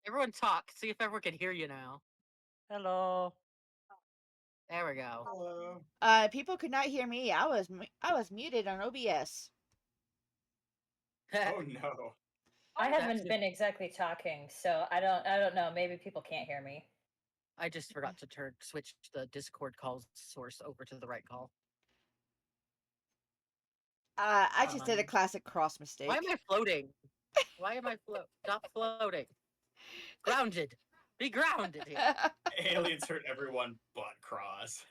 Everyone talk. See if everyone can hear you now. Hello. There we go. Hello. People could not hear me. I was muted on OBS. Oh no. I That's haven't been exactly talking, so I don't know. Maybe people can't hear me. I just forgot to switch the Discord call source over to the right call. I just did a classic cross mistake. Why am I floating? Why am I Stop floating. Grounded. Be grounded here. Aliens hurt everyone but Cross.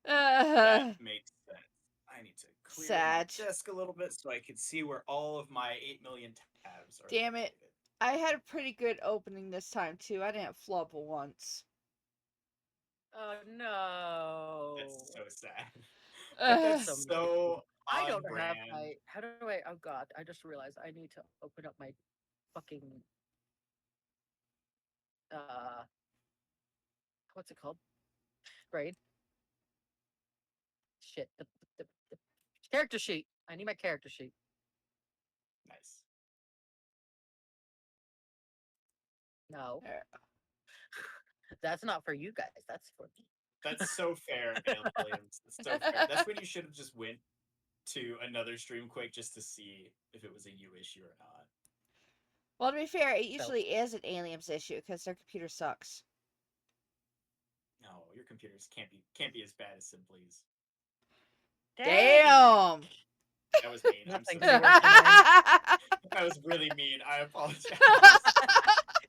That makes sense. I need to clear Sad. my desk a little bit so I can see where all of my 8 million tabs are. Damn it. located. I had a pretty good opening this time too. I didn't flub once. Oh no. That's so sad. That's so I on don't brand. have my. How do I? Oh god! I just realized I need to open up my fucking. What's it called? Grade. Shit. The character sheet. I need my character sheet. Nice. No. That's not for you guys. That's for me. That's so fair, Aliens. That's so fair. That's when you should have just went to another stream quick just to see if it was a you issue or not. Well, to be fair, it usually is an Aliens issue because their computer sucks. No, your computers can't be as bad as Simply's. Damn. That was mean. I'm so Nothing could be sorry. worse than mine. That was really mean. I apologize.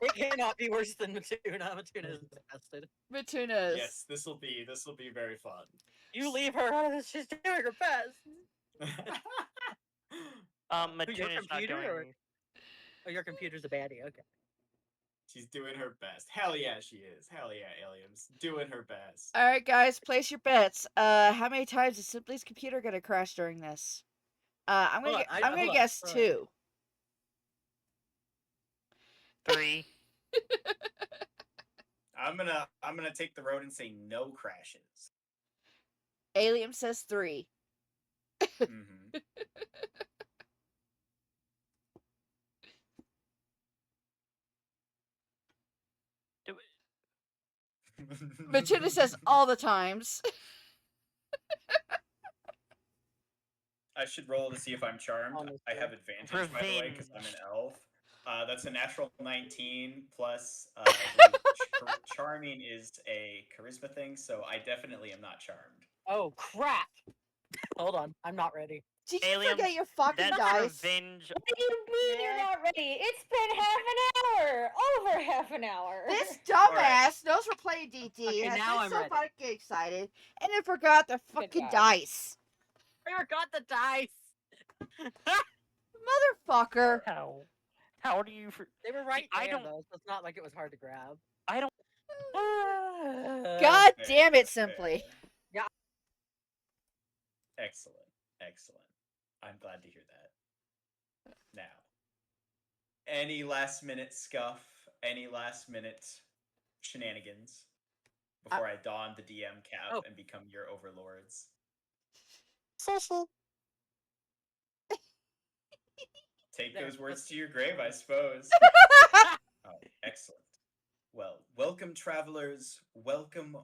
It cannot be worse than Matuna. Matuna is disgusted. Matunas. Yes, this will be very fun. You leave her out of this. She's doing her best. Matuna's not doing. Oh, your computer's a baddie. Okay. She's doing her best. Hell yeah, she is. Hell yeah, Aliens. Doing her best. All right, guys, place your bets. How many times is Simply's computer gonna crash during this? I'm gonna guess 2. 3. I'm gonna take the road and say no crashes. Alien says 3. Mm-hmm. Matuna says all the times. I should roll to see if I'm charmed. Honestly. I have advantage, by the way, because I'm an elf. That's a natural 19 plus. Charming is a charisma thing, so I definitely am not charmed. Oh crap! Hold on, I'm not ready. Did you Aliens, forget your fucking that's dice? revenge. What do you mean you're not ready? It's been half an hour. Over half an hour. This dumbass knows we're playing DD. Okay, and now I'm I'm so ready. fucking excited, and I forgot the fucking job. dice. I forgot the dice. Motherfucker. How do you? They were right I there, don't- though, so it's not like it was hard to grab. I don't. God Fair, damn it, fair. Simply. Excellent. Excellent. I'm glad to hear that. Now, any last minute scuff, any last minute shenanigans before I don the DM cap and become your overlords? Take those words to your grave, I suppose. Oh, excellent. Well, welcome, travelers. Welcome.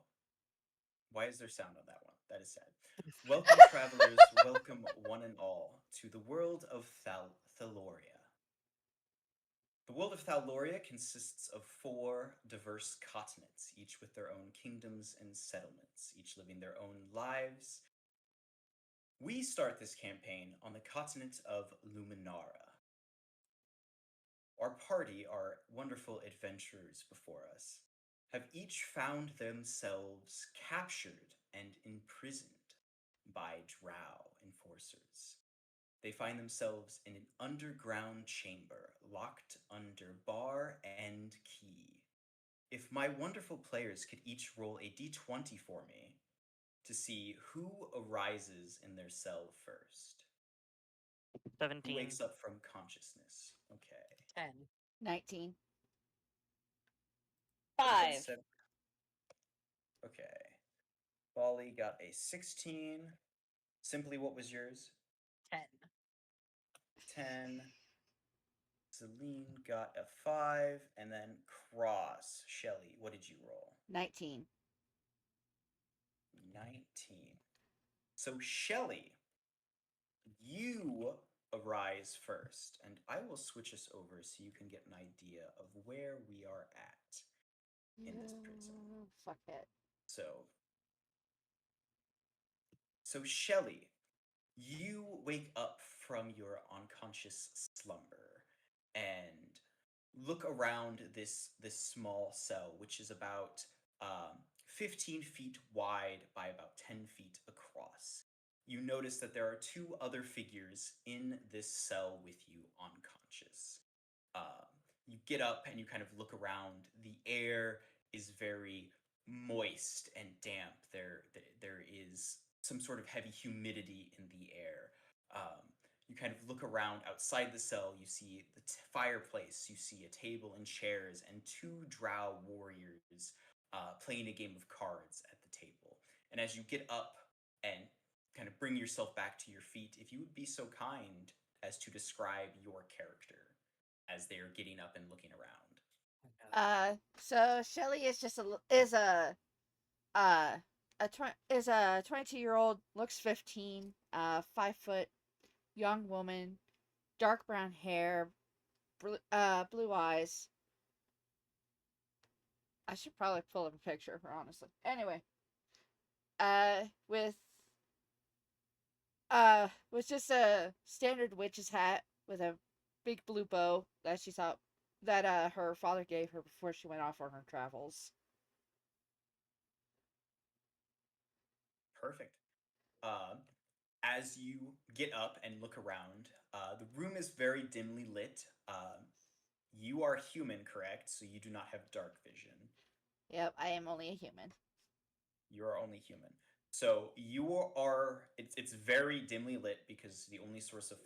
Why is there sound on that one? That is sad. Welcome, travelers. Welcome, one and all, to the world of Thaloria. The world of Thaloria consists of 4 diverse continents, each with their own kingdoms and settlements, each living their own lives. We start this campaign on the continent of Luminara. Our party, our wonderful adventurers before us, have each found themselves captured and imprisoned by drow enforcers. They find themselves in an underground chamber, locked under bar and key. If my wonderful players could each roll a d20 for me to see who arises in their cell first. 17. Who wakes up from consciousness? Okay. 10. 19. 5. Okay. Bali got a 16. Simply, what was yours? 10. 10. Celine got a 5, and then Cross. Shelly, what did you roll? 19. 19. So, Shelly, you arise first, and I will switch us over so you can get an idea of where we are at in this prison. Fuck it. So Shelly, you wake up from your unconscious slumber and look around this small cell, which is about 15 feet wide by about 10 feet across. You notice that there are two other figures in this cell with you unconscious. You get up and you kind of look around. The air is very moist and damp. There is some sort of heavy humidity in the air. You kind of look around outside the cell. You see the fireplace. You see a table and chairs and two drow warriors playing a game of cards at the table. And as you get up and kind of bring yourself back to your feet, if you would be so kind as to describe your character as they are getting up and looking around. So Shelly is just is a 22-year-old, looks 15, 5 foot, young woman, dark brown hair, blue eyes. I should probably pull up a picture of her, honestly. Anyway, with just a standard witch's hat with a big blue bow that she thought that her father gave her before she went off on her travels. Perfect. As you get up and look around, the room is very dimly lit. You are human, correct? So you do not have dark vision. Yep, I am only a human. You are only human. So you are. It's very dimly lit because the only source of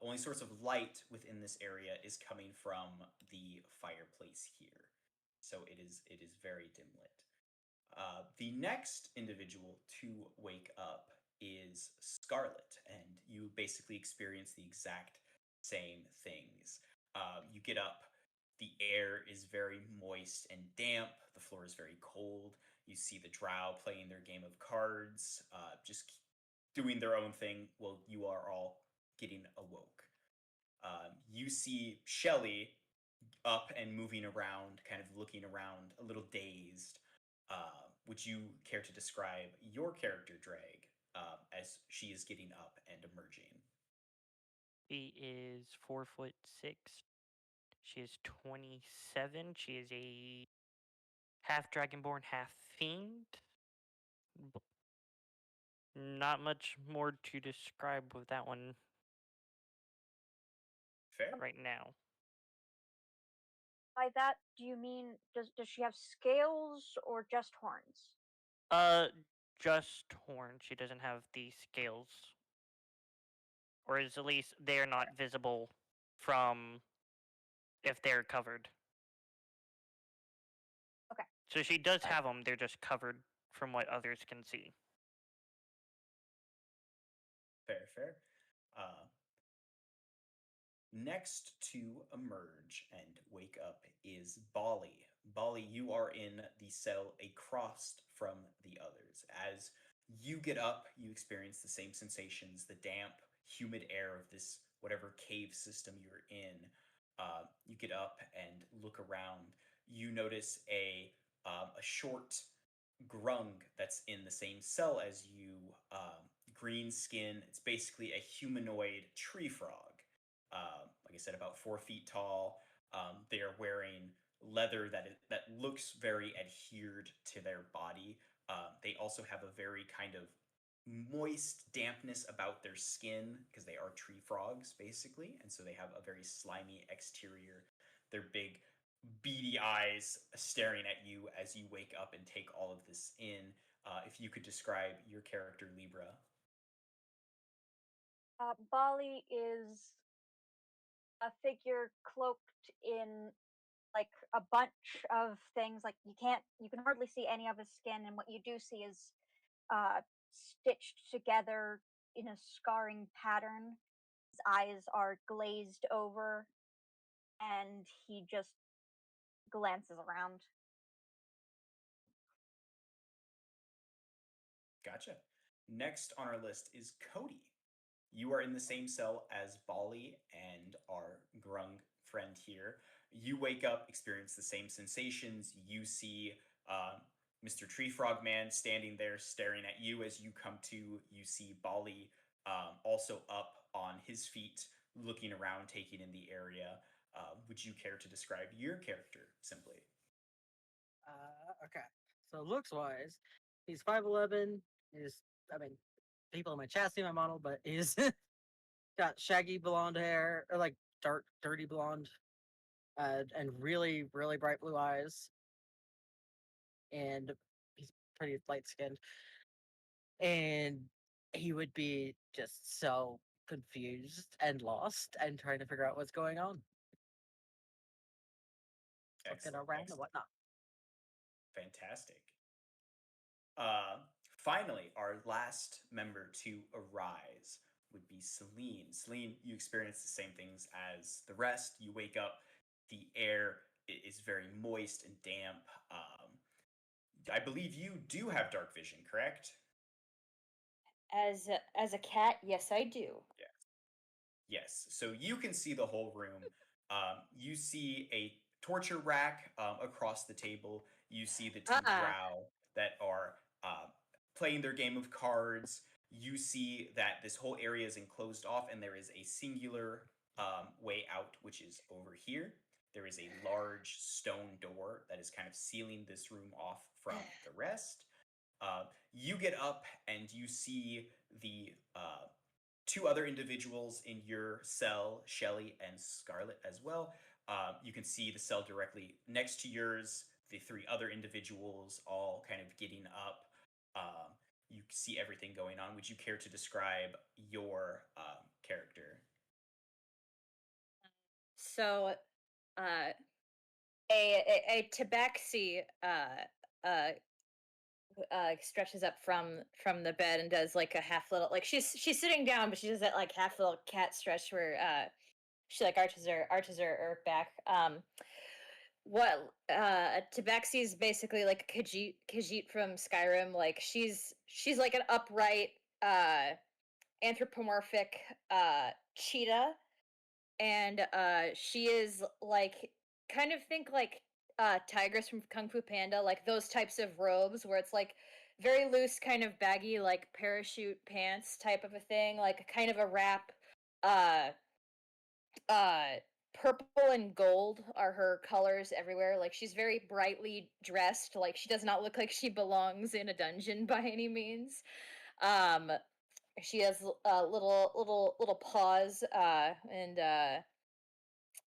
only source of light within this area is coming from the fireplace here. So it is very dim lit. The next individual to wake up is Scarlet, and you basically experience the exact same things. You get up, the air is very moist and damp, the floor is very cold. You see the drow playing their game of cards, just doing their own thing while you are all getting awoke. You see Shelly up and moving around, kind of looking around, a little dazed. Would you care to describe your character, Drag, as she is getting up and emerging? She is 4'6". She is 27. She is a half dragonborn, half fiend. Not much more to describe with that one. Fair. Right now. By that, do you mean does she have scales or just horns? Just horn. She doesn't have the scales. Or at least they're not visible from if they're covered. Okay. So she does have them, they're just covered from what others can see. Fair. Next to emerge and wake up is Bali. Bali, you are in the cell across from the others. As you get up, you experience the same sensations, the damp, humid air of this whatever cave system you're in. You get up and look around. You notice a short grung that's in the same cell as you, green skin. It's basically a humanoid tree frog. Like I said, about 4 feet tall. They are wearing leather that looks very adhered to their body. They also have a very kind of moist dampness about their skin because they are tree frogs, basically, and so they have a very slimy exterior. Their big beady eyes staring at you as you wake up and take all of this in. If you could describe your character, Libra. Bali is a figure cloaked in like a bunch of things. Like you can hardly see any of his skin, and what you do see is stitched together in a scarring pattern. His eyes are glazed over, and he just glances around. Gotcha. Next on our list is Cody. You are in the same cell as Bali and our grung friend here. You wake up, experience the same sensations. You see Mr. Tree Frog Man standing there staring at you as you come to. You see Bali also up on his feet, looking around, taking in the area. Would you care to describe your character simply? Okay. So looks wise, he's 5'11". He's, I mean, people in my chat see my model, but he's got shaggy blonde hair, or like dark, dirty blonde, and really, really bright blue eyes. And he's pretty light skinned. And he would be just so confused and lost and trying to figure out what's going on. Looking Excellent. around and Excellent. whatnot. Fantastic. Finally, our last member to arise would be Celine. Celine, you experience the same things as the rest. You wake up, the air is very moist and damp. I believe you do have dark vision, correct? As a cat, yes, I do. Yes. So you can see the whole room. You see a torture rack across the table. You see the two drow that are playing their game of cards. You see that this whole area is enclosed off, and there is a singular way out, which is over here. There is a large stone door that is kind of sealing this room off from the rest. You get up and you see the two other individuals in your cell, Shelly and Scarlet, as well. You can see the cell directly next to yours, the three other individuals all kind of getting up. You see everything going on. Would you care to describe your character? So, a tabaxi stretches up from the bed and does like a half little, like she's sitting down, but she does that like half little cat stretch where she like arches her back. What Tabaxi is basically like a Khajiit from Skyrim. Like she's like an upright anthropomorphic cheetah, and she is like, kind of think like Tigress from Kung Fu Panda, like those types of robes where it's like very loose, kind of baggy, like parachute pants type of a thing, like kind of a wrap. Uh, uh, Purple and gold are her colors everywhere. Like she's very brightly dressed. Like she does not look like she belongs in a dungeon by any means. Um, she has little paws, and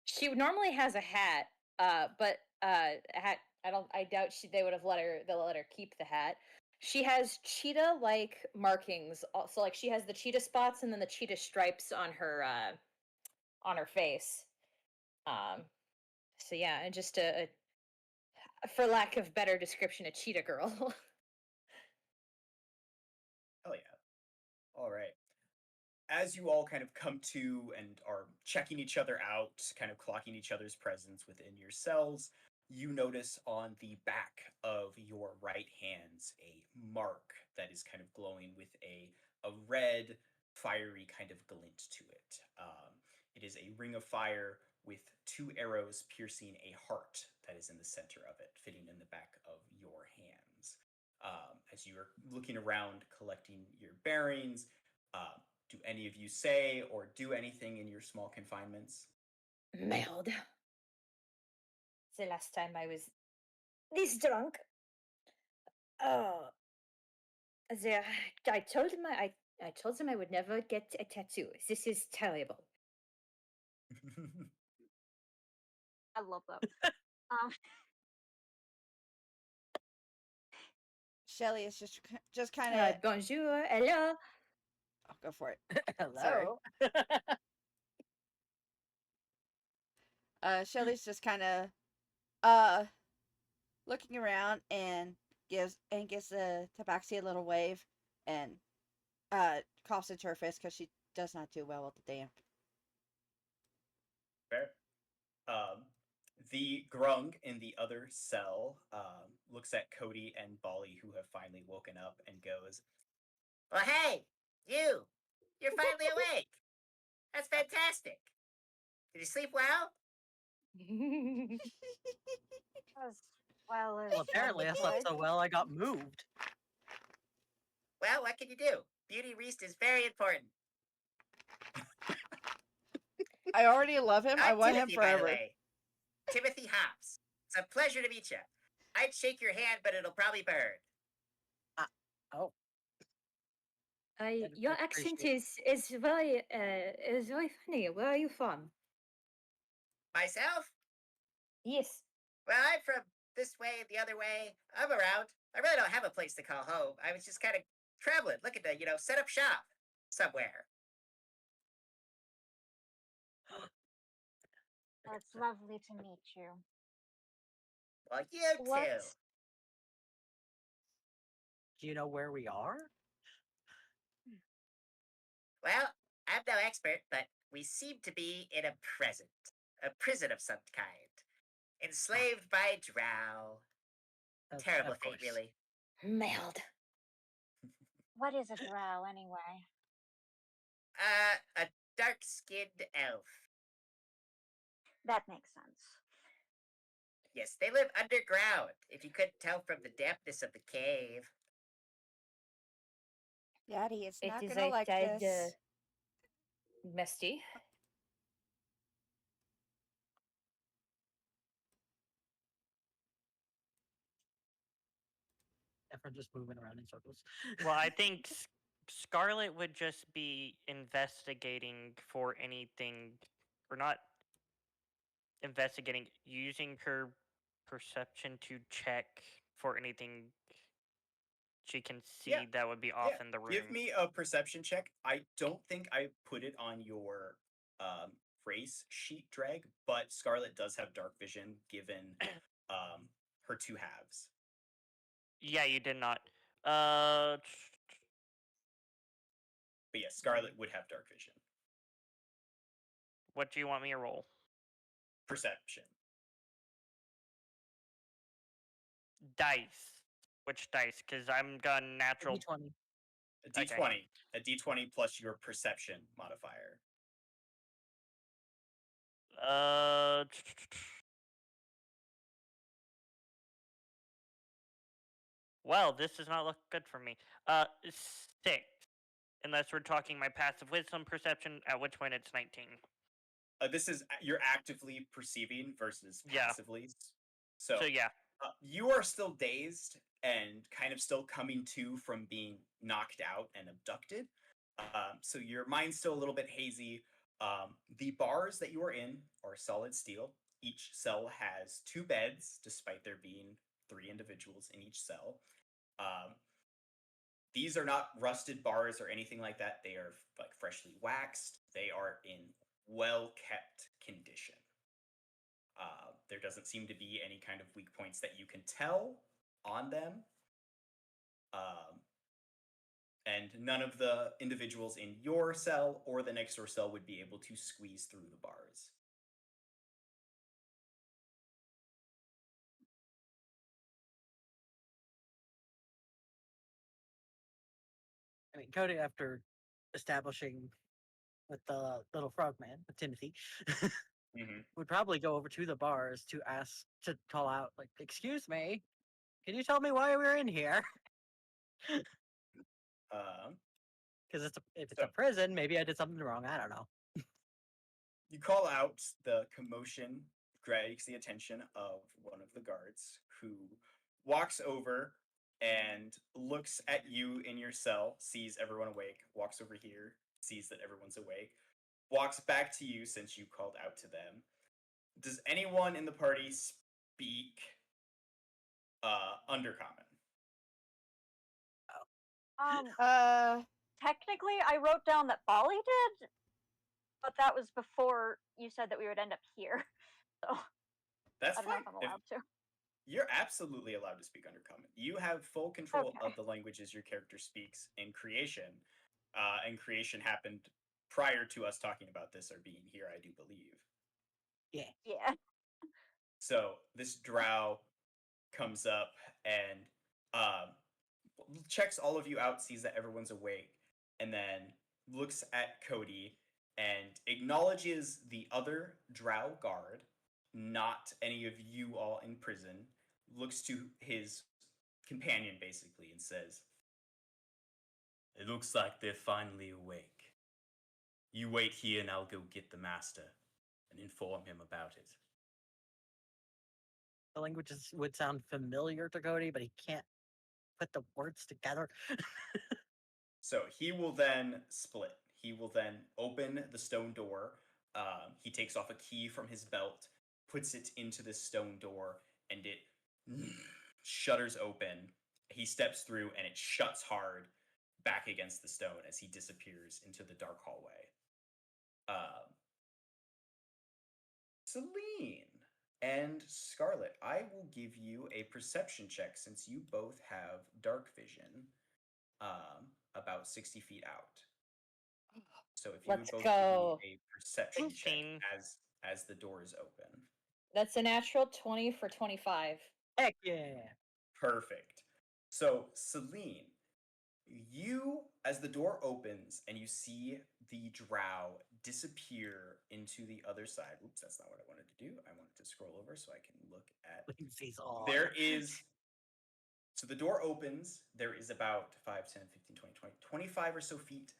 she normally has a hat, but a hat. I doubt they would have they'll let her keep the hat. She has cheetah like markings. So like she has the cheetah spots and then the cheetah stripes on her face. So yeah, and just for lack of better description, a cheetah girl. Hell yeah. All right. As you all kind of come to and are checking each other out, kind of clocking each other's presence within your cells, you notice on the back of your right hands a mark that is kind of glowing with a red, fiery kind of glint to it. It is a ring of fire with two arrows piercing a heart that is in the center of it, fitting in the back of your hands. As you are looking around, collecting your bearings, do any of you say or do anything in your small confinements? Merde. The last time I was this drunk, oh, there, I told them I would never get a tattoo. This is terrible. I love that. Shelly is just kind of. Bonjour, hello. I'll go for it. Hello. Shelly's just kind of looking around and gives the tabaxi a little wave and coughs into her fist because she does not do well with the damp. Fair. The grung in the other cell looks at Cody and Bolly, who have finally woken up, and goes, "Well, hey, you! You're finally awake! That's fantastic! Did you sleep well?" As well as Well, apparently I one slept could. so well I got moved. Well, what can you do? Beauty Reast is very important. I already love him. I I'm want him Timothy, by the forever. way. Timothy Hops. It's a pleasure to meet you. I'd shake your hand, but it'll probably burn. Oh, Your I'd accent appreciate is very funny. Where are you from? Myself? Yes. Well, I'm from this way, the other way. I'm around. I really don't have a place to call home. I was just kind of traveling, looking to, set up shop somewhere. Well, it's lovely to meet you. Well, you What? too. Do you know where we are? Well, I'm no expert, but we seem to be in a prison of some kind. Enslaved by drow. Terrible Of fate, course. really. Meld. What is a drow anyway? A dark-skinned elf. That makes sense. Yes, they live underground, if you couldn't tell from the dampness of the cave. Daddy is It not is gonna like this. Misty. Everyone just moving around in circles. Well, I think Scarlet would just be investigating for anything, or not investigating, using her perception to check for anything she can see Yeah, that would be Yeah, off in the room. give me a perception check. I don't think I put it on your race sheet, Drag, but Scarlet does have dark vision given her two halves. Yeah, you did not. But yes, Scarlet would have dark vision. What do you want me to roll? Perception. Dice. Which dice? Because I'm got natural. D20. A D20. Okay. A D20 plus your perception modifier. Uh. Well, this does not look good for me. 6. Unless we're talking my passive wisdom perception, at which point it's 19. This is you're actively perceiving versus Yeah. passively. So yeah. You are still dazed and kind of still coming to from being knocked out and abducted. So your mind's still a little bit hazy. The bars that you are in are solid steel. Each cell has 2 beds, despite there being 3 individuals in each cell. These are not rusted bars or anything like that. They are like freshly waxed. They are in well kept condition. There doesn't seem to be any kind of weak points that you can tell on them. And none of the individuals in your cell or the next door cell would be able to squeeze through the bars. I mean, Cody, after establishing with the little frogman, with Timothy, Mm-hmm. would probably go over to the bars to ask to call out, like, "Excuse me, can you tell me why we're in here?" Because if it's a prison, maybe I did something wrong. I don't know. You call out, the commotion drags the attention of one of the guards who walks over and looks at you in your cell, sees everyone awake, walks over here, sees that everyone's awake, walks back to you since you called out to them. Does anyone in the party speak Undercommon? Technically, I wrote down that Bali did, but that was before you said that we would end up here. So That's I don't know fine. if I'm allowed to. You're absolutely allowed to speak Undercommon. You have full control Okay. of the languages your character speaks in creation. And creation happened prior to us talking about this or being here, I do believe. Yeah. Yeah. So this drow comes up and checks all of you out, sees that everyone's awake, and then looks at Cody and acknowledges the other drow guard, not any of you all in prison, looks to his companion basically and says, "It looks like they're finally awake. You wait here and I'll go get the master and inform him about it." The languages would sound familiar to Cody, but he can't put the words together. So he will then split. He will then open the stone door. He takes off a key from his belt, puts it into the stone door, and it shutters open. He steps through, and it shuts hard back against the stone as he disappears into the dark hallway. Celine and Scarlet, I will give you a perception check since you both have dark vision. About 60 feet out. So if you Let's would both go. give me a perception check 16. as the door is open. That's a natural 20 for 25. Heck yeah. Perfect. So Celine, you, as the door opens and you see the drow disappear into the other side. Oops, that's not what I wanted to do. I wanted to scroll over so I can look at. Lindsay's all. There is. So the door opens. There is about 5, 10, 15, 20, 20, 25 or so feet.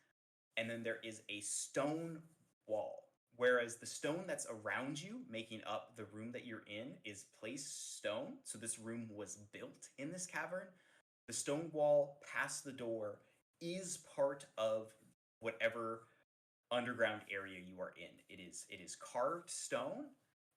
And then there is a stone wall. Whereas the stone that's around you, making up the room that you're in, is placed stone. So this room was built in this cavern. The stone wall past the door is part of whatever underground area you are in. It is carved stone,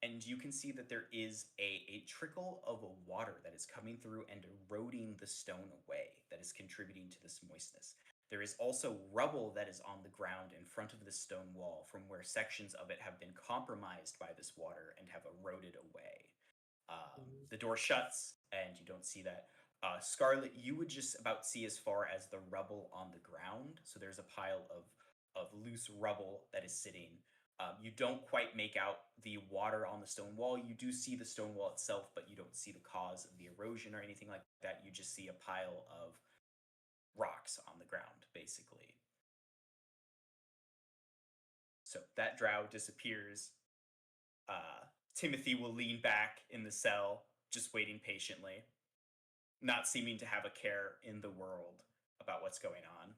and you can see that there is a trickle of water that is coming through and eroding the stone away, that is contributing to this moistness. There is also rubble that is on the ground in front of the stone wall from where sections of it have been compromised by this water and have eroded away. The door shuts, and you don't see that. Scarlet, you would just about see as far as the rubble on the ground. So there's a pile of loose rubble that is sitting. You don't quite make out the water on the stone wall. You do see the stone wall itself, but you don't see the cause of the erosion or anything like that. You just see a pile of rocks on the ground, basically. So that drow disappears. Timothy will lean back in the cell, just waiting patiently, not seeming to have a care in the world about what's going on.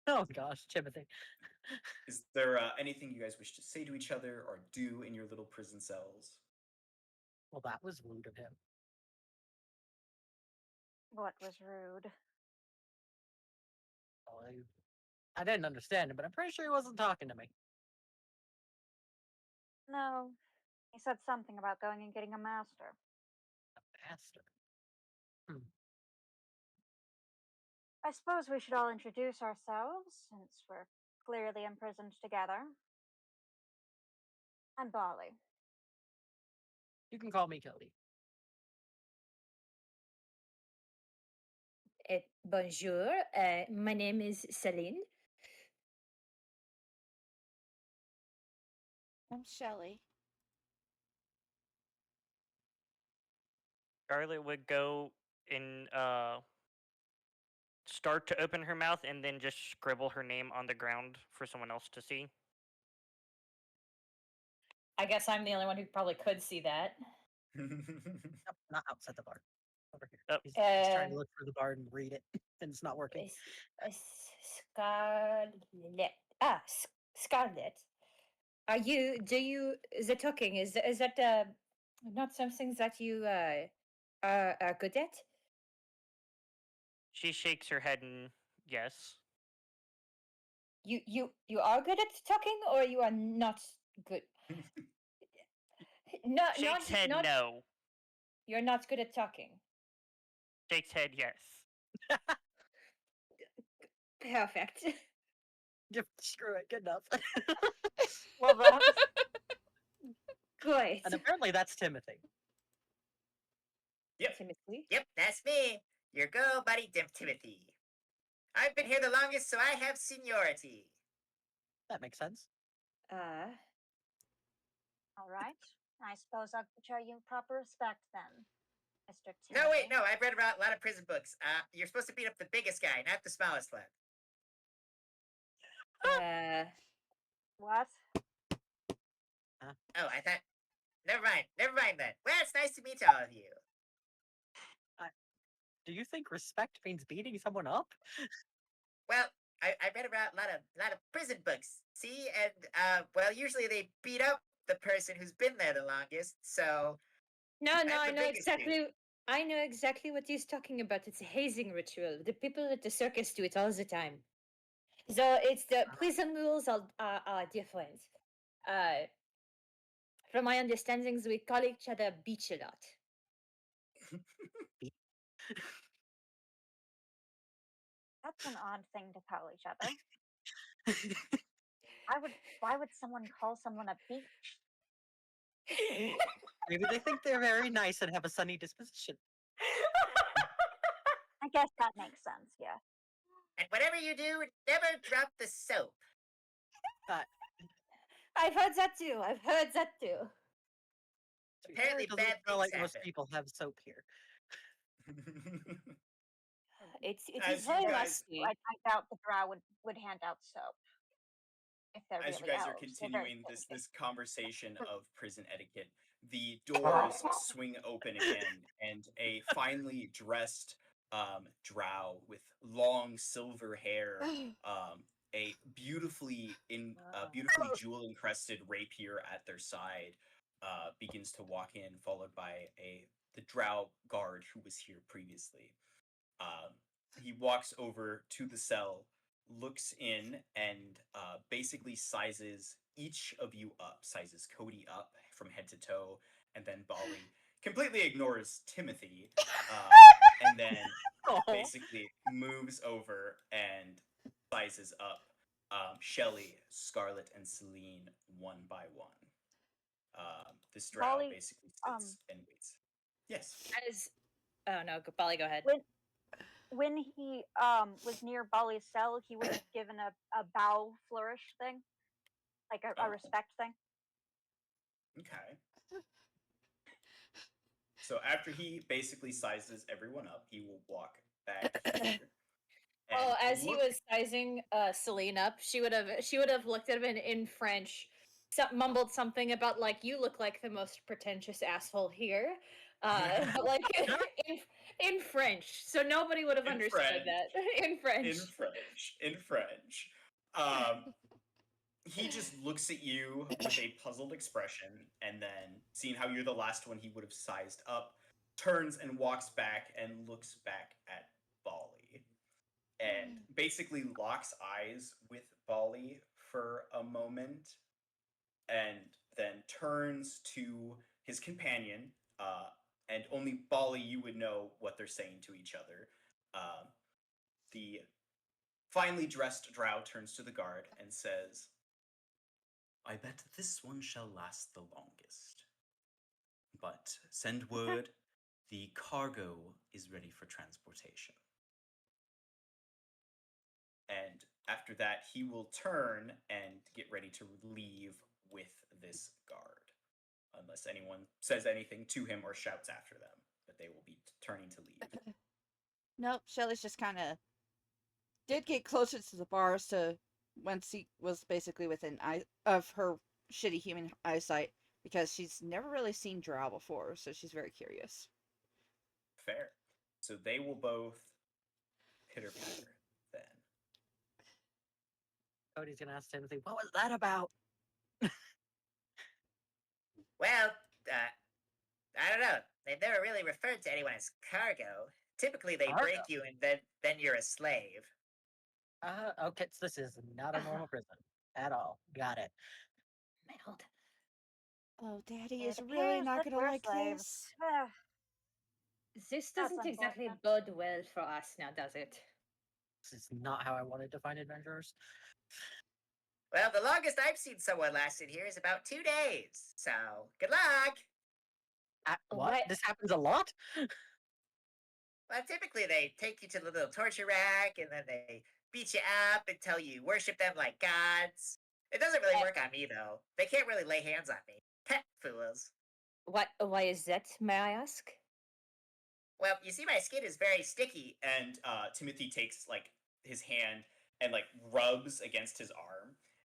Oh gosh, Timothy. Is there anything you guys wish to say to each other or do in your little prison cells? Well, that was rude of him. What was rude? Well, I didn't understand him, but I'm pretty sure he wasn't talking to me. No. He said something about going and getting a master. Bastard. I suppose we should all introduce ourselves, since we're clearly imprisoned together. I'm Bali. You can call me Cody. Bonjour, my name is Celine. I'm Shelly. Scarlet would go and start to open her mouth and then just scribble her name on the ground for someone else to see. I guess I'm the only one who probably could see that. Nope, not outside the bar. Over here. Oh. He's trying to look for the bar and read it, and it's not working. Scarlet. Scarlet. The talking, is that not something that you are good at? She shakes her head and yes. You are good at talking, or you are not good? Shakes head no. You're not good at talking. Shakes head yes. Perfect. Screw it. Good enough. Well, that. Great. And apparently that's Timothy. Yep. Timothy. Yep, that's me. Your girl buddy Timothy. I've been here the longest, so I have seniority. That makes sense. All right. I suppose I'll show you proper respect then, Mr. No, wait, Timothy. no. I've read about a lot of prison books. You're supposed to beat up the biggest guy, not the smallest one. Uh, What? Oh, I thought. Never mind. Never mind then. Well, it's nice to meet all of you. Do you think respect means beating someone up? Well, I read about a lot of prison books. See, and well, usually they beat up the person who's been there the longest. So no, I'm I the know biggest dude. exactly. I know exactly what he's talking about. It's a hazing ritual. The people at the circus do it all the time. So it's the prison rules are different. Uh, from my understandings, we call each other beach a lot. That's an odd thing to call each other. Why would someone call someone a beach? Maybe they think they're very nice and have a sunny disposition. I guess that makes sense, yeah. And whatever you do, never drop the soap. I've heard that too. I've heard that too. To be fair, Apparently it doesn't bad smell things like most happen. people have soap here. It As is you very guys- musty. I doubt the drow would hand out soap. If they're As you really guys are elves. They're very continuing stingy. this conversation of prison etiquette, the doors swing open again, and a finely dressed drow with long silver hair, a beautifully jewel encrusted rapier at their side, begins to walk in, followed by the drow guard who was here previously. He walks over to the cell, looks in, and basically sizes each of you up, sizes Cody up from head to toe, and then Bali completely ignores Timothy, and then basically moves over and sizes up Shelly, Scarlet, and Celine one by one. This drow Bali, basically sits and waits. Yes. As oh no, Bali, go ahead. When he was near Bali's cell, he would have given a bow flourish thing. Like a Oh. respect thing. Okay. So after he basically sizes everyone up, he will walk back here. Oh, and as he look- was sizing Celine up, she would have looked at him in French, mumbled something about like you look like the most pretentious asshole here, like in French, so nobody would have In understood French. that in French. In French. He just looks at you with a puzzled expression, and then, seeing how you're the last one he would have sized up, turns and walks back and looks back at Bali. And basically locks eyes with Bali for a moment, and then turns to his companion, and only Bali, you would know what they're saying to each other. The finely dressed drow turns to the guard and says, I bet this one shall last the longest. But send word, the cargo is ready for transportation. And after that, he will turn and get ready to leave with this guard. Unless anyone says anything to him or shouts after them, but they will be turning to leave. Nope, Shelly's just kind of did get closer to the bars to once he was basically within eye of her shitty human eyesight because she's never really seen drow before, so she's very curious. Fair. So they will both pitter patter then. Cody's gonna ask Timothy, "What was that about?" Well, I don't know. They've never really referred to anyone as cargo. Typically, they break Cargo? you and then you're a slave. Okay, so this is not a normal prison at all. Got it. Nailed. Oh, Daddy It is really appears not that gonna we're like slaves. this. This That's doesn't exactly unfortunate. bode well for us now, does it? This is not how I wanted to find adventurers. Well, the longest I've seen someone last in here is about 2 days. So, good luck. What? What? This happens a lot? Well, typically they take you to the little torture rack and then they beat you up until you worship them like gods. It doesn't really work on me though. They can't really lay hands on me. Heh, fools. What? Why is that? May I ask? Well, you see, my skin is very sticky. And Timothy takes like his hand and like rubs against his arm,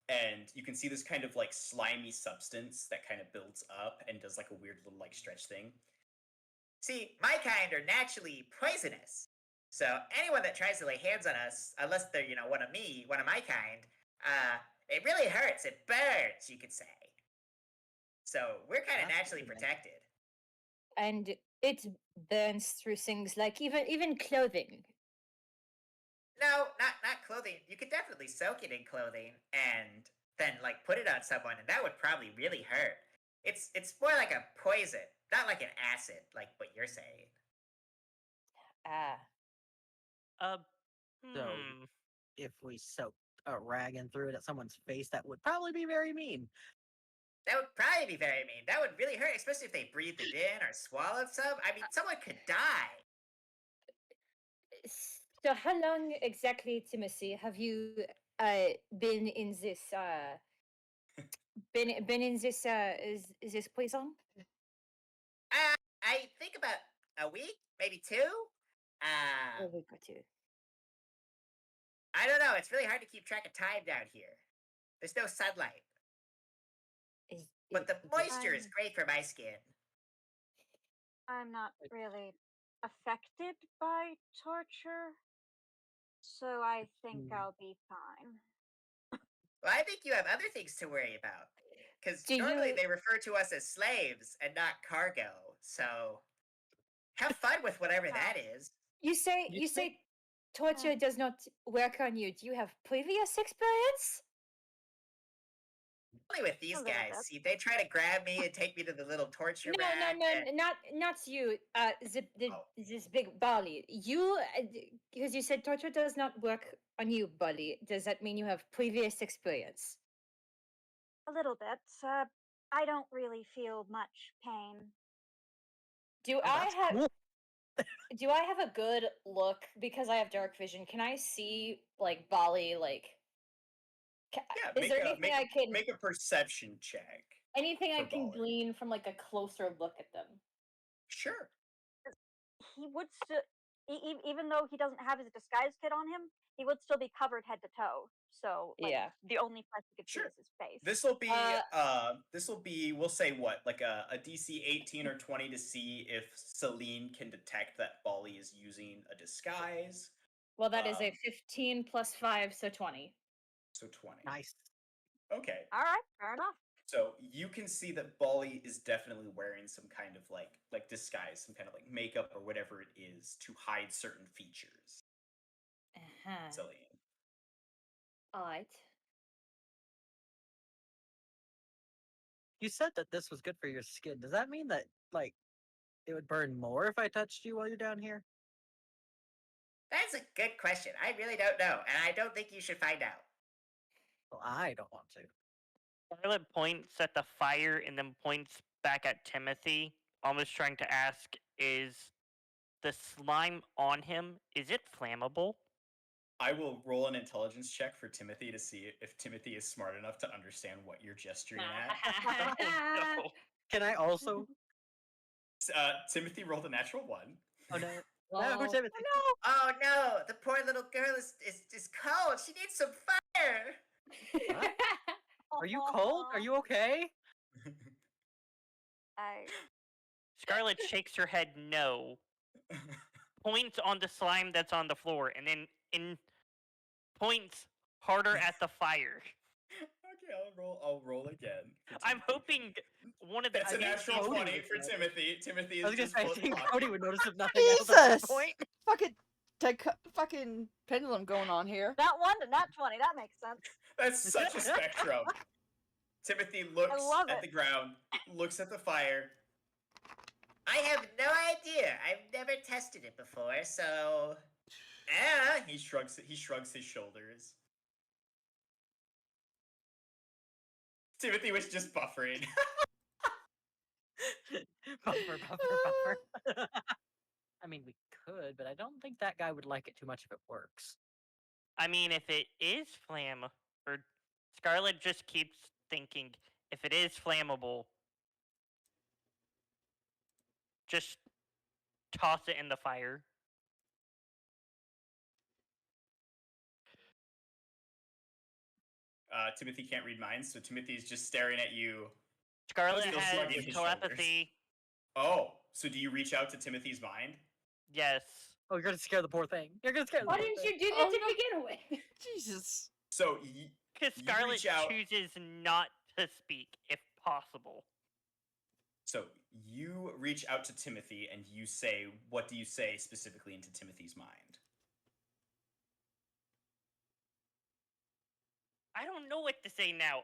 and you can see this kind of like slimy substance that kind of builds up and does like a weird little like stretch thing. See, my kind are naturally poisonous. So anyone that tries to lay hands on us, unless they're, one of my kind, it really hurts. It burns, you could say. So we're kind of That's naturally pretty nice. protected. And it burns through things like even clothing. No, not clothing. You could definitely soak it in clothing and then like put it on someone, and that would probably really hurt. It's more like a poison, not like an acid, like what you're saying. Ah. Uh, So hmm. if we soaked a rag and threw it at someone's face, that would probably be very mean. That would probably be very mean. That would really hurt, especially if they breathed it in or swallowed some. I mean, someone could die. So how long exactly, Timothy, have you been in this been in this is this prison? I think about a week, maybe two. A Uh, week or two. I don't know. It's really hard to keep track of time down here. There's no sunlight, Is, but the moisture is I'm- great for my skin. I'm not really affected by torture, so I think I'll be fine. Well, I think you have other things to worry about. Because Do normally you- they refer to us as slaves and not cargo. So have fun with whatever that is. you say You you think- say torture does not work on you. Do you have previous experience? Only with these A little guys. bit. See, they try to grab me and take me to the little torture No, rack. and- not you. Oh. This big Bali. You because you said torture does not work on you, Bali. Does that mean you have previous experience? A little bit. I don't really feel much pain. Do Oh, I that's have cool. do I have a good look because I have dark vision? Can I see like Bali like? Yeah, Is there anything I can make a perception check. anything I for can Bali. glean from like a closer look at them? Sure. He would still, even though he doesn't have his disguise kit on him, he would still be covered head to toe. So, like, Yeah. the only place you could see Sure. is his face. This will be we'll say what, like a DC 18 or 20 to see if Celine can detect that Bali is using a disguise. Well, that is a Um, 15 plus 5, so 20. So 20. Nice. Okay. All right, fair enough. So you can see that Bali is definitely wearing some kind of like disguise, some kind of like makeup or whatever it is to hide certain features. Uh-huh. Celine. All right. You said that this was good for your skin. Does that mean that like it would burn more if I touched you while you're down here? That's a good question. I really don't know, and I don't think you should find out. Well, I don't want to. Scarlet points at the fire and then points back at Timothy, almost trying to ask, is the slime on him, is it flammable? I will roll an intelligence check for Timothy to see if Timothy is smart enough to understand what you're gesturing at. No. Can I also? Timothy rolled a natural 1. Oh no! Well, No, Timothy. Oh no, the poor little girl is cold. She needs some fire. Are you cold? Are you okay? I Scarlet shakes her head no, points on the slime that's on the floor, and then points harder at the fire. Okay, I'll roll again. for I'm Timothy. hoping one of the That's a I think natural Cody 20 would for know. Timothy. Timothy I is was gonna just say I think flip-flopping. Cody would notice if nothing else at that Jesus! point. Fucking pendulum going on here. Not 1 to not 20. That makes sense. That's such a spectrum. Timothy looks love at it. the ground, looks at the fire. I have no idea. I've never tested it before, so He shrugs his shoulders. Timothy was just buffering. Buffer, buffer. I mean, we could, but I don't think that guy would like it too much if it works. I mean, if it is or Scarlet just keeps thinking, if it is flammable, just toss it in the fire. Timothy can't read minds, so Timothy's just staring at you. Scarlet Still has shrugging his telepathy. Oh, so do you reach out to Timothy's mind? Yes. Oh, you're gonna scare the poor thing. You're gonna scare the Why poor didn't thing. you do that Oh, to no. begin with? Jesus. So Because You Scarlet reach out- chooses not to speak if possible. So you reach out to Timothy and you say, what do you say specifically into Timothy's mind? I don't know what to say now.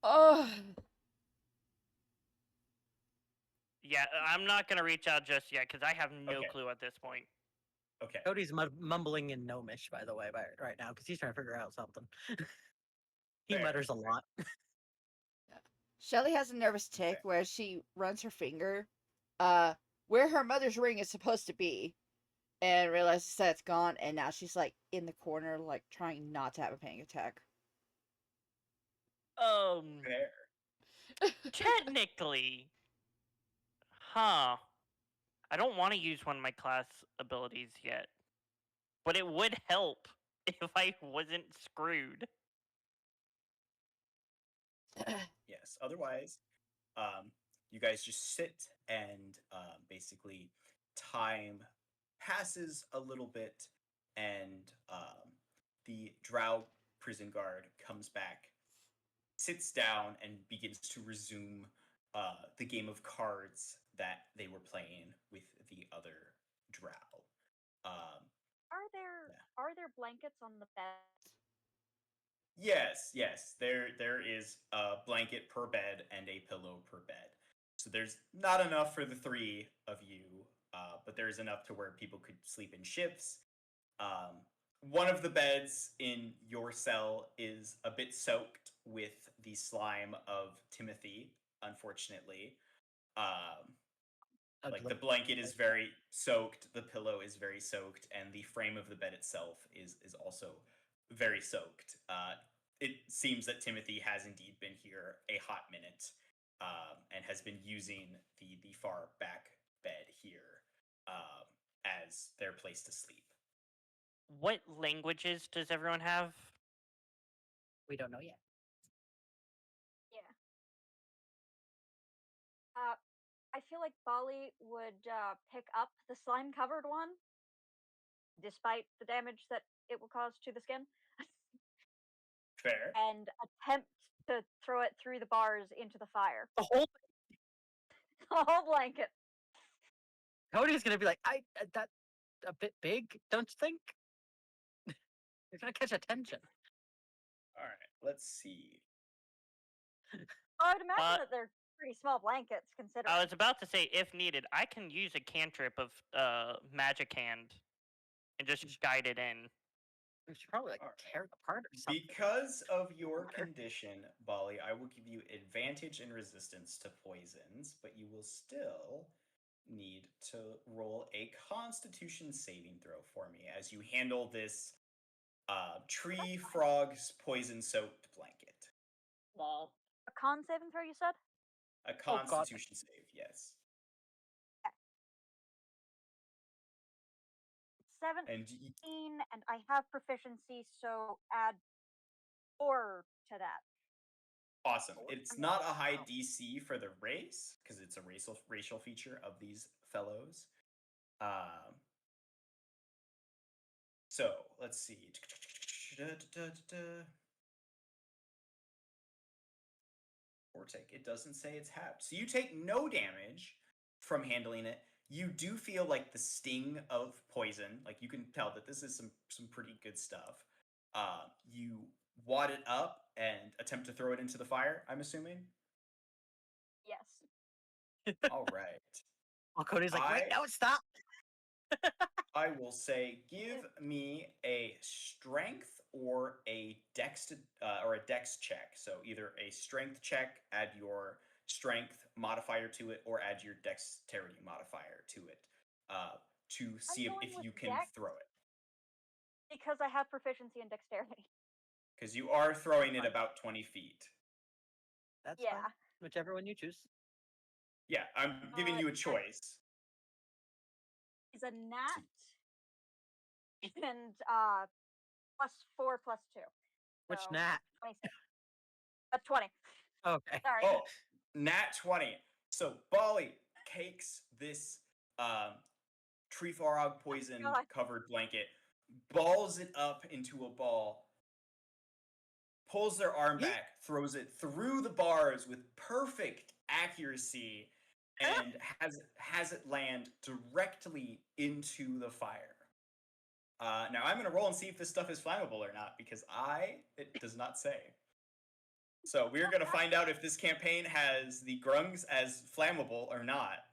Oh. Yeah, I'm not gonna reach out just yet because I have no Okay. clue at this point. Okay. Cody's mumbling in gnomish, by the way, right now, because he's trying to figure out something. He Fair, mutters a fair. lot. Shelly has a nervous tick Okay. where she runs her finger where her mother's ring is supposed to be and realizes that it's gone, and now she's like in the corner, like trying not to have a panic attack. Fair. Technically, I don't want to use one of my class abilities yet, but it would help if I wasn't screwed. Yes. Otherwise, you guys just sit and basically time passes a little bit, and the Drow prison guard comes back, sits down, and begins to resume the game of cards that they were playing with the other Drow. Um, Are there blankets on the bed? Yes. There is a blanket per bed and a pillow per bed. So there's not enough for the three of you, but there's enough to where people could sleep in shifts. One of the beds in your cell is a bit soaked with the slime of Timothy, unfortunately. Like the blanket is very soaked, the pillow is very soaked, and the frame of the bed itself is also very soaked. It seems that Timothy has indeed been here a hot minute, and has been using the far back bed here as their place to sleep. What languages does everyone have? We don't know yet. Yeah. I feel like Bali would pick up the slime covered one, despite the damage that it will cause to the skin, Fair. and attempt to throw it through the bars into the fire. The whole The whole blanket. Cody's gonna be like, that a bit big, don't you think? You're gonna catch attention. All right, let's see. I would imagine that they're pretty small blankets, considering. I was about to say, if needed, I can use a cantrip of Magic Hand and just guide it in. We should probably like Alright. tear it apart or something. Because of your Water. condition, Bali, I will give you advantage and resistance to poisons, but you will still need to roll a Constitution saving throw for me as you handle this tree frog's poison-soaked blanket. Lol. A con saving throw, you said? A Oh, God. Constitution save, yes. 17, And and I have proficiency, so add 4 to that. awesome. It's not a high DC for the race because it's a racial feature of these fellows. So let's see. Vortec. It doesn't say it's halved. So you take no damage from handling it. You do feel like the sting of poison. Like you can tell that this is some pretty good stuff. You wad it up and attempt to throw it into the fire, I'm assuming. Yes. All right. Well, Cody's like, wait, no, stop. I will say, give me a strength or a dex check. So either a strength check, add your strength modifier to it, or add your dexterity modifier to it, to see going if with you can dex. throw it. Because I have proficiency in dexterity. Because you are throwing it about 20 feet. That's Yeah. fine. Whichever one you choose. Yeah, I'm giving you a choice. Is a nat So- and +4 +2. Which So, nat? 26. 20. Okay. Sorry. Oh, nat 20. So Bali cakes this tree frog poison God. covered blanket, balls it up into a ball, pulls their arm Yeet. back, throws it through the bars with perfect accuracy, and has it land directly into the fire. Now I'm gonna roll and see if this stuff is flammable or not, because it does not say. So we're gonna find out if this campaign has the grungs as flammable or not.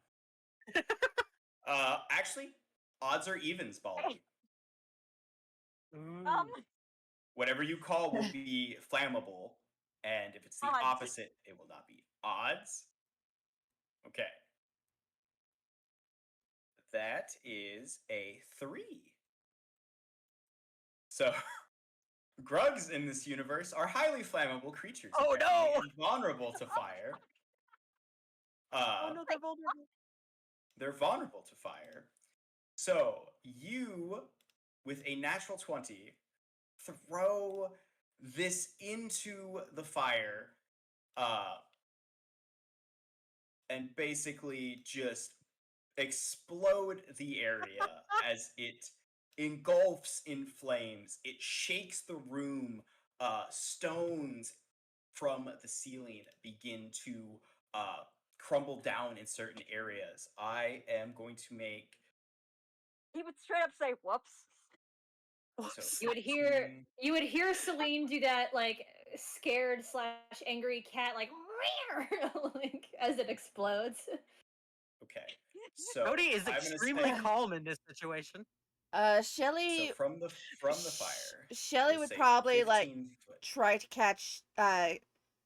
Actually, odds are evens, Bali. Ooh. Whatever you call will be flammable, and if it's the Odds. opposite, it will not be. Odds? Okay. That is a 3. So, grugs in this universe are highly flammable creatures. Oh, apparently, no! And vulnerable to fire. Oh no, they're vulnerable. They're vulnerable to fire. So, you, with a natural 20, throw this into the fire, and basically just explode the area as it engulfs in flames. It shakes the room. Stones from the ceiling begin to crumble down in certain areas. I am going to make He would straight up say, "Whoops." so You would hear 15. you would hear Celine do that like scared / angry cat like like as it explodes. Okay, so Cody is I'm gonna extremely say calm in this situation. so Shelly from the fire. Shelly we'll would say probably like 15 foot. try to catch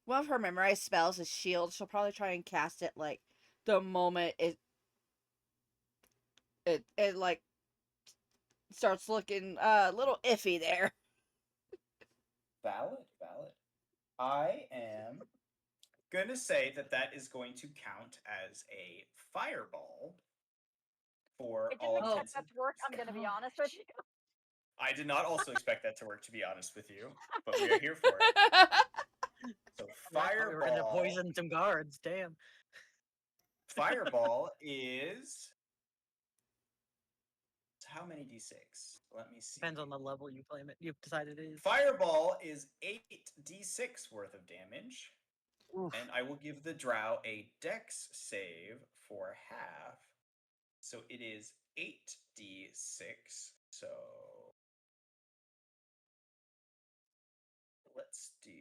one of her memorized spells is shield. She'll probably try and cast it like the moment it like starts looking a little iffy there. Valid. I am gonna say that is going to count as a fireball for I didn't all Oh, expect intents that and to work. I'm purposes. gonna be honest with you. I did not also expect that to work, to be honest with you, but we are here for it. So I thought we were gonna fireball, poison some guards. Damn. fireball is how many d6? Let me see. Depends on the level you claim it. You've decided it is. Fireball is 8d6 worth of damage. Oof. And I will give the drow a dex save for half. So it is 8d6. So let's do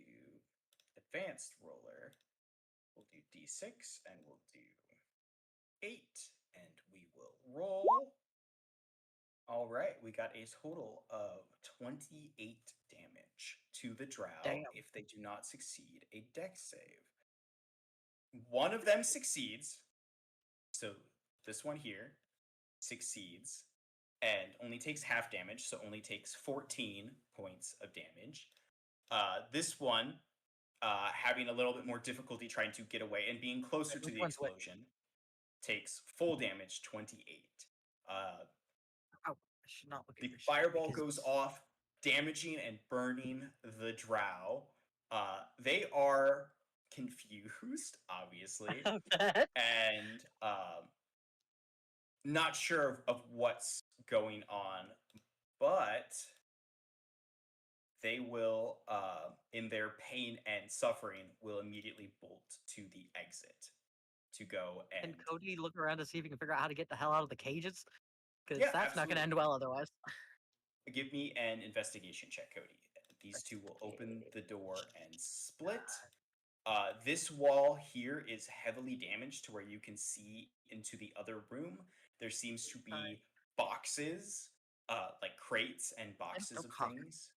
advanced roller. We'll do d6 and we'll do 8. And we will roll. All right, we got a total of 28 damage to the drow Damn. if they do not succeed a dex save. One of them succeeds. So this one here succeeds and only takes half damage, so only takes 14 points of damage. This one, having a little bit more difficulty trying to get away and being closer to which the one's which? explosion, takes full damage, 28. Oh, I should not look at The your sheet fireball because goes off, damaging and burning the drow. They are confused, obviously, of that. and not sure of what's going on, but they will, in their pain and suffering, will immediately bolt to the exit to go and. And Cody look around to see if he can figure out how to get the hell out of the cages, because Yeah, that's not going to end well otherwise. Give me an investigation check, Cody. These two will open the door and split. This wall here is heavily damaged to where you can see into the other room. There seems to be boxes, like crates and boxes of cock. things.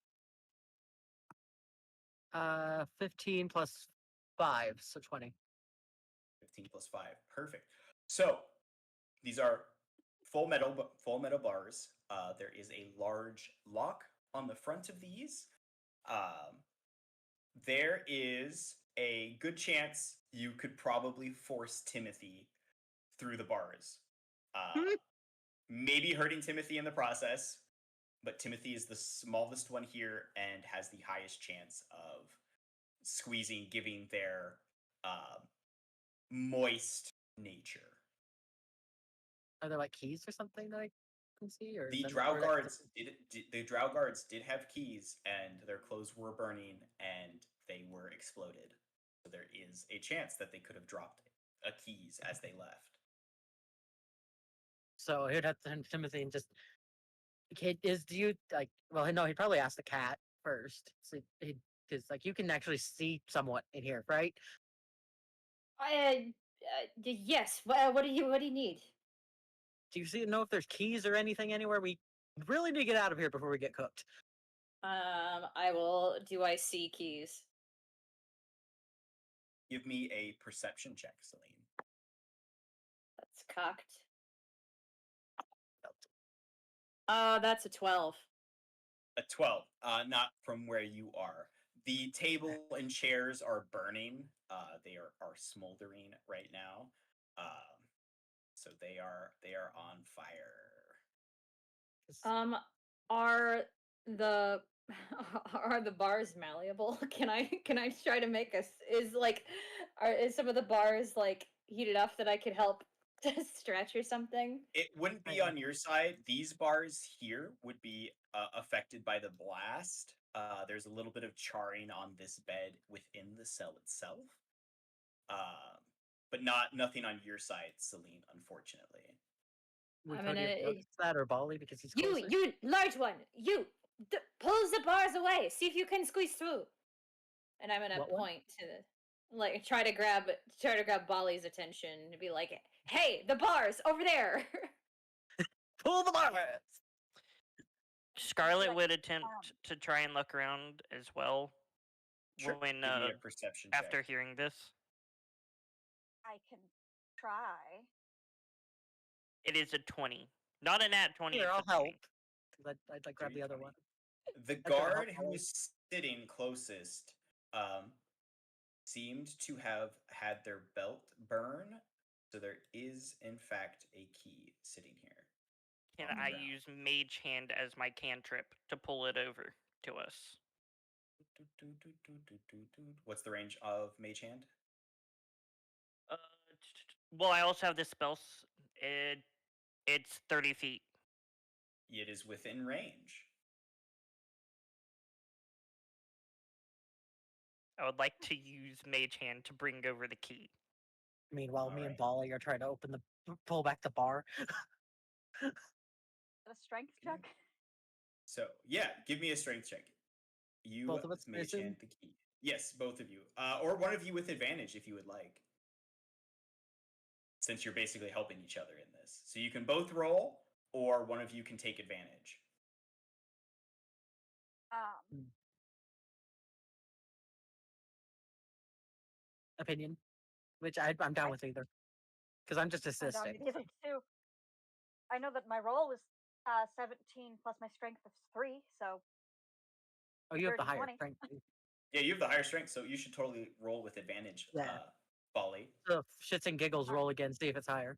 15 plus 5, so 20. 15 plus 5. Perfect. So these are full metal bars. There is a large lock on the front of these. There is a good chance you could probably force Timothy through the bars. Maybe hurting Timothy in the process, but Timothy is the smallest one here and has the highest chance of squeezing, giving their moist nature. Are there like keys or something that I can see? Or The is that- drow or that- guards did have keys, and their clothes were burning, and they were exploded. So there is a chance that they could have dropped keys as they left. So he'd have to send Timothy and just. Kid, do you like? Well, no, he'd probably ask the cat first. So he, because like you can actually see somewhat in here, right? Yes. What do you need? Do you know if there's keys or anything anywhere? We really need to get out of here before we get cooked. I will. Do I see keys? Give me a perception check, Celine. That's cocked. That's a 12. A 12. Not from where you are. The table and chairs are burning. They are smoldering right now. So they are on fire. Are the are the bars malleable? Can I try to make us is some of the bars like heated enough that I could help to stretch or something? It wouldn't be on your side. These bars here would be affected by the blast. There's a little bit of charring on this bed within the cell itself, but nothing on your side, Celine. Unfortunately, We I'm could gonna- notice that or Bali because he's You closer. you large one, pulls the bars away. See if you can squeeze through. And I'm gonna What one? point to like try to grab Bali's attention and be like, "Hey, the bars over there." Pull the bars. Scarlet Like, would attempt to try and look around as well sure. when Give me a perception check. after hearing this. I can try. It is a 20. Not a nat 20. Here, it's a I'll 20. help. 'Cause I'd like grab the other 20. one. The could help guard who Bali. was sitting closest seemed to have had their belt burn, so there is in fact a key sitting here. Can on the I ground. use Mage Hand as my cantrip to pull it over to us? What's the range of Mage Hand? Well, I also have this spell. It's 30 feet. It is within range. I would like to use Mage Hand to bring over the key. Meanwhile, me and Alright. Bali are trying to pull back the bar. A strength check. So yeah, give me a strength check. You Both of us, I Mage assume? Hand the key. Yes, both of you, or one of you with advantage if you would like. Since you're basically helping each other in this, so you can both roll, or one of you can take advantage. Opinion, which I'm down with either, because I'm just I'm down assisting. with either too. I know that my roll was 17 plus my strength is 3, so Oh, you have the dirty higher 20. strength. too. Yeah, you have the higher strength, so you should totally roll with advantage. Yeah. Bali. So shits and giggles, roll again, see if it's higher.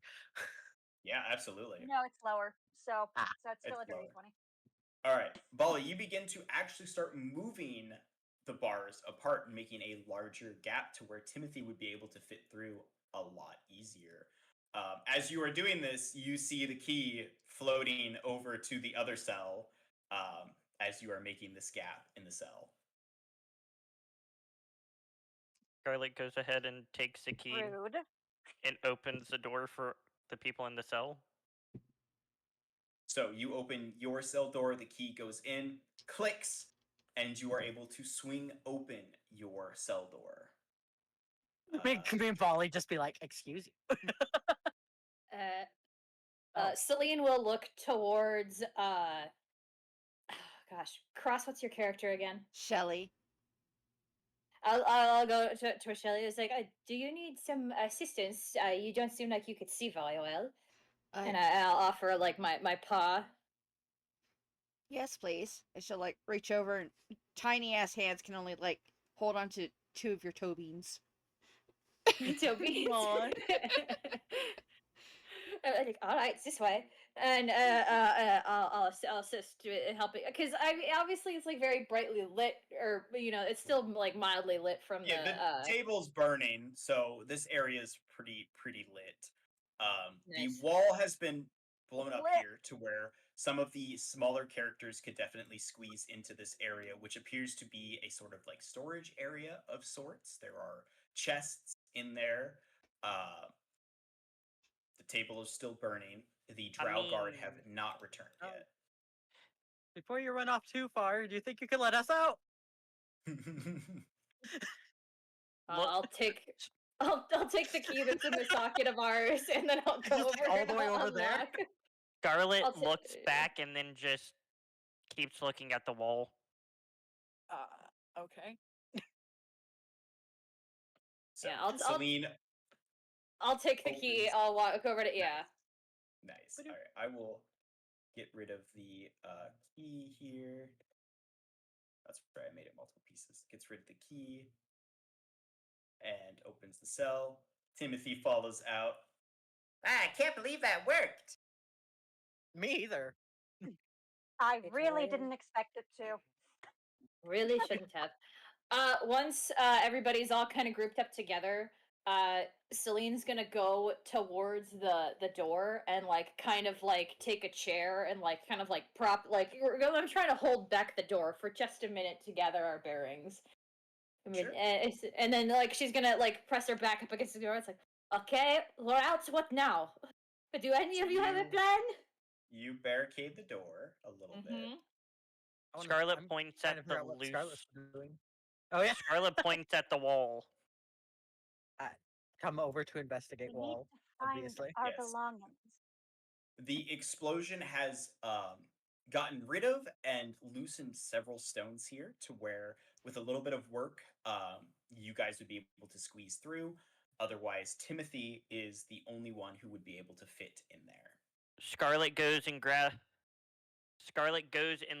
Yeah, absolutely. no, it's lower. So Ah, it's still it's a dirty lower. 20. All right, Bali, you begin to actually start moving the bars apart and making a larger gap to where Timothy would be able to fit through a lot easier. As you are doing this, you see the key floating over to the other cell as you are making this gap in the cell. Scarlet goes ahead and takes the key Rude. and opens the door for the people in the cell. So you open your cell door, the key goes in, clicks, and you are able to swing open your cell door. Me and Bali just be like, excuse you. Oh. Celine will look towards gosh, Cross, what's your character again? Shelly. I'll go to Shelly. It's like, do you need some assistance? You don't seem like you could see very well. And I'll offer like my paw. Yes, please. I shall like reach over and tiny ass hands can only like hold on to 2 of your toe beans. Toby. Aw. Like, all right, it's this way, and I'll assist with helping because obviously it's like very brightly lit, or it's still like mildly lit from Yeah, the table's burning, so this area is pretty lit. The Nice. wall has been blown up Lit. here to where some of the smaller characters could definitely squeeze into this area, which appears to be a sort of like storage area of sorts. There are chests in there. The table is still burning. The I drow guard have mean- not returned Oh. yet. Before you run off too far, do you think you can let us out? I'll take I'll take the key that's in the socket of ours, and then I'll go Just, like, over all and the way I'll over there? unlock. Scarlet I'll ta- looks back and then just keeps looking at the wall. Okay. So, Yeah, I'll Celine, take the key. opens- I'll walk over to yeah. nice. All right, I will get rid of the key here. That's right, I made it multiple pieces. Gets rid of the key and opens the cell. Timothy follows out. I can't believe that worked. Me either. I It's really weird. didn't expect it to. Really shouldn't have. Once everybody's all kind of grouped up together, Celine's gonna go towards the door and like kind of like take a chair and like kind of like prop like I'm trying to hold back the door for just a minute to gather our bearings. I mean, Sure. and then like she's gonna like press her back up against the door. It's like, okay, we're out. What now? But do any So of you have a you- plan? You barricade the door a little bit. Mhm. I wanna- Scarlet I'm points trying to at figure the out what loose. Scarlet's doing. Oh yeah. Scarlet points at the wall. Come over to We investigate need wall. to find Obviously. our Yes. belongings. The explosion has gotten rid of and loosened several stones here to where, with a little bit of work, you guys would be able to squeeze through. Otherwise, Timothy is the only one who would be able to fit in there. Scarlet goes and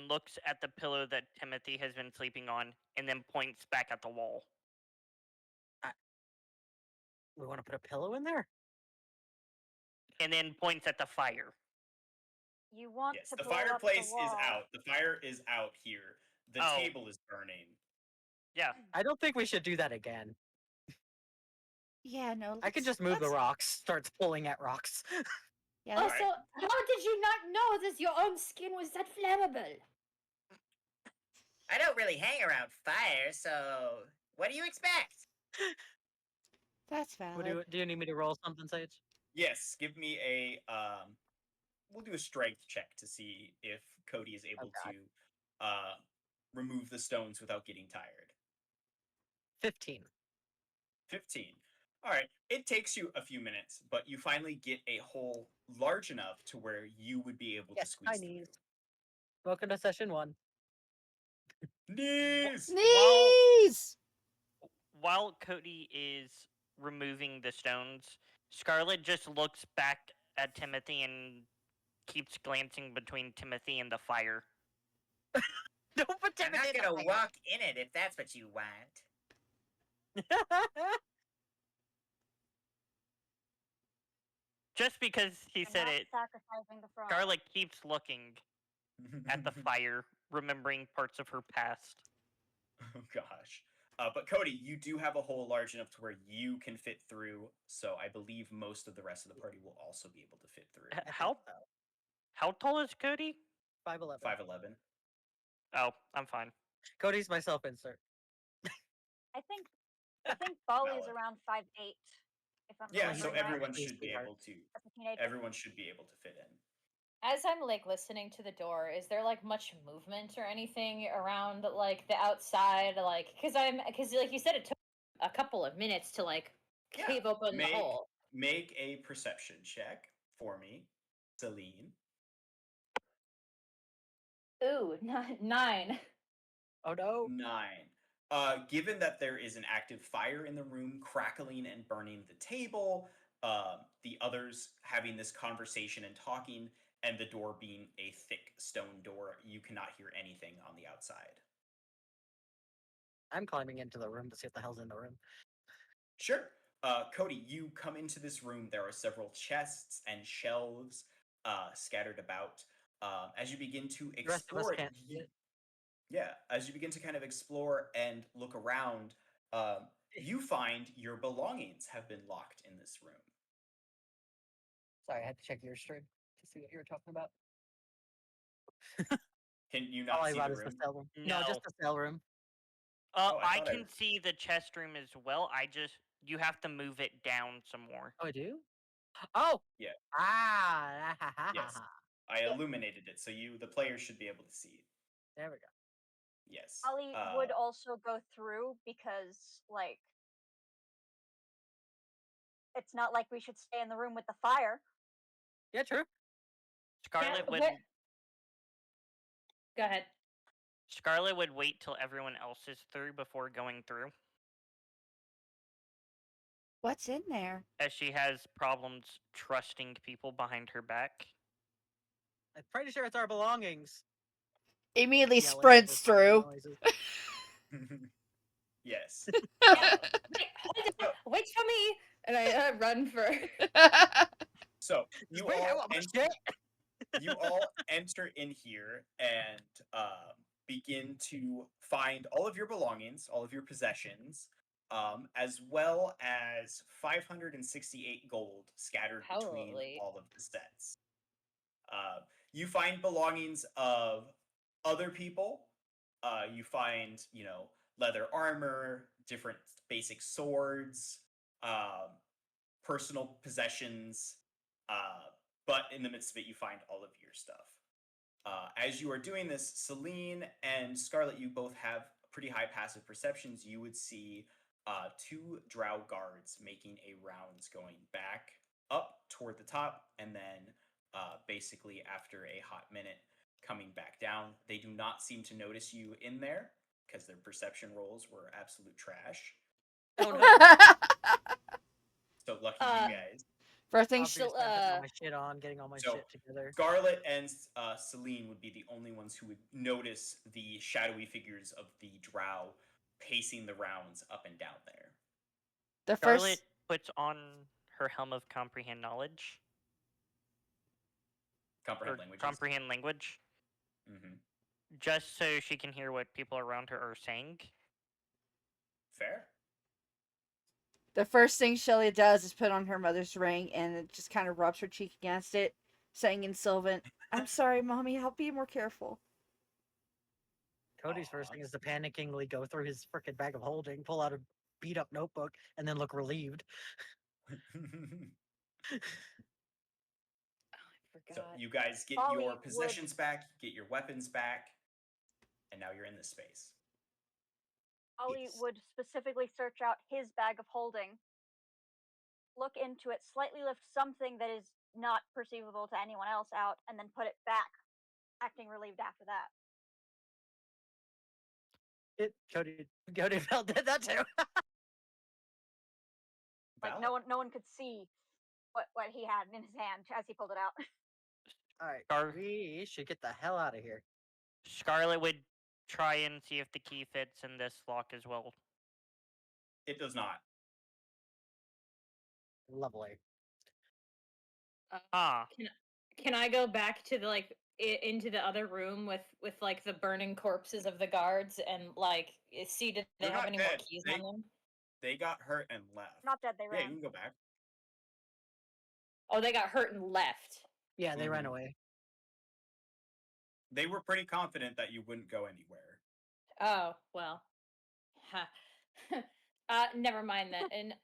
looks at the pillow that Timothy has been sleeping on, and then points back at the wall. We want to put a pillow in there? And then points at the fire. You want Yes, to the blow up fireplace the wall. is out. The fire is out here. The Oh. table is burning. Yeah. I don't think we should do that again. Yeah, no. I could just move the rocks, starts pulling at rocks. Yeah, Also, how did you not know that your own skin was that flammable? I don't really hang around fire, so what do you expect? that's valid. Do you need me to roll something, Sage? Yes, give me a we'll do a strength check to see if Cody is able God. to remove the stones without getting tired. 15. 15. All right. It takes you a few minutes, but you finally get a hole large enough to where you would be able to Yes, squeeze knees. Welcome to session 1. through. Knees! Knees! While Cody is removing the stones, Scarlet just looks back at Timothy and keeps glancing between Timothy and the fire. Don't put I'm Timothy not in gonna the walk in it if that's what you want. fire. Just because he We're said not it, sacrificing the frog. Scarlet keeps looking at the fire, remembering parts of her past. Oh gosh. But Cody, you do have a hole large enough to where you can fit through, so I believe most of the rest of the party will also be able to fit through. H- How tall is Cody? 5'11". 5'11". Oh, I'm fine. Cody's my self insert. I think Bali's Valid. around 5'8". If I'm Yeah, he's so remembering right. everyone He's should be sweetheart. able to. As a teenager. Everyone should be able to fit in. As I'm like listening to the door, is there like much movement or anything around like the outside? Like, because like you said, it took a couple of minutes to like Yeah, cave open the make- hole. Make a perception check for me, Celine. Ooh, 9. Oh no. 9. Given that there is an active fire in the room, crackling and burning the table, the others having this conversation and talking, and the door being a thick stone door, you cannot hear anything on the outside. I'm climbing into the room to see what the hell's in the room. Sure. Cody, you come into this room. There are several chests and shelves scattered about. As you begin to The rest of us explore it, can't see it. yeah, as you begin to kind of explore and look around, you find your belongings have been locked in this room. Sorry, I had to check your stream to see what you were talking about. Can you All not I see brought the is the room? cell room. No, just the cell room. Oh, I I thought I- can see the chest room as well. You have to move it down some more. Oh, I do? Oh! Yeah. Ah! Yes. I illuminated it, so the player should be able to see it. There we go. Yes. Ollie would also go through because, like, it's not like we should stay in the room with the fire. Yeah, true. Scarlet would What? Go ahead. Scarlet would wait till everyone else is through before going through, What's in there? as she has problems trusting people behind her back. I'm pretty sure it's our belongings. Immediately Yelling sprints over fucking through. noises. Yes. Yeah. Um, Wait, hold on, wait for me, and I run for. so Just you wait, I all want my enter, shit. you all enter in here and begin to find all of your belongings, all of your possessions, as well as 568 gold scattered between Holy. all of the sets. You find belongings of other people. You find, leather armor, different basic swords, personal possessions. But in the midst of it, you find all of your stuff. As you are doing this, Celine and Scarlet, you both have pretty high passive perceptions. You would see two drow guards making a rounds going back up toward the top, and then basically after a hot minute coming back down. They do not seem to notice you in there because their perception rolls were absolute trash. Oh no. So lucky you guys. First thing Obviously, I'm putting all my shit on, getting all my So, shit together. Scarlet and Celine would be the only ones who would notice the shadowy figures of the drow pacing the rounds up and down there. the Scarlet first puts on her helm of comprehend knowledge Comprehend or languages. comprehend language, Mm-hmm. just so she can hear what people around her are saying. Fair. the first thing Shelly does is put on her mother's ring and it just kind of rubs her cheek against it, saying in Sylvan, "I'm sorry, Mommy, I'll be more careful." Cody's first Aw. thing is to panickingly go through his freaking bag of holding, pull out a beat up notebook, and then look relieved. So Forgot. you guys get Ollie your would- possessions back, get your weapons back, and now you're in this space. Ollie Yes. would specifically search out his bag of holding, look into it, slightly lift something that is not perceivable to anyone else out, and then put it back, acting relieved after that. Cody felt did that too. Like Valid. no one could see what he had in his hand as he pulled it out. All right, Scar- we should get the hell out of here. Scarlet would try and see if the key fits in this lock as well. It does not. Lovely. Ah, Can I go back to the into the other room with like the burning corpses of the guards and like see did they They're have not any more dead. keys They- on them? They got hurt and left. Not dead, they Yeah, you ran. can go back. Oh, they got hurt and left. Yeah, they ran Mhm. away. They were pretty confident that you wouldn't go anywhere. Oh well. Ha. Never mind that. And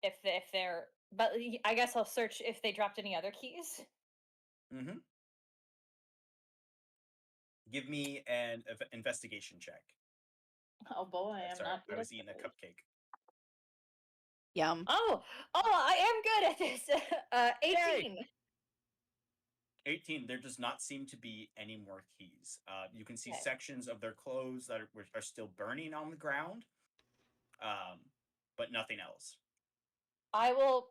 if they're but I guess I'll search if they dropped any other keys. Mm-hmm. Give me an investigation check. Oh boy, I'm Sorry, not I good was at eating a this. cupcake. Yum. Oh, I am good at this. 18. 18. There does not seem to be any more keys. You can see Okay. sections of their clothes that are still burning on the ground, but nothing else. I will.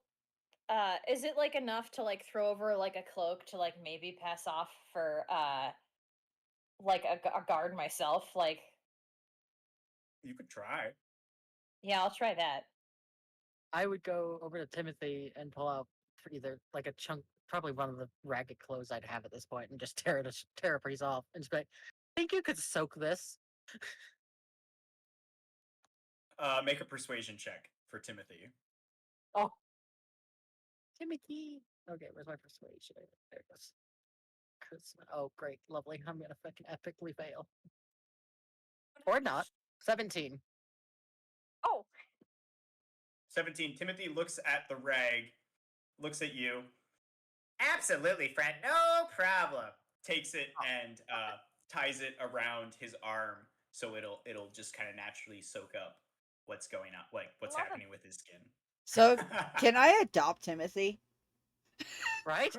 Is it like enough to like throw over like a cloak to like maybe pass off for like a guard myself? Like, You could try. Yeah, I'll try that. I would go over to Timothy and pull out either like a chunk, probably one of the ragged clothes I'd have at this point, and just tear a piece off, and just be like, "Think you could soak this?" Make a persuasion check for Timothy. Oh, Timothy. Okay, where's my persuasion? There it goes. Oh, great, lovely. I'm gonna fucking epically fail, or not. 17. Oh, 17. Timothy looks at the rag, looks at you, Absolutely, friend. No problem. takes it and ties it around his arm so it'll just kind of naturally soak up what's going on, like what's Love it. happening with his skin. So, can I adopt Timothy? Right?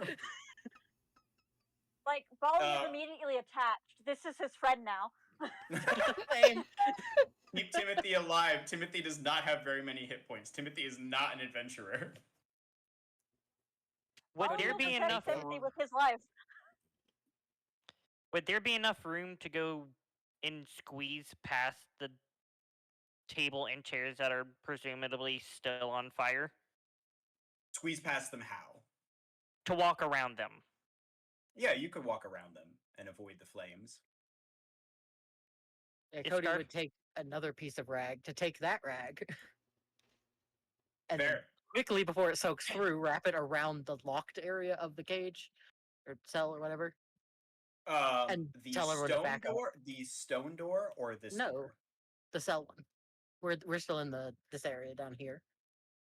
like Baldy is Uh, immediately attached. This is his friend now. Same. Keep Timothy alive. Timothy does not have very many hit points. Timothy is not an adventurer. Would Baldy there will be protect enough? Timothy with his life. Would there be enough room to go and squeeze past the table and chairs that are presumably still on fire Squeeze past them how? to walk around them? Yeah, you could walk around them and avoid the flames. Yeah, It's Cody guard- would take another piece of rag to take that rag, and then Fair. quickly before it soaks through, wrap it around the locked area of the cage or cell or whatever. And The tell everyone to stone back up. door, the stone door, or this No, door? the cell one. We're still in this area down here.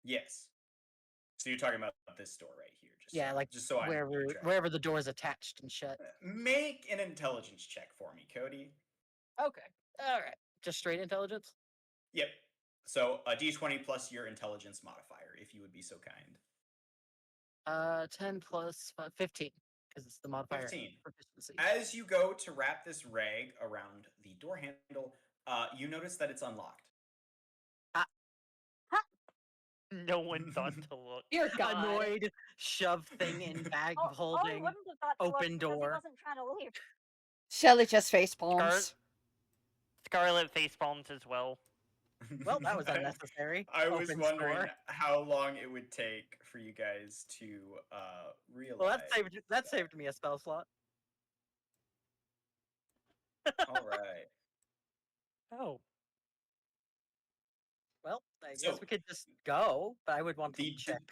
Yes. So you're talking about this door right here, Yeah, like just so I'm wherever the door is attached and shut. Make an intelligence check for me, Cody. Okay, all right, just straight intelligence. Yep. So a d20 plus your intelligence modifier, if you would be so kind. 10 plus 15 because it's the modifier 15. proficiency. As you go to wrap this rag around the door handle, you notice that it's unlocked. No one thought to look. Dear God. Annoyed, shove thing in bag Oh, he holding. wouldn't have thought to look open because he door. wasn't trying to leave. Shelly just face palms. Scarlet face palms as well. Well, that was unnecessary. I was Open wondering store. how long it would take for you guys to realize. Well, that saved me a spell slot. All right. Oh. Well, I So, guess we could just go, but I would want to the- check.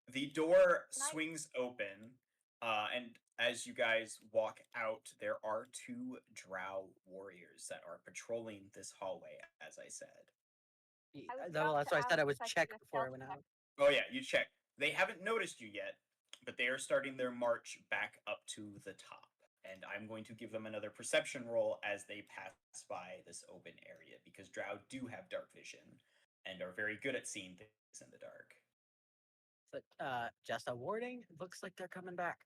The door Can I- swings open, and as you guys walk out, there are two drow warriors that are patrolling this hallway, as I said. I was Well, about that's to why I said I ask was if I could check do a before I stealth went check. out. Oh yeah, you check. They haven't noticed you yet, but they are starting their march back up to the top. And I'm going to give them another perception roll as they pass by this open area, because drow do have dark vision and are very good at seeing things in the dark. But just a warning. It looks like they're coming back.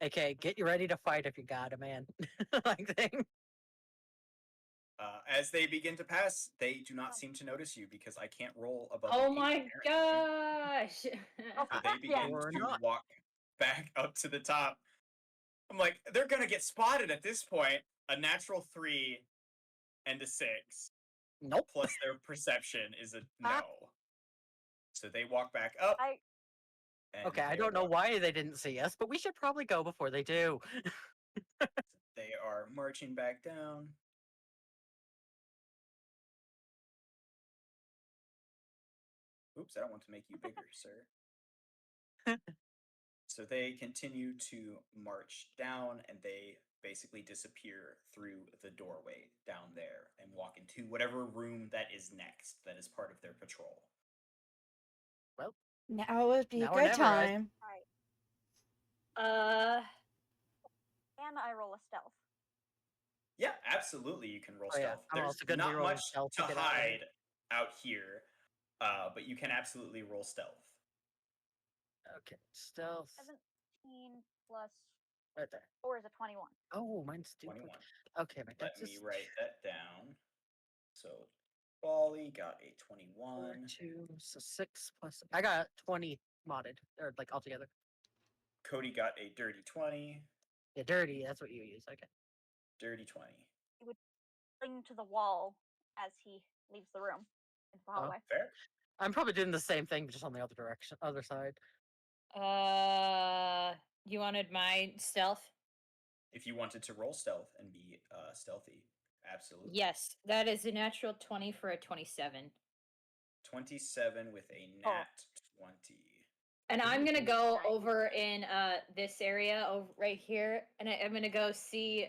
Okay, get you ready to fight if you got a man. Like thing. As they begin to pass, they do not seem to notice you because I can't roll above. Oh an 8, my apparently. gosh. Oh, So they yeah. begin Or to not. walk back up to the top. I'm like, they're gonna get spotted at this point. A natural 3 and a 6 Nope. plus their perception is a Ah. no. So they walk back up. I and Okay, I they are don't know walking- why they didn't see us, but we should probably go before they do. They are marching back down. Oops, I don't want to make you bigger, sir. So they continue to march down and they basically disappear through the doorway down there and walk into whatever room that is next that is part of their patrol. Now would be a Now or good never, I- time. can I roll a stealth? Yeah, absolutely. You can roll Oh, yeah. stealth. I'm There's also gonna be not rolling much stealth to to get out of there. hide out here, but you can absolutely roll stealth. Okay, stealth. 17 plus Right there. 4 is a 21. Oh, mine's stupid. 21. Okay, my Let dex me is write that down. So, Bali got a 21. 2, so 6 plus. I got 20 modded, or like altogether. Cody got a dirty 20. Yeah, dirty. That's what you use. Okay. Dirty 20. Cling to the wall as he leaves the room into the hallway. Fair. I'm probably doing the same thing, but just on the other direction, other side. You wanted my stealth? If you wanted to roll stealth and be stealthy, absolutely. Yes, that is a natural 20 for a 27. 27 with a nat 20. And I'm gonna Ooh. go Nice. over in this area over right here, and I'm gonna go see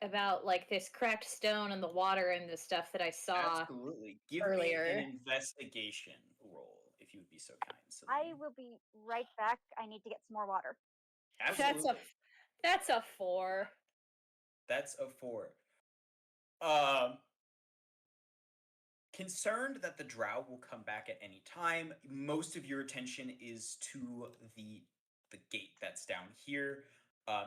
about like this cracked stone and the water and the stuff that I saw. Absolutely. Give earlier. me an investigation roll, if you would be so kind. I Celine. will be right back. I need to get some more water. Absolutely. That's a 4. That's a 4. Concerned that the drow will come back at any time, most of your attention is to the gate that's down here.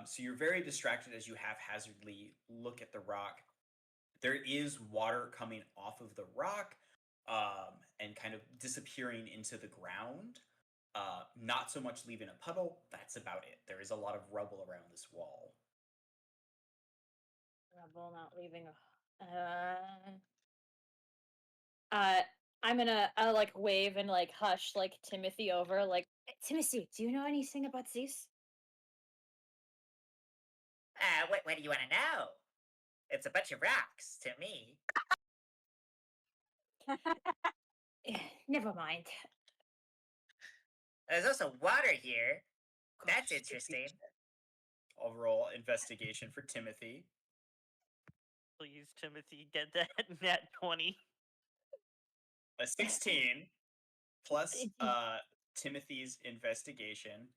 So you're very distracted as you haphazardly look at the rock. There is water coming off of the rock and kind of disappearing into the ground. Not so much leaving a puddle. That's about it. There is a lot of rubble around this wall. Rubble not leaving. I'm gonna like wave and like hush like Timothy over like Timothy, do you know anything about this? What do you want to know? It's a bunch of rocks to me. Never mind. There's also water here. That's Gosh, interesting. I'll roll investigation for Timothy. Please, Timothy, get that nat 20. A 16 plus Timothy's investigation.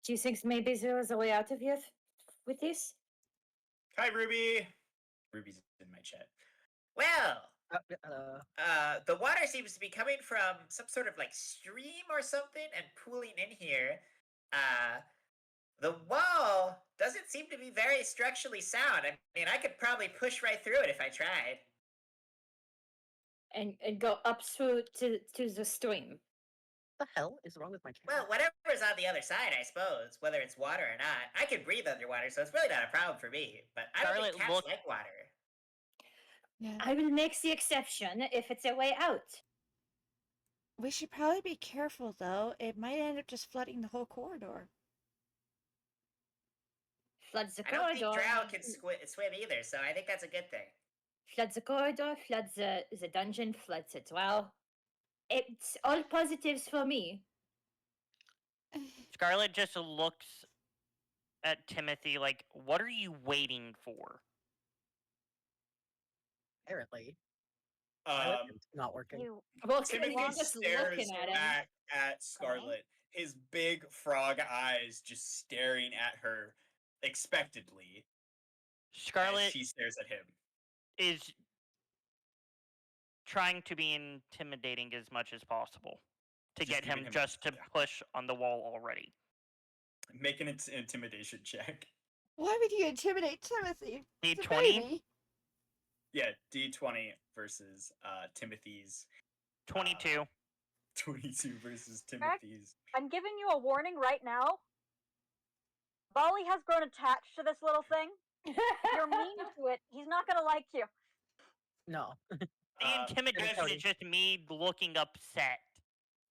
Do you think maybe there was a way out of here with this? Hi, Ruby. Ruby's in my chat. Well, uh, the water seems to be coming from some sort of like stream or something and pooling in here. The wall doesn't seem to be very structurally sound. I mean, I could probably push right through it if I tried. And go up through to the stream. what the hell is wrong with my camera? Well, whatever's on the other side, I suppose, whether it's water or not. I can breathe underwater, so it's really not a problem for me. But I don't think Scarlet, cats look- like water. Yeah. I will make the exception if it's a way out. We should probably be careful, though. It might end up just flooding the whole corridor. Floods the I don't think corridor. drow can swim either, so I think that's a good thing. Floods the corridor, floods the dungeon, floods it. Well, it's all positives for me. Scarlet just looks at Timothy like, what are you waiting for? Apparently, my Um, webcam's not working. You Well, Timothy I'm just stares looking at him. back at Scarlet, his big frog eyes just staring at her expectantly as Scarlet she stares at him. is trying to be intimidating as much as possible to Just get him giving him- just to yeah. push on the wall already. Make an intimidation check. Why would you intimidate Timothy? Need It's a 20? baby. Yeah, D20 versus Timothy's 22. 22 versus Timothy's. I'm giving you a warning right now. Bali has grown attached to this little thing. If you're mean to it, he's not gonna like you. No. The Uh, intimidation Cody. is just me looking upset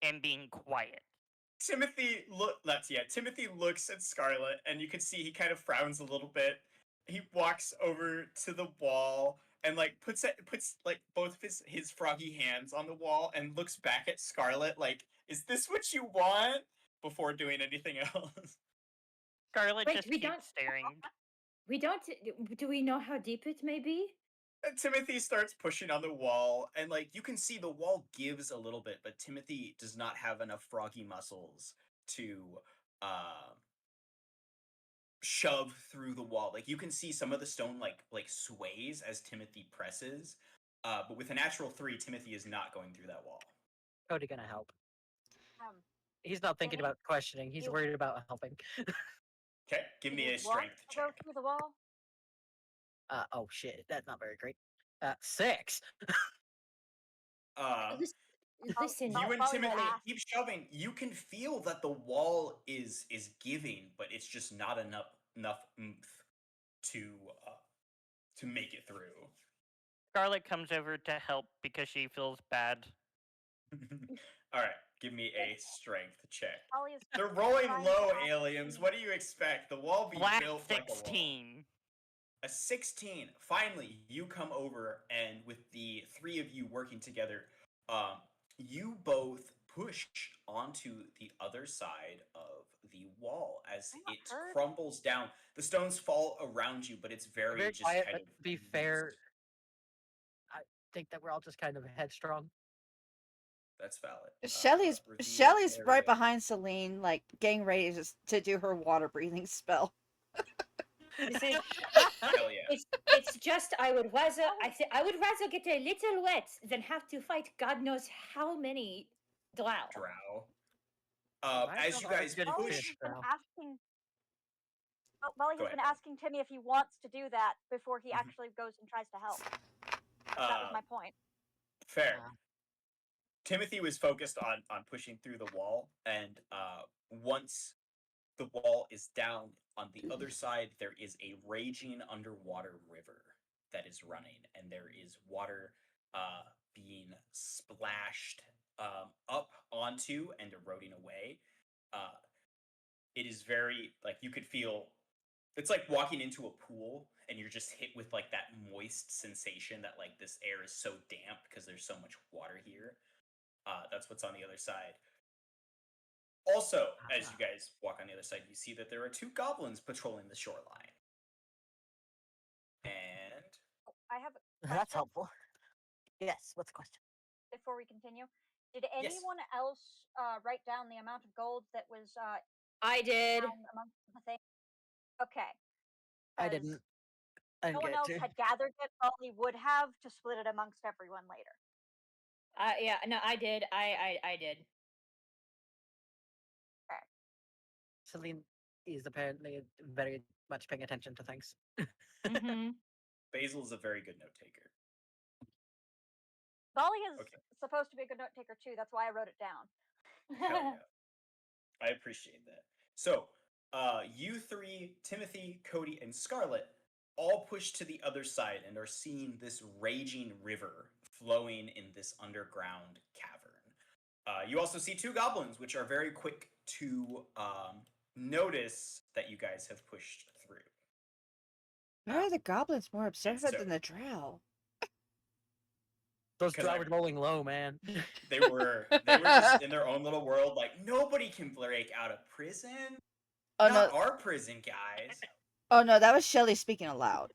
and being quiet. Timothy Timothy looks at Scarlet, and you can see he kind of frowns a little bit. He walks over to the wall and like puts like both of his froggy hands on the wall and looks back at Scarlet like, "Is this what you want?" before doing anything else. Scarlet Wait, just we keeps don't- staring. We don't. Do we know how deep it may be? And Timothy starts pushing on the wall, and like you can see the wall gives a little bit, but Timothy does not have enough froggy muscles to shove through the wall. Like you can see some of the stone like sways as Timothy presses, but with a natural 3, Timothy is not going through that wall. Cody gonna help. Um, He's not thinking Danny, about questioning. He's you- worried about helping. Okay, give do me you a want strength to go check. through the wall? Oh shit, that's not very great. 6. Listen, You and Bali Timothy asked. keep shoving. You can feel that the wall is giving, but it's just not enough oomph to to make it through. Scarlet comes over to help because she feels bad. All right, give me a strength check. Ollie is They're rolling trying low, to aliens. ask What do you expect? The wall be Flat built like a wall. 16. A 16. Finally, you come over, and with the three of you working together, you both push onto the other side of the wall as I'm not it hurt. crumbles down. The stones fall around you, but it's very, Very just quiet, kind but of to be loose. fair, I think that we're all just kind of headstrong. That's valid. Shelly's reveal right area. behind Celine, like getting ready to do her water breathing spell. You see, Hell yeah. it's just I would rather get a little wet than have to fight God knows how many drow. Drow. Might As as you well guys get a Ollie push, has been Drow. asking. Ollie Go has been ahead. asking Timmy if he wants to do that before he Mhm. actually goes and tries to help. That was my point. Fair. Ah. Timothy was focused on pushing through the wall, and once the wall is down on the other side, there is a raging underwater river that is running, and there is water being splashed up onto and eroding away. It is very, like, you could feel it's like walking into a pool and you're just hit with like that moist sensation that like this air is so damp because there's so much water here. That's what's on the other side. Also, as you guys walk on the other side, you see that there are two goblins patrolling the shoreline. And I have a That's question helpful. Yes. What's the question? before we continue. Did Yes. anyone else write down the amount of gold that was I did. found amongst the things? Okay. I 'Cause didn't. I no didn't one get else to. had gathered it. Ollie would have to split it amongst everyone later. Yeah, no, I did. I did. Celine is apparently very much paying attention to things. Mm-hmm. Basil is a very good note taker. Ollie is Okay. supposed to be a good note taker too. That's why I wrote it down. Hell yeah. I appreciate that. So, you three, Timothy, Cody, and Scarlet, all push to the other side and are seeing this raging river flowing in this underground cavern. You also see two goblins, which are very quick to notice that you guys have pushed through. Why are the goblins more observant so- than the drow? Those 'Cause drow I- were rolling low, man. They were just in their own little world, like nobody can break out of prison. Oh Not no! our prison, guys. Oh no! That was Shelly speaking aloud.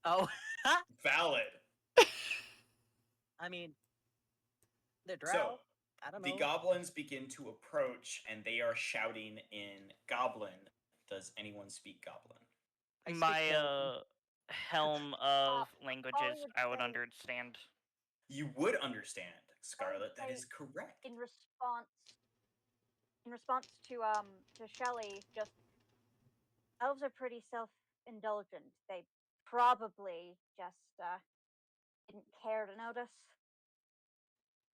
Oh, Valid. I mean, they're drow. So, I don't the know. goblins begin to approach, and they are shouting in Goblin. Does anyone speak Goblin? I speak My Goblin. helm of languages, would I would say- understand. You would understand, Scarlet. That say is correct. In response to Shelley, just elves are pretty self-indulgent. They probably just didn't care to notice.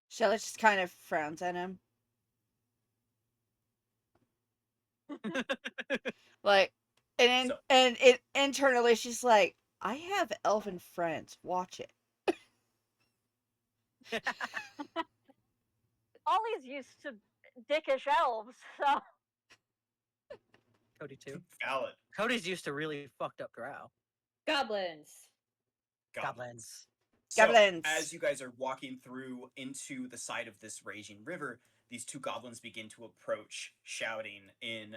Shelly just kind of frowns at him. Like, and So- it internally she's like, I have elven friends. Watch it. Ollie's used to dickish elves, so Cody too. Valid. Cody's used to really fucked up drow. Goblins. Goblins. So, Goblins. as you guys are walking through into the side of this raging river, these two goblins begin to approach, shouting in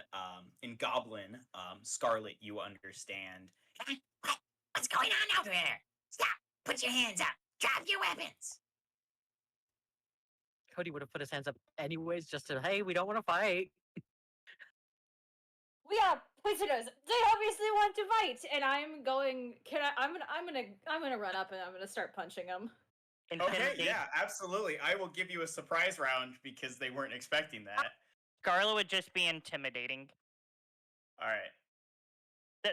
Goblin. Scarlet, you understand. What's going on out there? Stop! Put your hands up! Drop your weapons! Cody would have put his hands up anyways, just to hey, we don't want to fight. We are prisoners. They obviously want to fight, and I'm going. I'm gonna run up and I'm gonna start punching them. Okay, Intimidate. yeah, absolutely. I will give you a surprise round because they weren't expecting that. Scarlet would just be intimidating. All right.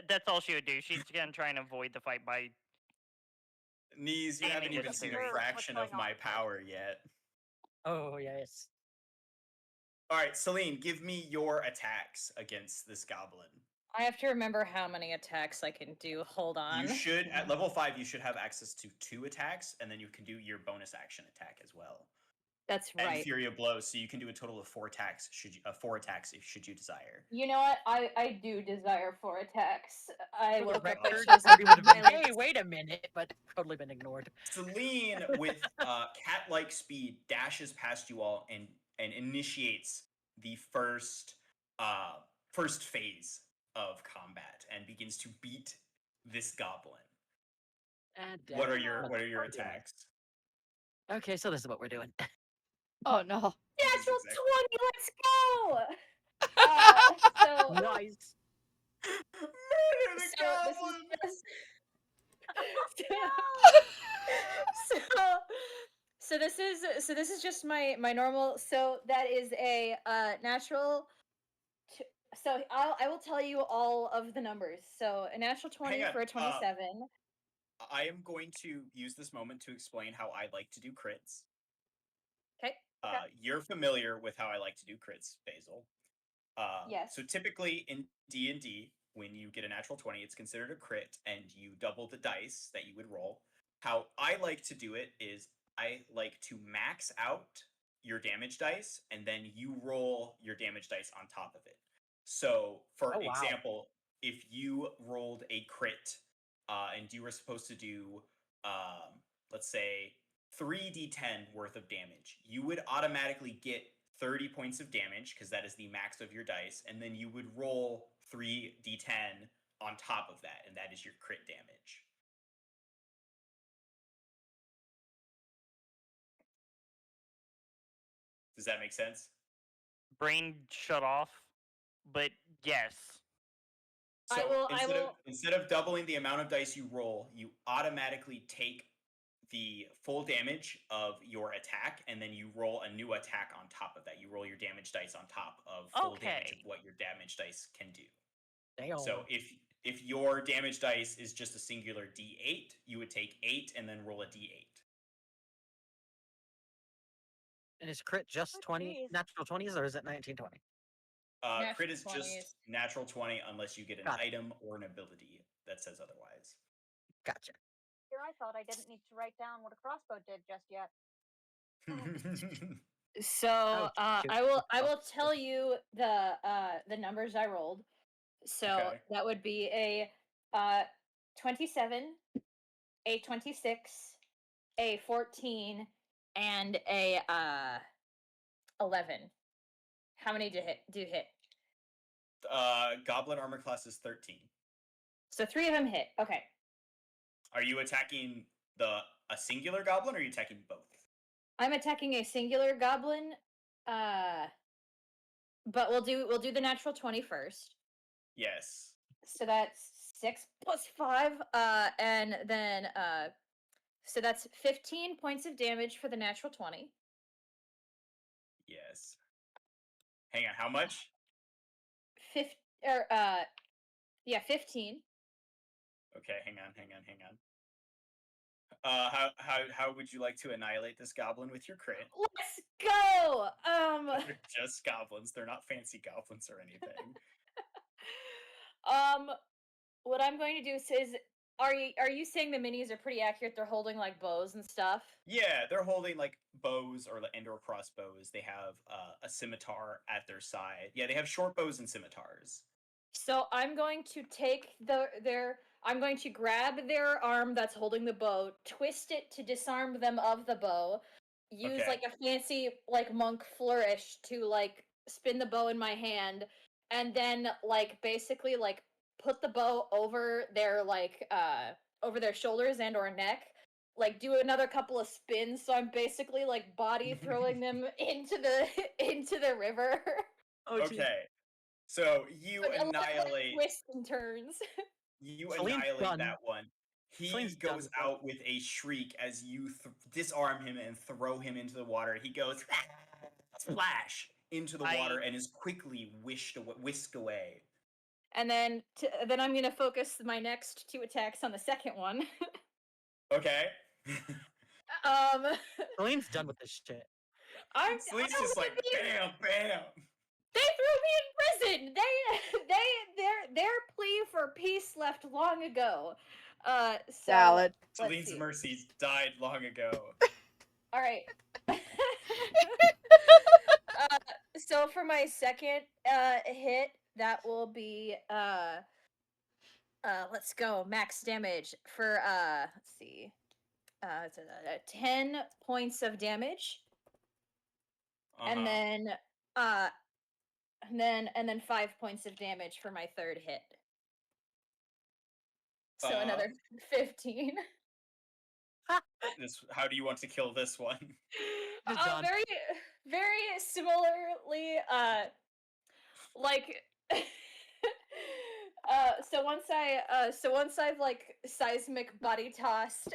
That's all she would do. She's gonna try and avoid the fight by. Knees, you Aiming haven't even is seen a very- fraction What's of going my on? power yet. Oh yes. All right, Celine, give me your attacks against this goblin. I have to remember how many attacks I can do. Hold on. You should, at level 5, you should have access to 2 attacks, and then you can do your bonus action attack as well. That's And right. Fury of Blows, so you can do a total of 4 attacks. Should you desire? You know what? I do desire 4 attacks. I For will the put record, those Cody would have on been, my hey, list. wait a minute, but totally been ignored. Celine, with cat-like speed, dashes past you all and initiates the first phase of combat and begins to beat this goblin. And What are damn, your I'm What are your not doing it. attacks? Okay, so this is what we're doing. Oh no. Natural exactly- 20, let's go! So Nice. Murder the so this is goblin! just so this is just my normal. So that is a natural. So I will tell you all of the numbers. So a natural 20 Hang on, for a 27. I am going to use this moment to explain how I like to do crits. Okay. You're familiar with how I like to do crits, Basil. Yes. So typically in D&D, when you get a natural 20, it's considered a crit, and you double the dice that you would roll. How I like to do it is I like to max out your damage dice, and then you roll your damage dice on top of it. So, for Oh, wow. example, if you rolled a crit, and you were supposed to do, let's say, 3d10 worth of damage, you would automatically get 30 points of damage because that is the max of your dice, and then you would roll 3d10 on top of that, and that is your crit damage. Does that make sense? Brain shut off, but yes. So I will. instead of doubling the amount of dice you roll, you automatically take the full damage of your attack, and then you roll a new attack on top of that. You roll your damage dice on top of full damage of Okay. what your damage dice can do. Damn. So if your damage dice is just a singular D8, you would take 8 and then roll a D8. And is crit just Oh, 20 geez. natural 20s, or is it 1920? Crit is Natural just 20s. natural 20 unless you get an Got it. item or an ability that says otherwise. Gotcha. Here I thought I didn't need to write down what a crossbow did just yet. So Oh, shoot. I will tell you the numbers I rolled. So Okay. that would be a 27, a 26, a 14, and a 11. How many do hit? Goblin armor class is 13. So 3 of them hit. Okay. Are you attacking a singular goblin, or are you attacking both? I'm attacking a singular goblin. But we'll do the natural 20 first. Yes. So that's 6 plus 5 and then so that's 15 points of damage for the natural 20. Yes. Hang on, how much? 15 15. Okay, hang on. How would you like to annihilate this goblin with your crit? Let's go. They're just goblins. They're not fancy goblins or anything. What I'm going to do is are you saying the minis are pretty accurate? They're holding like bows and stuff? Yeah, they're holding like bows or crossbows. They have a scimitar at their side. Yeah, they have short bows and scimitars. So I'm going to take I'm going to grab their arm that's holding the bow, twist it to disarm them of the bow, use Okay. like a fancy like monk flourish to like spin the bow in my hand, and then like basically like put the bow over their over their shoulders and or neck, like do another couple of spins, so I'm basically like body throwing them into the into the river. Oh, geez. Okay. So you Like, a lot of, like, annihilate twists and turns. you Celine's annihilate done. that one. He Celine's done goes with it. out with a shriek as you disarm him and throw him into the water. He goes splash into the water and is quickly whisked away. And then I'm gonna focus my next 2 attacks on the second one. Okay. Celine's done with this shit. I'm Celine's just like being, bam, bam. they threw me in Listen, their plea for peace left long ago. So Valid. let's Celine's see. mercies died long ago. All right. So for my second hit, that will be let's go max damage for let's see, it's 10 points of damage, and Uh-huh. then and then 5 points of damage for my third hit. So another 15. How do you want to kill this one? Just done. Very, very similarly, like, so once I've like seismic body tossed,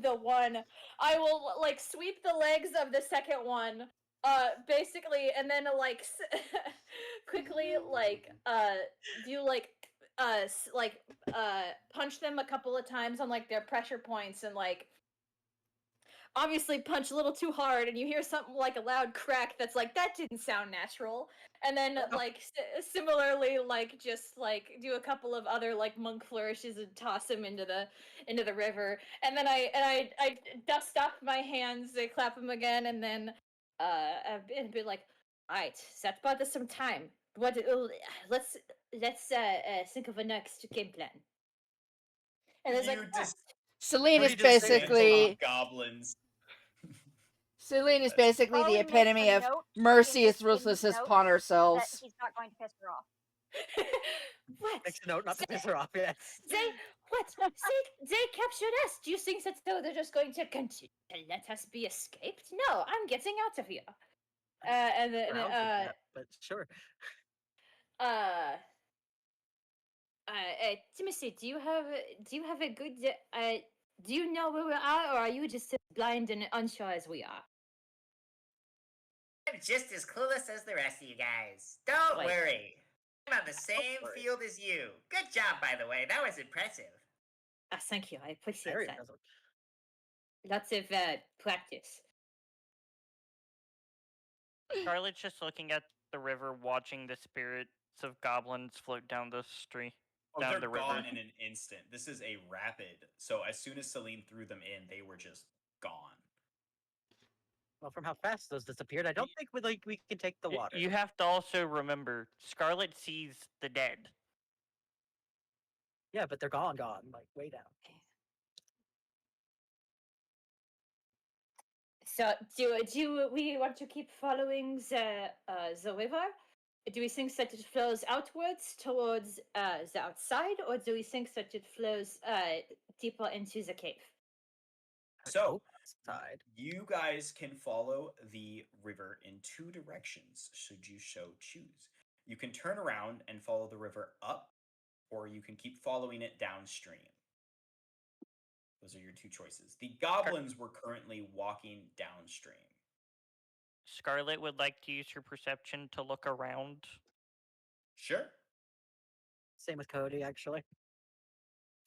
the one, I will like sweep the legs of the second one, basically, and then like quickly like do like punch them a couple of times on like their pressure points, and like obviously punch a little too hard, and you hear something like a loud crack that's like, that didn't sound natural, and then like similarly like just like do a couple of other like monk flourishes and toss him into the river, and then I dust off my hands, I clap them again, and then and be like, all right, that bought us some time. What let's think of a next game plan. And it's like, You just Celine Cody is just said dismantle basically goblins. Celine is That's- basically the Chloe makes epitome a of note mercy in is his ruthless as notes upon that ourselves. he's not going to piss her off. what? Makes a note not to piss her off. Yes. They captured us. Do you think that they're just going to continue to let us be escaped? No, I'm getting out of here. And then Ground for that, but sure. Timothy, do you have a good do you know where we are, or are you just as blind and unsure as we are? I'm just as clueless as the rest of you guys. Don't Wait. worry. I'm on the same worry. field as you. Good job, by the way. That was impressive. Thank you. I appreciate Very that. impressive. Lots of practice. Scarlett's just looking at the river, watching the spirits of goblins float down the stream, Oh, down they're the river. gone in an instant. This is a rapid. So as soon as Celine threw them in, they were just gone. Well, from how fast those disappeared, I don't think we can take the water. You have to also remember, Scarlett sees the dead. Yeah, but they're gone, like way down. So do we want to keep following the river? Do we think that it flows outwards towards the outside, or do we think that it flows deeper into the cave? So Outside. you guys can follow the river in two directions should you so choose. You can turn around and follow the river up, or you can keep following it downstream. Those are your two choices. The goblins were currently walking downstream. Scarlett would like to use her perception to look around. Sure. Same with Cody, actually.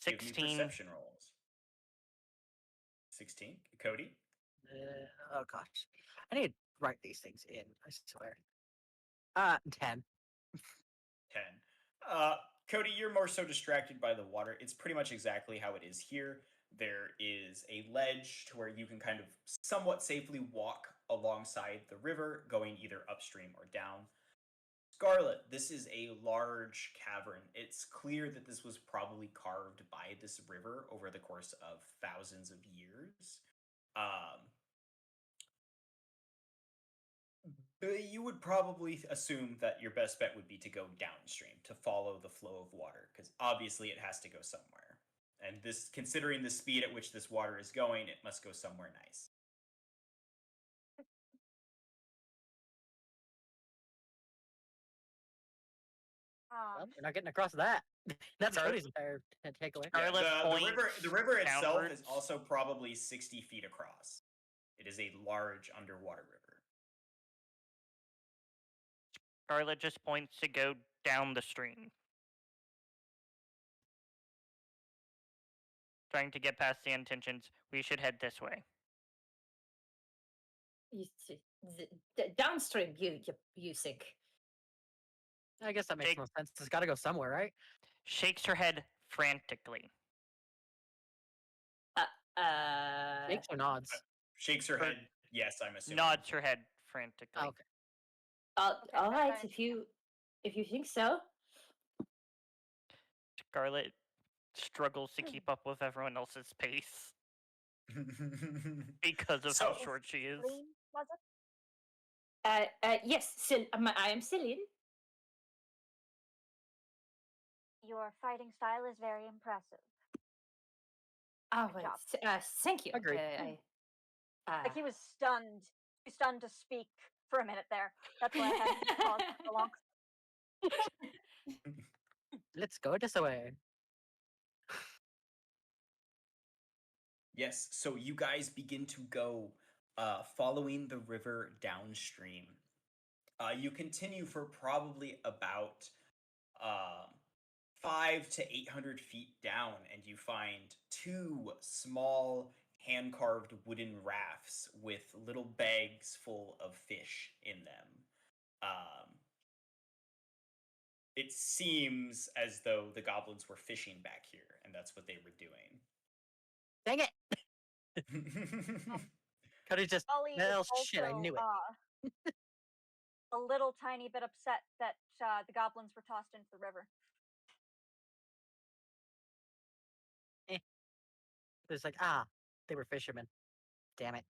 Give me 16. perception rolls. 16. Cody? Oh gosh, I need to write these things in. I swear. 10. 10. Cody, you're more so distracted by the water. It's pretty much exactly how it is here. There is a ledge to where you can kind of somewhat safely walk alongside the river, going either upstream or down. Scarlet, this is a large cavern. It's clear that this was probably carved by this river over the course of thousands of years. You would probably assume that your best bet would be to go downstream, to follow the flow of water, because obviously it has to go somewhere. And this, considering the speed at which this water is going, it must go somewhere nice. Well, we're not getting across that. That's Scar- Cody's entire takeaway. Yeah, Scarlet the river itself is downwards. also probably 60 feet across. It is a large underwater river. Scarlett just points to go down the stream. Trying to get past the intentions, we should head this way. Downstream, you think? I guess that makes Jake- more sense. It's got to go somewhere, right? Shakes her head frantically. Shakes or nods. Shakes her Or- head. Yes, I'm assuming. Nods her head frantically. Oh, okay. Okay, all right, fine. if you think so. Scarlet struggles to keep up with everyone else's pace because of how So- short she is. Celine, was it? Yes, I am Celine. Your fighting style is very impressive. Oh, Good job. thank you. Agreed. Like he was stunned. He was stunned to speak for a minute there. That's why I had him pause for so long. Let's go this way. Yes, so you guys begin to go following the river downstream. You continue for probably about 5 to 800 feet down, and you find two small hand-carved wooden rafts with little bags full of fish in them. It seems as though the goblins were fishing back here, and that's what they were doing. Dang it! Cody just. Ollie is Well, also shit, I knew it. a little tiny bit upset that the goblins were tossed into the river. It's like, they were fishermen. Damn it.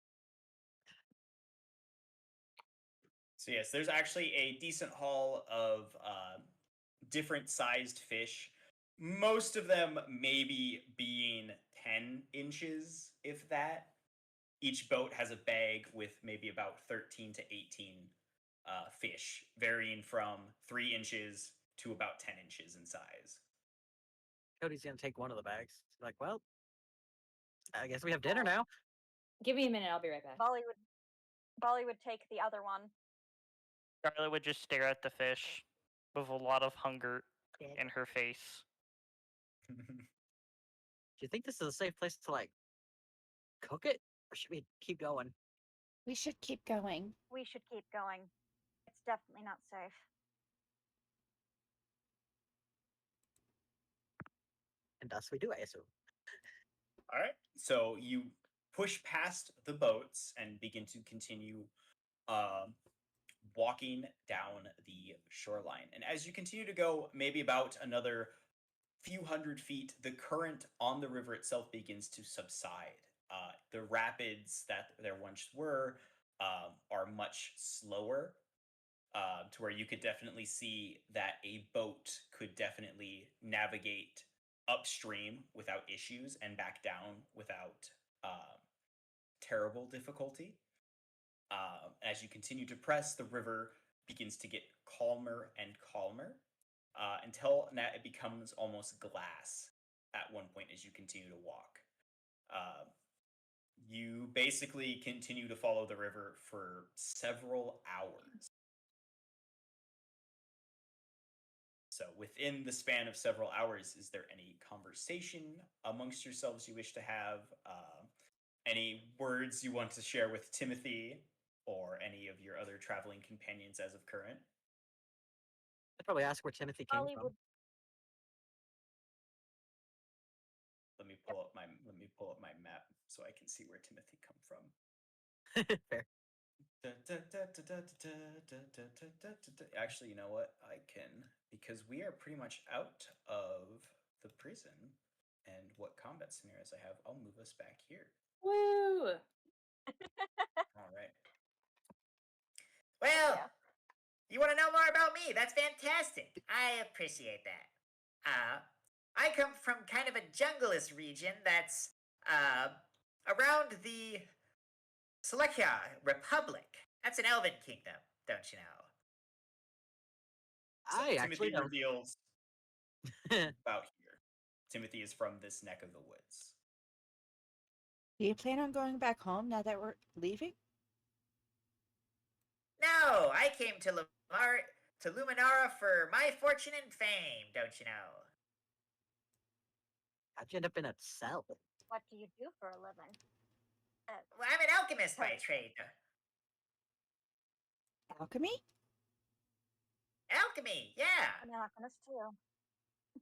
So yes, there's actually a decent haul of different sized fish. Most of them maybe being 10 inches, if that. Each boat has a bag with maybe about 13 to 18 fish, varying from 3 inches to about 10 inches in size. Cody's gonna take one of the bags. He's like, well, I guess we have dinner now. Give me a minute. I'll be right back. Bolly would take the other one. Scarlet would just stare at the fish with a lot of hunger Yeah. in her face. Do you think this is a safe place to like cook it, or should we keep going? We should keep going. We should keep going. It's definitely not safe. And thus we do, I assume. All right. So you push past the boats and begin to continue walking down the shoreline. And as you continue to go, maybe about another few hundred feet, the current on the river itself begins to subside. The rapids that there once were are much slower, to where you could definitely see that a boat could definitely navigate upstream without issues and back down without terrible difficulty. As you continue to press, the river begins to get calmer and calmer until now it becomes almost glass at one point as you continue to walk. You basically continue to follow the river for several hours. So, within the span of several hours, is there any conversation amongst yourselves you wish to have? Any words you want to share with Timothy or any of your other traveling companions as of current? I'd probably ask where Timothy came Bolly from. would Let me pull up my map so I can see where Timothy come from. Fair. Actually, you know what? I can, because we are pretty much out of the prison and what combat scenarios I have, I'll move us back here. Woo! All right. Well, Yeah. you want to know more about me? That's fantastic. I appreciate that. I come from kind of a junglist region that's around the Selechia Republic. That's an elven kingdom, don't you know? So I actually Timothy don't. reveals about here. Timothy is from this neck of the woods. Do you plan on going back home now that we're leaving? No, I came to Luminara for my fortune and fame, don't you know? How'd you end up in a cell? What do you do for a living? Well, I'm an alchemist by trade. Alchemy? Alchemy, yeah. I'm an alchemist too.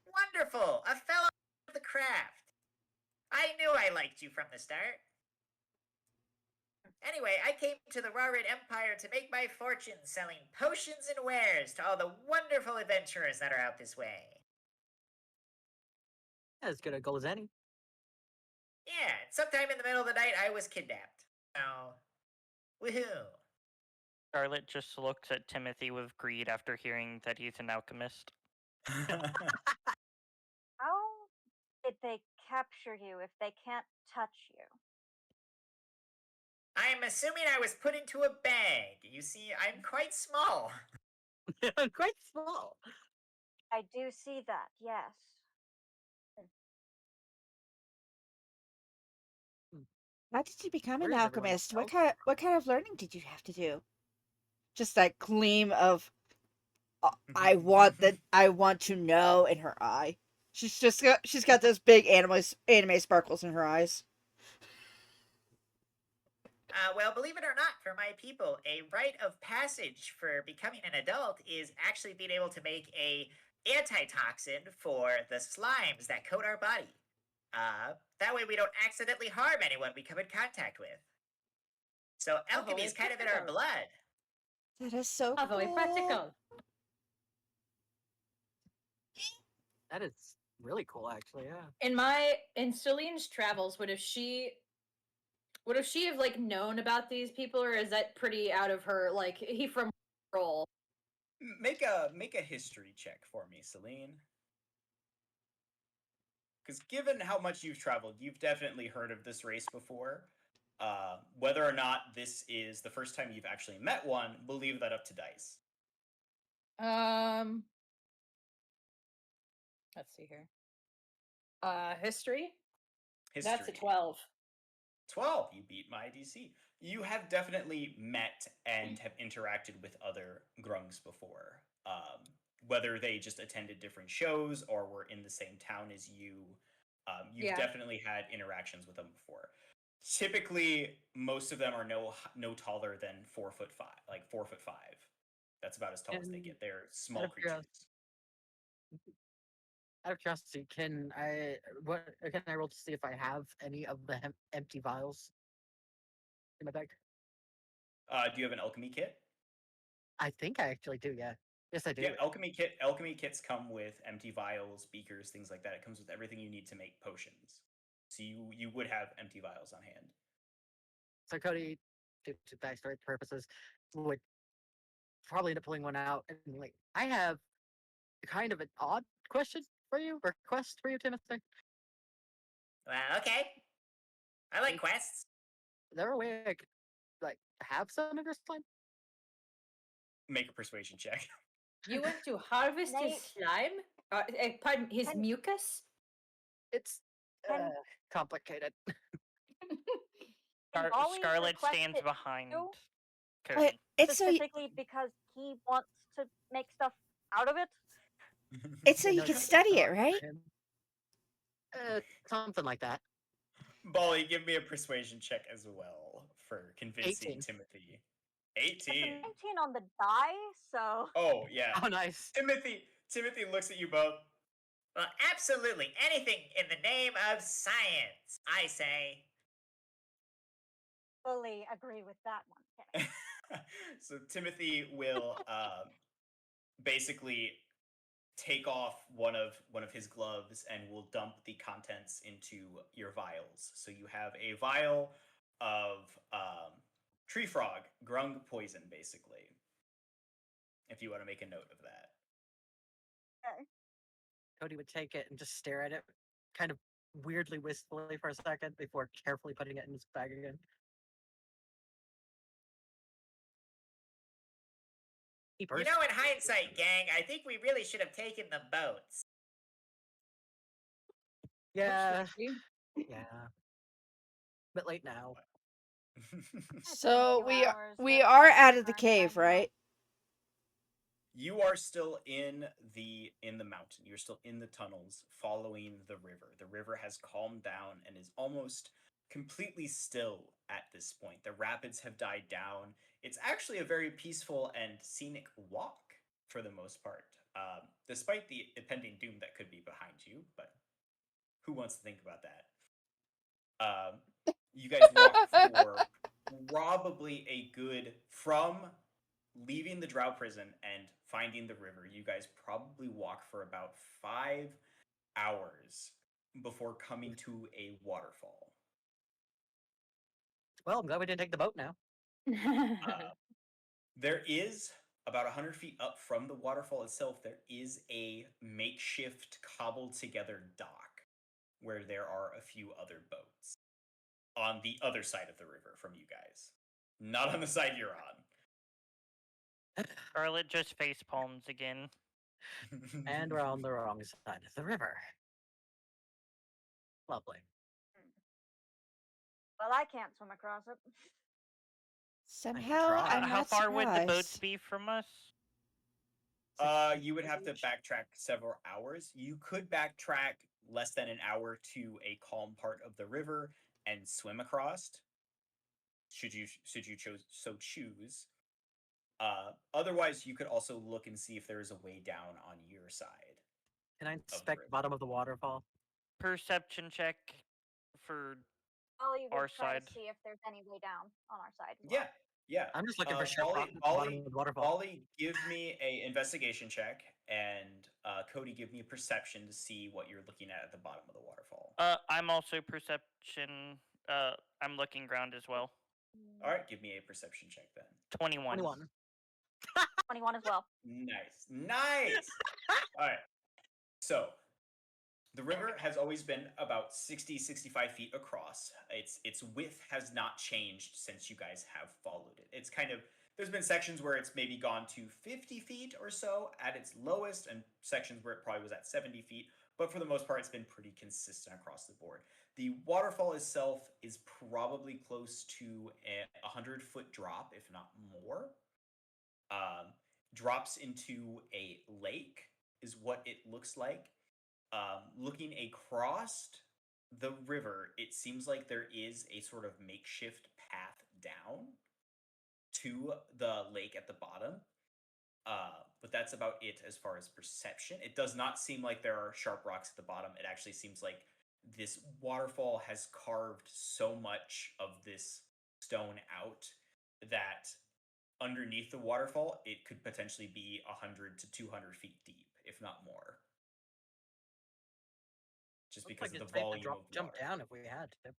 Wonderful. A fellow of the craft. I knew I liked you from the start. Anyway, I came to the Rarid Empire to make my fortune selling potions and wares to all the wonderful adventurers that are out this way. As good a goal as any. Yeah, and sometime in the middle of the night, I was kidnapped. So, woohoo. Scarlet just looks at Timothy with greed after hearing that he's an alchemist. How did they capture you if they can't touch you? I'm assuming I was put into a bag. You see, I'm quite small. Quite small. I do see that, yes. How did you become Where an is everyone alchemist? else? What kind of learning did you have to do? Just that gleam of I want to know in her eye. She's got those big anime sparkles in her eyes. Well, believe it or not, for my people, a rite of passage for becoming an adult is actually being able to make a antitoxin for the slimes that coat our body. That way we don't accidentally harm anyone we come in contact with. So alchemy very is kind of in our practical. blood. That is so Oh, very cool. practical. That is really cool, actually. Yeah. In Celine's travels, would have she have like known about these people, or is that pretty out of her like he from role? Make a history check for me, Celine. Because given how much you've traveled, you've definitely heard of this race before. Whether or not this is the first time you've actually met one, we'll leave that up to dice. Let's see here. History. History. That's a 12. 12. You beat my DC. You have definitely met and have interacted with other grungs before. Whether they just attended different shows or were in the same town as you, you've Yeah. definitely had interactions with them before. Typically, most of them are no taller than 4'5", like 4'5". That's about as tall as they And get. They're small out of creatures. Out of curiosity, can I roll to see if I have any of the empty vials in my bag? Do you have an alchemy kit? I think I actually do. Yeah. Yes, I do. Yeah, alchemy kits come with empty vials, beakers, things like that. It comes with everything you need to make potions. So you would have empty vials on hand. So Cody, to backstory purposes, would probably end up pulling one out and be like, I have kind of an odd question for you, request for you, Timothy. Well, okay. I like quests. Is there a way I could like have some of your slime? Make a persuasion check. You went to harvest his Nate. slime? Pardon, his Can- mucus? It's Can- complicated. Can Ollie Scarlet request stands it behind too? Cody. It's so Specifically because he wants to make stuff out of it? it's so Yeah, you no, can it's study not it, right? for him. Something like that. Bolly, give me a persuasion check as well for convincing 18. Timothy. That's a 18. 19 on the die, so Oh yeah. Oh, nice. Timothy looks at you both. Well, absolutely anything in the name of science, I say. fully agree with that one. Okay. So Timothy will basically take off one of his gloves and will dump the contents into your vials. So you have a vial of tree frog grung poison, basically. If you want to make a note of that. Cody would take it and just stare at it, kind of weirdly wistfully for a second before carefully putting it in his bag again. He You burst. know, in hindsight, gang, I think we really should have taken the boats. Yeah, Oopsie. yeah. Bit late now. So few hours, we that's are out of the fine cave, by now. right? You are still in the mountain. You're still in the tunnels following the river. The river has calmed down and is almost completely still at this point. The rapids have died down. It's actually a very peaceful and scenic walk for the most part, despite the impending doom that could be behind you. But who wants to think about that? You guys walk for probably a good from leaving the Drow prison and finding the river. You guys probably walk for about 5 hours before coming to a waterfall. Well, I'm glad we didn't take the boat now. There is about 100 feet up from the waterfall itself, there is a makeshift cobbled together dock where there are a few other boats on the other side of the river from you guys, not on the side you're Scarlet just face palms again. on. And we're on the wrong side of the river. Lovely. Well, I can't swim across it. Somehow, try. I'm How not far would the boats surprised. be from us? You would have to backtrack several hours. You could backtrack less than an hour to a calm part of the river and swim across. Should you choose? Otherwise, you could also look and see if there is a way down on your side. Can I river. inspect the bottom of the waterfall? Perception check for Ollie would Our try side. to see if there's any way down on our side as well. Yeah. I'm just looking for sharp rock at the bottom of the waterfall. Ollie, give me a investigation check, and Cody, give me a perception to see what you're looking at the bottom of the waterfall. I'm also perception. I'm looking ground as well. All right, give me a perception check then. 21. 21. 21 as well. Nice. All right. So the river has always been about 65 feet across. Its width has not changed since you guys have followed it. It's kind of, there's been sections where it's maybe gone to 50 feet or so at its lowest, and sections where it probably was at 70 feet. But for the most part, it's been pretty consistent across the board. The waterfall itself is probably close to a 100-foot drop, if not more. Drops into a lake is what it looks like. Looking across the river, it seems like there is a sort of makeshift path down to the lake at the bottom. But that's about it as far as perception. It does not seem like there are sharp rocks at the bottom. It actually seems like this waterfall has carved so much of this stone out that underneath the waterfall, it could potentially be 100 to 200 feet deep, if not more. Just Looks because like of it's the safe to volume of jump water. down if we had to.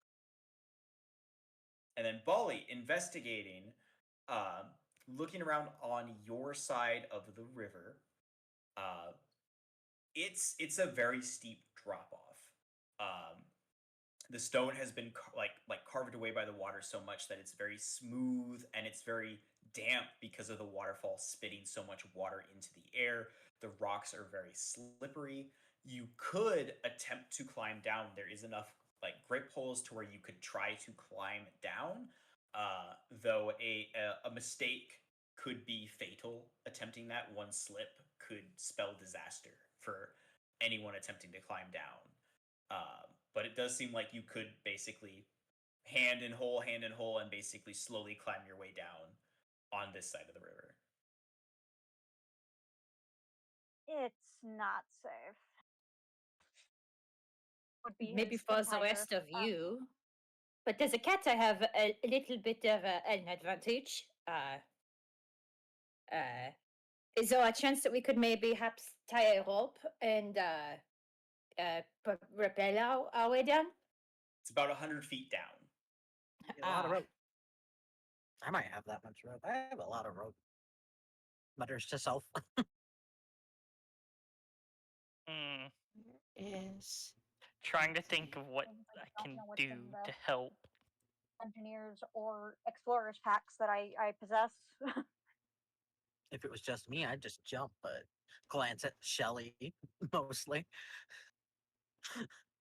And then Bali investigating, looking around on your side of the river. It's a very steep drop off. The stone has been carved away by the water so much that it's very smooth and it's very damp because of the waterfall spitting so much water into the air. The rocks are very slippery. You could attempt to climb down. There is enough grip holes to where you could try to climb down. Though a mistake could be fatal. Attempting that, one slip could spell disaster for anyone attempting to climb down. But it does seem like you could basically hand in hole, and basically slowly climb your way down on this side of the river. It's not safe. Would be Maybe his for the entire, rest of you. But as a cat, I have a little bit of an advantage. Is there a chance that we could maybe perhaps tie a rope and rappel our way down? It's about 100 feet down. A lot of rope. I might have that much rope. I have a lot of rope. Mutters to self. Hmm. Is Trying to think of what I I don't can know what's do in the- to help. engineers or explorers packs that I possess. If it was just me, I'd just jump, but glance at Shelly mostly.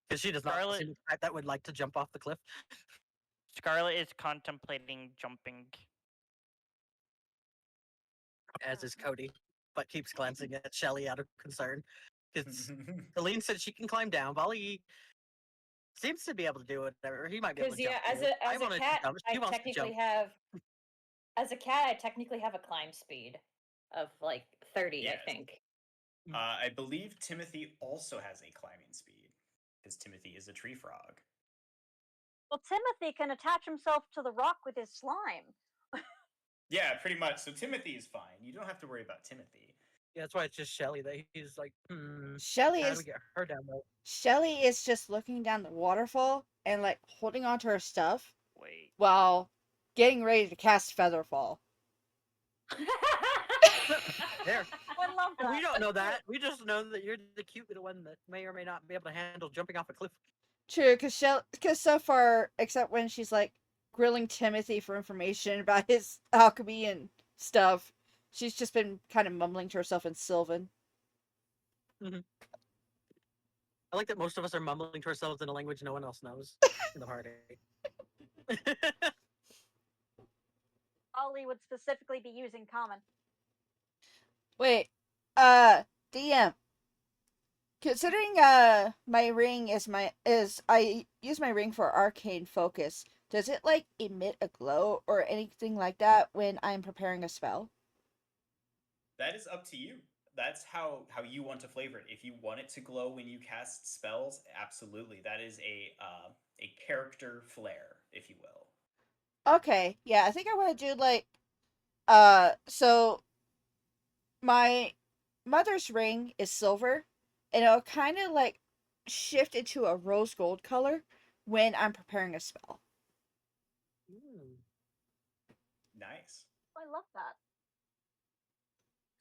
Because she does not Scarlet- seem the type that would like to jump off the cliff. Scarlet is contemplating jumping. As is Cody, but keeps glancing at Shelly out of concern. Because Colleen said she can climb down. Volley seems to be able to do whatever. He might be able Because to jump. as too. a I as a wanted to cat, jump. I She wants to technically jump. have as a cat, I technically have a climb speed of like 30, Yes. I think. I believe Timothy also has a climbing speed because Timothy is a tree frog. Well, Timothy can attach himself to the rock with his slime. Yeah, pretty much. So Timothy is fine. You don't have to worry about Timothy. Yeah, that's why it's just Shelly that he's like, Shelly how do is we get her down there? Shelly is just looking down the waterfall and like holding onto her stuff Wait. while getting ready to cast Featherfall. There. I love that. We don't know that. We just know that you're the cute little one that may or may not be able to handle jumping off a cliff. True, because so far, except when she's like grilling Timothy for information about his alchemy and stuff, she's just been kind of mumbling to herself in Sylvan. I like that most of us are mumbling to ourselves in a language no one else knows in the party. Ollie would specifically be using common. Wait, DM. Considering my ring is I use my ring for arcane focus. Does it like emit a glow or anything like that when I'm preparing a spell? That is up to you. That's how you want to flavor it. If you want it to glow when you cast spells, absolutely. That is a character flair, if you will. Okay, yeah, I think I want to do like so my mother's ring is silver and it'll kind of like shift into a rose gold color when I'm preparing a spell. Nice. I love that.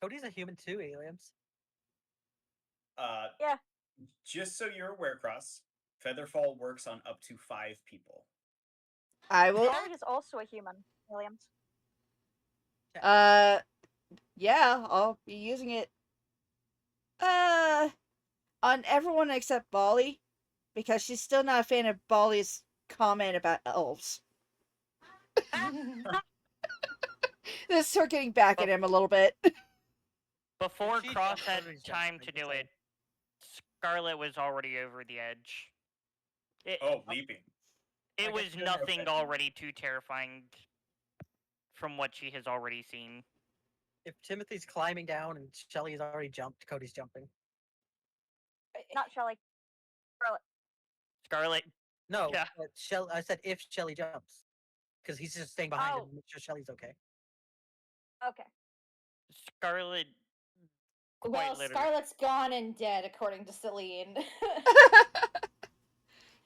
Cody's a human too, aliens. Yeah. Just so you're aware, Cross, Featherfall works on up to 5 people. I will Harry is also a human, Williams. yeah, I'll be using it on everyone except Bolly because she's still not a fan of Bolly's comment about elves. This is her getting back at him a little bit. Before She Cross jumped had over his time jump, to like I do said. it, Scarlet was already over the edge. Oh, leaping. It I was guess you don't know. nothing already too terrifying from what she has already seen. If Timothy's climbing down and Shelly's already jumped, Cody's jumping. Not Shelly. Scarlet. Scarlet, No, Yeah. I said if Shelly jumps, because he's just staying behind Oh. and make sure Shelly's okay. Okay. Scarlet. Quite Well, literally. Scarlet's gone and dead, according to Celine.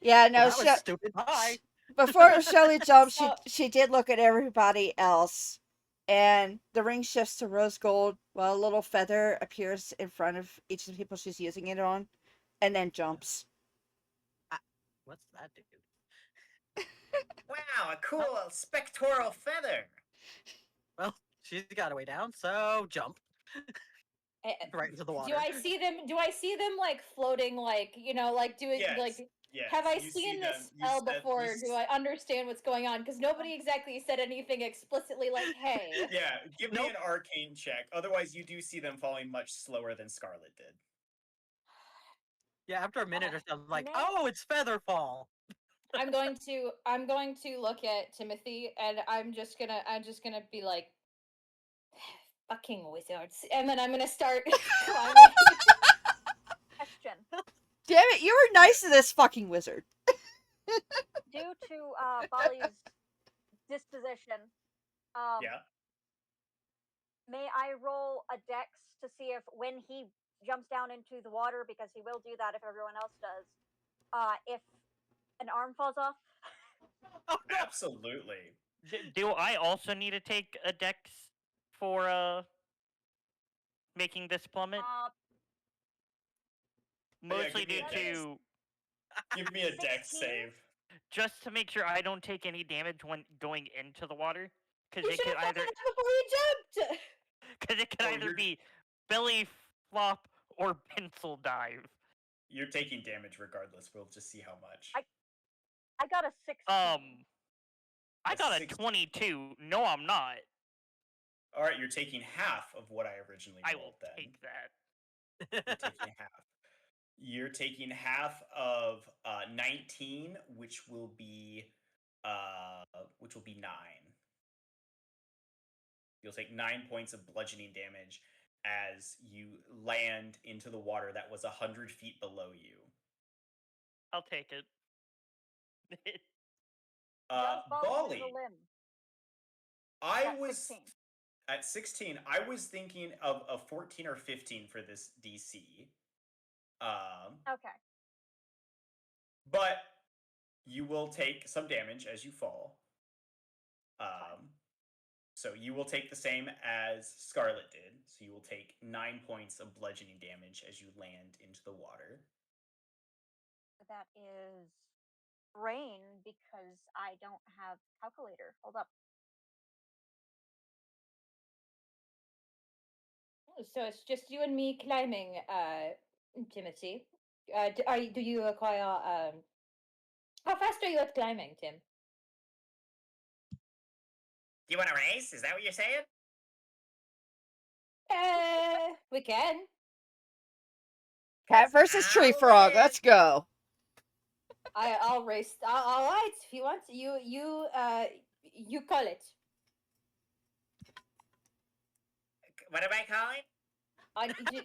Yeah, no, Well, that was stupid. Bye. before Shelly jumped, So- she did look at everybody else, and the ring shifts to rose gold while a little feather appears in front of each of the people she's using it on, and then jumps. What's that dude? Wow, a cool spectral feather. Well, she's got a way down, so jump Eh, right into the water. Do I see them? Do I see them like floating, like like doing Yes. like? Yes. Have I you see seen them. this You spell said- before? you Or do I understand what's going on? Because nobody exactly said anything explicitly like, "Hey." Yeah, give me Nope. an arcane check. Otherwise, you do see them falling much slower than Scarlet did. Yeah, after a minute or so, I'm like, May- oh, it's Featherfall. I'm going to look at Timothy and I'm just gonna be like, fucking wizards, and then I'm gonna start climbing. Question. Damn it, you were nice to this fucking wizard. Due to Bali's disposition, Yeah. may I roll a dex to see if when he jumps down into the water, because he will do that if everyone else does, if an arm falls off? Oh, no. Absolutely. Do I also need to take a dex for making this plummet? Mostly give me due a dex. to Give me a dex 16? save. just to make sure I don't take any damage when going into the water, because You it should could have done either that before you jumped. Oh, you're- be belly flop or pencil dive. You're taking damage regardless. We'll just see how much. I got a 16. I A got a 16. 22. No, I'm not. All right, you're taking half of what I originally I rolled. will Then take that. you're taking half. You're taking half of 19, which will be 9. You'll take 9 points of bludgeoning damage as you land into the water that was 100 feet below you. I'll take it. Does Bali use a Bali, limb? I At was 16. at 16. I was thinking of a 14 or 15 for this DC. Okay. But you will take some damage as you fall. So you will take the same as Scarlet did. So you will take 9 points of bludgeoning damage as you land into the water. That is brain because I don't have calculator. Hold up. So it's just you and me climbing, Timothy. Do you acquire how fast are you at climbing, Tim? Do you want to race? Is that what you're saying? We can. Cat versus tree I'll frog. win. Let's go. I'll race. All right, if you want, you call it. What am I calling?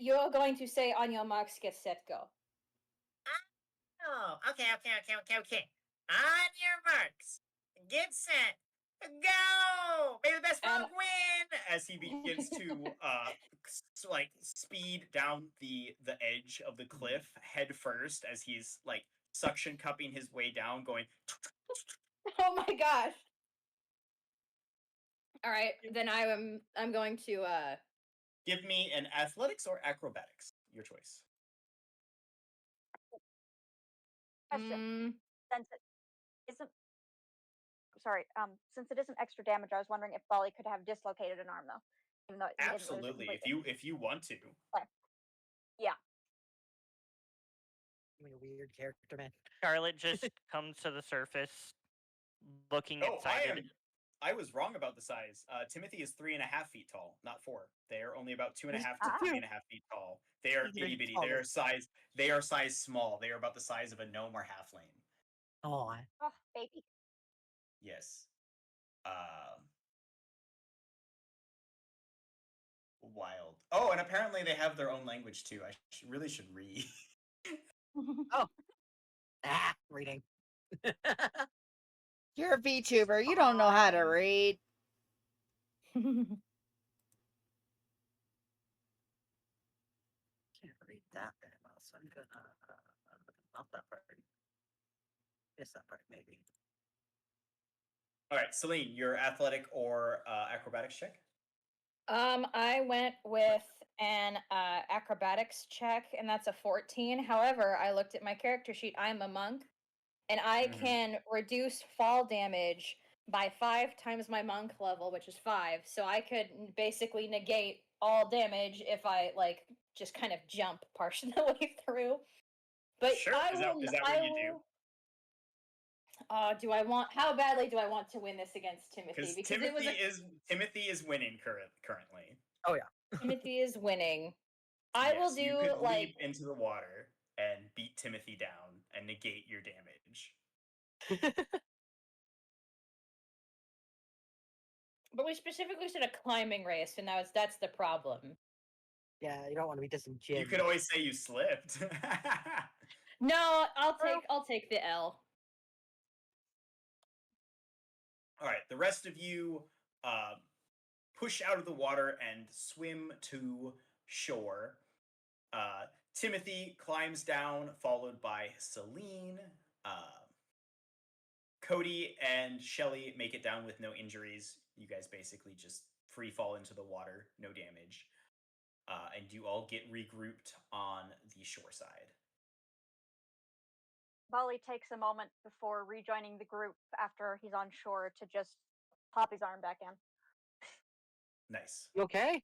You're going to say on your marks, get set, go. Oh, okay. On your marks, get set, go! May the best And- frog win! As he begins to like speed down the edge of the cliff head first, as he's like suction cupping his way down, going. Oh my gosh! All right, then I'm going to Give me an athletics or acrobatics, your choice. Question. Since it isn't sorry, since it isn't extra damage, I was wondering if Bali could have dislocated an arm though. Even though he didn't lose it Absolutely, completely. if you want to. Yeah. I mean, a weird character, man. Scarlet just comes to the surface, looking Oh, excited. I was wrong about the size. Timothy is 3.5 feet tall, not 4. They are only about 2.5 to Ah. 3.5 feet tall. They are He's very itty bitty. tall. They are size small. They are about the size of a gnome or halfling. Oh, Oh, baby. Yes. Wild. Oh, and apparently they have their own language too. I really should read. reading. You're a VTuber. You don't know how to Fine. read. Can't read that very well, so I'm gonna not that part. Yes, that part maybe. All right, Celine, your athletic or acrobatics check. I went with an acrobatics check, and that's a 14. However, I looked at my character sheet. I'm a monk, and I Mhm. can reduce fall damage by 5 times my monk level, which is 5. So I could basically negate all damage if I like just kind of jump partially the way through. But Sure. I Is will. that I what you do? will. Do I want? How badly do I want to win this against Timothy? Because Timothy is winning currently. Oh yeah. Timothy is winning. I will Yes, do you could like. leap into the water and beat Timothy down and negate your damage. But we specifically said a climbing race, and that's the problem. Yeah, you don't want to be You disingenuous. could always say you slipped. No, I'll take the L. All right, the rest of you push out of the water and swim to shore. Timothy climbs down, followed by Celine. Cody and Shelly make it down with no injuries. You guys basically just free fall into the water, no damage. And you all get regrouped on the shore side. Bali takes a moment before rejoining the group after he's on shore to just pop his arm back in. Nice. You okay?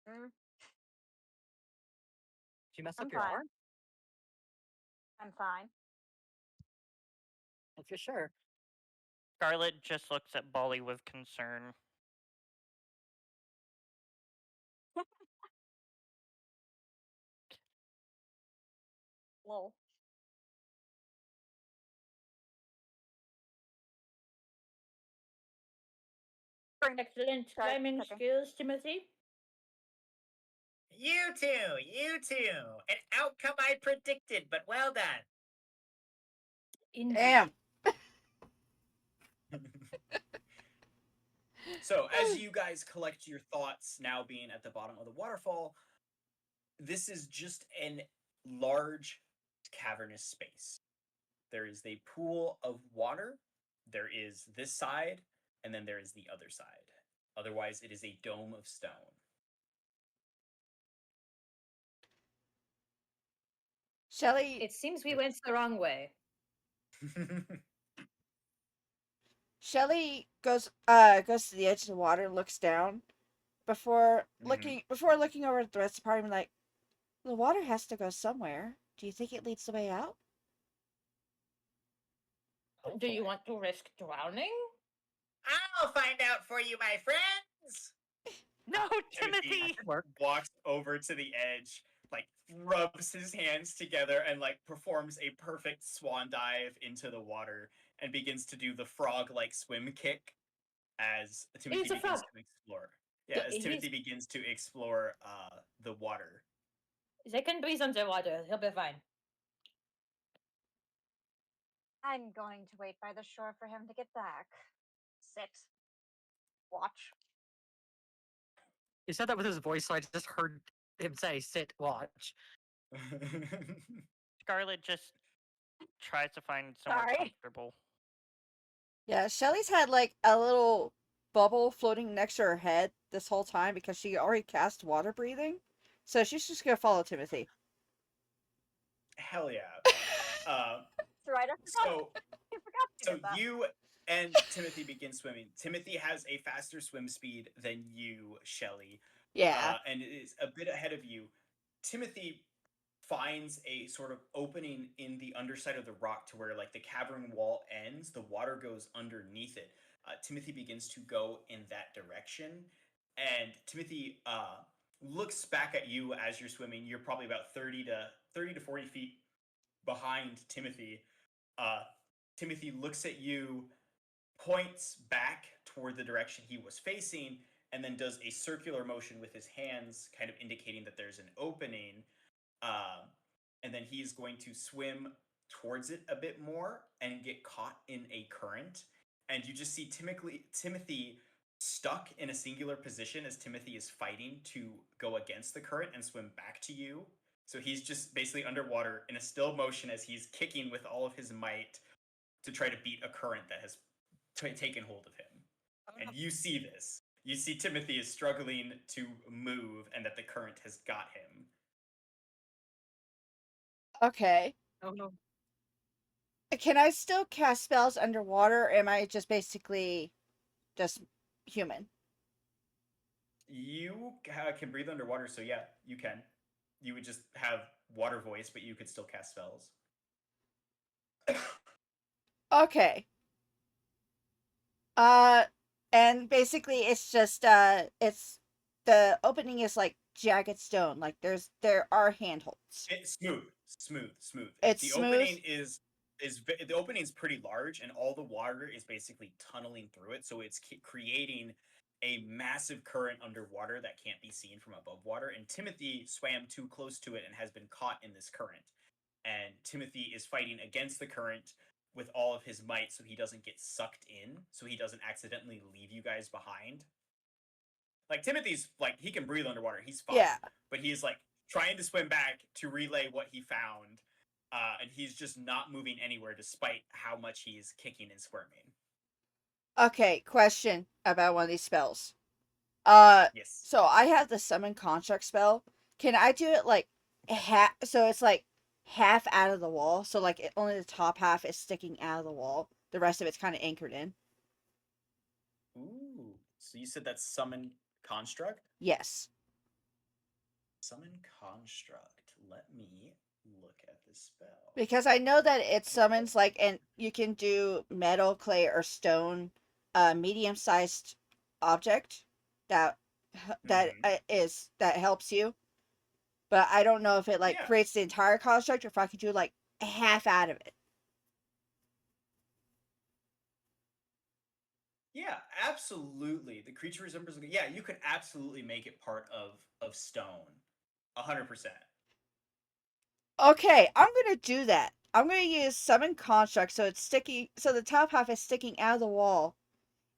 Mm, Did you mess I'm up your fine. arm? I'm fine. If you're sure. Scarlet just looks at Bolly with concern. Lol. Spring Excellent Sorry, climbing cooking. skills, Timothy. You too. An outcome I predicted, but well done. Indeed. Damn. So, as you guys collect your thoughts, now being at the bottom of the waterfall, this is just an large cavernous space. There is a pool of water, there is this side, and then there is the other side. Otherwise, it is a dome of stone. Shelly It seems we went the wrong way. Shelly goes to the edge of the water and looks down before looking over at the rest of the party and like, the water has to go somewhere. Do you think it leads the way out? Do you want to risk drowning? I'll find out for you, my friends. No, Timothy! Could work. Walks over to the edge, like rubs his hands together and like performs a perfect swan dive into the water and begins to do the frog-like swim kick as Timothy He's a begins frog. to explore. Yeah, as He's- Timothy begins to explore the water. They can breathe underwater. He'll be fine. I'm going to wait by the shore for him to get back. Sit. Watch. He said that with his voice, so I just heard him say, "Sit, watch." Scarlet just tries to find somewhere Sorry. comfortable. Yeah, Shelly's had like a little bubble floating next to her head this whole time because she already cast water breathing. So she's just gonna follow Timothy. Hell yeah. That's right. I forgot. So I forgot you So did that. you and Timothy begin swimming. Timothy has a faster swim speed than you, Shelly, Yeah. and is a bit ahead of you. Timothy finds a sort of opening in the underside of the rock to where like the cavern wall ends. The water goes underneath it. Timothy begins to go in that direction, and Timothy looks back at you as you're swimming. You're probably about 30 to 40 feet behind Timothy. Uh, Timothy looks at you, points back toward the direction he was facing, and then does a circular motion with his hands, kind of indicating that there's an opening. And then he's going to swim towards it a bit more and get caught in a current. And you just see Timothy stuck in a singular position as Timothy is fighting to go against the current and swim back to you. So he's just basically underwater in a still motion as he's kicking with all of his might to try to beat a current that has taken hold of him. And you see this. You see Timothy is struggling to move and that the current has got him. Okay. Oh no. Can I still cast spells underwater, or am I just basically just human? You can breathe underwater, so yeah, you can. You would just have water voice, but you could still cast spells. Okay. And basically it's just it's the opening is like jagged stone. Like there are handholds. It's smooth. It's The smooth. opening is the opening is pretty large, and all the water is basically tunneling through it, so it's creating a massive current underwater that can't be seen from above water. And Timothy swam too close to it and has been caught in this current. And Timothy is fighting against the current with all of his might, so he doesn't get sucked in, so he doesn't accidentally leave you guys behind. Like Timothy's like he can breathe underwater, he's fine. Yeah. But he's like trying to swim back to relay what he found, and he's just not moving anywhere despite how much he's kicking and squirming. Okay, question about one of these spells. Yes. So I have the summon construct spell. Can I do it like half? So it's like half out of the wall. So like only the top half is sticking out of the wall. The rest of it's kind of anchored in. Ooh. So you said that's summon construct? Yes. Summon construct. Let me look at this spell. Because I know that it summons like, and you can do metal, clay, or stone, medium-sized object that that helps you. But I don't know if it like Yeah. creates the entire construct or if I could do like half out of it. Yeah, absolutely. The creature resembles. Yeah, you could absolutely make it part of stone, 100%. Okay, I'm gonna do that. I'm gonna use summon construct so it's sticky, so the top half is sticking out of the wall,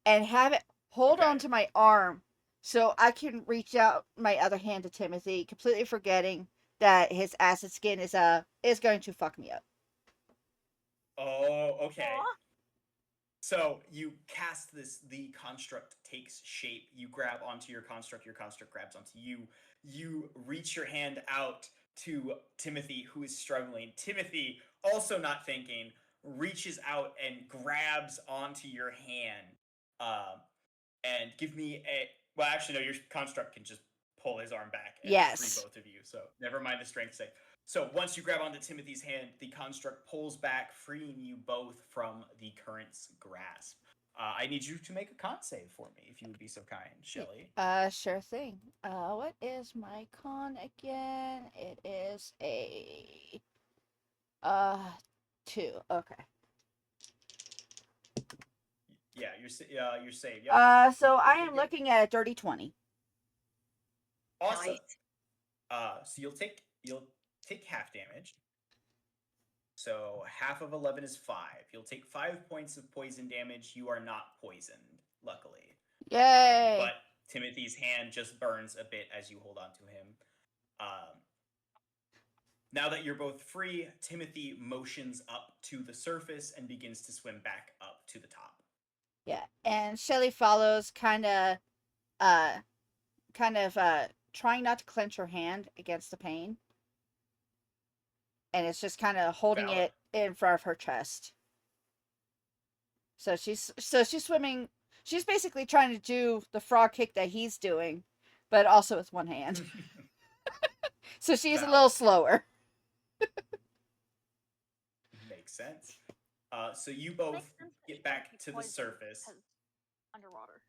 and have it hold on Okay. to my arm, so I can reach out my other hand to Timothy, completely forgetting that his acid skin is going to fuck me up. Oh, okay. Aw. So you cast this, the construct takes shape. You grab onto your construct grabs onto you. You reach your hand out to Timothy, who is struggling. Timothy, also not thinking, reaches out and grabs onto your hand. And give me a. Well, actually, no, your construct can just pull his arm back and free Yes. both of you. So never mind the strength save. So once you grab onto Timothy's hand, the construct pulls back, freeing you both from the current's grasp. I need you to make a con save for me, if you would be so kind, Shelly. Sure thing. What is my con again? It is a uh 2. Okay. Yeah, you're saved. Yep. So I Okay, am good. looking at a dirty 20. Awesome. Nice. So you'll take half damage. So half of 11 is 5. You'll take 5 points of poison damage. You are not poisoned, luckily. Yay! But Timothy's hand just burns a bit as you hold on to him. Now that you're both free, Timothy motions up to the surface and begins to swim back up to the top. Yeah, and Shelly follows, uh, trying not to clench her hand against the pain, and it's just kind of holding Valid. it in front of her chest. So she's swimming. She's basically trying to do the frog kick that he's doing, but also with one hand. So she's a Valid. little slower. Makes sense. So you Makes both sense that she get wouldn't back be to the poisoned surface. because underwater.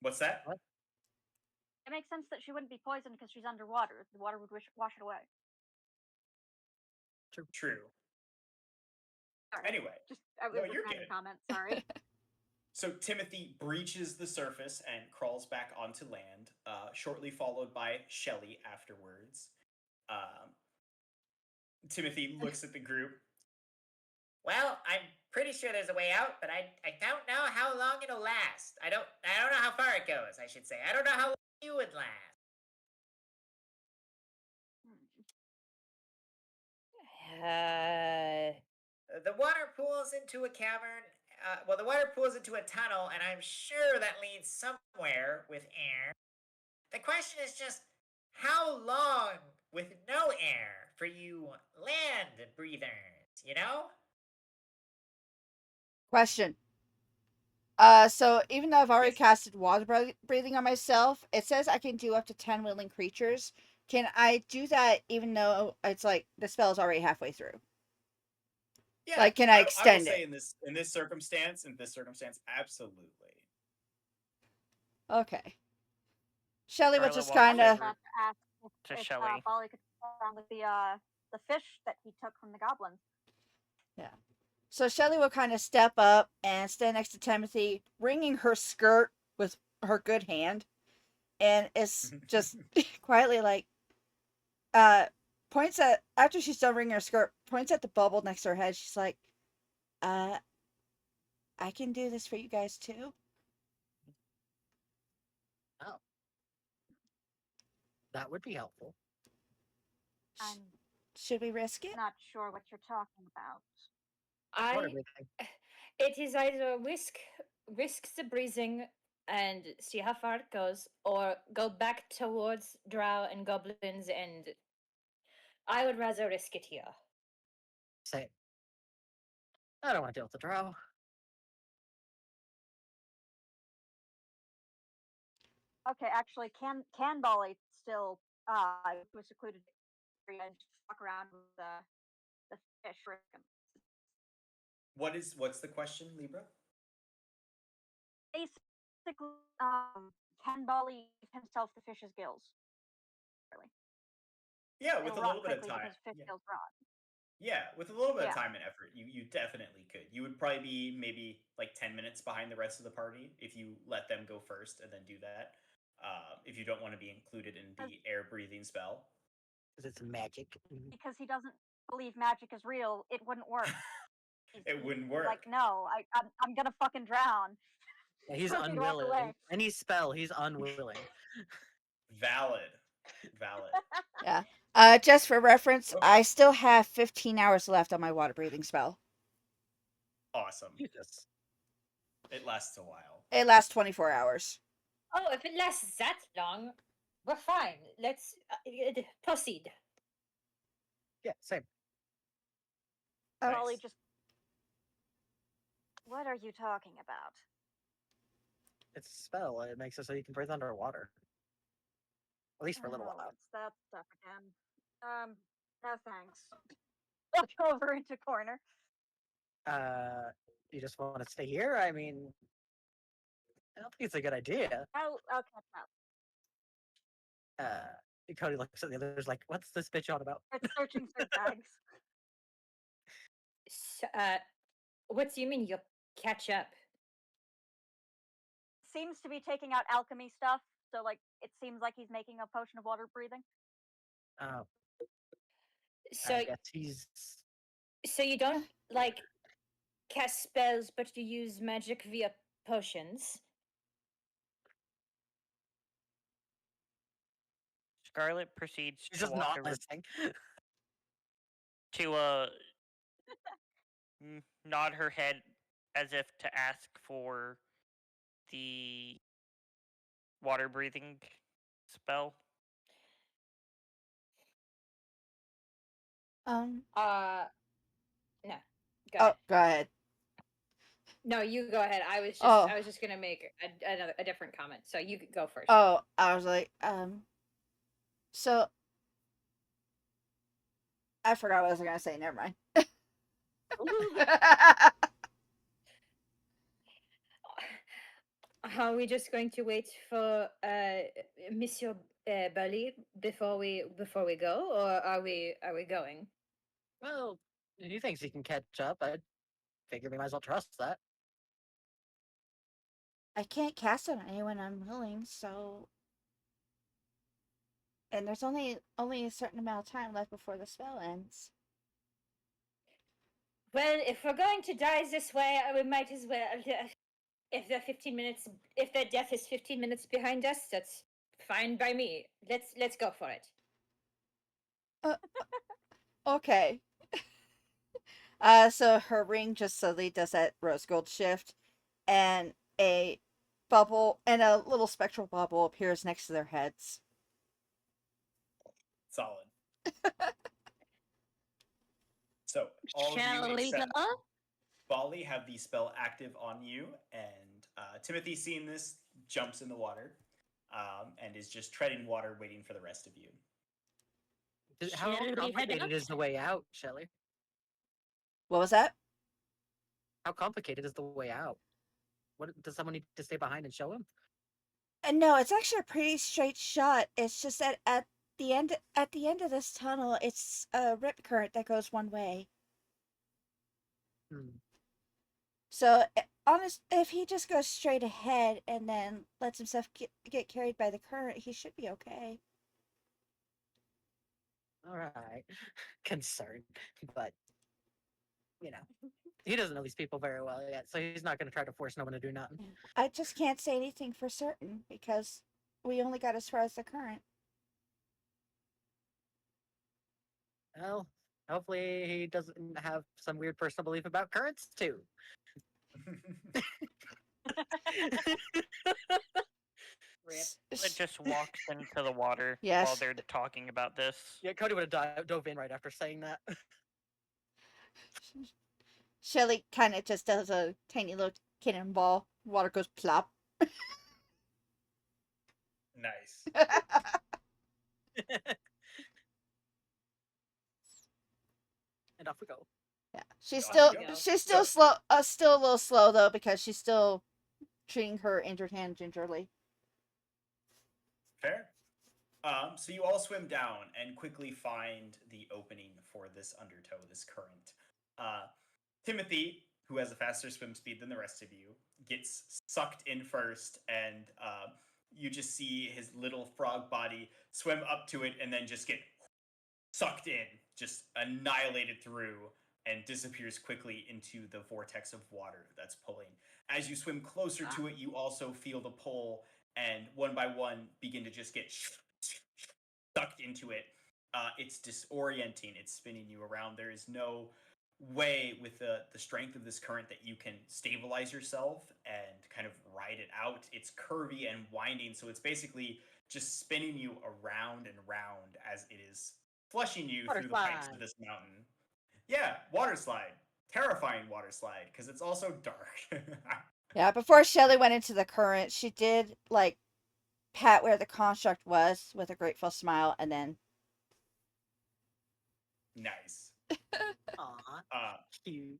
What's that? What? It makes sense that she wouldn't be poisoned because she's underwater. The water would wash it away. True. Sorry. Anyway, Just no, it was you're a random good. comment. Sorry. So Timothy breaches the surface and crawls back onto land, shortly followed by Shelly afterwards. Um, Timothy looks at the group. Well, I'm pretty sure there's a way out, but I don't know how long it'll last. I don't know how far it goes, I should say. I don't know how long you would last. Uh, The water pools into a cavern. Well, the water pools into a tunnel, and I'm sure that leads somewhere with air. The question is just how long with no air for you land breathers, you know? Question. So even though I've already Yes. casted water breathing on myself, it says I can do up to 10 willing creatures. Can I do that even though it's like the spell is already halfway through? Yeah. Like, can I I will extend say it? in this circumstance, absolutely. Okay. Shelly will Marla just walks I kind was of. over about to ask to if Shelly. Bali could play around with the fish that he took from the goblins. Yeah. So Shelly will kind of step up and stand next to Timothy, wringing her skirt with her good hand, and is just quietly like, points at, after she's done wringing her skirt, points at the bubble next to her head. She's like, uh, I can do this for you guys too. Oh, that would be helpful. I'm Should we risk it? not sure what you're talking about. Water I. breathing. It is either risk the breathing and see how far it goes, or go back towards drow and goblins, and I would rather risk it here. Say, I don't want to deal with the drow. Okay, actually, can Bali still to a secluded area and just walk around with the fish? What's the question, Libra? Basically, can Bali give himself the fish's gills? Really, Yeah, with it'll a rot little bit of quickly time. because fish Yeah. gills rot. Yeah, with a little bit Yeah. of time and effort, you definitely could. You would probably be maybe like 10 minutes behind the rest of the party if you let them go first and then do that. If you don't want to be included in the air breathing spell. Because it's magic. Because he doesn't believe magic is real, it wouldn't work. It wouldn't He's work. like, no, I'm gonna fucking drown. Yeah, he's Fucking walk away. unwilling. Any spell, he's unwilling. Valid. Valid. Yeah. Just for reference, Okay. I still have 15 hours left on my water breathing spell. Awesome. Jesus. It lasts a while. It lasts 24 hours. Oh, if it lasts that long, we're fine. Let's proceed. Yeah, same. Molly Nice. just. What are you talking about? It's a spell. It makes it so you can breathe underwater. At least for a little while. It's that stuff again. No thanks. I'll go over into corner. You just want to stay here? I mean, I don't think it's a good idea. I'll catch up. Cody looks at the others like, what's this bitch on about? It's searching for bags. So, what do you mean you'll catch up? Seems to be taking out alchemy stuff. So like, it seems like he's making a potion of water breathing. Oh, So, I guess he's. so you don't like cast spells, but you use magic via potions. Scarlet proceeds He's to just walk not over listening. to nod her head as if to ask for the water breathing spell. Um. No. Go Oh, ahead. go ahead. No, you go ahead. I was Oh. just gonna make a different comment. So you could go first. Oh, I was like, So I forgot what I was gonna say. Never mind. Are we just going to wait for Monsieur Bali before we go, or are we going? Well, he thinks he can catch up. I figure we might as well trust that. I can't cast on anyone unwilling, so. And there's only a certain amount of time left before the spell ends. Well, if we're going to die this way, we might as well. If the death is 15 minutes behind us, that's fine by me. Let's go for it. Okay. So her ring just suddenly does that rose gold shift, and a bubble and a little spectral bubble appears next to their heads. Solid. So all of you except Bali have the spell active on you, and Timothy, seeing this, jumps in the water and is just treading water, waiting for the rest of you. How Shall we head complicated out? is the way out, Shelley? What was that? How complicated is the way out? What does someone need to stay behind and show him? And no, it's actually a pretty straight shot. It's just that at the end of this tunnel, it's a rip current that goes one way. So, if he just goes straight ahead and then lets himself get carried by the current, he should be okay. All right, concerned, but you know, he doesn't know these people very well yet, so he's not going to try to force no one to do nothing. I just can't say anything for certain because we only got as far as the current. Well, hopefully he doesn't have some weird personal belief about currents too. Rip. It just walks into the water Yes. while they're talking about this. Yeah, Cody would have dove in right after saying that. Shelly kind of just does a tiny little cannonball. Water goes plop. Nice. And off we go. Yeah, she's Off still you go. she's still slow. Still a little slow though because she's still treating her injured hand gingerly. Fair. So you all swim down and quickly find the opening for this undertow, this current. Timothy, who has a faster swim speed than the rest of you, gets sucked in first, and you just see his little frog body swim up to it and then just get sucked in, just annihilated through, and disappears quickly into the vortex of water that's pulling. As you swim closer to it, you also feel the pull, and one by one begin to just get sucked into it. It's disorienting. It's spinning you around. There is no way with the strength of this current that you can stabilize yourself and kind of ride it out. It's curvy and winding, so it's basically just spinning you around and round as it is flushing you Water through the pipes of slide. this mountain. Yeah, water slide. Terrifying water slide, because it's also dark. Yeah, before Shelly went into the current, she did like pat where the construct was with a grateful smile, and then Nice. Aw, Uh, cute.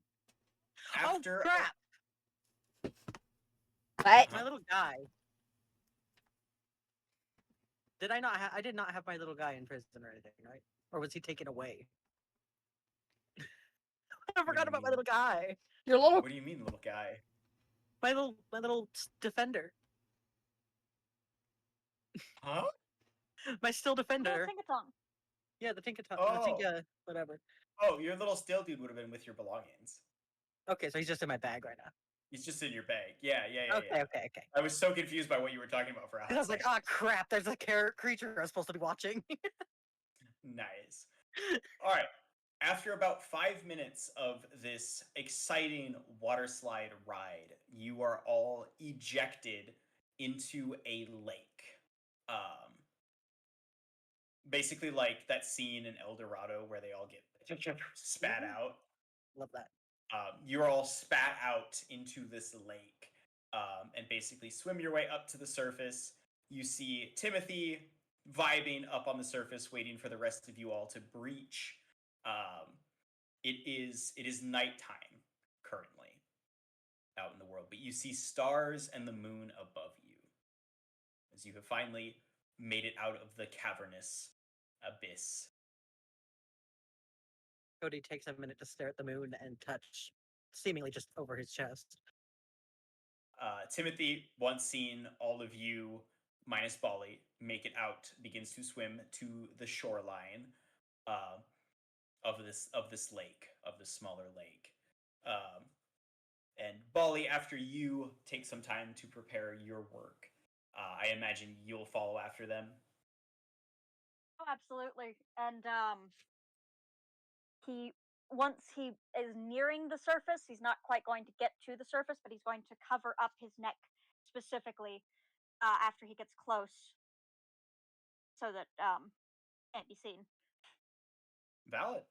after Oh crap! what? My little guy. Did I not? I did not have my little guy in prison or anything, right? Or was he taken away? I What do forgot you about my mean? little guy. Your little What do you mean, little guy? My little defender. Huh? My still Little defender. Tinkaton. Yeah, the Tinkaton. Oh. The Tinka, whatever. Oh, your little stale dude would have been with your belongings. Okay, so he's just in my bag right now. He's just in your bag. Yeah. Okay. I was so confused by what you were talking about for a hot Because I was like, second. oh crap, there's a creature I was supposed to be watching. Nice. All right. After about 5 minutes of this exciting water slide ride, you are all ejected into a lake. Basically, like that scene in El Dorado where they all get spat out. Love that. You're all spat out into this lake, and basically swim your way up to the surface. You see Timothy vibing up on the surface, waiting for the rest of you all to breach. It is nighttime currently out in the world, but you see stars and the moon above you as you have finally made it out of the cavernous abyss. Cody takes a minute to stare at the moon and touch, seemingly just over his chest. Timothy, once seen all of you minus Bali make it out, begins to swim to the shoreline of this lake, of this smaller lake. And Bali, after you take some time to prepare your work, I imagine you'll follow after them. Oh, absolutely. And he once he is nearing the surface, he's not quite going to get to the surface, but he's going to cover up his neck specifically after he gets close, so that can't be seen. Valid.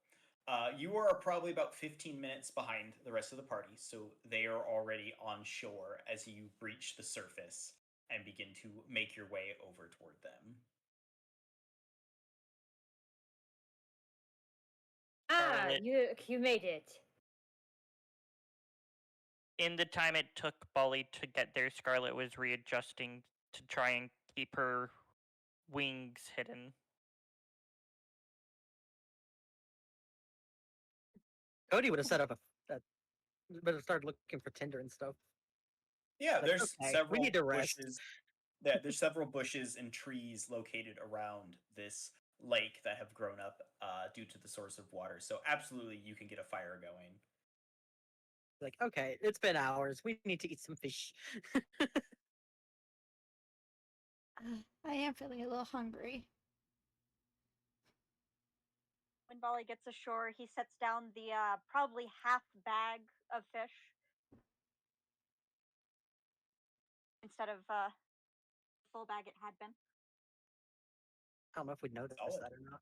You are probably about 15 minutes behind the rest of the party, so they are already on shore as you breach the surface and begin to make your way over toward them. Scarlet. You made it. In the time it took Bolly to get there, Scarlet was readjusting to try and keep her wings hidden. Cody would have set up would have started looking for Tinder and stuff. Yeah, Like, there's okay, several we need to rest. bushes. Yeah, there's several bushes and trees located around this lake that have grown up due to the source of water. So absolutely, you can get a fire going. Like, okay, it's been hours. We need to eat some fish. I am feeling a little hungry. When Bali gets ashore, he sets down the probably half bag of fish instead of the full bag it had been. I don't know if we noticed Solid. that or not.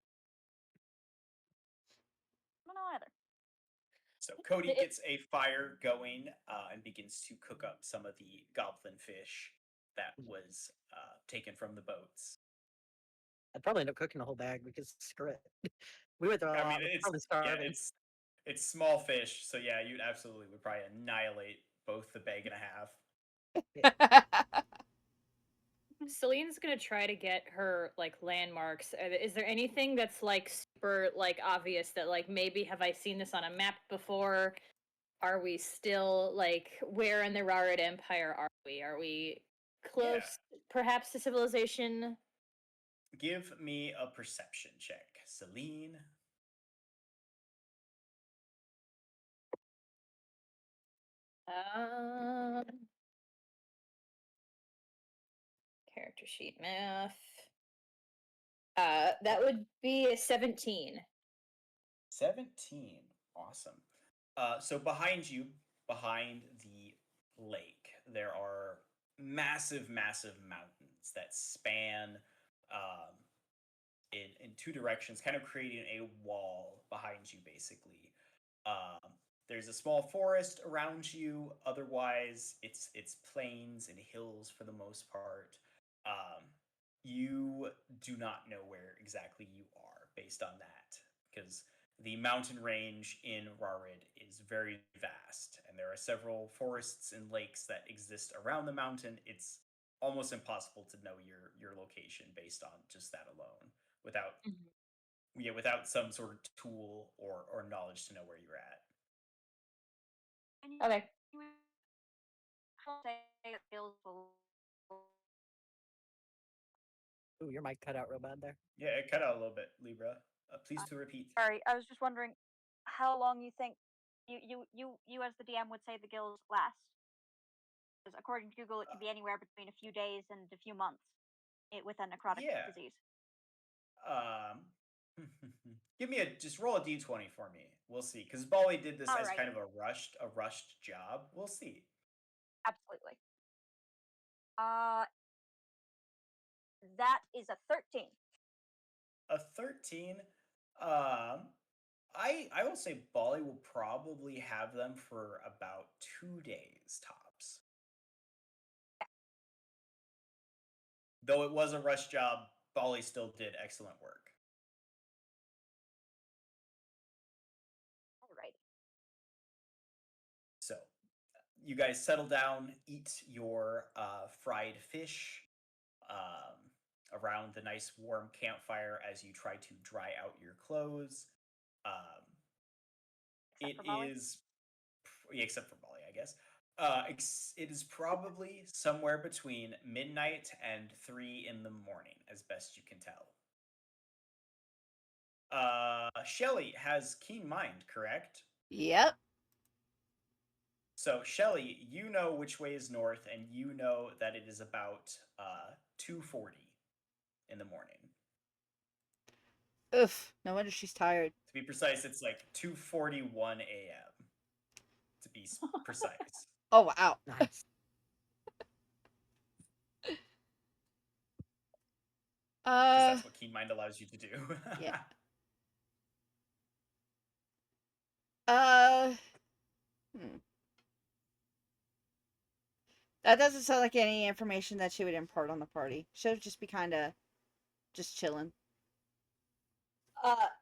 I don't know either. So Cody gets a fire going and begins to cook up some of the goblin fish that was taken from the boats. I'd probably end up cooking the whole bag because screw it. We went through a I lot. mean, We're it's probably yeah, starving. it's small fish, so yeah, you'd absolutely would probably annihilate both the bag and a half. Celine's gonna try to get her like landmarks. Is there anything that's like super like obvious that like maybe have I seen this on a map before? Are we still like where in the Rarid Empire are we? Are we close perhaps to civilization? Give me a perception check, Celine. Um, character sheet math. That would be a 17. 17. Awesome. So behind you, behind the lake, there are massive, massive mountains that span in two directions, kind of creating a wall behind you, basically. Um, there's a small forest around you. Otherwise, it's plains and hills for the most part. Um, you do not know where exactly you are based on that, because the mountain range in Rarid is very vast, and there are several forests and lakes that exist around the mountain. It's almost impossible to know your location based on just that alone, without without some sort of tool or knowledge to know where you're at. Okay. Ooh, your mic cut out real bad there. Yeah, it cut out a little bit, Libra. Please to repeat. Sorry, I was just wondering how long you think you as the DM would say the gills last. Because according to Google, it could be anywhere between a few days and a few months with a necrotic Yeah. disease. Give me just roll a d20 for me. We'll see, because Bali did this as kind Alrighty. of a rushed job. We'll see. Absolutely. That is a 13. A 13. I will say Bali will probably have them for about 2 days tops. Though it was a rush job, Bali still did excellent work. Alrighty. So, you guys settle down, eat your fried fish around the nice warm campfire as you try to dry out your clothes. Um, Except for Molly. Except for Bali, I guess. It is probably somewhere between midnight and 3 in the morning, as best you can tell. Shelly has keen mind, correct? Yep. So, Shelly, you know which way is north, and you know that it is about 2:40 in the morning. Oof. No wonder she's tired. To be precise, it's like 2:41 a.m. to be precise. Oh wow. Nice. Because that's what keen mind allows you to do. Yeah. That doesn't sound like any information that she would impart on the party. She'll just be kind of just chilling.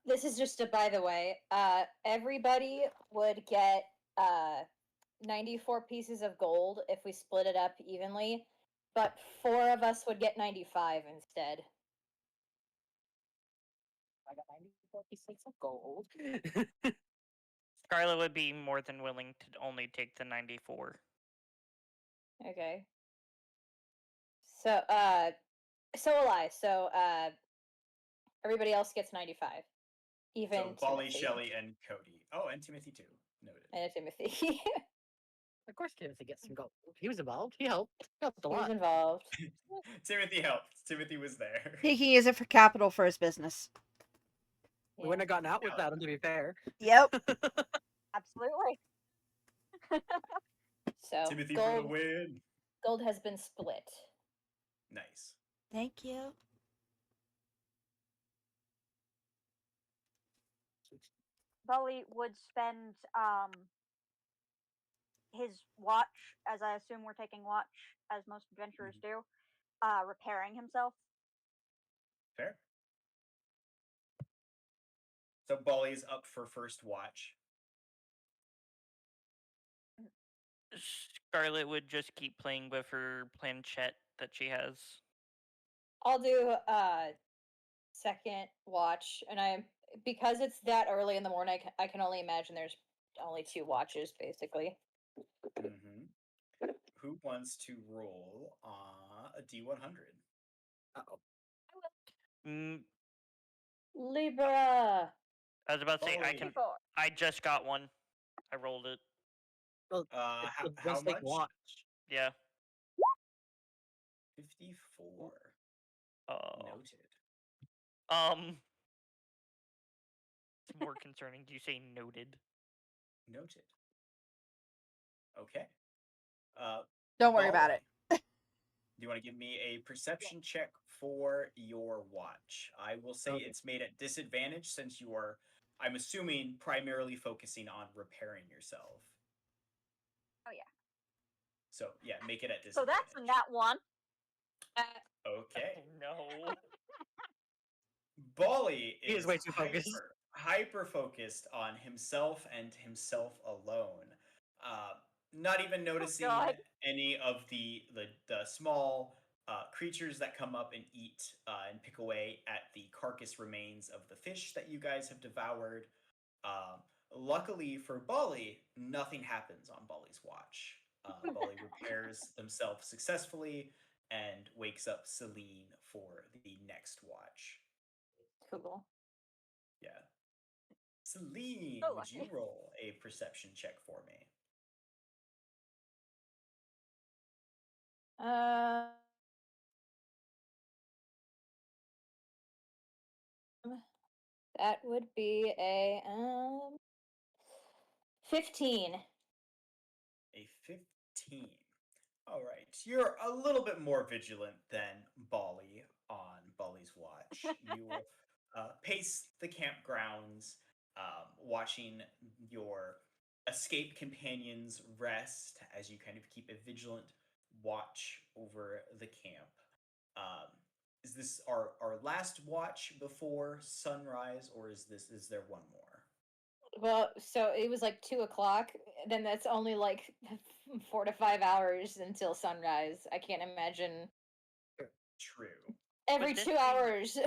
This is just a by the way. Everybody would get 94 pieces of gold if we split it up evenly, but 4 of us would get 95 instead. I got 94 pieces of gold. Scarlet would be more than willing to only take the 94. Okay. So so will I. So everybody else gets 95. Even So Bali, Timothy. Shelly, and Cody. Oh, and Timothy too. Noted. And Timothy. Of course, Timothy gets some gold. He was involved. He helped. He helped a He was lot. involved. Timothy helped. Timothy was there. He can use it for capital for his business. We wouldn't have gotten out without him, to be fair. Yep. Absolutely. So Timothy for the win. Gold has been split. Nice. Thank you. Bully would spend his watch, as I assume we're taking watch, as most adventurers do, repairing himself. Fair. So Bali's up for first watch. Scarlet would just keep playing with her planchette that she has. I'll do second watch, and because it's that early in the morning, I can only imagine there's only 2 watches basically. Mm-hmm. Who wants to roll a D100? Uh-oh. Mm, Libra. I was about to say I Bolly. can. 54. I just got one. I rolled it. Well, it's the How best they much? watch. Yeah. 54. Oh. Noted. It's more concerning. Do you say noted? Noted. Okay. Don't worry about Bolly, it. do you want to give me a perception check for your watch? I will say Okay. it's made at disadvantage since you are, I'm assuming, primarily focusing on repairing yourself. Oh yeah. So yeah, make it at So disadvantage. that's a nat 1. Okay. No. Bolly He is way too focused. hyper focused on himself and himself alone. Not even noticing God. any of the small creatures that come up and eat and pick away at the carcass remains of the fish that you guys have devoured. Luckily for Bolly, nothing happens on Bolly's watch. Bolly repairs themselves successfully and wakes up Celine for the next watch. Cool. Yeah. Celine, So would you lucky. roll a perception check for me? Um, that would be a 15. A 15. All right. You're a little bit more vigilant than Bolly on Bolly's watch. You will pace the campgrounds, watching your escaped companions rest as you kind of keep a vigilant watch over the camp. Um, is this our last watch before sunrise, or is there one more? Well, so it was like 2 o'clock. Then that's only like 4 to 5 hours until sunrise. I can't imagine True. every this 2 be- hours.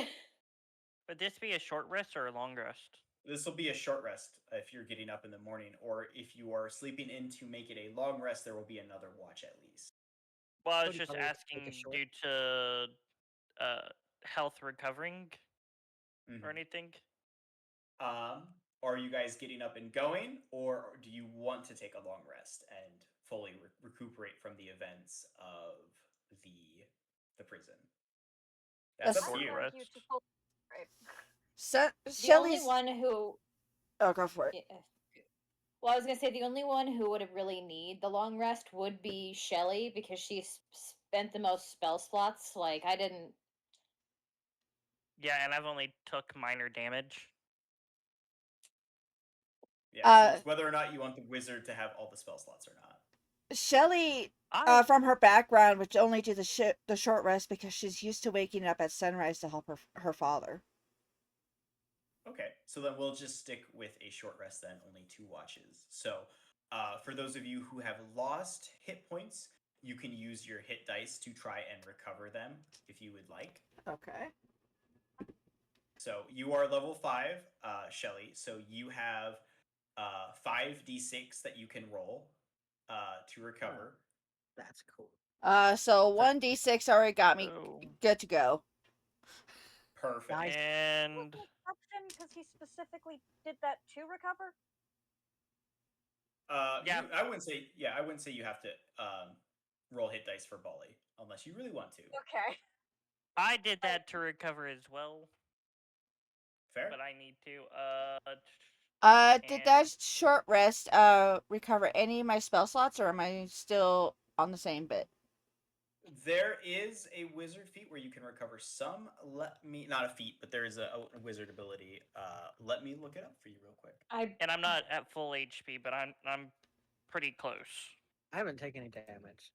Would this be a short rest or a long rest? This will be a short rest if you're getting up in the morning, or if you are sleeping in to make it a long rest, there will be another watch at least. Well, I was Cody just probably would take a asking short. due to health recovering or Mhm. anything. Are you guys getting up and going, or do you want to take a long rest and fully recuperate from the events of the prison? That's That's up I to Short you. beg rest. you to full. Right. The only Shelly's. one who. Oh, go for it. Yeah. Well, I was gonna say the only one who would really need the long rest would be Shelly because she spent the most spell slots. Like I didn't. Yeah, and I've only took minor damage. Yeah, so it's whether or not you want the wizard to have all the spell slots or not. Shelly, I from her background, would only do the short rest because she's used to waking up at sunrise to help her father. Okay, so then we'll just stick with a short rest then, only 2 watches. So, for those of you who have lost hit points, you can use your hit dice to try and recover them if you would like. Okay. So you are level 5, Shelly. So you have 5d6 that you can roll to recover. That's cool. So 1d6 already got me oh, good to go. Perfect. Nice. and Was the exception because he specifically did that to recover? Yeah. I wouldn't say. Yeah, I wouldn't say you have to roll hit dice for Bolly unless you really want to. Okay. I did that to recover as well, Fair. but I need to. Did And that short rest recover any of my spell slots, or am I still on the same bit? There is a wizard feat where you can recover some. Not a feat, but there is a wizard ability. Let me look it up for you real quick. and I'm not at full HP, but I'm pretty close. I haven't taken any damage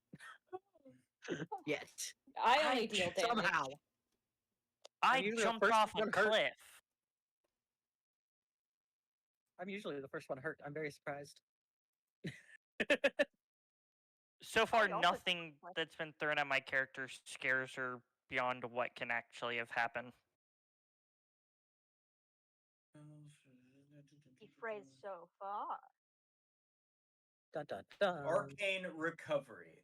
yet. I only deal damage. Somehow. I usually the jumped first off a one hurt. cliff. I'm usually the first one hurt. I'm very surprised. So far, I also nothing jumped. that's been thrown at my character scares or beyond what can actually have happened. He phrased so far. Dun, dun, dun. Arcane recovery.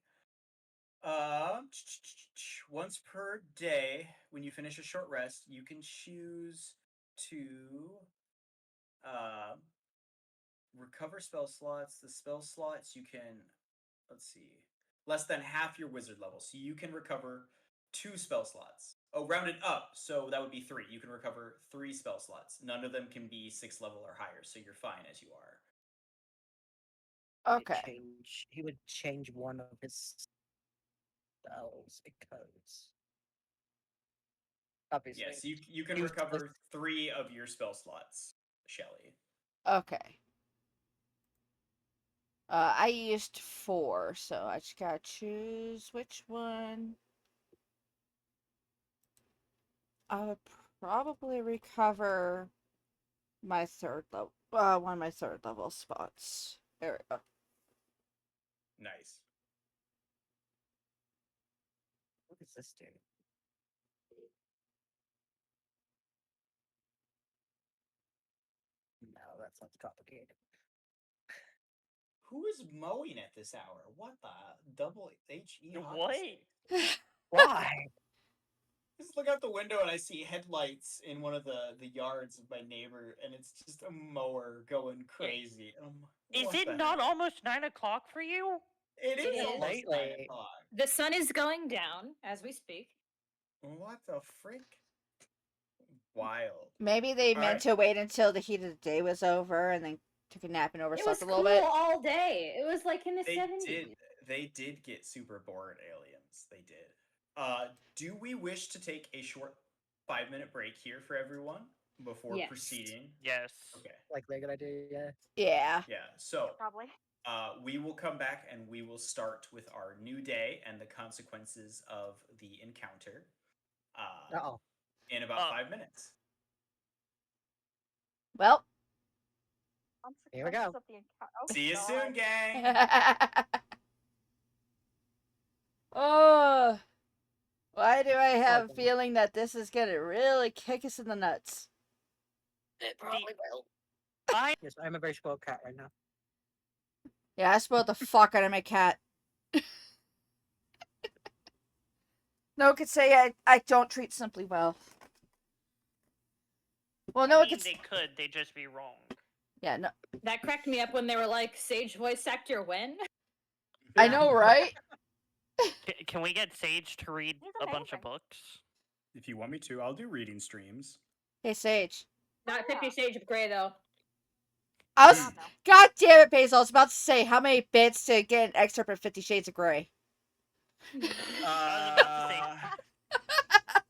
Once per day, when you finish a short rest, you can choose to recover spell slots. The spell slots you can, let's see, less than half your wizard level. So you can recover 2 spell slots. Oh, rounded up, so that would be 3. You can recover 3 spell slots. None of them can be 6th level or higher, so you're fine as you are. Okay. He would change one of his spells because obviously. Yes, you can Useless. recover 3 of your spell slots, Shelly. Okay. I used 4, so I just gotta choose which one. I would probably recover my third level, one of my third level spots. There we go. Nice. What does this do? No, that's not complicated. Who is mowing at this hour? What the double HE? What? Why? Just look out the window and I see headlights in one of the yards of my neighbor, and it's just a mower going crazy. Is What it the not heck? almost 9 o'clock for you? It It is is. almost 9 Lately. o'clock. The sun is going down as we speak. What the frick? Wild. Maybe they All meant right. to wait until the heat of the day was over and then took a nap and It was overslept a cool little bit. all day. It was like in the They 70s. did get super bored, aliens. They did. Do we wish to take a short 5-minute break here for everyone before Yes. proceeding? Yes. Okay. Like a good idea, yeah. Yeah. Yeah. So Probably. we will come back and we will start with our new day and the consequences of the encounter Uh-oh. in about 5 minutes. Well. Here we go. Consequences of the encounter. Oh, See you soon, God. gang. Oh. Why do I have a God. feeling that this is gonna really kick us in the nuts? It probably will. Yes, I'm a very spoiled cat right now. Yeah, I spoiled the fuck out of my cat. No one could say I don't treat Simply well. Well, no I one mean, could. they could. They'd just be wrong. Yeah, no. That cracked me up when they were like, Sage voice actor when? I know, right? Can we get Sage to read He's a bunch of amazing. books? If you want me to, I'll do reading streams. Hey, Sage. Not Yeah. 50 Shades of Grey though. I was. God, no. God damn it, Basil! I was about to say how many bits to get an excerpt of 50 Shades of Grey. I was about to say.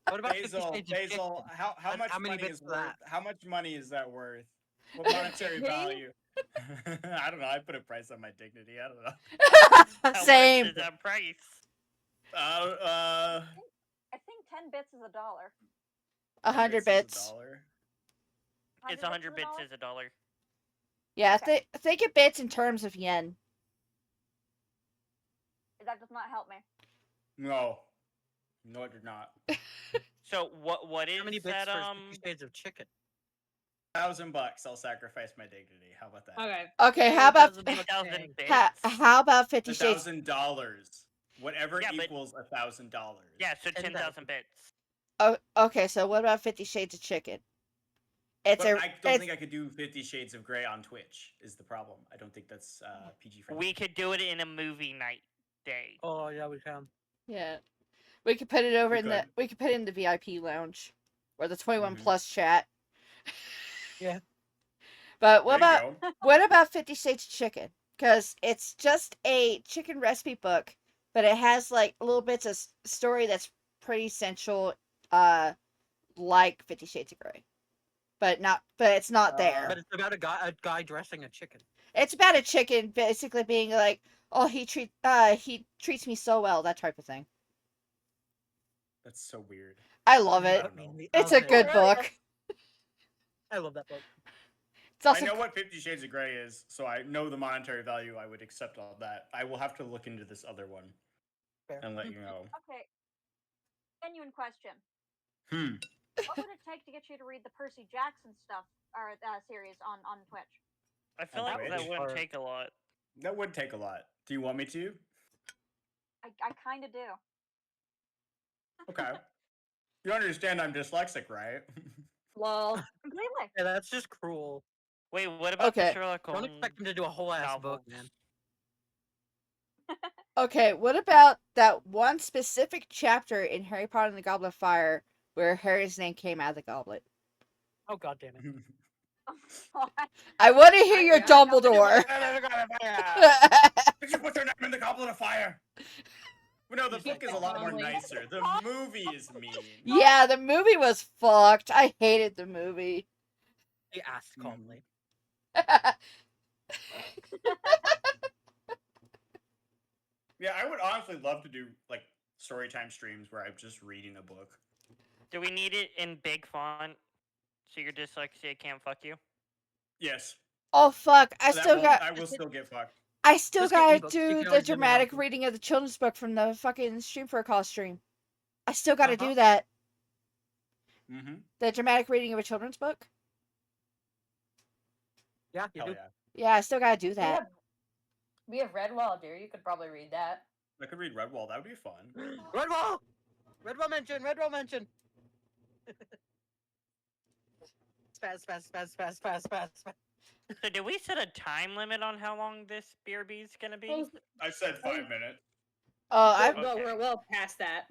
What about 50 Basil, Shades of Chicken? Basil, how much How many money bits is for worth? that? How much money is that worth? What monetary Dignity? value? I don't know. I put a price on my dignity. I don't know. How Same. much is that price? I think 10 bits is $1. 100 bits. It's 100 bits is $1. Yeah, Okay. think of bits in terms of yen. That does not help me. No, no, it did not. So what is How many bits that? for 50 Shades of Chicken? $1,000. I'll sacrifice my dignity. How about that? Okay. Okay, Yay, how about 1,000 2,000 bits. how about 50 Shades? $1,000. Whatever Yeah, but- equals $1,000. Yeah, so 10,000. 10,000 bits. Oh, okay, so what about 50 Shades of Chicken? It's But a. I don't think I could do 50 Shades of Grey on Twitch. Is the problem? I don't think that's PG friendly. We could do it in a movie night day. Oh, yeah, we can. Yeah, we could put it over We in the. could. We could put it in the VIP lounge, or the 21 Mhm. plus chat. Yeah. But what There about you go. what about 50 Shades of Chicken? Because it's just a chicken recipe book, but it has like little bits of story that's pretty essential, like 50 Shades of Grey. But it's not there. But it's about a guy dressing a chicken. It's about a chicken basically being like, oh, he treats me so well, that type of thing. That's so weird. I love it. don't know. It's a good book. I love that book. It's also I know what 50 Shades of Grey is, so I know the monetary value. I would accept all that. I will have to look into this other one Fair. and let you know. Okay. Genuine question. Hmm. What would it take to get you to read the Percy Jackson stuff or series on Twitch? I feel On like that Twitch? wouldn't Or- take a lot. That would take a lot. Do you want me to? I kind of do. Okay. You understand I'm dyslexic, right? Lol. Completely. Yeah, that's just cruel. Wait, what about the Okay. Sherlock Don't Holmes expect him to do a whole ass book, novels? man. Okay, what about that one specific chapter in Harry Potter and the Goblet of Fire where Harry's name came out of the goblet? Oh god damn it. I want to hear your Yeah, I know. Dumbledore. Did you put their name in the Goblet of Fire? Well, no, the You book said is a lot more calmly. nicer. The movie is mean. Yeah, the movie was fucked. I hated the movie. He asked calmly. Yeah, I would honestly love to do like storytime streams where I'm just reading a book. Do we need it in big font so your dyslexia can't fuck you? Yes. Oh fuck! I That still will, got. I will still get fucked. I still Just get gotta ebooks. You do can the always get me dramatic nothing. reading of the children's book from the fucking Stream for a Cause stream. I still gotta Uh-huh. do that. Mm-hmm. The dramatic reading of a children's book. Yeah, you Hell do. yeah. Yeah, I still gotta do that. We have Redwall, dear. You could probably read that. I could read Redwall. That would be fun. Redwall! Redwall mention! Redwall mention! Spaz. So did we set a time limit on how long this BRB is gonna be? I said 5 minutes. I Okay. Well, we're well past that.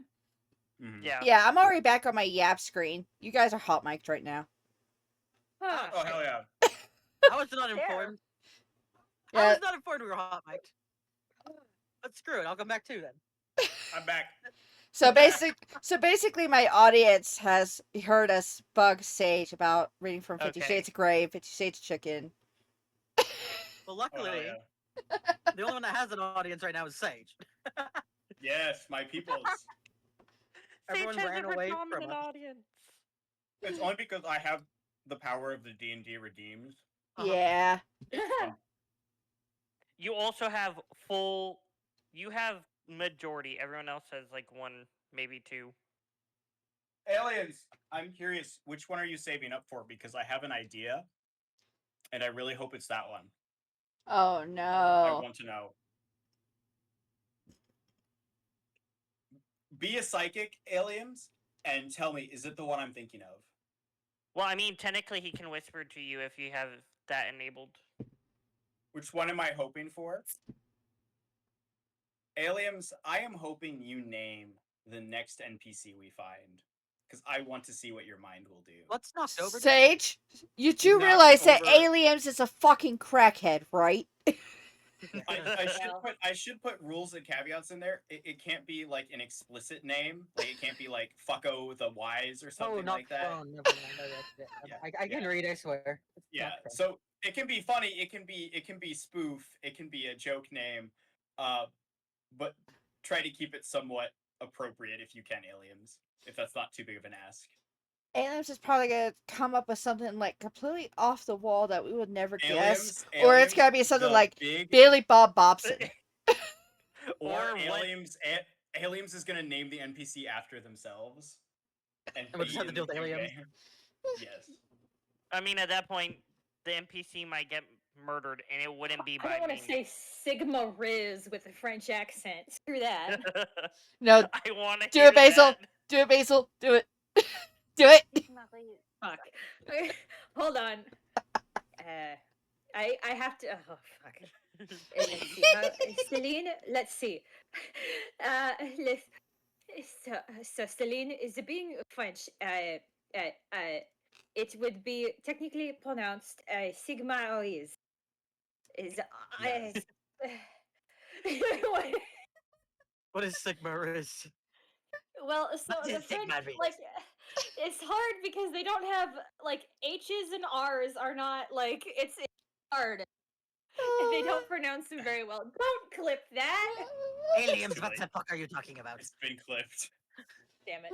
Mhm. Yeah. yeah, I'm already back on my Yap screen. You guys are hot mic'd right now. Huh. Oh hell yeah. I was not informed. I Yeah. was not informed we were hot mic'd. But screw it, I'll come back too then. I'm back. So basically, my audience has heard us bug Sage about reading from 50 Okay. Shades of Grey, 50 Shades of Chicken. Well, Oh hell luckily, yeah. the only one that has an audience right now is Sage. Yes, my peoples. Everyone Sage has ran a away from predominant us. audience. It's only because I have the power of the D&D redeems. Uh-huh. Yeah. You also have full. You have majority. Everyone else has like one, maybe two. Aliens, I'm curious, which one are you saving up for? Because I have an idea, and I really hope it's that one. Oh I no. want to know. Be a psychic, aliens, and tell me, is it the one I'm thinking of? Well, I mean, technically, he can whisper to you if you have that enabled. Which one am I hoping for? Aliens, I am hoping you name the next NPC we find. Because I want to see what your mind will do. What's knocked over? Sage, you do Knocked realize that over. Aliens is a fucking crackhead, right? I should put rules and caveats in there. It can't be like an explicit name. Like it can't be like fucko the wise or Oh, something not like that. phone. Never mind. Yeah, I can yeah. read, I swear. It's Yeah. not phone. So it can be funny. It can be spoof. It can be a joke name. But try to keep it somewhat appropriate if you can, aliens. If that's not too big of an ask. Aliens is probably gonna come up with something like completely off the wall that we would never guess. Aliens, Or it's aliens, gonna be something the like big, Billy Bob Bobson. or Or what- aliens. Aliens is gonna name the NPC after themselves, and we'll just be have to in deal the with aliens. game. Yes. I mean, at that point, the NPC might get murdered, and it wouldn't be I by don't want me. to say Sigma Riz with a French accent. Screw that. No, I want to do hear it, Basil. that. Do it, Basil. Do it. Do it. Fuck. Hold on. I have to. Oh fuck. Let's see. Celine. Let's see. Let's. So Celine is being French. It would be technically pronounced Sigma Riz. Is Yes. What is Sigma is? Well, so What the is Sigma French, Riz? like, it's hard because they don't have like H's and R's are not like it's hard. They don't pronounce them very well. Don't clip that. Aliens, Too what late. the fuck are you talking about? It's been clipped. Damn it.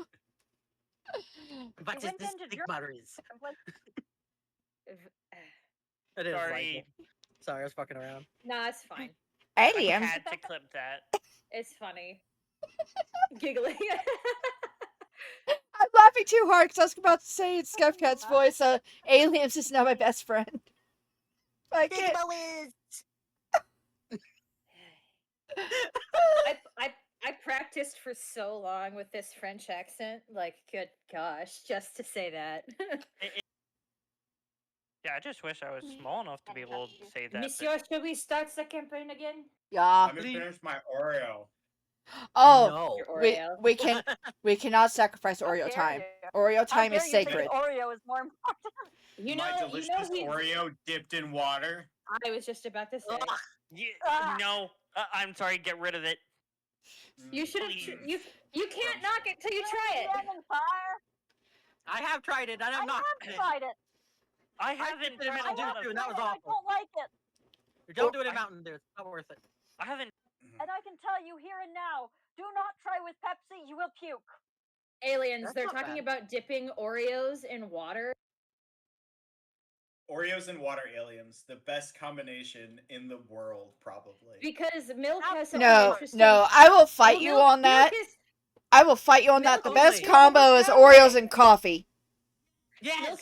What is went this into Sigma is? V- It is Sorry. like Sorry, I was fucking around. Nah, it's fine. I Aliens. had to clip that. It's funny. Giggling. I'm laughing too hard because I was about to say in Scuffcat's voice, aliens is now my best friend. I can't. I practiced for so long with this French accent, like good gosh, just to say that. Yeah, I just wish I was small enough to be able to say that. Monsieur, should we start the campaign again? Yeah. Let me finish my Oreo. Oh, No. Your we Oreo. we can we cannot sacrifice How Oreo dare time. you. Oreo How time dare is you think sacred. Oreo is more important? You My know, delicious he's. Oreo dipped in water. I was just about to say. Ugh. Ah. No, I'm sorry. Get rid of it. You should have. Please. You can't knock it till you try it. Lemon fire. I have tried it, and I I'm not. have tried it. I I haven't did it in tried a Mountain Dew lot of. too, and that was I awful. don't like it. Don't do it I- in Mountain Dew. It's not worth it. I haven't. And I can tell you here and now, do not try with Pepsi, you will puke. Aliens, That's they're not talking bad. about dipping Oreos in water. Oreos and water aliens, the best combination in the world, probably. Because milk has such an No, interesting. no, I will fight Well, you milk- on that. Milk is, I will fight you on that. milk The is best too combo is Oreos and coffee. Yes.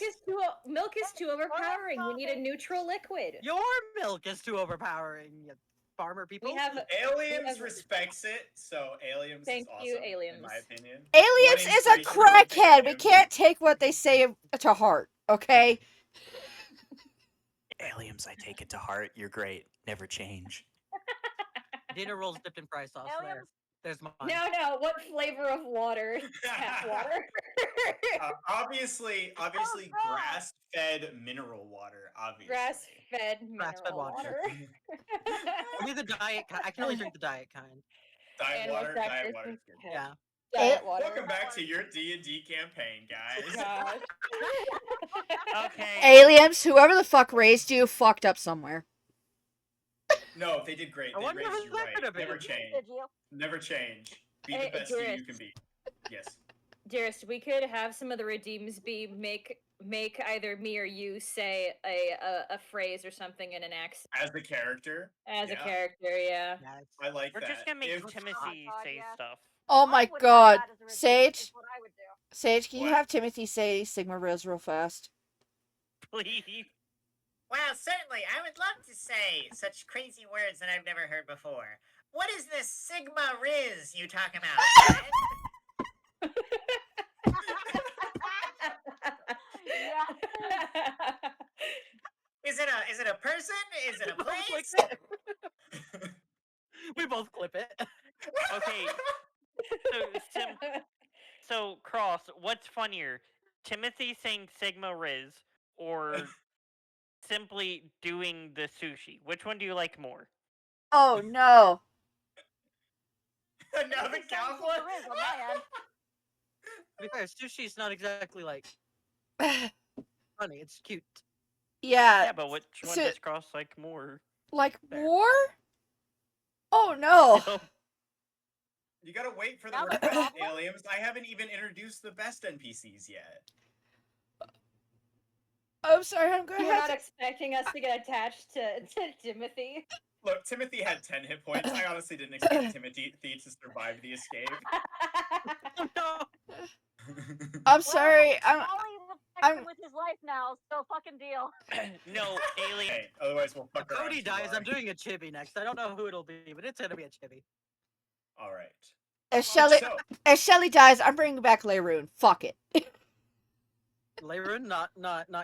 milk is too overpowering. We need a coffee. neutral liquid. Your milk is too overpowering, you farmer people. We have Aliens have- respects it, so Aliens Thank is awesome, you, in Aliens. my opinion. Aliens One is a inspiration goes to crackhead. We Aliens. can't take what they say to heart. Okay. Aliens, I take it to heart. You're great. Never change. Dinner rolls dipped in fry sauce. Aliens? There's mine. No. What flavor of water? Tap water. Obviously, God. grass-fed mineral water. Obviously. Grass-fed Grass-fed mineral water. water. Only the diet kind. I can only drink the diet kind. Diet Animal water. crackers Diet water and is good. Yeah. Diet water. Welcome back to your D&D campaign, guys. Gosh. Okay. Aliens, whoever the fuck raised you, fucked up somewhere. No, they did great. I They wonder raised who you that right. could have Never been. change. Did you? Never change. Be Hey, the best you Dearest. can be. Yes. Dearest, we could have some of the redeems be make either me or you say a phrase or something in an accent As the character. as a yeah. character. Yeah. Yes. I like We're that. just gonna make If- Timothy God, say yes. stuff. Oh I my would have god. that as a redeem, Sage, is what I would do. Sage, can you What? have Timothy say Sigma Riz real fast? Please. Well, certainly. I would love to say such crazy words that I've never heard before. What is this Sigma Riz you talk about? Fred? Yeah. Is it a person? Is it a We both click place? it. We both clip it. Okay. So Cross, what's funnier, Timothy saying Sigma Riz or simply doing the sushi? Which one do you like more? Oh no. Another Anything sounds cowboy. like there is on my end. To be fair, sushi's not exactly like funny. It's cute. Yeah, Yeah, but which one so- does Cross like more? like Fair. war? Oh no. Yup. You gotta wait for the Now the request, problem- aliens. I haven't even introduced the best NPCs yet. I'm sorry, I'm gonna You were have not to. expecting us to get attached to Timothy. Look, Timothy had 10 hit points. I honestly didn't expect Timothy to survive the escape. Oh no. I'm sorry. Ollie will protect I'm- him with his life now, so fucking deal. No, alien. Hey, otherwise we'll If fuck around. Cody too dies, I'm long. doing a chibi next. I don't know who it'll be, but it's gonna be a chibi. All right. If Shelly, So, if Shelly dies, I'm bringing back Layroon. Fuck it. Layrun, not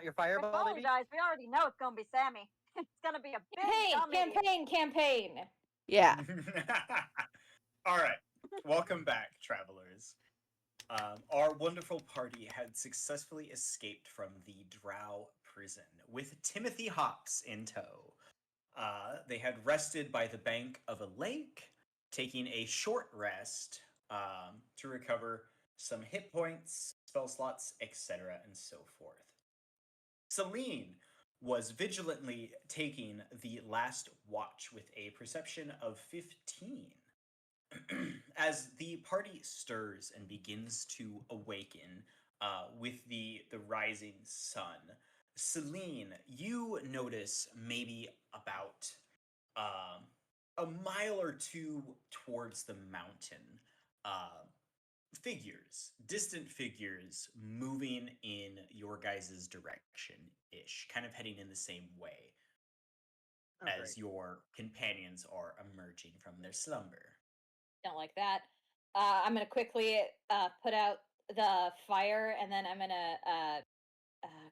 your If fireball, Ollie baby. dies, we already know it's gonna be Sammy. It's gonna be a big dummy. Campaign. Yeah. all right. Welcome back, travelers. Our wonderful party had successfully escaped from the Drow prison with Timothy Hops in tow. They had rested by the bank of a lake, taking a short rest to recover some hit points, spell slots, etc., and so forth. Celine was vigilantly taking the last watch with a perception of 15. As the party stirs and begins to awaken with the rising sun, Celine, you notice maybe about a mile or two towards the mountain, figures, distant figures moving in your guys' direction ish, kind of heading in the same way Oh, as great. your companions are emerging from their slumber. Don't like that. I'm gonna quickly put out the fire, and then I'm gonna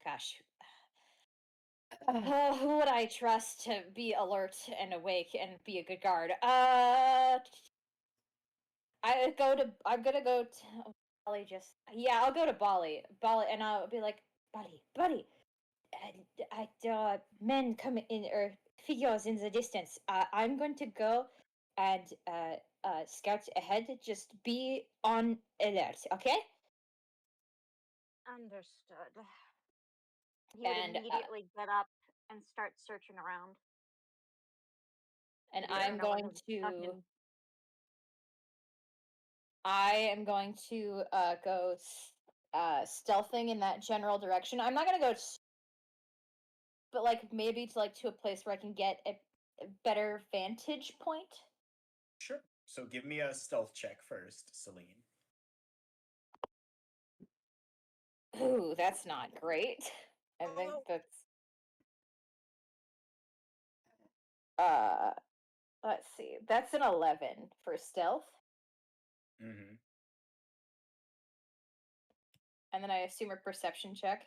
gosh. Who would I trust to be alert and awake and be a good guard? I'm gonna go to Bali. I'll go to Bali, and I'll be like, Buddy, men come in or figures in the distance. I'm going to go and scout ahead. Just be on alert, okay? Understood. He would And immediately get up and start searching around. and Make sure no one has snuck in. I am going to go stealthing in that general direction. I'm not gonna go, but like maybe to a place where I can get a better vantage point. Sure. So give me a stealth check first, Celine. Ooh, that's not great. I think that's let's see. That's an 11 for stealth. Mm-hmm. And then I assume a perception check.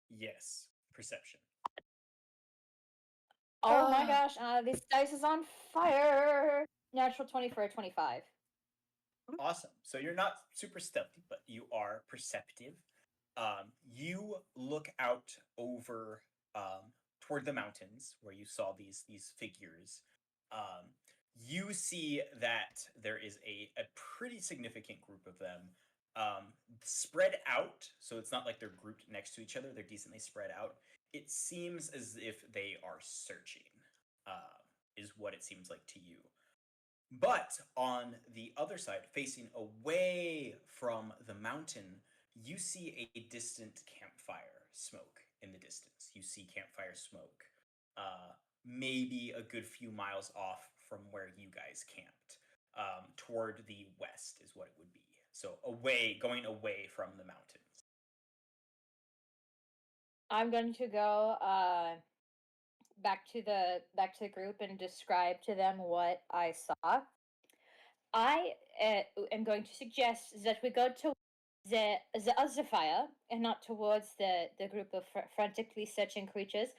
Yes, perception. Oh my gosh, this dice is on fire. Natural 20 for a 25. Awesome. So you're not super stealthy, but you are perceptive. You look out over toward the mountains where you saw these figures. You see that there is a pretty significant group of them spread out. So it's not like they're grouped next to each other. They're decently spread out. It seems as if they are searching, is what it seems like to you. But on the other side, facing away from the mountain, you see a distant campfire smoke in the distance. You see campfire smoke, maybe a good few miles off from where you guys camped. Toward the west is what it would be. So going away from the mountains. I'm going to go back to the group and describe to them what I saw. I am going to suggest that we go to the other fire and not towards the group of frantically searching creatures.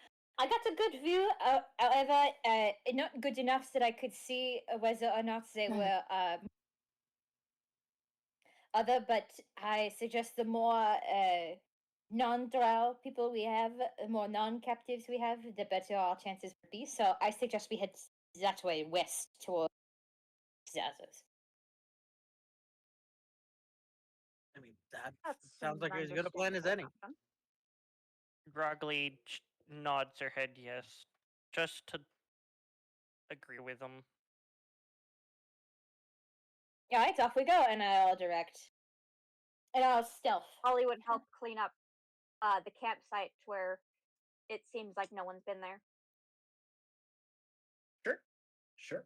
I got a good view, however, not good enough that I could see whether or not they were other. But I suggest the more non-drow people we have, the more non-captives we have, the better our chances would be. So I suggest we head that way, west towards the others. I mean, that That's sounds like an as good a plan as any. understandable option. Groggly nods her head yes, just to agree with them. All right, off we go, and I'll direct. And I'll stealth. Holly would help clean up the campsite where it seems like no one's been there. Sure.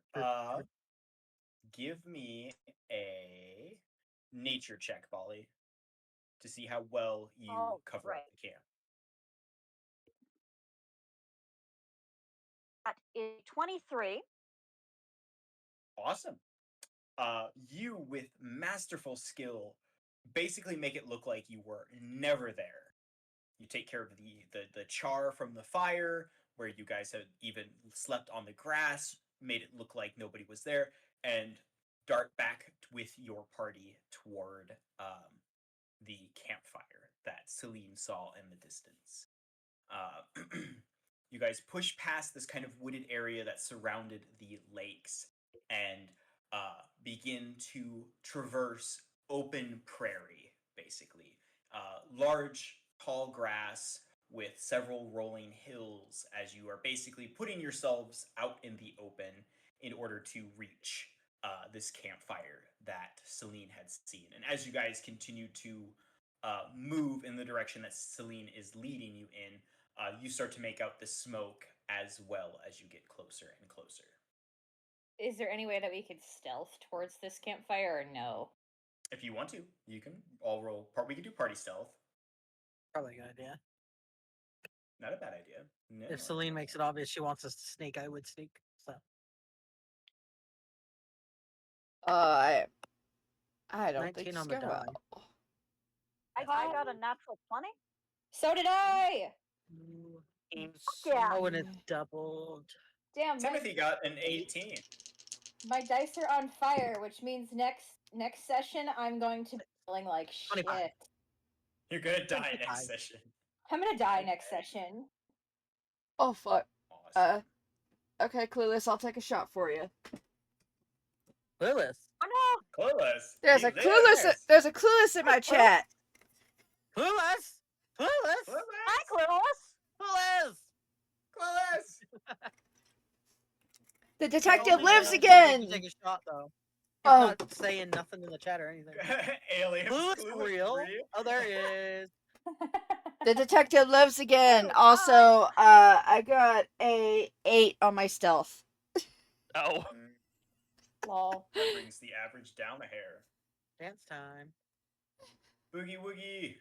Give me a nature check, Bolly, to see how well you cover up the camp. That is 23. Awesome. You, with masterful skill, basically make it look like you were never there. You take care of the char from the fire, where you guys had even slept on the grass, made it look like nobody was there, and dart back with your party toward the campfire that Celine saw in the distance. You guys push past this kind of wooded area that surrounded the lakes and begin to traverse open prairie, basically. Large, tall grass with several rolling hills as you are basically putting yourselves out in the open in order to reach this campfire that Celine had seen. And as you guys continue to move in the direction that Celine is leading you in, you start to make out the smoke as well as you get closer and closer. Is there any way that we could stealth towards this campfire, or no? If you want to, you can all roll. We can do party stealth. Probably a good idea. Not a bad idea. No, If Celine makes it obvious she wants us to sneak, I would sneak. So I don't think 19 it's on the going well. die. I got a natural 20. So did I. Ooh. Yeah. Oh, and it's doubled. Damn, Timothy got an 18. my dice are on fire, which means next session I'm going to be feeling like 25. shit. You're gonna die 25. next session. I'm gonna die next Okay. session. Oh fuck. Awesome. Okay, Clueless, I'll take a shot for you. Clueless. Oh Clueless. There's You a Clueless. there. There's a Clueless in my chat. Clueless. Clueless. no! Hi, Clueless! Clueless. Clueless. The detective Only lives one. again. Take a shot though. He's Oh. not saying nothing in the chat or anything. Aliens. Clueless real? Oh, there he is. The detective lives again. Oh, Also, I got a 8 on my stealth. Oh. Lol. That brings the average down a hair. Dance time. Boogie woogie.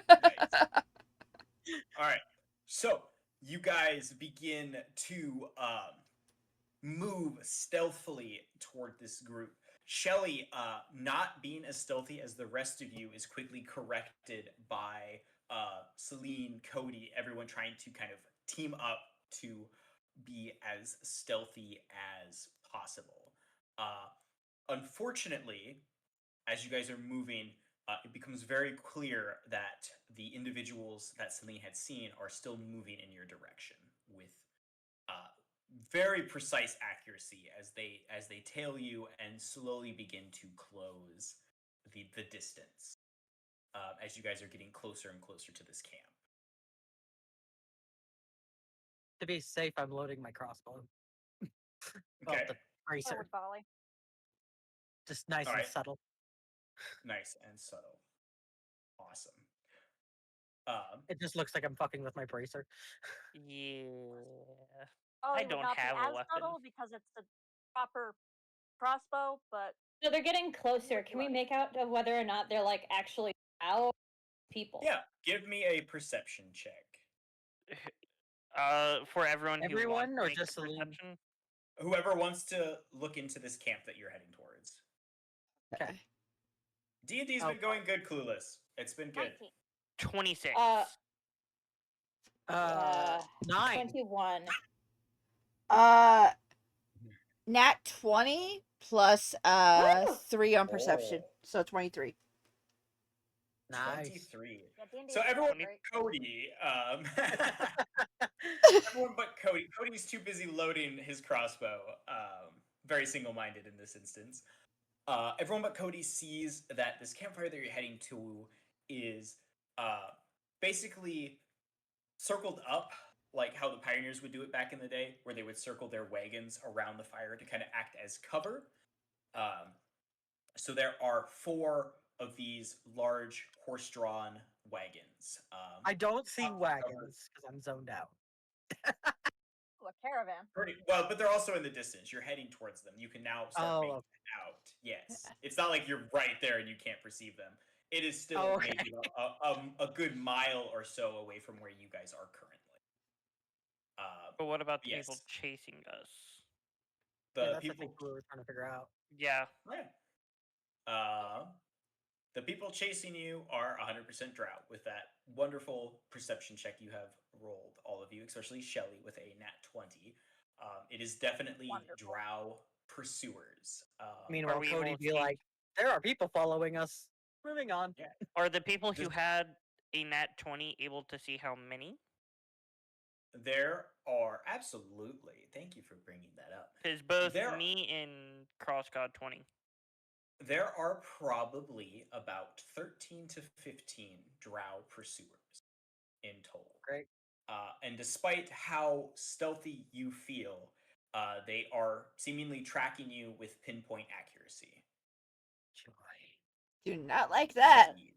Nice. All right. So you guys begin to move stealthily toward this group. Shelly, not being as stealthy as the rest of you, is quickly corrected by Celine, Cody, everyone trying to kind of team up to be as stealthy as possible. Unfortunately, as you guys are moving, it becomes very clear that the individuals that Celine had seen are still moving in your direction with very precise accuracy as they tail you and slowly begin to close the distance as you guys are getting closer and closer to this camp. To be safe, I'm loading my crossbow. Okay. The I bracer. would volley. Just nice All and right. subtle. Nice and subtle. Awesome. It just looks like I'm fucking with my bracer. Yeah. Volley don't would not have be a as weapon. subtle because it's a proper crossbow, but So they're getting closer. Can we make out of whether or not they're like actually out people? Yeah. Give me a perception check. For everyone who wants Everyone to or make just a Celine? perception. Whoever wants to look into this camp that you're heading towards. Okay. D&D's Oh, been going good, Clueless. It's been good. 19. 26. 9. 21. Nat 20 plus Woo! 3 on perception, Oh. so 23. Nice. 23. Yeah, D&D So is everyone great. but Cody, everyone but Cody. Cody's too busy loading his crossbow. Very single-minded in this instance. Everyone but Cody sees that this campfire that you're heading to is basically circled up, like how the pioneers would do it back in the day, where they would circle their wagons around the fire to kind of act as cover. So there are 4 of these large horse-drawn wagons. I don't see Up wagons because I'm zoned out. Ooh, a caravan. pretty well, but they're also in the distance. You're heading towards them. You can now start Oh, making okay. it out. Yes, it's not like you're right there and you can't perceive them. It is still Oh, okay. maybe a good mile or so away from where you guys are currently. But what about the yes. people chasing us? The Yeah, that's I people, think we were trying to figure out. Yeah. The people chasing you are 100% drow with that wonderful perception check you have rolled, all of you, especially Shelly with a nat 20. It is definitely Wonderful. drow pursuers. Meanwhile, we Cody able be to- like, "There are people following us." Moving on. Yeah. Are the people who Just- had a nat 20 able to see how many? There are absolutely. Thank you for bringing that up. Because both There- me and Cross got 20. There are probably about 13 to 15 drow pursuers in total. Great. And despite how stealthy you feel, they are seemingly tracking you with pinpoint accuracy. Joy. Do not like that. Indeed.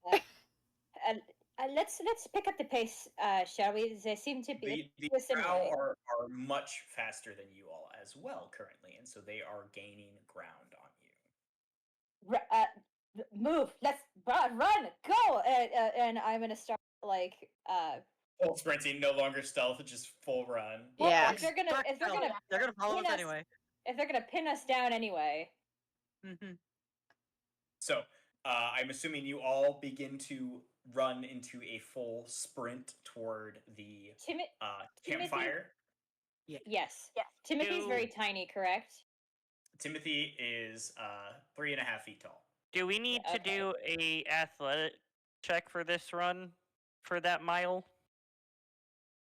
Let's pick up the pace, shall we? They seem to be The listen drow way. are are much faster than you all as well currently, and so they are gaining ground on you. Move. Let's run. Go. And I'm gonna start like Full sprinting, no longer stealth, just full run. well, Yeah. if they're gonna They're gonna follow pin us us anyway. if they're gonna pin us down anyway. Mhm. So, I'm assuming you all begin to run into a full sprint toward the Timothy. campfire. Yes. Yes. Timothy's Do- very tiny, correct? Timothy is 3.5 feet tall. Do we need to okay. do a athletic check for this run for that mile?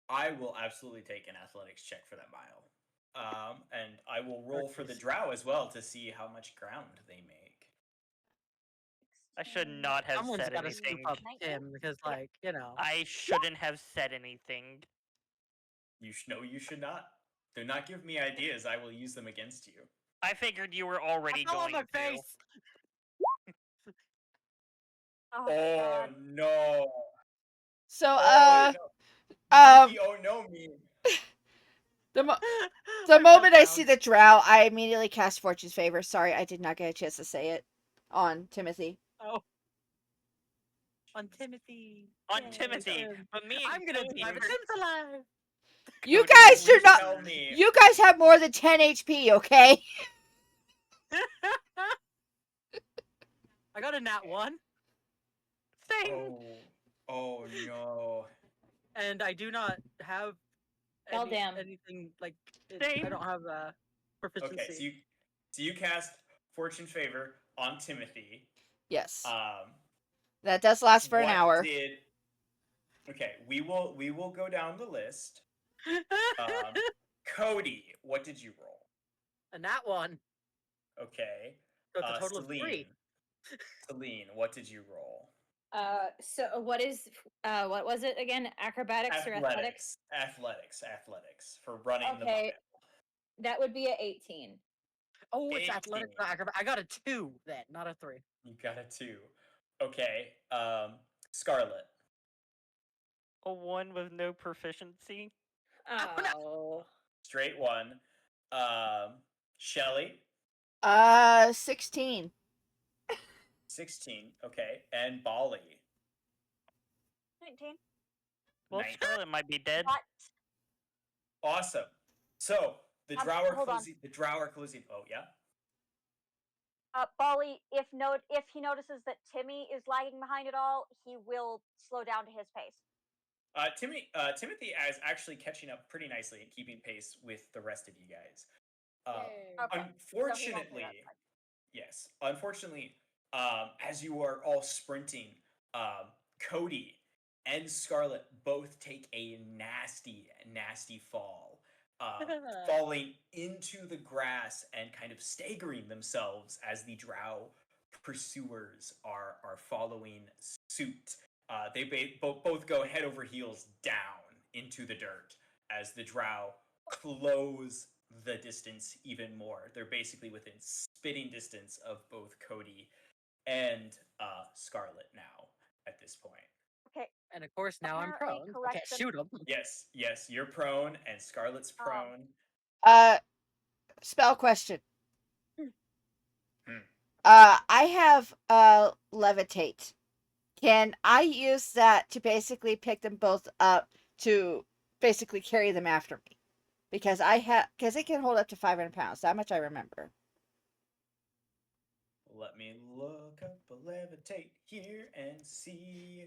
I will absolutely take an athletics check for that mile. And I will roll for the drow as well to see how much ground they make. I should not have Someone's said got to anything. scoop up 19? Tim because, like, you know. I shouldn't have said anything. You should not. Do not give me ideas. I will use them against you. I figured you were already I fell on going my to. face. Oh, Oh God. no! So Oh no! um Monkey, oh no me! the mo- I the moment I fell see down. the drow, I immediately cast Fortune's Favor. Sorry, I did not get a chance to say it on Timothy. Oh. On Timothy. On Yay, Timothy, Tim. but me and I'm gonna Cody die, but were- Tim's alive. You Cody, guys do Please not. tell me. You guys have more than 10 HP, okay? I got a nat 1, Same. Oh no! and I do not have Goddamn. anything like. Same. I don't have proficiency. Okay, so you cast Fortune Favor on Timothy. Yes. Um, That does last for an what hour. Did okay? We will go down the list. Cody, what did you roll? a nat 1. Okay. So it's a total of 3. Celine. Celine, what did you roll? So what was it again? Acrobatics or athletics? Athletics for running the Okay. mile. That would be a 18. Oh, it's athletics, 18. not acrobat. I got a 2 then, not a 3. You got a 2. Okay. Scarlet. A 1 with no proficiency. Oh. Straight 1. Shelly. 16. 16. Okay. And Bali. 19. Well, 19. Scarlet might be dead. What? Awesome. So the drow are hold on. closing. The drow are closing. Oh yeah. Bali, if he notices that Timmy is lagging behind at all, he will slow down to his pace. Timothy is actually catching up pretty nicely and keeping pace with the rest of you guys. Okay. Unfortunately, yes. Unfortunately, as you are all sprinting, Cody and Scarlet both take a nasty fall, falling into the grass and kind of staggering themselves as the drow pursuers are following suit. They both go head over heels down into the dirt as the drow close the distance even more. They're basically within spitting distance of both Cody and Scarlet now at this point. Okay. And of course, now I'm Apparently prone. I can't correction. shoot him. Yes, you're prone and Scarlet's prone. Spell question. Hmm. I have levitate. Can I use that to basically pick them both up to basically carry them after me? Because it can hold up to 500 pounds. That much I remember. Let me look up a levitate here and see.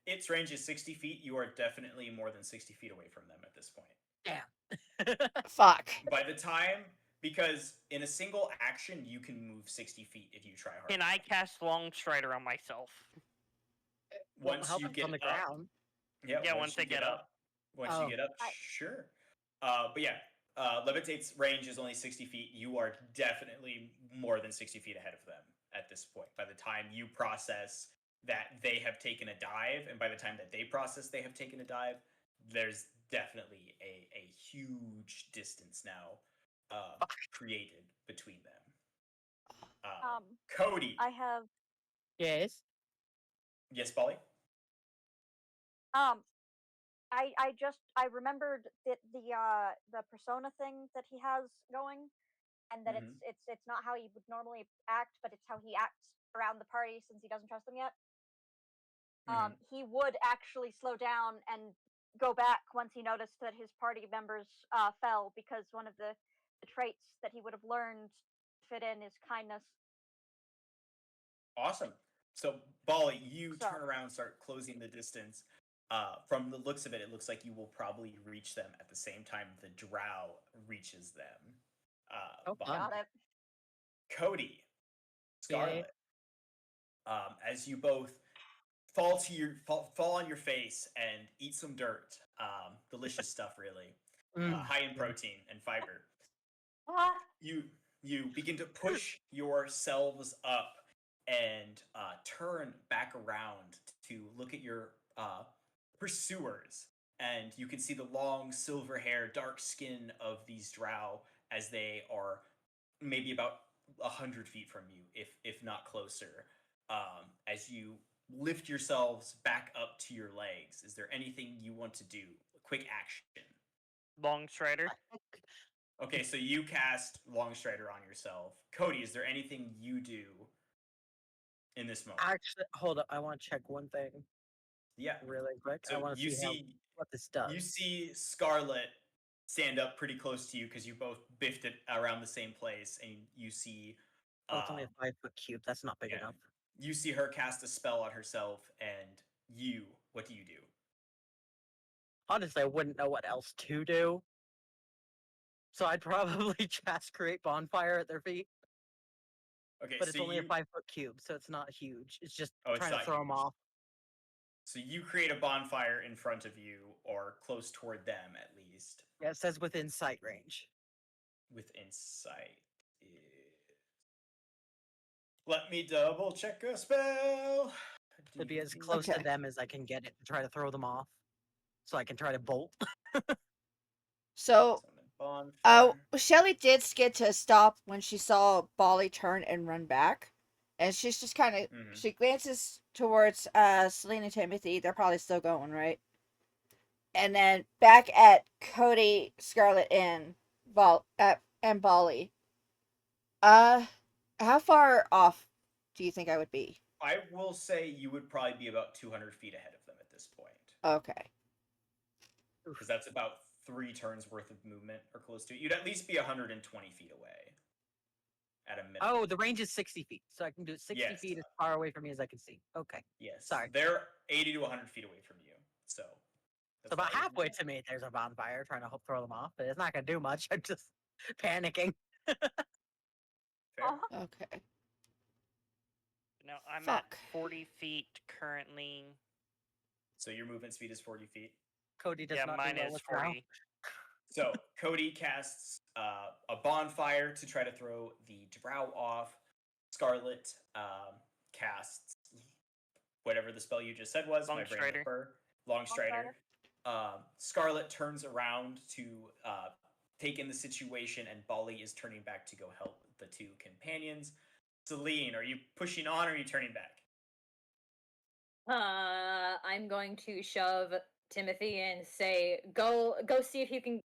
Its range is 60 feet. You are definitely more than 60 feet away from them at this point. Damn. Fuck. By the time, because in a single action, you can move 60 feet if you try hard. Can I cast Long Strider on myself? Won't Once help you if it's get on the up, ground. Yeah, once you I get up. Once you Oh. get up, sure. But yeah, Levitate's range is only 60 feet. You are definitely more than 60 feet ahead of them at this point. By the time you process that they have taken a dive, and by the time that they process they have taken a dive, there's definitely a huge distance now created between them. Cody. I have Yes. Yes, Polly? I remembered that the persona thing that he has going, and that Mhm. it's not how he would normally act, but it's how he acts around the party since he doesn't trust them yet. Mhm. He would actually slow down and go back once he noticed that his party members fell, because one of the traits that he would have learned to fit in is kindness. Awesome. So, Bali, you So turn around and start closing the distance. From the looks of it, it looks like you will probably reach them at the same time the drow reaches them. Oh, Bali. fun. got it. Cody, Yeah. Scarlet, as you both fall on your face and eat some dirt. Delicious stuff, really. High in Yeah. protein and fiber. Ah, You you begin to push yourselves up and turn back around to look at your pursuers, and you can see the long silver hair, dark skin of these drow as they are maybe about 100 feet from you, if not closer. As you lift yourselves back up to your legs, is there anything you want to do? Quick action. Long Strider. Okay, so you cast Longstrider on yourself. Cody, is there anything you do in this moment? Actually, hold up. I want to check one thing Yeah. really quick. I So want to you see how see what this does. you see Scarlet stand up pretty close to you because you both biffed it around the same place, and you see Oh, it's only a um, 5-foot cube. That's not big yeah, enough. you see her cast a spell on herself, and what do you do? Honestly, I wouldn't know what else to do. So I'd probably just create bonfire at their feet. Okay, But so it's only a you 5-foot cube, so it's not huge. It's just oh, it's trying to not throw them huge. off. So you create a bonfire in front of you, or close toward them at least. Yeah, it says within sight range. Within sight is. Let me double check a spell. To be as close Okay. to them as I can get it to try to throw them off. So I can try to bolt. So, Summon bonfire. Shelly did skid to a stop when she saw Bolly turn and run back, and she's just kind of Mhm. she glances towards Celine and Timothy. They're probably still going, right? And then back at Cody, Scarlet, and Bolly. Uh, how far off do you think I would be? I will say you would probably be about 200 feet ahead of them at this point. Okay. Because that's about 3 turns worth of movement or close to it. You'd at least be 120 feet away. At a minimum. Oh, the range is 60 feet. So I can do it 60 Yes. feet as far away from me as I can see. Okay. Yes. Sorry. They're 80 to 100 feet away from you. So. So about why- halfway to me, there's a bonfire trying to throw them off, but it's not going to do much. I'm just panicking. Fair. Uh-huh. Okay. No, I'm Fuck. at 40 feet currently. So your movement speed is 40 feet. Cody does Yeah, not mine do well is with now. 40. So Cody casts a bonfire to try to throw the drow off. Scarlet casts whatever the spell you just said was. Long My brain Strider. went burr. Longstrider. Scarlet turns around to take in the situation, and Bali is turning back to go help the two companions. Celine, are you pushing on or are you turning back? I'm going to shove Timothy and say, "Go see if you can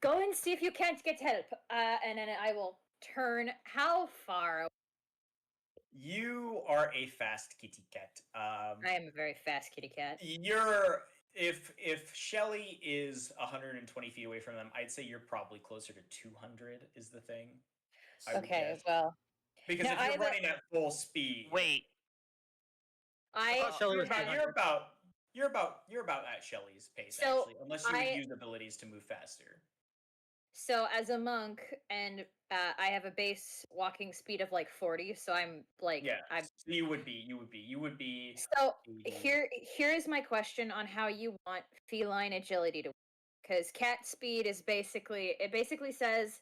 go and see if you can't get help." And then I will turn. How far? You are a fast kitty cat. I am a very fast kitty cat. You're if Shelly is 120 feet away from them, I'd say you're probably closer to 200 is the thing. I would Okay, guess. well, Because now if you're running at full speed, Wait, I thought Shelly was have- 200. you're about at Shelly's pace So, actually, unless you would I- use abilities to move faster. So as a monk, and I have a base walking speed of like 40, so I'm like, Yeah, I'm. so you would be. So 80. here's my question on how you want feline agility to work. Because cat speed is basically says,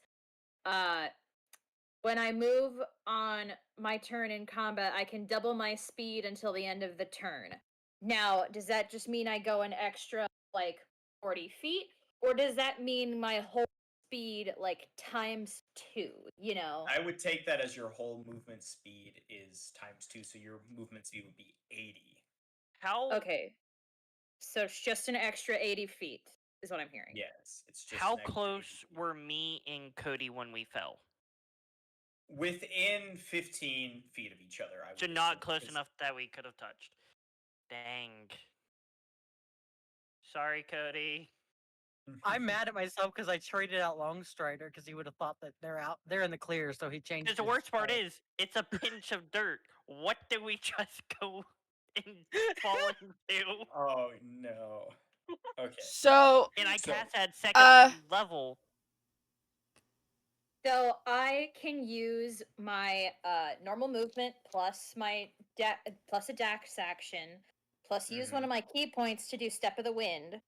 when I move on my turn in combat, I can double my speed until the end of the turn. Now, does that just mean I go an extra like 40 feet, or does that mean my whole speed like times 2? You know? I would take that as your whole movement speed is times 2, so your movement speed would be 80. how Okay. So it's just an extra 80 feet, is what I'm hearing. Yes, it's just How an extra 80 close feet. were me and Cody when we fell? Within 15 feet of each other, I would So not assume, close 'cause- enough that we could have touched. Dang. Sorry, Cody. I'm mad at myself because I traded out Longstrider because he would have thought that they're in the clear, so he changed. Because the his, worst part is, it's a pinch of dirt. What did we just go and fall into? Oh no. Okay. So, And I So- cast at second level. So I can use my normal movement plus my plus a Dax action, plus use one of my key points to do Step of the Wind,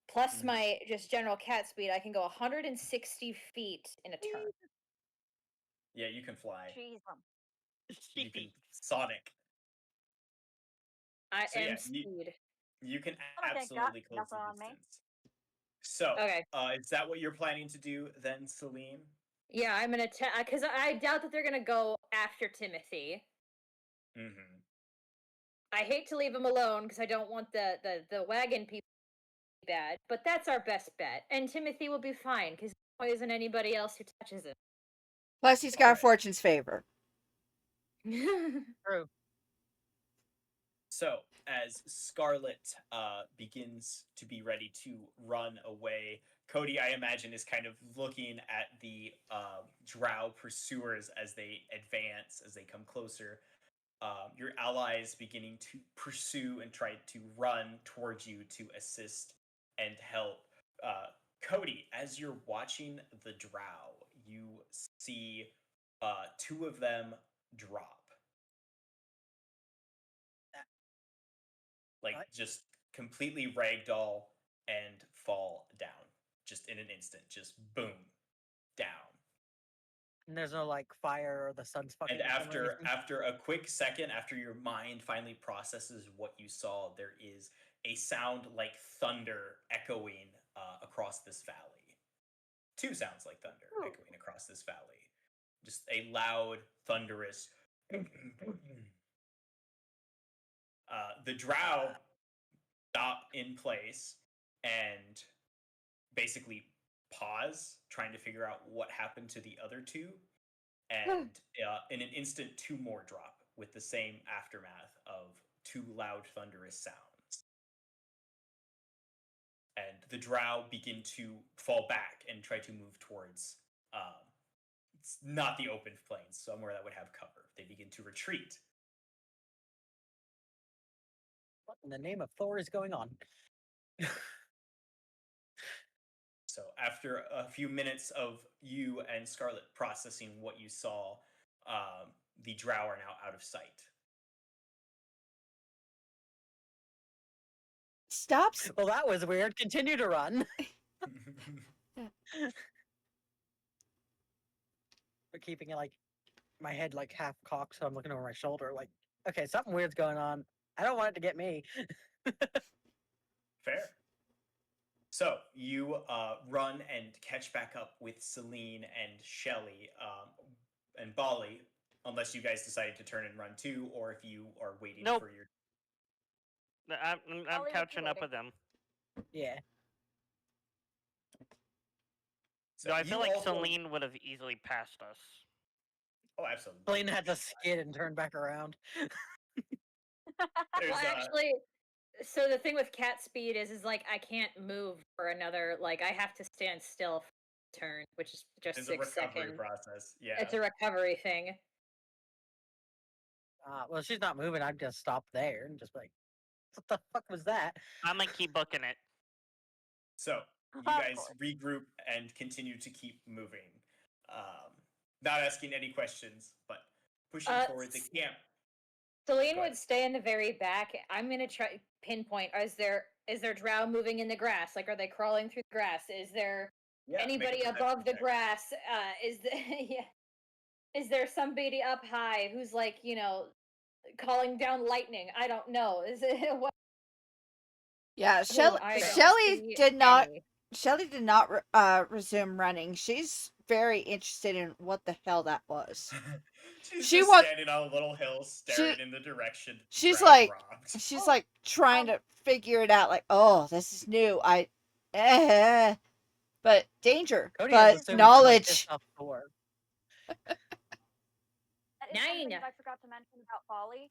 plus Mhm. my just general cat speed. I can go 160 feet in a turn. Yeah, you can fly. Jeez. You can Sonic. I So am yeah, speed. you can I got absolutely close nothing the on me. distance. So, Okay. is that what you're planning to do then, Celine? Yeah, I'm gonna because I doubt that they're gonna go after Timothy. Mm-hmm. I hate to leave him alone because I don't want the wagon people to be bad, but that's our best bet. And Timothy will be fine because he isn't anybody else who touches plus he's got Alright. Fortune's favor. him. True. So, as Scarlet begins to be ready to run away, Cody, I imagine, is kind of looking at the drow pursuers as they advance, as they come closer. Your allies beginning to pursue and try to run towards you to assist and help. Cody, as you're watching the drow, you see two of them drop. Like, What? just completely ragdoll and fall down. Just in an instant. Just boom. Down. And there's no like fire or the sun's fucking. And with them or after anything? a quick second, after your mind finally processes what you saw, there is a sound like thunder echoing across this valley. Two sounds like thunder echoing across this valley. Just a loud, thunderous. The drow stop in place and basically pause, trying to figure out what happened to the other two. And in an instant, two more drop with the same aftermath of two loud, thunderous sounds. And the drow begin to fall back and try to move towards it's not the open plains, somewhere that would have cover. They begin to retreat. What in the name of Thor is going on? So after a few minutes of you and Scarlet processing what you saw, the drow are now out of sight. Stops. Well, that was weird. Continue to run. But keeping it like my head like half cocked, so I'm looking over my shoulder. Like, okay, something weird's going on. I don't want it to get me. Fair. So you run and catch back up with Celine and Shelly and Bali, unless you guys decided to turn and run too, or if you are waiting Nope. for your. I'm I'll leave it couching to up waiting. with them. Yeah. So No, I you feel like also- Celine would have easily passed us. Oh, absolutely. Blaine had to skid and turn back around. There's, Well, actually, so the thing with cat speed is like I can't move for another. Like I have to stand still for a turn, which is just there's a 6 recovery seconds. process. Yeah. It's a recovery thing. Well, she's not moving. I'd just stop there and just be like, what the fuck was that? I'm gonna keep booking it. So you Of guys course. regroup and continue to keep moving. Not asking any questions, but pushing forward the camp. Celine Go ahead. would stay in the very back. I'm gonna try pinpoint. Is there drow moving in the grass? Like, are they crawling through the grass? Is there Yeah, make a anybody perception above the check. grass? Is the yeah? Is there somebody up high who's like calling down lightning? I don't know. Is it what? Yeah, Oh, I don't Shelly see did not. any. Shelly did not resume running. She's very interested in what the hell that was. She's She just wants- standing on a little hill, staring in the direction. she's Drow like- dropped. She's like trying to figure it out. Like, oh, this is new. But danger. Cody but has assumed I'm, like, knowledge. pissed off Thor. That is something 9. I forgot to mention about Folly.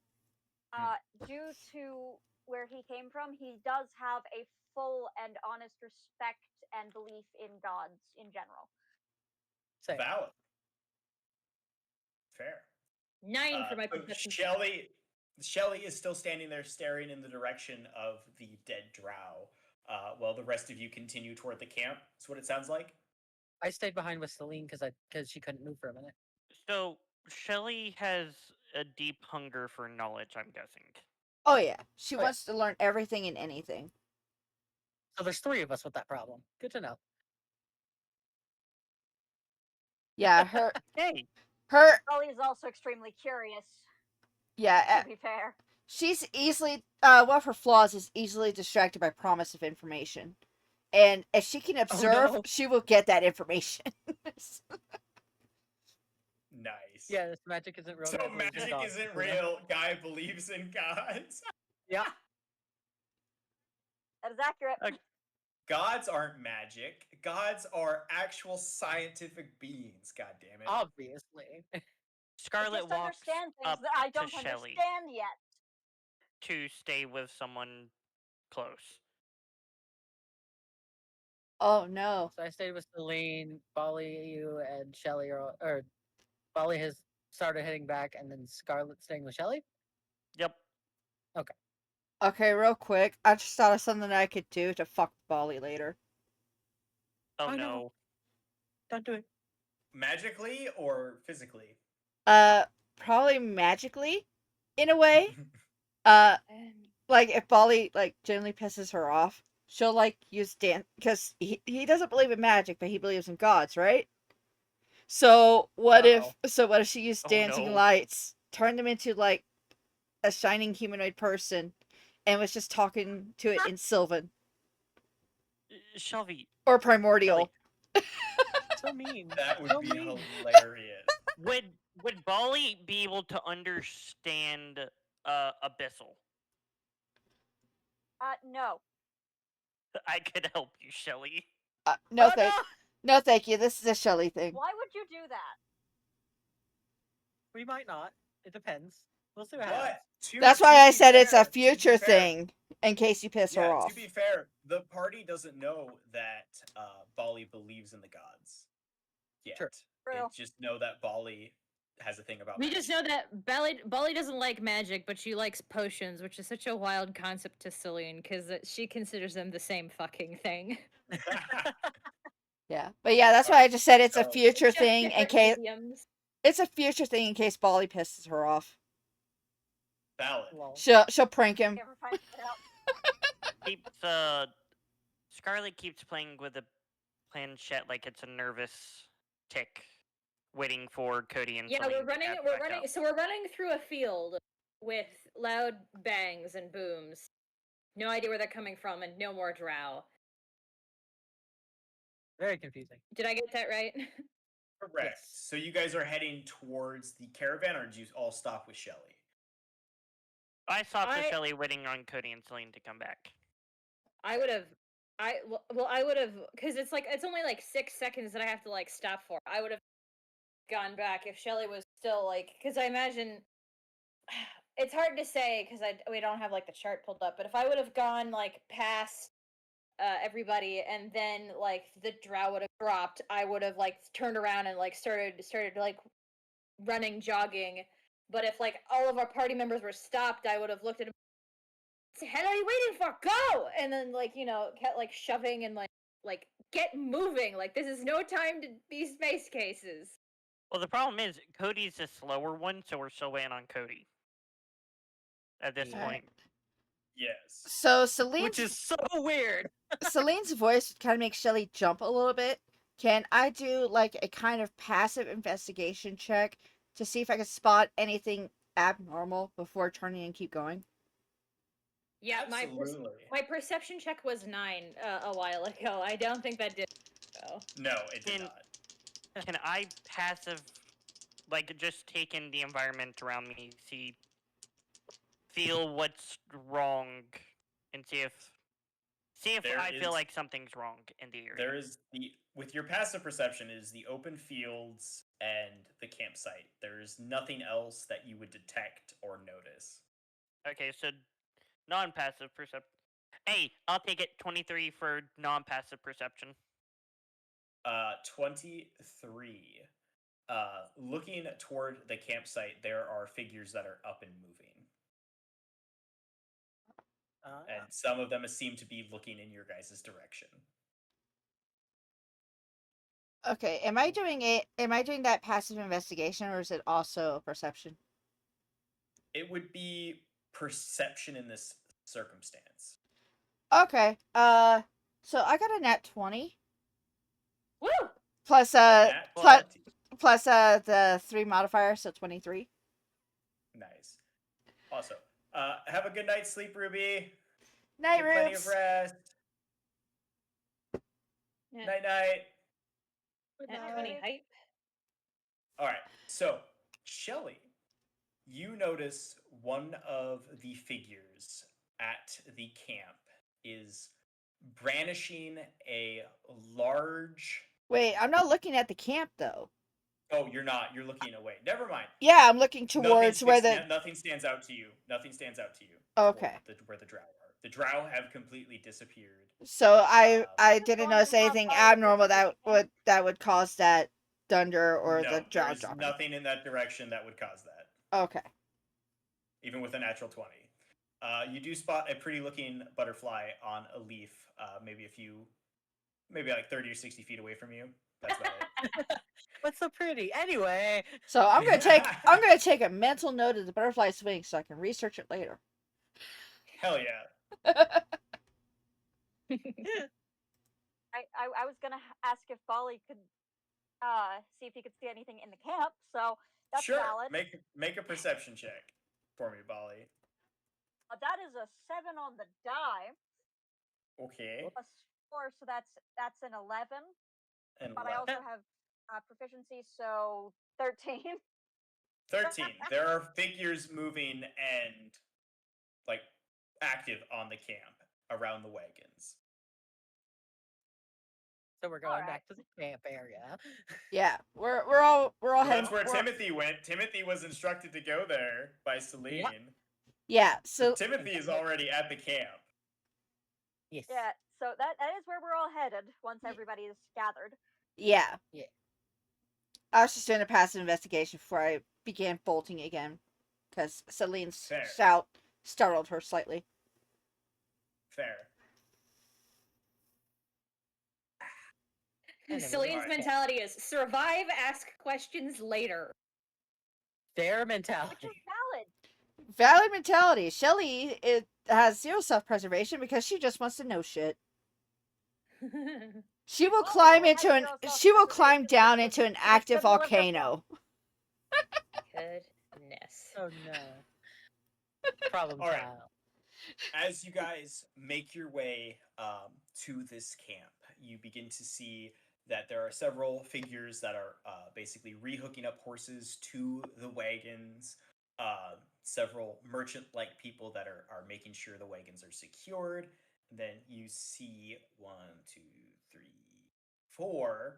Due to where he came from, he does have a full and honest respect and belief in gods in general. Same. Valid. Fair. 9 for my So perception. Shelly is still standing there staring in the direction of the dead drow, while the rest of you continue toward the camp. That's what it sounds like. I stayed behind with Celine because she couldn't move for a minute. So Shelly has a deep hunger for knowledge, I'm guessing. Oh yeah, she Oh, yeah. wants to learn everything and anything. So there's 3 of us with that problem. Good to know. Yeah, Hey, her. Folly is also extremely curious, Yeah, to be fair. she's easily. One of her flaws is easily distracted by promise of information, and if she can observe, no. she will get that information. Nice. Yeah, this magic isn't real. So guys believe in magic gods, isn't you know? real. Guy believes in gods. Yeah. That is accurate. Gods aren't magic. Gods are actual scientific beings. God damn it. Obviously. I Scarlet just walks understand things up that I to don't Shelly understand yet. to stay with someone close. Oh no. So I stayed with Celine, Bali, you, and Shelly, or Bali has started heading back, and then Scarlet staying with Shelly. Yep. Okay, real quick. I just thought of something I could do to fuck Bali later. Oh I know. no. Don't do it. Magically or physically? Probably magically, in a way. Like if Bali like generally pisses her off, she'll like use dance because he doesn't believe in magic, but he believes in gods, right? So what Uh-oh. if she used Oh, dancing no. lights, turned them into like a shining humanoid person, and was just talking to it in Sylvan Shelby, or primordial? So mean. That would So be mean. hilarious. would Bali be able to understand abyssal? No. I could help you, Shelly. No, Oh, no, thank you. This is a Shelly thing. Why would you do that? We might not. It depends. We'll see what happens. But That's why I said it's a future thing, in case you piss her Yeah, off. to be fair, the party doesn't know that Bali believes in the gods yet. Sure. They True. just know that Bali has a thing about We magic. just know that Bali doesn't like magic, but she likes potions, which is such a wild concept to Celine because she considers them the same fucking thing. Yeah, but yeah, that's why I just said it's a So- future Just thing in different case mediums. it's a future thing in case Bali pisses her off. Valid. Lol. She'll prank him. You ever find that out? Keeps Scarlet keeps playing with the planchette like it's a nervous tick, waiting for Cody and Yeah, Celine we're to running. catch We're back running. up. So we're running through a field with loud bangs and booms. No idea where they're coming from, and no more drow. Very confusing. Did I get that right? Correct. Yes. So you guys are heading towards the caravan, or did you all stop with Shelly? I stopped with I- Shelly waiting on Cody and Celine to come back. I would have. I would have because it's only like 6 seconds that I have to like stop for. I would have gone back if Shelly was still like because I imagine it's hard to say because we don't have like the chart pulled up. But if I would have gone like past everybody and then like the drow would have dropped, I would have like turned around and like started like running, jogging. But if like all of our party members were stopped, I would have looked at him. What the hell are you waiting for? Go! And then like kept like shoving and like get moving. Like this is no time to be space cases. Well, the problem is Cody's the slower one, so we're still waiting on Cody. At this Yeah. point, Yes. So Which is so weird. Celine's voice kind of makes Shelly jump a little bit. Can I do like a kind of passive investigation check to see if I can spot anything abnormal before turning and keep going? Yeah, Absolutely. my perception check was 9 a while ago. I don't think that did. So. No, it did Can- not. can I passive like just take in the environment around me, feel what's wrong, and see if There I feel is- like something's wrong in the area. There is with your passive perception is the open fields and the campsite. There's nothing else that you would detect or notice. Okay, so non-passive perception. Hey, I'll take it. 23 for non-passive perception. 23. Looking toward the campsite, there are figures that are up and moving, and some of them seem to be looking in your guys' direction. Okay, am I doing that passive investigation, or is it also perception? It would be perception in this circumstance. Okay. So I got a nat 20 Woo! plus Nat plus 20. plus the 3 modifier, so 23. Nice. Also, have a good night's sleep, Ruby. Night, Get plenty of Rubes. rest. Yeah. Night night. Nat 20 hype. All right. So, Shelly, you notice one of the figures at the camp is brandishing a large. Wait, I'm not looking at the camp though. Oh, you're not. You're looking away. Never mind. Yeah, I'm looking towards where the. Nothing stands out to you. Nothing stands out to you. Okay. Where the drow are. The drow have completely disappeared. So I just didn't wondering notice how anything far abnormal this is. that would cause that thunder or No, the drow there's dropping. nothing in that direction that would cause that. Okay. Even with a natural 20. You do spot a pretty looking butterfly on a leaf, maybe like 30 or 60 feet away from you. That's about it. What's so pretty? Anyway. So I'm gonna take a mental note of the butterfly swing so I can research it later. Hell yeah. I was gonna ask if Bali could see if he could see anything in the camp, so that's Sure. valid. Make a perception check for me, Bali. That is a 7 on the die. Okay. Plus 4, so that's an 11. And But I also have proficiency, so 13. 13. There are figures moving and like active on the camp around the wagons. So we're going Alright. back to the camp area. Yeah, we're all Well, heading. that's where Timothy went. Timothy was instructed to go there by Celine. Yeah, so Timothy is already at the camp. Yes. Yeah, so that is where we're all headed once everybody is gathered. yeah. Yeah. I was just doing a passive investigation before I began bolting again, because Celine's Fair. shout startled her slightly. Fair. Anyway, Celine's alright. mentality is survive, ask questions later. Their Which mentality. is valid. Valid mentality. Shelly has 0 self-preservation because she just wants to know shit. She will Oh, climb well, into I an. feel She will climb self-preservation down because into an she active couldn't live herself. volcano. Goodness. Oh no. Problem All right. child. As you guys make your way to this camp, you begin to see that there are several figures that are basically rehooking up horses to the wagons. Several merchant-like people that are making sure the wagons are secured. And then you see 1, 2, 3, 4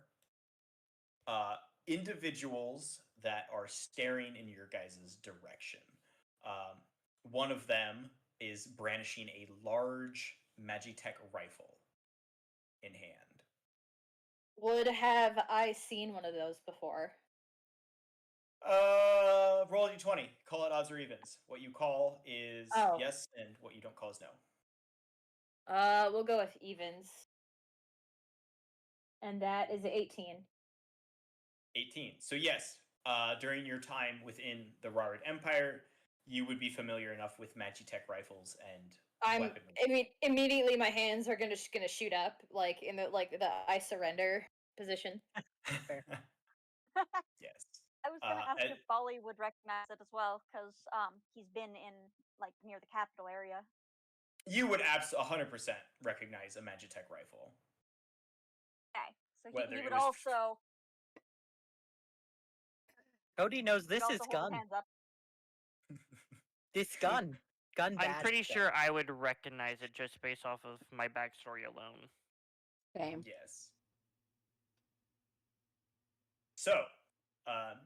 individuals that are staring in your guys' direction. One of them is brandishing a large Magitech rifle in hand. Would have I seen one of those before? Roll a d20. Call it odds or evens. What you call is Oh. yes, and what you don't call is no. We'll go with evens. And that is 18. 18. So yes, during your time within the Rarad Empire, you would be familiar enough with Magitech rifles and weaponry. I mean, immediately my hands are gonna shoot up, like in the I surrender position. Yes. I was gonna ask and- if Bali would recognize it as well, because he's been in like near the capital area. You would 100% recognize a Magitech rifle. Okay, so Whether he it would was- also. Cody knows He'd this also is hold his gun. hands up. This gun. Gun I'm bad. pretty sure I would recognize it just based off of my backstory alone. Same. Yes. So,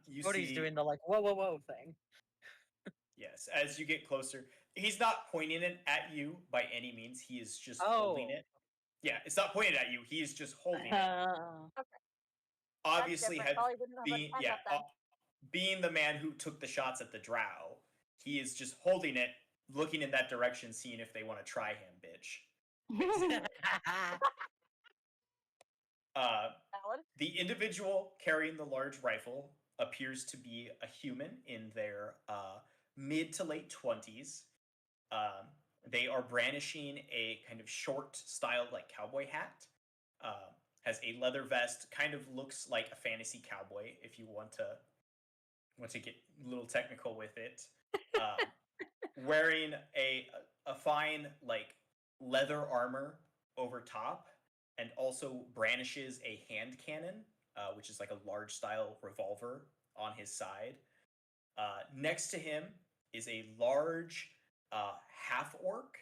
you Cody's see, doing the like whoa thing. yes, as you get closer, he's not pointing it at you by any means. He is just holding Oh. it. Yeah, it's not pointed at you. He is just holding it. That's Obviously, different. Probably wouldn't have being end up then. being the man who took the shots at the drow, he is just holding it, looking in that direction, seeing if they want to try him, bitch. Basically. Valid. The individual carrying the large rifle appears to be a human in their mid to late 20s. They are brandishing a kind of short style like cowboy hat. Has a leather vest, kind of looks like a fantasy cowboy if you want to get a little technical with it. Wearing a fine like leather armor over top, and also brandishes a hand cannon, which is like a large style revolver on his side. Next to him is a large half orc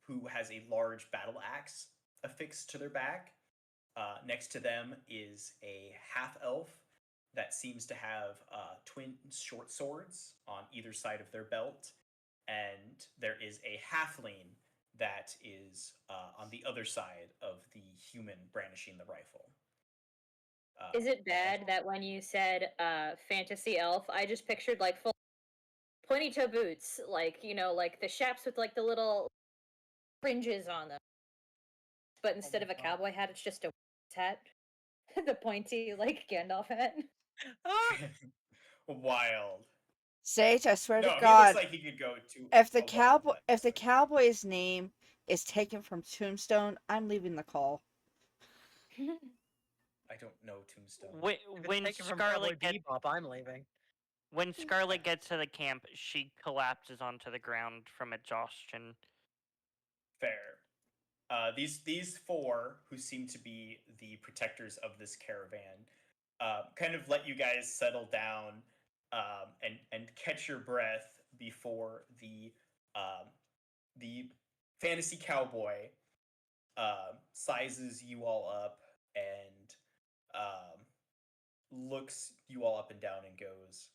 who has a large battle axe affixed to their back. Next to them is a half elf that seems to have twin short swords on either side of their belt. And there is a halfling that is on the other side of the human brandishing the rifle. Is it bad that when you said fantasy elf, I just pictured like full pointy toe boots, like like the chaps with like the little fringes on them, but instead of a cowboy hat, it's just a hat, the pointy like Gandalf hat. Wild. Sage, I swear No, to he God, looks like he could go to if the a wild west. if the cowboy's name is taken from Tombstone, I'm leaving the call. I don't know Tombstone. When Taken from Cowboy Scarlet gets Bebop, I'm leaving. when Scarlet gets to the camp, she collapses onto the ground from exhaustion. Fair. These four, who seem to be the protectors of this caravan, kind of let you guys settle down and catch your breath before the fantasy cowboy sizes you all up and looks you all up and down and goes,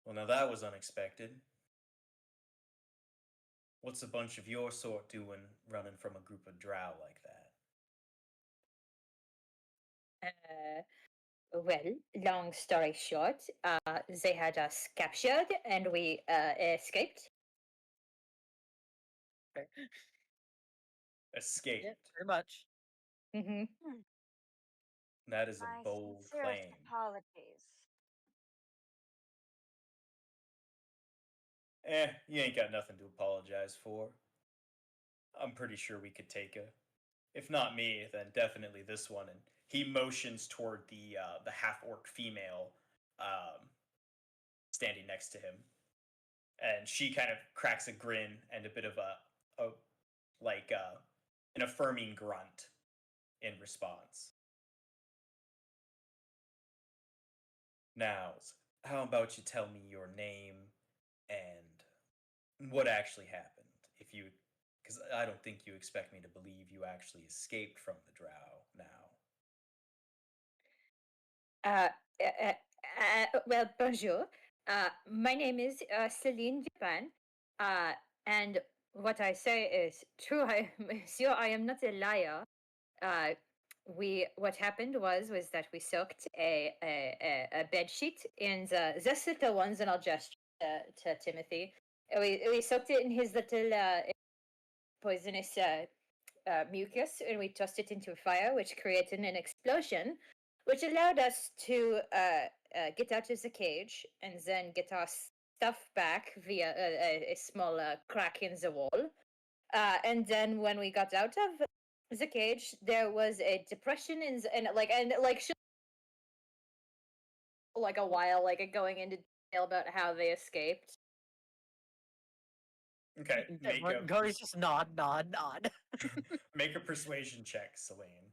"Well, now that was unexpected. What's a bunch of your sort doing running from a group of drow like that?" Well, long story short, they had us captured and we escaped. Escaped. Yeah, pretty much. Mm-hmm. That is a My bold sincerest claim. apologies. You ain't got nothing to apologize for. I'm pretty sure we could take a, if not me, then definitely this one. And he motions toward the half orc female standing next to him, and she kind of cracks a grin and a bit of a like an affirming grunt in response. Now, how about you tell me your name and what actually happened? If you, because I don't think you expect me to believe you actually escaped from the drow now. Well, bonjour. My name is Celine Dupin. And what I say is true. Monsieur, I am not a liar. What happened was that we soaked a bed sheet in this little ones, and I'll gesture to Timothy. We soaked it in his little poisonous mucus, and we tossed it into a fire, which created an explosion, which allowed us to get out of the cage and then get our stuff back via a small crack in the wall. And then when we got out of the cage, there was a depression in like a while, like going into detail about how they escaped. Okay, Cody's just nod. make a persuasion check, Celine.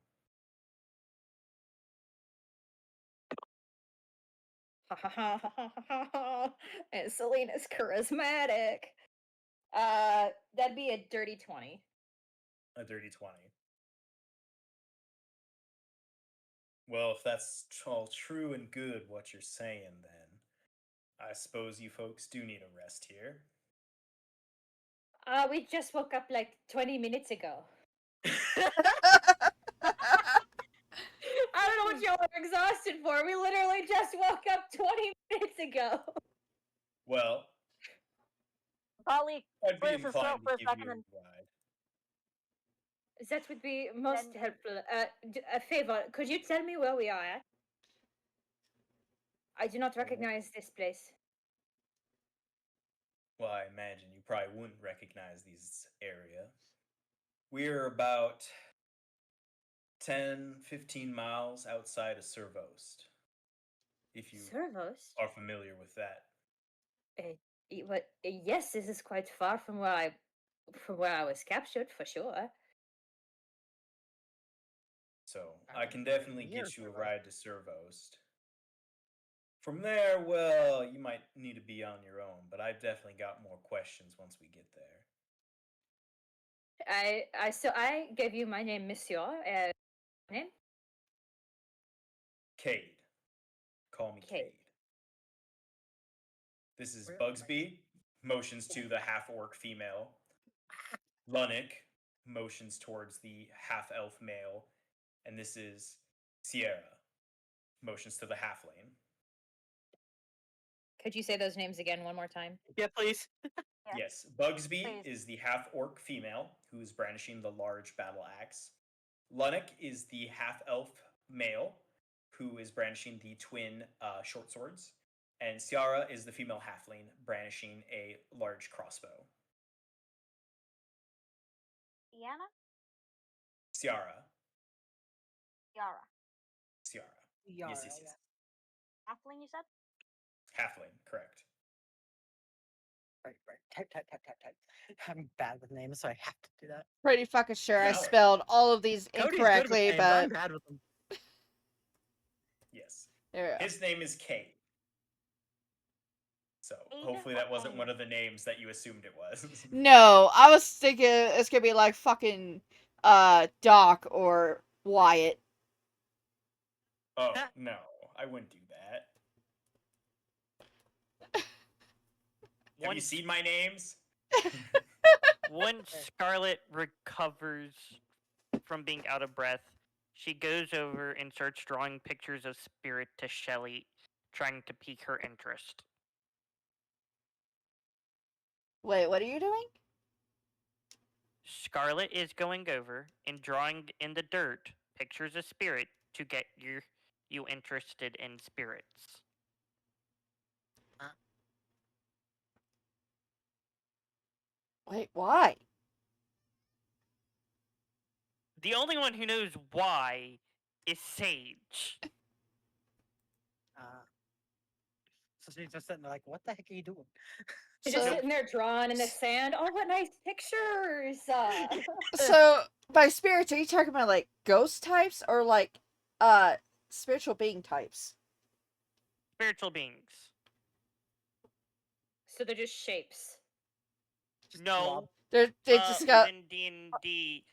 And Selena's charismatic. That'd be a dirty 20. A dirty 20. Well, if that's all true and good what you're saying, then I suppose you folks do need a rest here. We just woke up like 20 minutes ago. I don't know what y'all are exhausted for. We literally just woke up 20 minutes ago. Well, Polly I'd be clears his throat inclined for to a give second you a and ride. That would be most Then- helpful. A favor, could you tell me where we are at? I do not recognize this place. Well, I imagine you probably wouldn't recognize this area. We're about 10, 15 miles outside of Servost, if you Servos? are familiar with that. Yes, this is quite far from where I was captured, for sure. So I I can was nowhere definitely near get you a Servost. ride to Servost. From there, well, you might need to be on your own, but I've definitely got more questions once we get there. So I gave you my name, Monsieur. Name? Cade. Call me Cade. Cade. This is Really? Bugsby, motions to the half orc female. Lunnick motions towards the half elf male. And this is Sierra, motions to the halfling. Could you say those names again one more time? Yeah, please. Yeah. Yes, Bugsby Please. is the half orc female who is brandishing the large battle axe. Lunnick is the half elf male who is brandishing the twin short swords. And Ciara is the female halfling brandishing a large crossbow. Iana? Ciara. Yara. Ciara. Yara, Yes. Halfling, you said? Halfling, correct. Right. Type. I'm bad with names, so I have to do that. Pretty fucking sure I Valid. spelled all of these Cody's good with incorrectly, names, but I'm bad with them. Yes. there we go. His name is Kate. So Cade hopefully or that wasn't Cade? one of the names that you assumed it was. No, I was thinking it's gonna be like fucking Doc or Wyatt. Oh, no. I wouldn't do that. Have you Once, seen my names? once Scarlet recovers from being out of breath, she goes over and starts drawing pictures of Spirit to Shelly, trying to pique her interest. Wait, what are you doing? Scarlet is going over and drawing in the dirt pictures of Spirit to get you interested in spirits. Wait, why? The only one who knows why is Sage. So she's just sitting there like, what the heck are you doing? She's just So, sitting there drawing in the sand. Oh, what nice pictures! so by spirits, are you talking about like ghost types or like spiritual being types? Spiritual beings. So they're just shapes. No, They just got within D&D,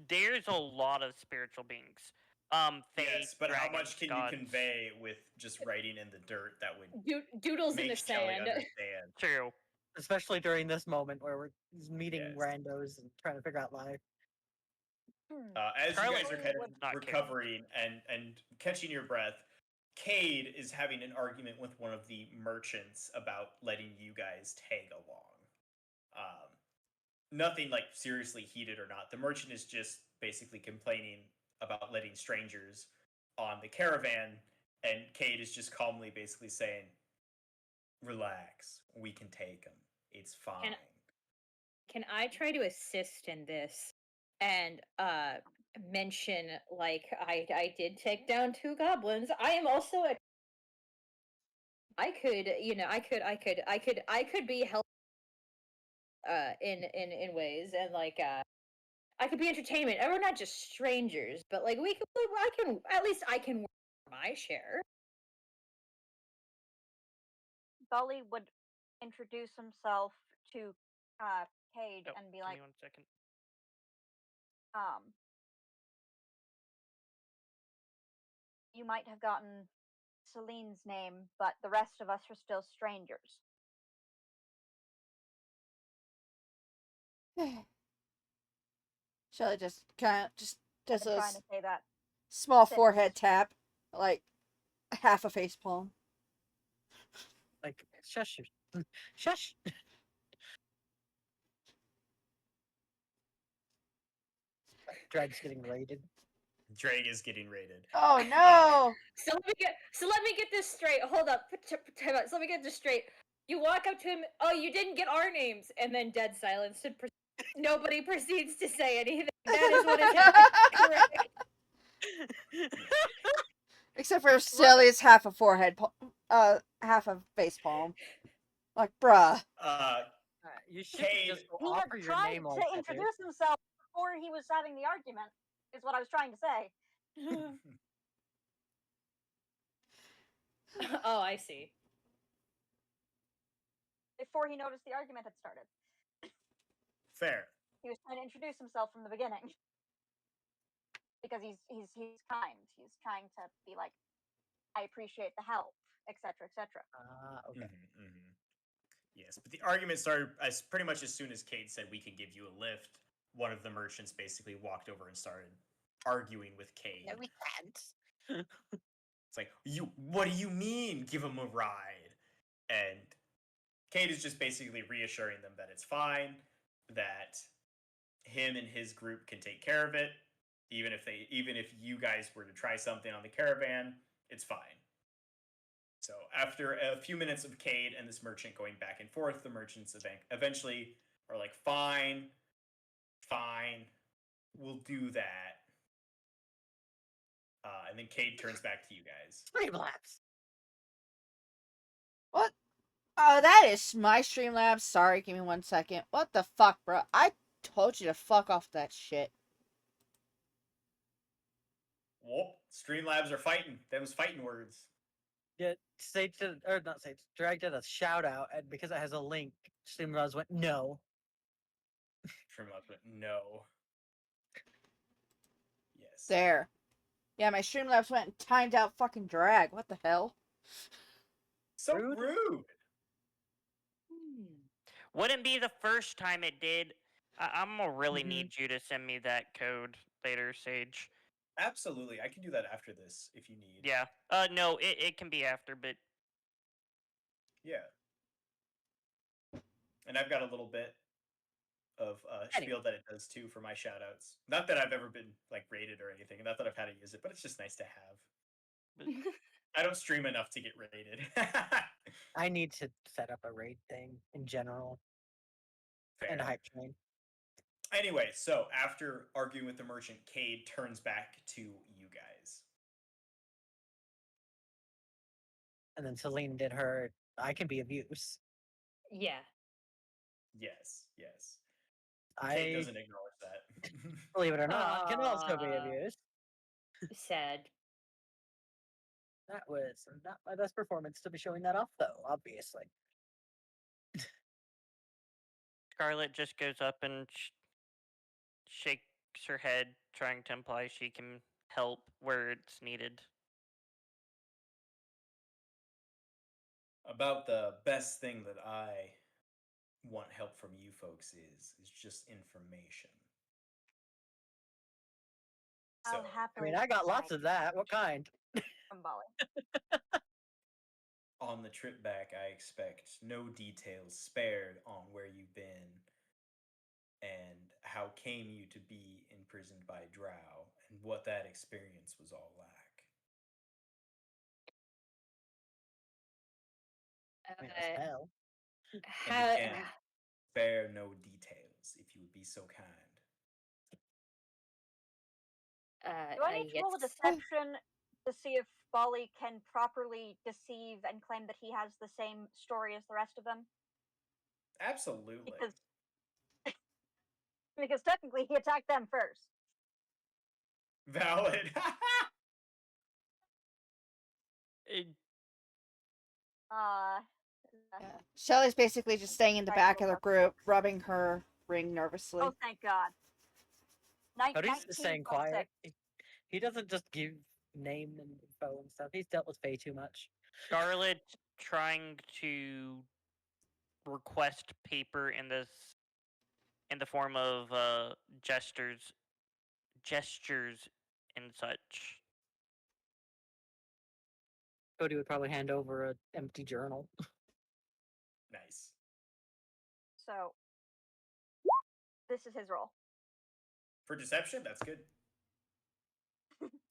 there's a lot of spiritual beings. Fae, Yes, but how dragons, much can gods. you convey with just writing in the dirt that would Doodles in make the Shelly sand. understand? True. Especially during this moment where we're meeting Yes. randos and trying to figure out life. As Scarlet you guys are kind of would not care. recovering and catching your breath, Cade is having an argument with one of the merchants about letting you guys tag along. Nothing like seriously heated or not. The merchant is just basically complaining about letting strangers on the caravan, and Cade is just calmly basically saying, "Relax, we can take them. It's fine." Can I try to assist in this and mention like I did take down 2 goblins. I am also a I could, I could be helpful in ways and like I could be entertainment. And we're not just strangers, but like I can at least I can work my share. Sully would introduce himself to Cade Oh, and be give like, me 1 second. you might have gotten Celine's name, but the rest of us are still strangers. Shelly just kind of just I've does been a trying to say that small since. forehead tap, like half a face palm. Like, shush. Shush. Drag's getting raided. Drake is getting raided. Oh no! So let me get this straight. Hold up. Time out. So let me get this straight. You walk up to him. Oh, you didn't get our names, and then dead silence. And nobody proceeds to say anything. That is what is happening. Correct. Except for Shelly's half a forehead, half a face palm. Like, bruh. You should Cade- just He had offer your tried name to like that, dude. introduce himself before he was having the argument, is what I was trying to say. Oh, I see. Before he noticed the argument had started. Fair. He was trying to introduce himself from the beginning. Because he's kind. He's trying to be like, I appreciate the help, etc., etc. Okay. Yes, but the argument started as pretty much as soon as Cade said we can give you a lift. One of the merchants basically walked over and started arguing with Cade. No, we can't. It's like, what do you mean give him a ride? And Cade is just basically reassuring them that it's fine, that him and his group can take care of it. Even if you guys were to try something on the caravan, it's fine. So after a few minutes of Cade and this merchant going back and forth, the merchants eventually are like, fine, we'll do that. And then Cade turns back to you guys. Streamlabs. What? Oh, that is my Streamlabs. Sorry, give me 1 second. What the fuck, bro? I told you to fuck off that shit. Whoop, Streamlabs are fighting. Them's fighting words. Yeah, Sage did, or not Sage, Drag did a shout out, and because it has a link, Streamlabs went no. Streamlabs went, no. Yes. There. Yeah, my Streamlabs went and timed out fucking drag. What the hell? So rude. Wouldn't be the first time it did. I'm gonna really Mhm. need you to send me that code later, Sage. Absolutely. I can do that after this if you need. Yeah. No, it can be after, but Yeah. And I've got a little bit of spiel that it does too for my shoutouts. Not that I've ever been like rated or anything, not that I've had to use it, but it's just nice to have. I don't stream enough to get rated. I need to set up a raid thing in general and a Fair. hype train. Anyway, so after arguing with the merchant, Cade turns back to you guys. And then Celine did her I can be of use. Yeah. Yes. I Cade doesn't acknowledge that. believe it or not, can also be of Aw. use. Sad. That was not my best performance to be showing that off, though, obviously. Scarlet just goes up and shakes her head, trying to imply she can help where it's needed. About the best thing that I want help from you folks is just information. I'll So, I happily mean, I got lots provide of that. What kind? from Bali. on the trip back, I expect no details spared on where you've been and how came you to be imprisoned by Drow and what that experience was all like. I mean, as hell. And again, spare no details if you would be so kind. Do I need to roll a yes. deception to see if Bali can properly deceive and claim that he has the same story as the rest of them? Absolutely. Because technically he attacked them first. Valid. It, Shelly's basically just staying in the Right, back of hold the up. group, rubbing her ring nervously. Oh, thank God. Cody's just staying 19 + quiet. 6. He doesn't just give name and info and stuff. He's dealt with Faye too much. Scarlet trying to request paper in the form of gestures and such. Cody would probably hand over an empty journal. Nice. So, this is his role. For deception, that's good.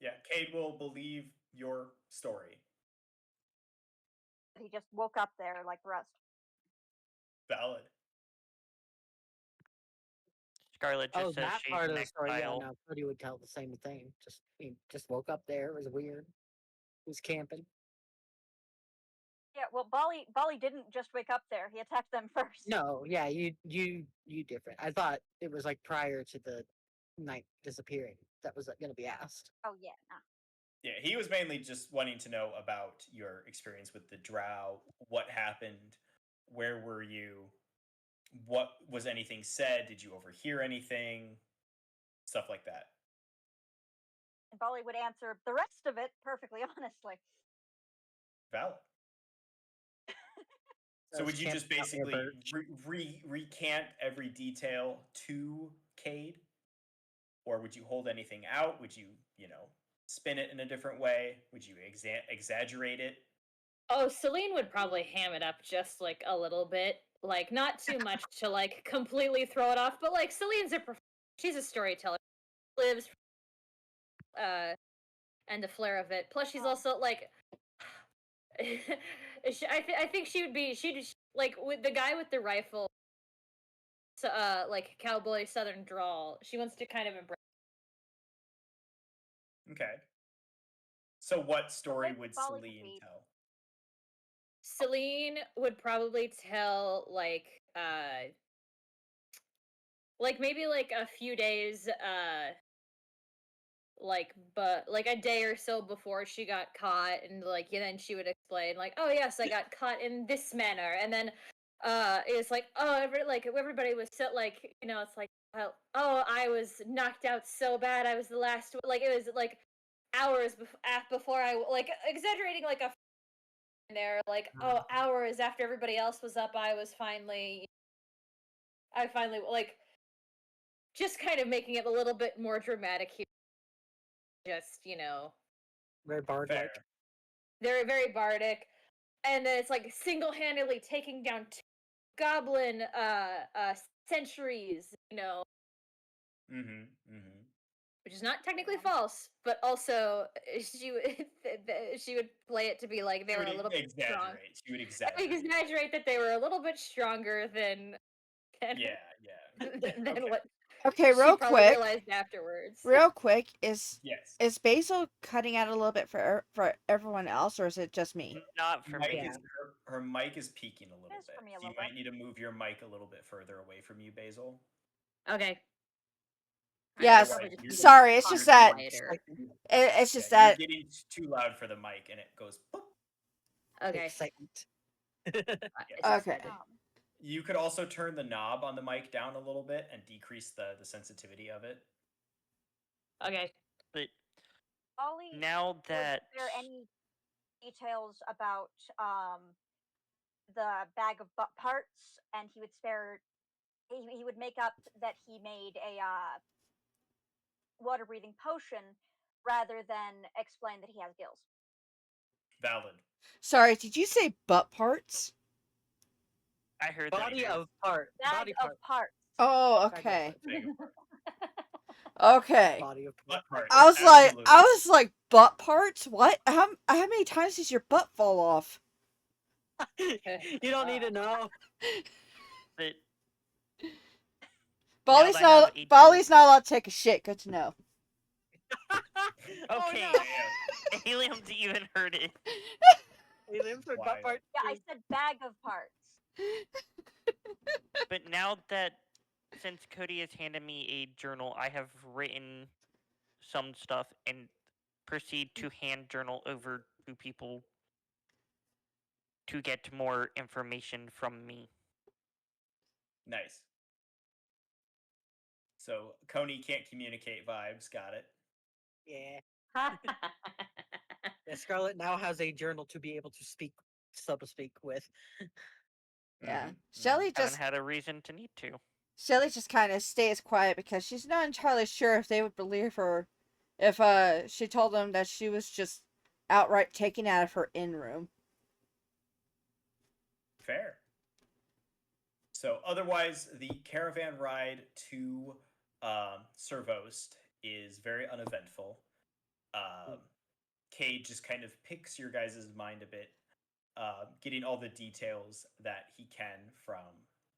Yeah, Cade will believe your story. He just woke up there like the rest. Valid. Scarlet just Oh, says that she's part an of the story. Yeah, exile. no, Cody would tell the same thing. He just woke up there. It was weird. He was camping. Yeah, well, Bali didn't just wake up there. He attacked them first. No, yeah, you different. I thought it was like prior to the night disappearing that was going to be asked. Oh, yeah, nah. Yeah, he was mainly just wanting to know about your experience with the drow, what happened, where were you, what was anything said, did you overhear anything, stuff like that. And Bali would answer the rest of it perfectly honestly. Valid. So would you just basically recant every detail to Cade? Or would you hold anything out? Would you, spin it in a different way? Would you exaggerate it? Oh, Celine would probably ham it up just like a little bit, like not too much to like completely throw it off, but like Celine's she's a storyteller, lives and the flair of it. Plus, she's also like, I think she'd like with the guy with the rifle, like cowboy southern drawl. She wants to kind of embrace. Okay. So what story maybe would Bali would Celine be- tell? Celine would probably tell like maybe like a few days but like a day or so before she got caught, and like then she would explain like, oh yes, I got caught in this manner, and then it's like, oh everybody was so like, it's like, oh I was knocked out so bad, I was the last, like it was like hours before I like exaggerating like a there, like, oh hours after everybody else was up, I finally like just kind of making it a little bit more dramatic here. Just, Very bard Fair. like. they're very bardic. And then it's like single-handedly taking down two goblin centuries, which is not technically false, but also she would play it to be like they She were would a little bit strong. exaggerate. She would exaggerate. Exaggerate that they were a little bit stronger than Yeah. than Okay. what Okay, she real probably quick. realized afterwards. Real quick, is Basil cutting out a little bit for everyone else, or is it just me? Not for me. Her mic is peaking a little It is bit. for me a So you little might need to move your mic a little bit further away from you, Basil. Okay. Yes. Otherwise, you're- Sorry, it's you're just that getting- it's just yeah, that you're getting too loud for the mic, and it goes. Boop. Okay. Excitement. okay. You could also turn the knob on the mic down a little bit and decrease the sensitivity of it. Okay. But Bali now that would there any details about the bag of parts, and he would spare. He would make up that he made a water breathing potion rather than explain that he has gills. Valid. Sorry, did you say butt parts? I heard Body that. of part. Bag Body of part. parts. Oh, Bag of okay. part. Okay. Body of Butt part. I was Absolutely. like, butt parts? What? How many times does your butt fall off? You don't need to know. But Bali's that I have a Bali's not allowed to take a shit. Good to know. okay, Oh, Aliens even heard it. Aliens for butt part. Yeah, I said bag of parts. But now that, since Cody has handed me a journal, I have written some stuff and proceed to hand journal over to people. to get more information from me. Nice. So Coney can't communicate vibes. Got it. Yeah. Yeah, Scarlet now has a journal to be able to speak, so to speak, with. Yeah. Mhm, Shelly mhm. Haven't just had a reason to need to. Shelly just kind of stays quiet because she's not entirely sure if they would believe her if she told them that she was just outright taken out of her inn room. Fair. So otherwise, the caravan ride to Servost is very uneventful. Cade just kind of picks your guys' mind a bit, getting all the details that he can from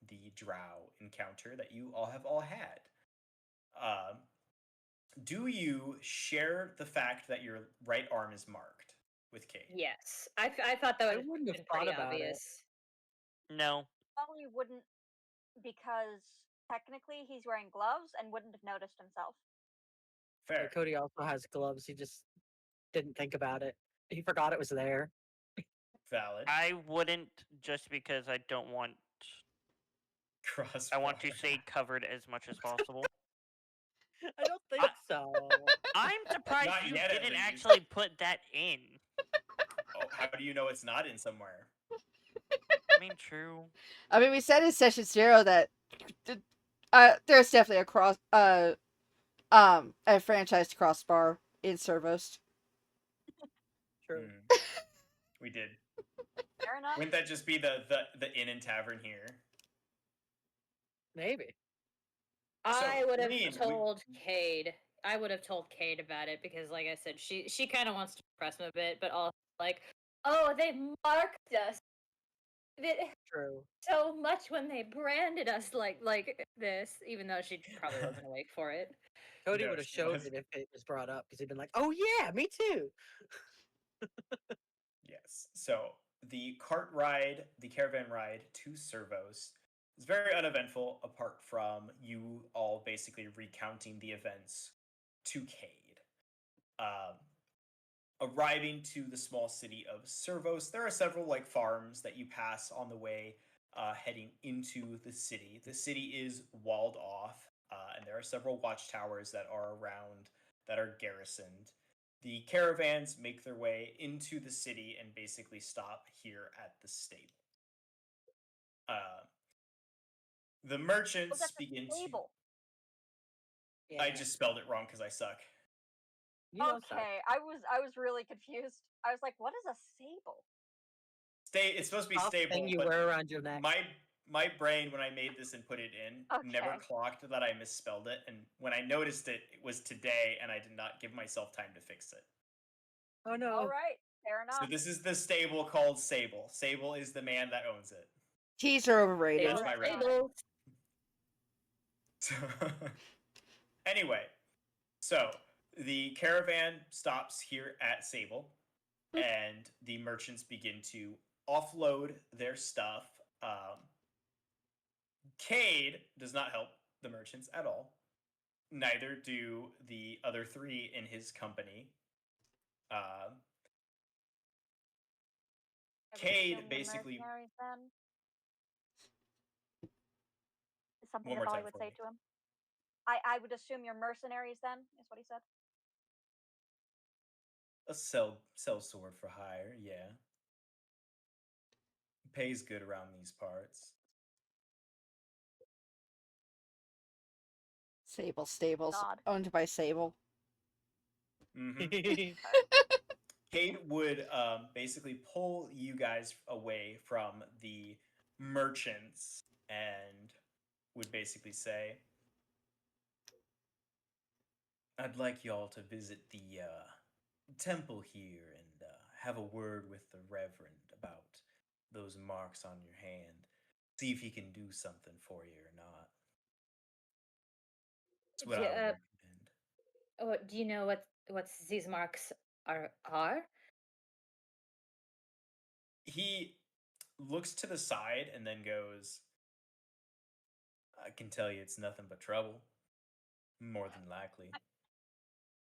the drow encounter that you all have all had. Um, do you share the fact that your right arm is marked with Cade? Yes, I thought that I would have wouldn't have been thought pretty about it. obvious. No. Probably wouldn't, because technically he's wearing gloves and wouldn't have noticed himself. Yeah, Fair. Cody also has gloves. He just didn't think about it. He forgot it was there. Valid. I wouldn't, just because I don't want. Cross. I want to stay covered as much as possible. I don't think I- so. I'm surprised Not you yet, at didn't least. actually put that in. Oh, how do you know it's not in somewhere? I mean, true. I mean, we said in session 0 that there's definitely a franchise crossbar in Servost. True. We did. Fair enough. Wouldn't that just be the inn and tavern here? Maybe. I So, would have Lean, told Cade. I would have told Cade about it because, like I said, she kind of wants to impress him a bit, but also like, oh, they marked us True. so much when they branded us like this, even though she probably wasn't awake for it. Cody No, would have she showed was. it if it was brought up because he'd been like, "Oh yeah, me too." Yes. So the cart ride, the caravan ride to Servos is very uneventful, apart from you all basically recounting the events to Cade. Um, Arriving to the small city of Servos, there are several like farms that you pass on the way, heading into the city. The city is walled off, and there are several watchtowers that are around that are garrisoned. The caravans make their way into the city and basically stop here at the stable. The Oh, merchants that's a begin to. stable. Yeah. I just spelled it wrong because I suck. You know, suck. Okay, I was really confused. I was like, what is a sable? It's supposed to be Soft stable, thing you but wear around your neck. my brain, when I made this and put it in, never Okay. clocked that I misspelled it, and when I noticed it, it was today, and I did not give myself time to fix it. Oh no. All right, fair enough. So this is the stable called Sable. Sable is the man that owns it. Teas are overrated. That's Alright, my got it. Stable. So anyway, so the caravan stops here at Sable, and the merchants begin to offload their stuff. Cade does not help the merchants at all. Neither do the other three in his company. I would Cade assume basically. the mercenaries then is something One that more Ollie time would for say me. to him. I would assume your mercenaries then is what he said. A sell sword for hire, yeah. Pays good around these parts. Sable Stables, God. owned by Sable. Mm-hmm. Cade would basically pull you guys away from the merchants and would basically say, I'd like y'all to visit the temple here and have a word with the Reverend about those marks on your hand. See if he can do something for you or not. That's what I would recommend. Oh, do you know what these marks are? He looks to the side and then goes, I can tell you it's nothing but trouble. More than likely.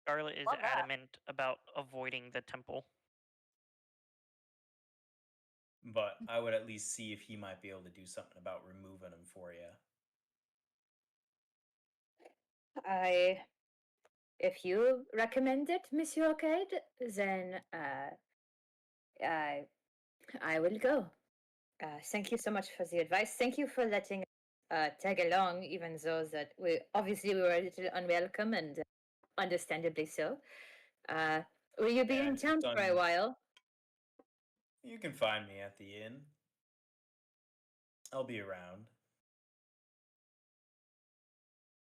Scarlet is Love that. adamant about avoiding the temple. but I would at least see if he might be able to do something about removing him for you. If you recommend it, Monsieur Arcade, then I I will go. Thank you so much for the advice. Thank you for letting tag along, even though that we were a little unwelcome and understandably so. Will you be Yeah, in you've town for a done. while? You can find me at the inn. I'll be around.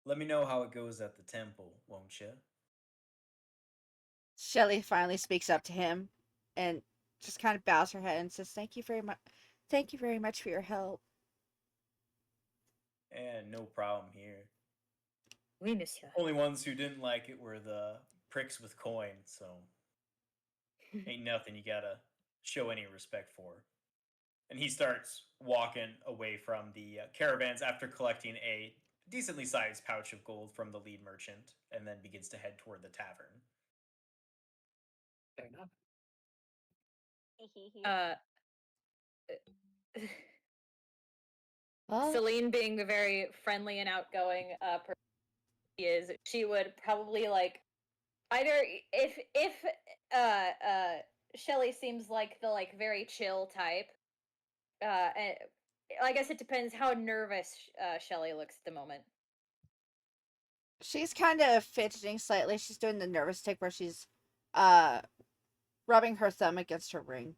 Let me know how it goes at the temple, won't you? Shelly finally speaks up to him and just kind of bows her head and says, "Thank you very much. Thank you very much for your help." And no problem here. Oui, monsieur. Only ones who didn't like it were the pricks with coin, so ain't nothing you gotta show any respect for. And he starts walking away from the caravans after collecting a decently sized pouch of gold from the lead merchant, and then begins to head toward the tavern. Fair enough. Uh, Well, Celine, being the very friendly and outgoing person she is, she would probably like either if Shelly seems like the like very chill type. And I guess it depends how nervous Shelly looks at the moment. she's kind of fidgeting slightly. She's doing the nervous tick where she's uh rubbing her thumb against her ring.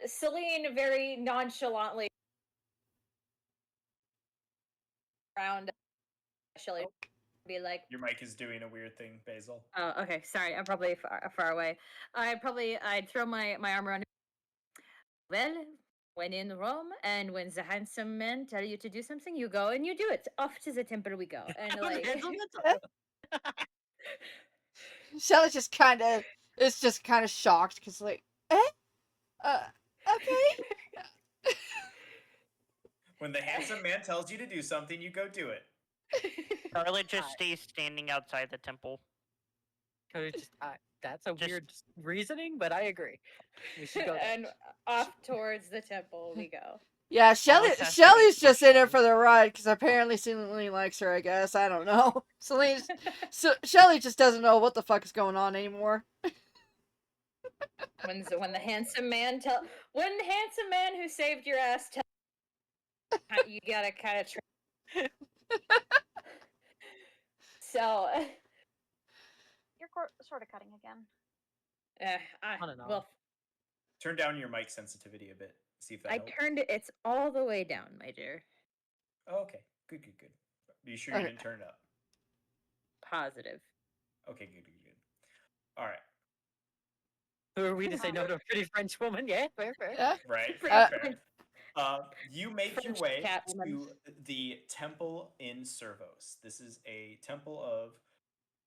Celine very nonchalantly around Shelly be like, Your mic is doing a weird thing, Basil. "Oh, okay, sorry, I'm probably far away." I'd throw my arm around. Well, when in Rome, and when the handsome men tell you to do something, you go and you do it. Off to the temple we go, and like. Shelly just kind of is just kind of shocked because like, uh, okay. When the handsome man tells you to do something, you go do it. Scarlet just I- stays standing outside the temple. That's a Just- weird reasoning, but I agree. We should go there. And off towards the temple we go. Yeah, Alice has to Shelly's wait just for in it Shelly. for the ride because apparently Celine likes her. I guess I don't know. Shelly just doesn't know what the fuck is going on anymore. when the handsome man when the handsome man who saved your ass you gotta kind of so You're sort of cutting again. On and well off. Turn down your mic sensitivity a bit. See if that I helps. turned it. It's all the way down, my dear. Oh, okay. Good. Are you sure you Okay. didn't turn it up? Positive. Okay, good. All right. Who are we to say no to a pretty French woman? Yeah, fair. Yeah. Right. Pretty Fair. You make your French way cat woman. to the temple in Servos. This is a temple of,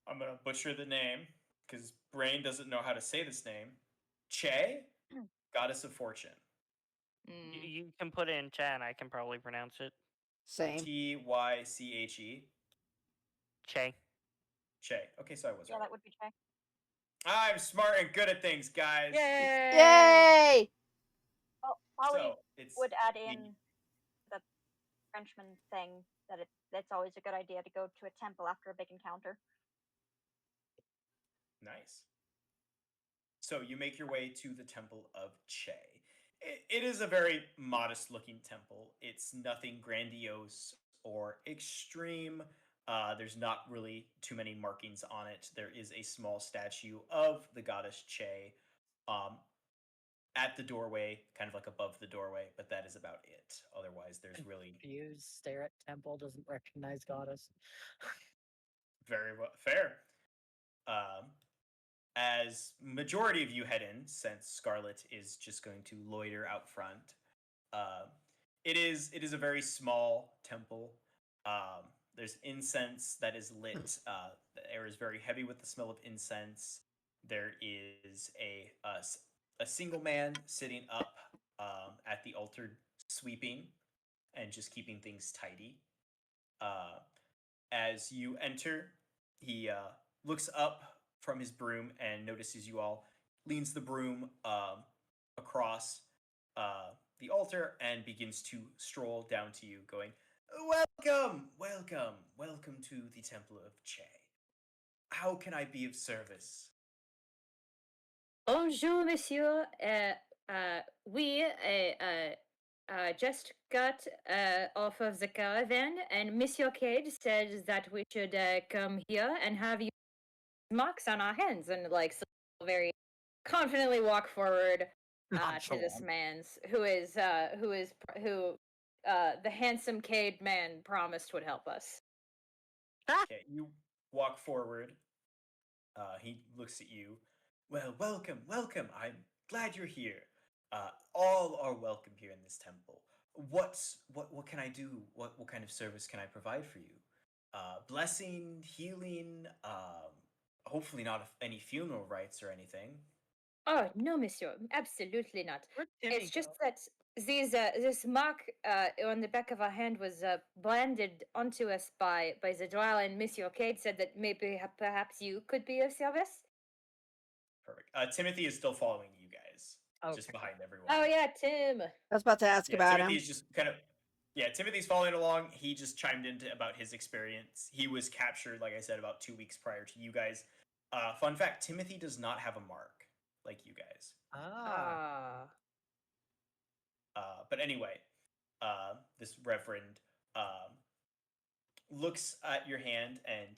I'm going to butcher the name because Brain doesn't know how to say this name. Che, goddess of fortune. You can put it in chat and I can probably pronounce it. Same. Tyche. Che. Che. Okay, so I was Yeah, right. that would be check. I'm smart and good at things, guys. Yay! Yay! Well, Polly So it's would add the- in the Frenchman thing that it's always a good idea to go to a temple after a big encounter. Nice. So you make your way to the Temple of Che. It is a very modest looking temple. It's nothing grandiose or extreme. There's not really too many markings on it. There is a small statue of the goddess Che at the doorway, kind of like above the doorway, but that is about it. Otherwise, there's really Views, stare at temple, doesn't recognize goddess. very fair. Um, as majority of you head in, since Scarlet is just going to loiter out front. Uh, it is a very small temple. There's incense that is lit. The air is very heavy with the smell of incense. There is a single man sitting up at the altar, sweeping and just keeping things tidy. Uh, as you enter, he looks up from his broom and notices you all, leans the broom across the altar and begins to stroll down to you, going, "Welcome, welcome, welcome to the Temple of Che. How can I be of service?" Bonjour, monsieur. We just got off of the caravan, and Monsieur Cage said that we should come here and have you marks on our hands, and like so very confidently walk forward to this Nonchalant. man's who the handsome Cade man promised would help us. Okay, you walk forward. He looks at you. "Well, welcome, welcome. I'm glad you're here. All are welcome here in this temple. What can I do? What kind of service can I provide for you? Blessing, healing. Hopefully not any funeral rites or anything." Oh no, monsieur, absolutely not. Where'd Timmy It's just go? that this mark on the back of our hand was branded onto us by the drow, and Monsieur Cade said that maybe perhaps you could be of service. Perfect. Timothy is still following you guys, just Okay. behind everyone. Oh yeah, Tim. I was about to ask Yeah, about Timothy him. is just kind of. Yeah, Timothy's following along. He just chimed into about his experience. He was captured, like I said, about 2 weeks prior to you guys. Fun fact: Timothy does not have a mark like you guys. Ah. But anyway, this reverend looks at your hand and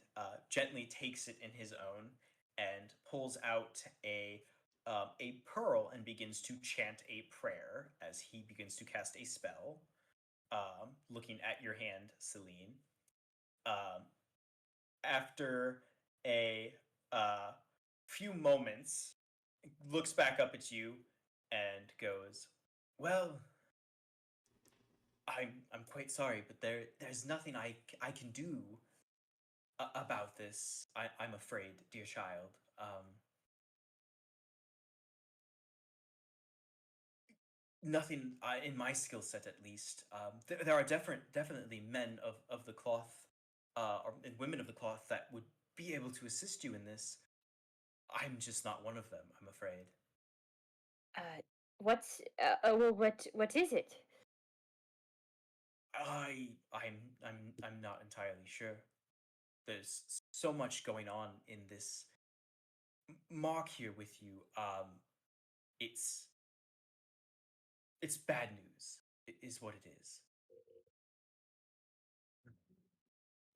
gently takes it in his own and pulls out a pearl and begins to chant a prayer as he begins to cast a spell. Looking at your hand, Celine. Um, After a few moments, looks back up at you and goes, "Well, I'm quite sorry, but there's nothing I can do about this. I'm afraid, dear child. Nothing in my skill set, at least. There are definitely men of the cloth, and women of the cloth that would be able to assist you in this. I'm just not one of them, I'm afraid." What's well, what is it? I'm not entirely sure. There's so much going on in this mark here with you. It's it's bad news. It is what it is.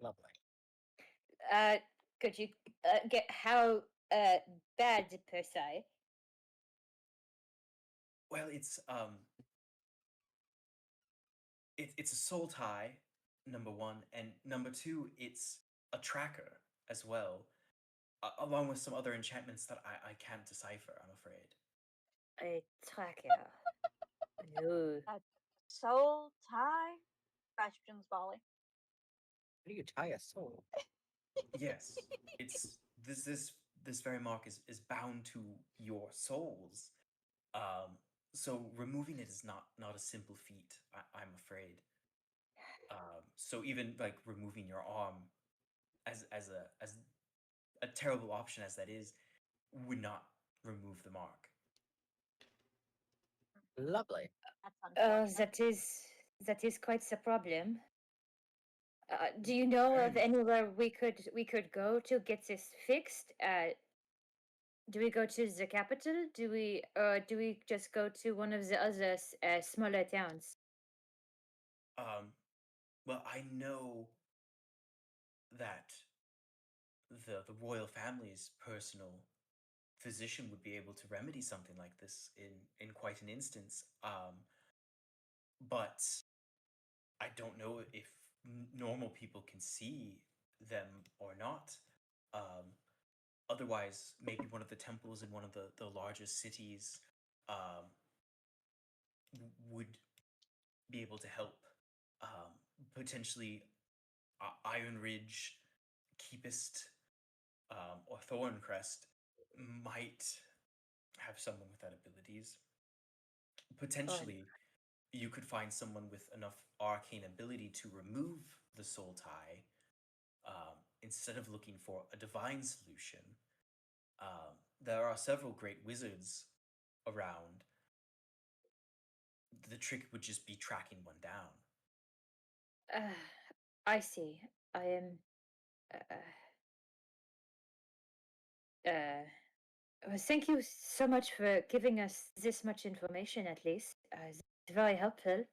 Lovely. Could you get how bad per se? Well, it's a soul tie, number one, and number two, it's a tracker as well, along with some other enchantments that I can't decipher, I'm afraid. A tracker. No. A soul tie? Questions, Bolly. How do you tie a soul? Yes, it's this very mark is bound to your souls. Um, so removing it is not a simple feat, I'm afraid. So even like removing your arm, as a terrible option as that is, would not remove the mark. Lovely. That's unfortunate. That is quite the problem. Do you know Very of much. anywhere we could go to get this fixed? Do we go to the capital? Do we just go to one of the other smaller towns? Um, well, I know that the royal family's personal physician would be able to remedy something like this in quite an instance. But I don't know if normal people can see them or not. Um, Otherwise, maybe one of the temples in one of the largest cities um, would be able to help. Potentially, Iron Ridge, Keepest, or Thorncrest might have someone with that abilities. Potentially, you could find someone with enough arcane ability to remove the soul tie instead of looking for a divine solution. There are several great wizards around, The trick would just be tracking one down. I see. I am. Well, thank you so much for giving us this much information, at least. It's very helpful.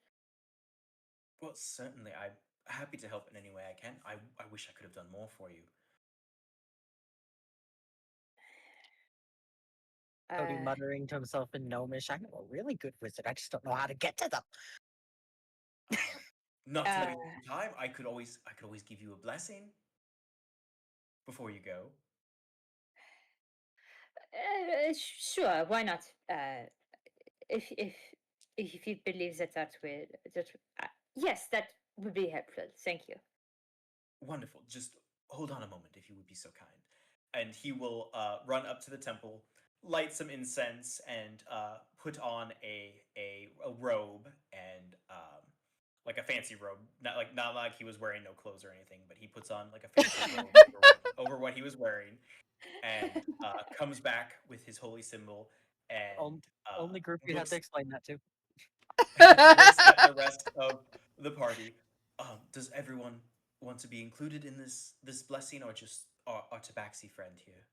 Well, certainly. I'm happy to help in any way I can. I wish I could have done more for you. Cody Uh, muttering to himself in Gnomish, I'm a really good wizard. I just don't know how to get to them. Not to Uh, waste your time, I could always give you a blessing before you go. sure, why not? If if if you believe that yes, that would be helpful. Thank you. Wonderful. Just hold on a moment, if you would be so kind. And he will run up to the temple, light some incense, and put on a robe and like a fancy robe. Not like he was wearing no clothes or anything, but he puts on like a fancy robe over what he was wearing, and comes back with his holy symbol and Only group you have looks to explain that to. looks at the rest of the party. Does everyone want to be included in this blessing, or just our Tabaxi friend here?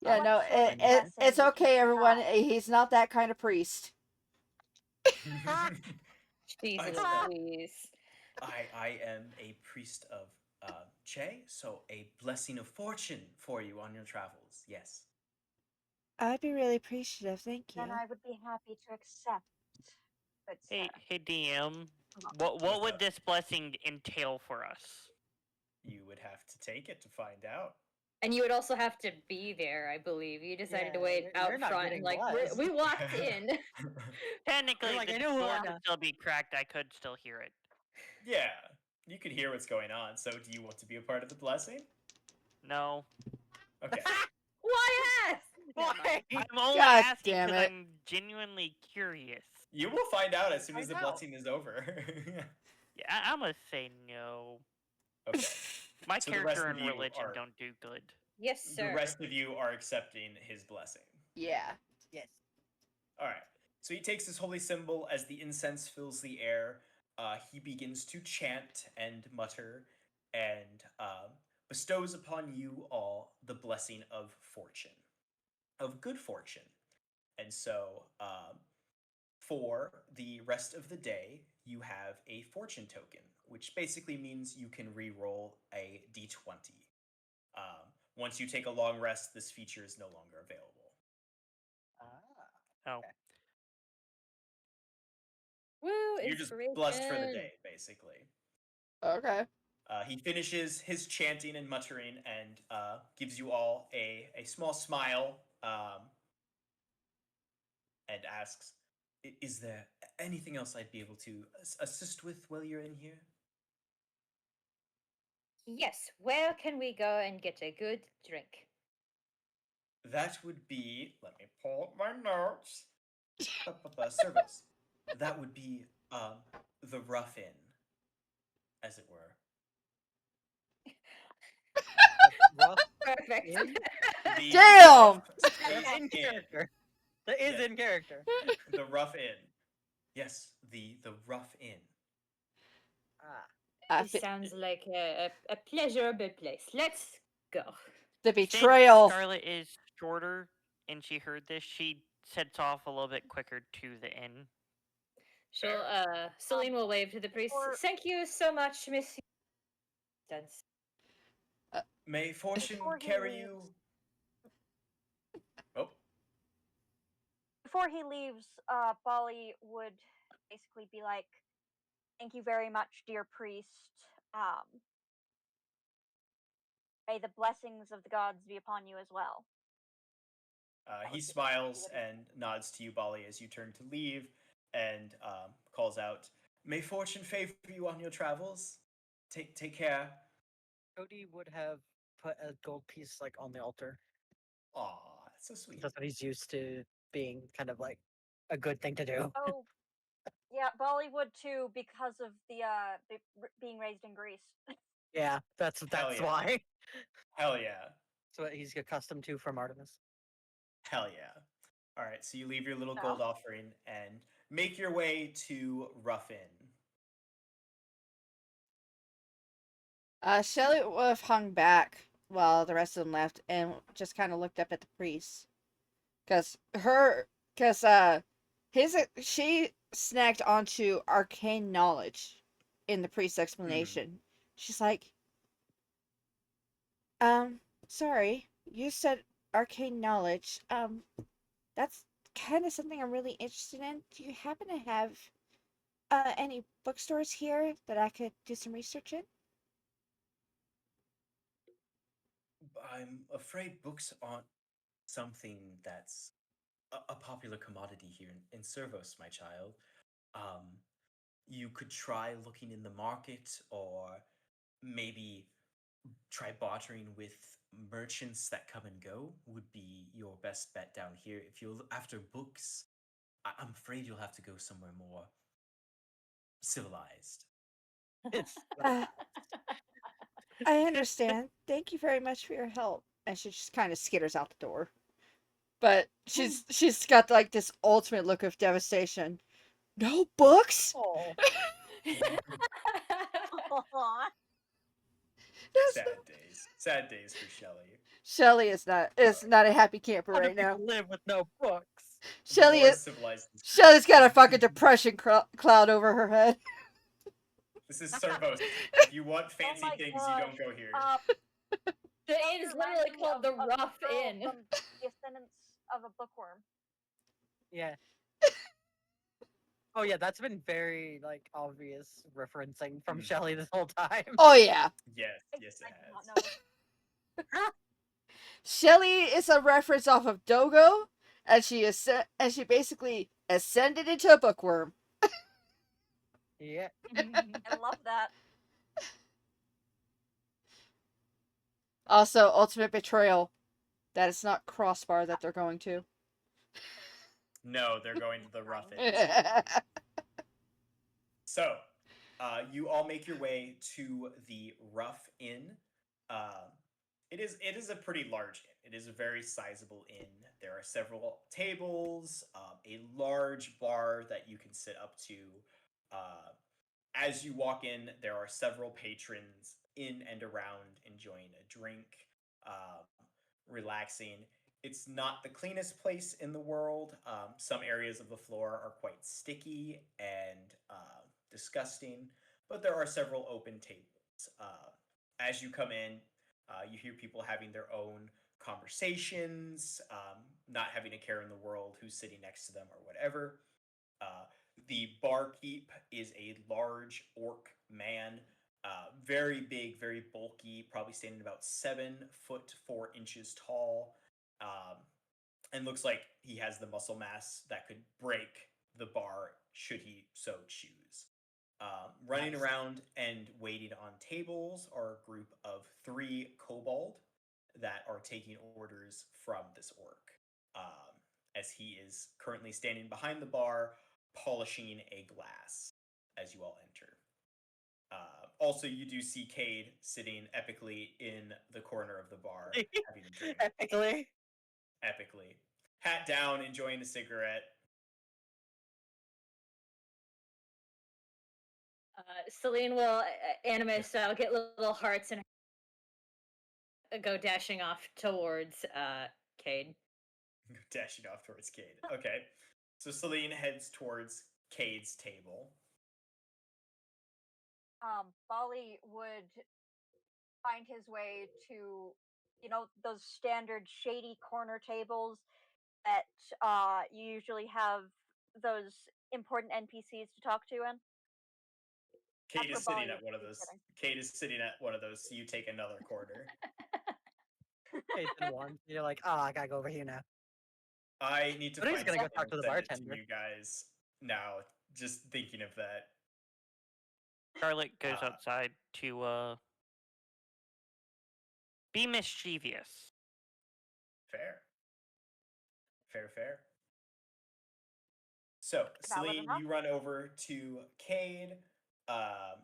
Yeah, What no, sort of blessing it's would you okay, everyone. provide? He's not that kind of priest. Jesus, I, please. I am a priest of Che, so a blessing of fortune for you on your travels. Yes. I'd be really appreciative, thank Then you. I would be happy to accept, good sir. Hey DM. Hold on. What What's would up? this blessing entail for us? You would have to take it to find out. And you would also have to be there, I believe. You decided to wait you're out not front getting and like blessed. we walked in. Technically, like, the I don't door wanna. could still be cracked. I could still hear it. Yeah, you could hear what's going on. So, do you want to be a part of the blessing? No. Okay. Why ask? Why? I'm only God asking damn because it. I'm genuinely curious. You will find out as soon as Find the out. blessing is over. Yeah, I'm gonna say no. Okay. My So the rest character of and you religion are don't do good. Yes, the sir. rest of you are accepting his blessing. Yeah. Yes. All right. So he takes his holy symbol as the incense fills the air. He begins to chant and mutter and bestows upon you all the blessing of fortune, of good fortune. And so for the rest of the day, you have a fortune token, which basically means you can re-roll a d20. Once you take a long rest, this feature is no longer available. Ah. Oh, Okay. Woo, You're just blessed for the inspiration. day, basically. Okay. He finishes his chanting and muttering and gives you all a small smile and asks, Is there anything else I'd be able to assist with while you're in here? Yes, where can we go and get a good drink? That would be, let me pull up my notes. Servos. That would be the Rough Inn, as it were. Rough Perfect. in? The Damn! That's in character. That is Yes. in character. The Rough Inn. Yes, the Rough Inn. Ah. I It fi- sounds like a pleasurable place. Let's go. the since betrayal. Scarlet is shorter and she heard this, she sets off a little bit quicker to the inn. Celine will wave to the priest. before- Thank you so much, Miss. May fortune Before he carry leaves- you. Oh, Before he leaves, Bali would basically be like, "Thank you very much, dear priest. May the blessings of the gods be upon you as well." he smiles and nods to you, Bali, as you turn to leave, and calls out, "May fortune favor you on your travels. Take care." Cody would have put a gold piece like on the altar. Aw, that's so sweet. That's what he's used to being kind of like a good thing to do. Oh, yeah, Bali would too because of being raised in Greece. Yeah, that's yeah. why. Hell yeah. That's what he's accustomed to from Artemis. Hell yeah. All right, so you leave your little No. gold offering and make your way to Rough Inn. Shelly would have hung back while the rest of them left and just kind of looked up at the priest. She snagged onto arcane knowledge in the priest's explanation. She's like, sorry, you said arcane knowledge. That's kind of something I'm really interested in. Do you happen to have any bookstores here that I could do some research in? I'm afraid books aren't something that's a popular commodity here in Servos, my child. Um, you could try looking in the market, or maybe try bartering with merchants that come and go would be your best bet down here. If you're after books, I'm afraid you'll have to go somewhere more civilized. It's Uh, I understand. Thank you very much for your help. And she just kind of skitters out the door. But she's got like this ultimate look of devastation. No books? oh, Aw. That's Sad days for Shelley. Shelly is not a happy camper how do right now. people live with no books? Shelly More is civilized. Shelly's got a fucking depression cloud over her head. This is Servos. If you want fancy my things, gosh. you don't go here. The inn is literally Reminds me called the of Rough girl Inn. From the Ascendance of a Bookworm. Yeah. Oh yeah, that's been very like obvious referencing from Mm. Shelley this whole time. Oh yeah. Yes, I yes, it did not has. know. Shelly is a reference off of Dogo, and she basically ascended into a bookworm. Yeah. I love that. Also, ultimate betrayal. That it's not Crossbar that they're going to. No, they're going to the Rough Inn. Yeah. So, you all make your way to the Rough Inn. Uh, it is a pretty large inn. It is a very sizable inn. There are several tables, a large bar that you can sit up to. Uh, as you walk in, there are several patrons in and around enjoying a drink, um, relaxing. It's not the cleanest place in the world. Some areas of the floor are quite sticky and disgusting, but there are several open tables. As you come in, you hear people having their own conversations, not having a care in the world who's sitting next to them or whatever. Uh, the barkeep is a large orc man, very big, very bulky, probably standing about 7 foot 4 inches tall, um, and looks like he has the muscle mass that could break the bar should he so choose. Running Nice. around and waiting on tables are a group of 3 kobold that are taking orders from this orc. As he is currently standing behind the bar, polishing a glass as you all enter. Also, you do see Cade sitting epically in the corner of the bar, having a drink. Epically. Epically. Hat down, enjoying a cigarette. Celine will, anime style, get little hearts and go dashing off towards Cade. Dashing off towards Cade. Okay. So Celine heads towards Cade's table. Bali would find his way to, those standard shady corner tables that you usually have those important NPCs to talk to in. Cade That's is where sitting Bali at one of would be those. sitting. Cade is sitting at one of those, so you take another corner. It's been one. You're like, oh, I gotta go over here now. I need to But he's find gonna go something talk to and the send it to bartender. you guys now. Just thinking of that. Charlotte goes Uh, outside to be mischievous. Fair. Fair, fair. So, Valid Celine, enough. you run over to Cade. Um,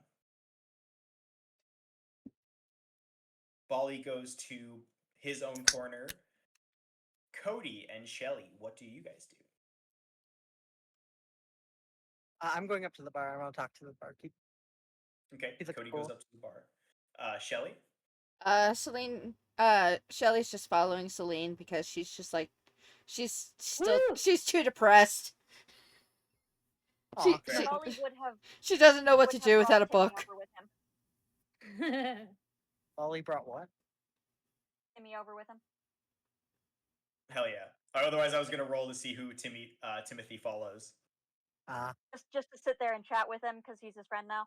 Bali goes to his own corner. Cody and Shelly, what do you guys do? I'm going up to the bar. I want to talk to the barkeep. Okay, He's looking Cody cool. goes up to the bar. Shelly? Celine, Shelly's just following Celine because she's just like, she's Woo! she's too depressed. She, Aw, Fair she, enough. Molly she doesn't know what would to have do brought without a Timmy book. over with him. Ollie brought what? Timmy over with him. Hell yeah. Otherwise, I was gonna roll to see who Timothy follows. Just to sit there and chat with him because he's his friend now.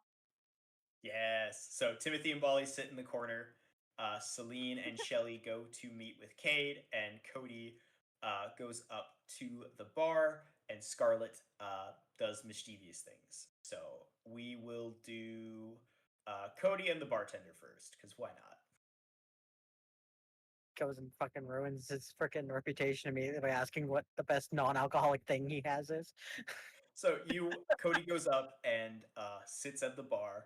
Yes. So Timothy and Bolly sit in the corner. Celine and Shelly go to meet with Cade, and Cody goes up to the bar, and Scarlet does mischievous things. So we will do Cody and the bartender first, because why not? Goes and fucking ruins his freaking reputation immediately by asking what the best non-alcoholic thing he has is. So Cody goes up and sits at the bar.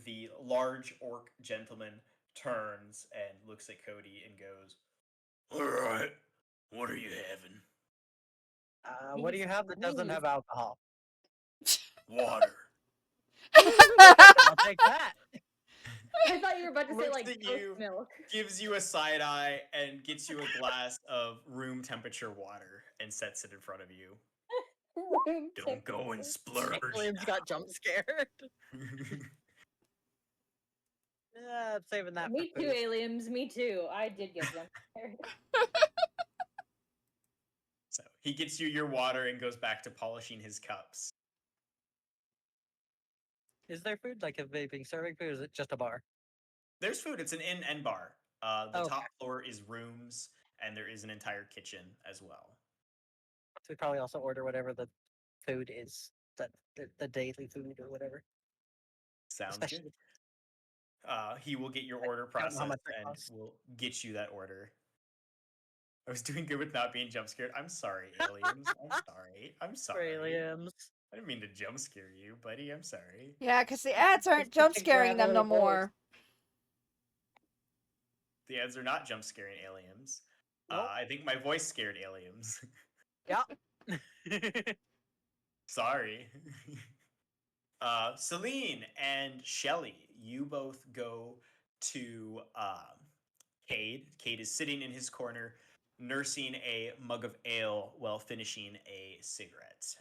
The large orc gentleman turns and looks at Cody and goes, "All right, what are you having?" What do you have that doesn't have alcohol? Water. I'll take that. I thought you were about to say Looks like at goat you, milk. gives you a side eye, and gets you a glass of room temperature water and sets it in front of you. Room Don't go and temperature. splurge. Williams got jump scared. Yeah, I'm saving that Me for too, food. aliens. Me too. I did get jump scared. So he gets you your water and goes back to polishing his cups. Is there food? Like, if they being serving food, or is it just a bar? There's food. It's an inn and bar. The Okay. top floor is rooms, and there is an entire kitchen as well. So we probably also order whatever the food is, that the daily food or whatever. Sounds Especially good. He will get your order don't know how processed much that and costs. will get you that order. I was doing good with not being jump scared. I'm sorry, aliens. I'm sorry. I'm sorry. Williams. I didn't mean to jump scare you, buddy. I'm sorry. Yeah, because the ads aren't jump scaring them no more. The ads are not jump scaring aliens. Nope. I think my voice scared aliens. Yeah. Sorry. Celine and Shelly, you both go to Cade. Cade is sitting in his corner, nursing a mug of ale while finishing a cigarette.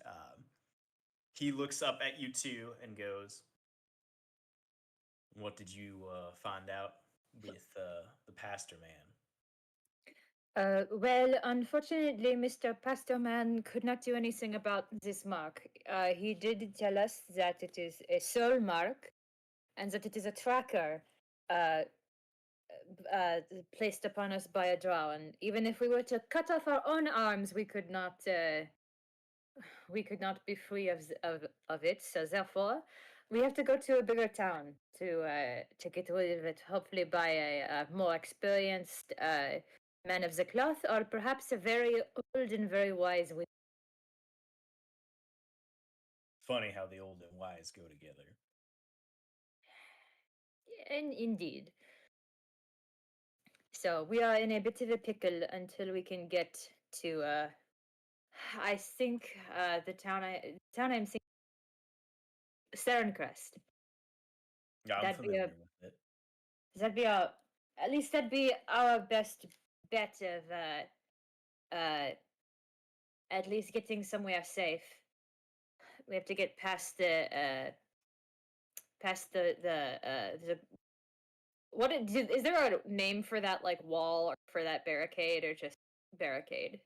He looks up at you two and goes, "What did you find out with the pastor man?" Well, unfortunately, Mr. Pastorman could not do anything about this mark. He did tell us that it is a soul mark and that it is a tracker uh, placed upon us by a drow. And even if we were to cut off our own arms, we could not be free of it. So therefore, we have to go to a bigger town to get rid of it. Hopefully, by a more experienced man of the cloth, or perhaps a very old and very wise. Funny how the old and wise go together. And indeed. So we are in a bit of a pickle until we can get to. I think the town I'm thinking, Serencrest. Yeah, I'm That'd be familiar a with it. That'd be our, at least that'd be our best bet of at least getting somewhere safe. We have to get past the is there a name for that, like, wall, or for that barricade, or just barricade?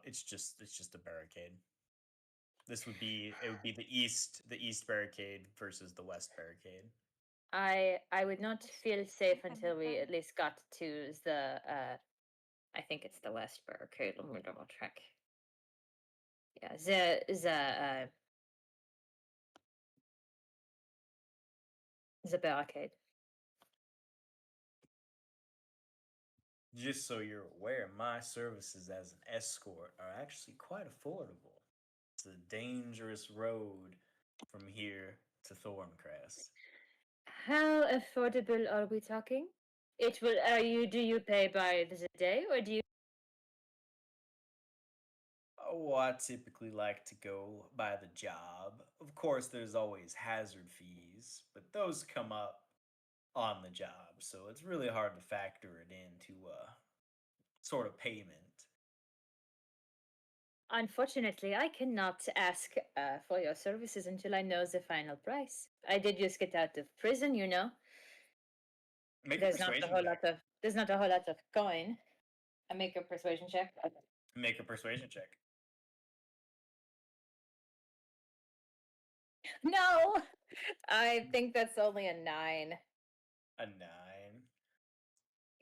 It's just a barricade. It would be the east barricade versus the west barricade. I would not feel safe until we at least got to the I think it's the west barricade. Let me double check. Yeah, the barricade. Just so you're aware, my services as an escort are actually quite affordable. It's a dangerous road from here to Thorncrest. How affordable are we talking? It will. Do you pay by the day, or do you? Oh, I typically like to go by the job. Of course, there's always hazard fees, but those come up on the job, so it's really hard to factor it into sort of payment. Unfortunately, I cannot ask for your services until I know the final price. I did just get out of prison, you know. Make a There's not a persuasion whole check. lot of coin. I make a persuasion check. Make a persuasion check. No, I think that's only a 9. A 9.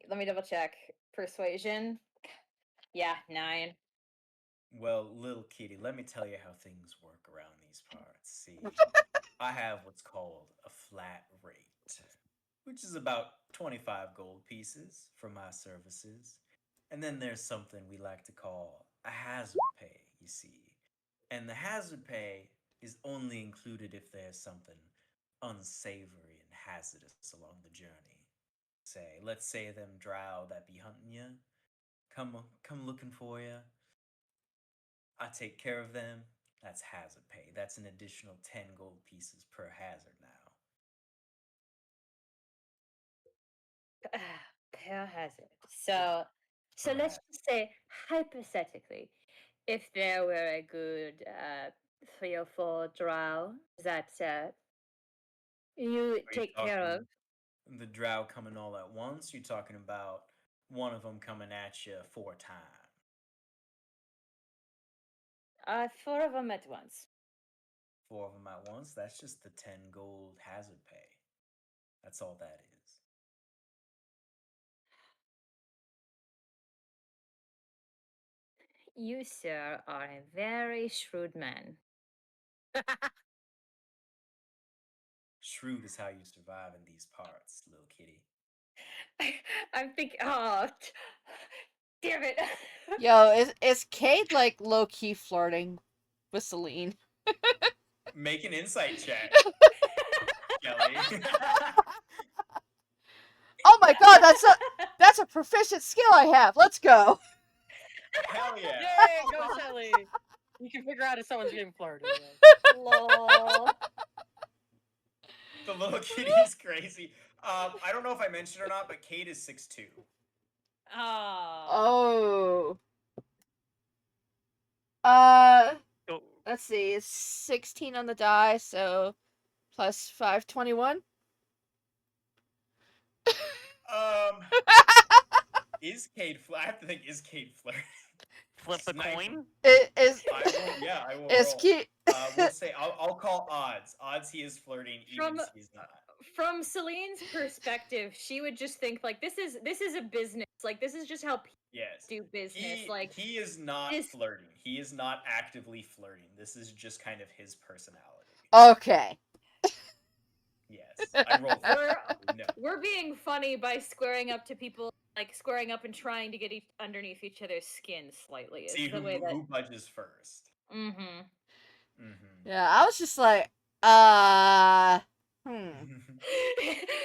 Let me double check. Persuasion. Yeah, 9. Well, little kitty, let me tell you how things work around these parts. See, I have what's called a flat rate, which is about 25 gold pieces for my services. And then there's something we like to call a hazard pay, you see. And the hazard pay is only included if there's something unsavory and hazardous along the journey. Let's say them drow that be hunting you, come looking for you. I take care of them. That's hazard pay. That's an additional 10 gold pieces per hazard now. Per hazard. So Per let's hazard. just say hypothetically, if there were a good 3 or 4 drow that you Are you take care of, talking the drow coming all at once? You're talking about one of them coming at you 4 times. 4 of them at once. 4 of them at once? That's just the 10 gold hazard pay. That's all that is. You, sir, are a very shrewd man. Shrewd is how you survive in these parts, little kitty. I'm thinking, oh, damn it. Yo, is Cade like low key flirting with Celine? Make an insight check, Kelly. Oh my god, that's a proficient skill I have. Let's go. Hell yeah. Yay, go Shelly! You can figure out if someone's being flirted with. Lol. The little kitty's crazy. I don't know if I mentioned or not, but Kate is 6'2". Oh. So, Let's see. It's 16 on the die, so plus 5, 21. Is Kate I have to think, is Kate flirting? flip a Sniper. coin. Is I will is roll. Kate We'll say I'll call odds. Odds he is flirting, even if he's not. From Celine's perspective, she would just think like this is a business. Like this is just how people Yes. do business. He is not this- flirting. He is not actively flirting. This is just kind of his personality. okay? Yes. I rolled. No. we're being funny by squaring up to people, like squaring up and trying to get underneath each other's skin slightly. Is See the way that. who budges first. Mm-hmm. Yeah, I was just like,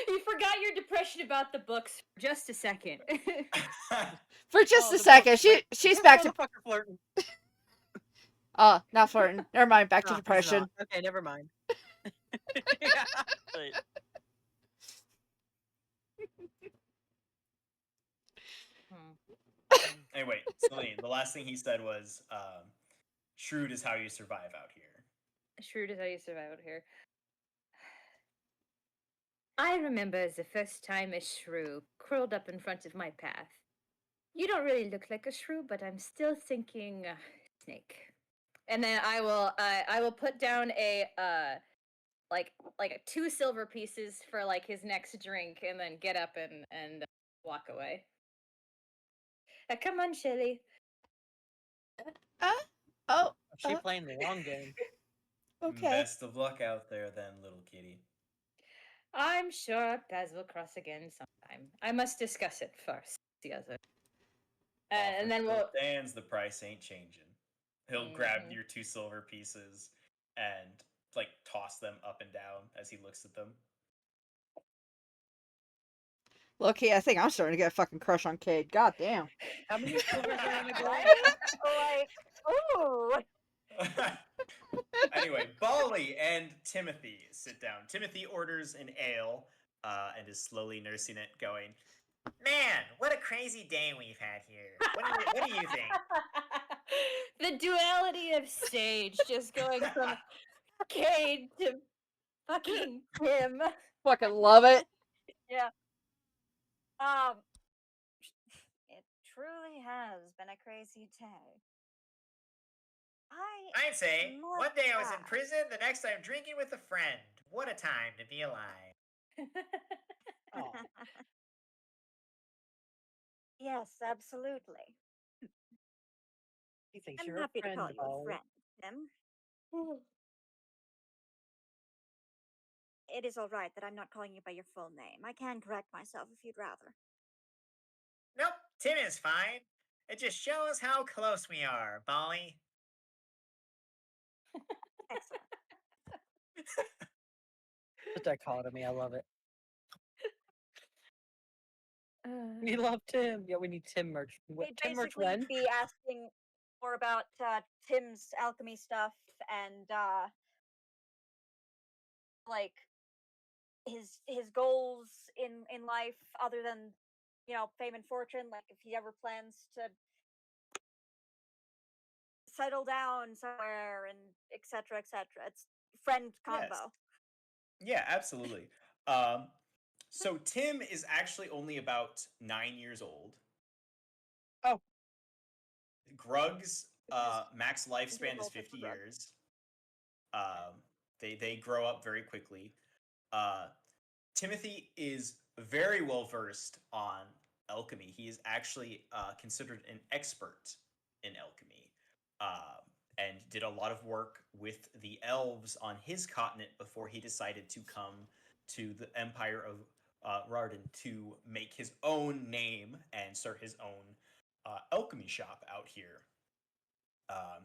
You forgot your depression about the books for just a second. For just Oh, a the second, fucker- she's back to motherfucker flirting. not flirting. Never mind, back to No, he's depression. not. Okay, never mind. But Anyway, Celine, the last thing he said was, shrewd is how you survive out here. Shrewd is how you survive out here. I remember the first time a shrew crawled up in front of my path. You don't really look like a shrew, but I'm still thinking snake. And then I will put down a like 2 silver pieces for like his next drink, and then get up and walk away. Come on, Shelly. Oh, She playing the long game. okay. Best of luck out there, then, little kitty. I'm sure our paths will cross again sometime. I must discuss it first. The other. And then we'll. Stands, the price ain't changing. He'll grab Mhm. your 2 silver pieces and like toss them up and down as he looks at them. Look, I think I'm starting to get a fucking crush on Cade. God damn. How many silvers are in the gold? Like, Ooh. Anyway, Bali and Timothy sit down. Timothy orders an ale and is slowly nursing it, going, Man, what a crazy day we've had here. What do you think? The duality of Sage just going from Cade to fucking Tim. Fucking love it. Yeah. It truly has been a crazy day. I'd say, must one day I was in ask- prison, the next I'm drinking with a friend. What a time to be alive. Oh, Yes, absolutely. he thinks I'm you're a happy to friend, call you a Bali. friend, Tim. It is all right that I'm not calling you by your full name. I can correct myself if you'd rather. Nope, Tim is fine. It just shows how close we are, Bali. Excellent. The dichotomy, I love it. We love Tim. Yeah, we need Tim merch. They'd Tim merch basically when? be asking more about Tim's alchemy stuff and like his goals in life other than fame and fortune, like if he ever plans to settle down somewhere and etc etc. It's friend yes. combo. Yeah, absolutely. Um, so Tim is actually only about 9 years old. Oh. Grug's Which is max 2 lifespan years is old for 50 Grug. years. They grow up very quickly. Uh, Timothy is very well versed on alchemy. He is actually considered an expert in alchemy, and did a lot of work with the elves on his continent before he decided to come to the Empire of Rarden to make his own name and start his own alchemy shop out here. Um,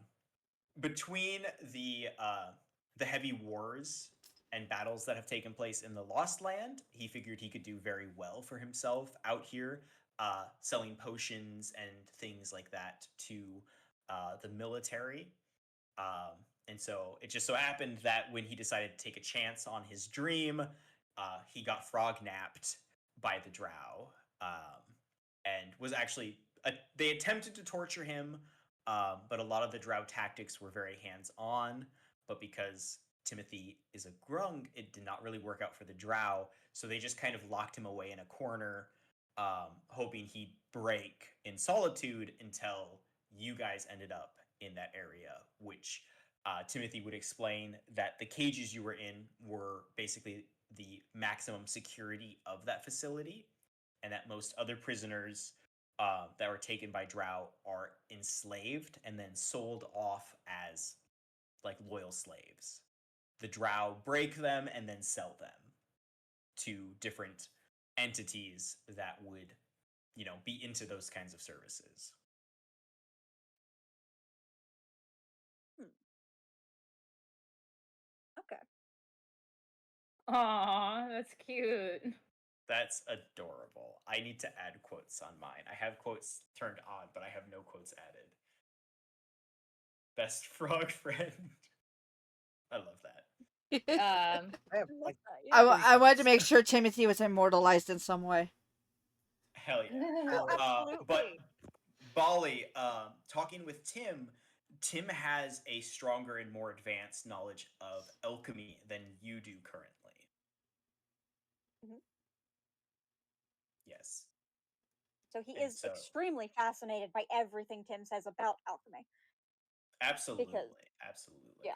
between the heavy wars and battles that have taken place in the Lost Land, he figured he could do very well for himself out here, selling potions and things like that to the military. Um, and so it just so happened that when he decided to take a chance on his dream, he got frog napped by the drow, and was actually they attempted to torture him, but a lot of the drow tactics were very hands on. But because Timothy is a grung, it did not really work out for the drow, so they just kind of locked him away in a corner, hoping he'd break in solitude until you guys ended up in that area, which Timothy would explain that the cages you were in were basically the maximum security of that facility, and that most other prisoners that were taken by Drow are enslaved and then sold off as like loyal slaves. The Drow break them and then sell them to different entities that would, be into those kinds of services. Hmm. Okay. Aw, that's cute. That's adorable. I need to add quotes on mine. I have quotes turned on, but I have no quotes added. Best frog friend. I love that. I have I love like that, I, yeah. I wanted to make sure Timothy was immortalized in some way. Hell yeah. Oh, But absolutely. Bali, talking with Tim, Tim has a stronger and more advanced knowledge of alchemy than you do currently. Mhm. Yes. So he And is so, extremely fascinated by everything Tim says about alchemy. absolutely. Because Absolutely. yeah.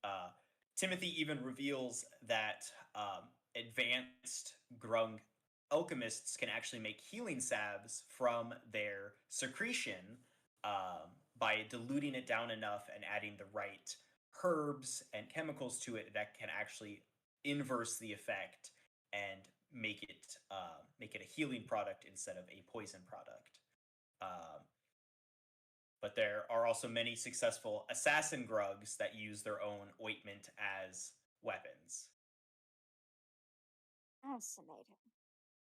Uh, Timothy even reveals that advanced grung alchemists can actually make healing salves from their secretion, by diluting it down enough and adding the right herbs and chemicals to it that can actually inverse the effect and make it a healing product instead of a poison product. Um, but there are also many successful assassin grugs that use their own ointment as weapons. Fascinating.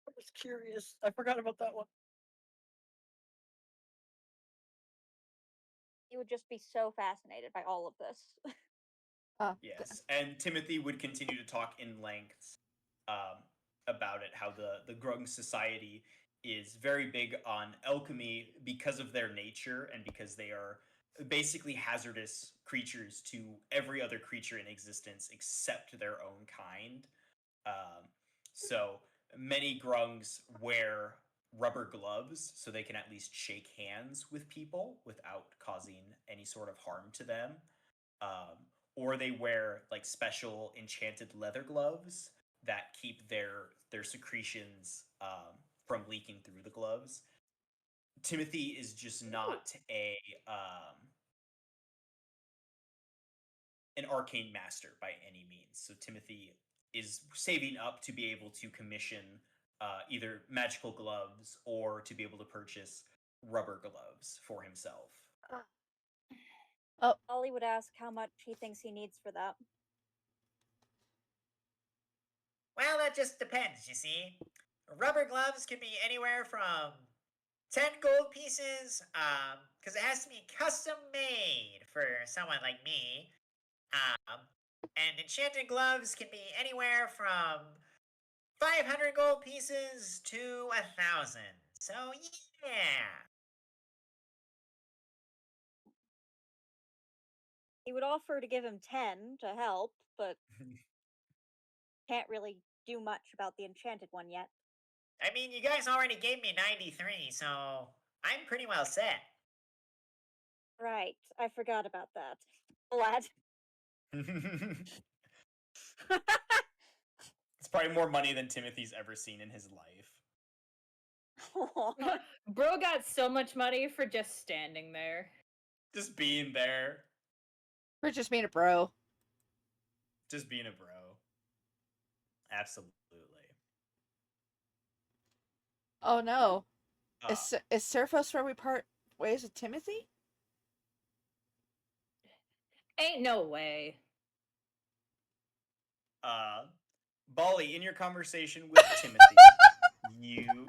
I was curious. I forgot about that one. He would just be so fascinated by all of this. Yes, and Timothy would continue to talk in length about it, how the Grung society is very big on alchemy because of their nature and because they are basically hazardous creatures to every other creature in existence except their own kind. Um, so many Grungs wear rubber gloves so they can at least shake hands with people without causing any sort of harm to them. Um, or they wear like special enchanted leather gloves that keep their secretions from leaking through the gloves. Timothy is just not an arcane master by any means. So Timothy is saving up to be able to commission either magical gloves or to be able to purchase rubber gloves for himself. Ollie would ask how much he thinks he needs for that. Well, that just depends, you see. Rubber gloves can be anywhere from 10 gold pieces, because it has to be custom made for someone like me. And enchanted gloves can be anywhere from 500 gold pieces to 1,000. So, yeah. He would offer to give him 10 to help, but can't really do much about the enchanted one yet. I mean, you guys already gave me 93, so I'm pretty well set. Right, I forgot about that. Lad. It's probably more money than Timothy's ever seen in his life. Bro got so much money for just standing there. Just being there. For just being a bro. Just being a bro. Absolutely. Oh no. Uh, Is Surfos where we part ways with Timothy? Ain't no way. Bali, in your conversation with Timothy, you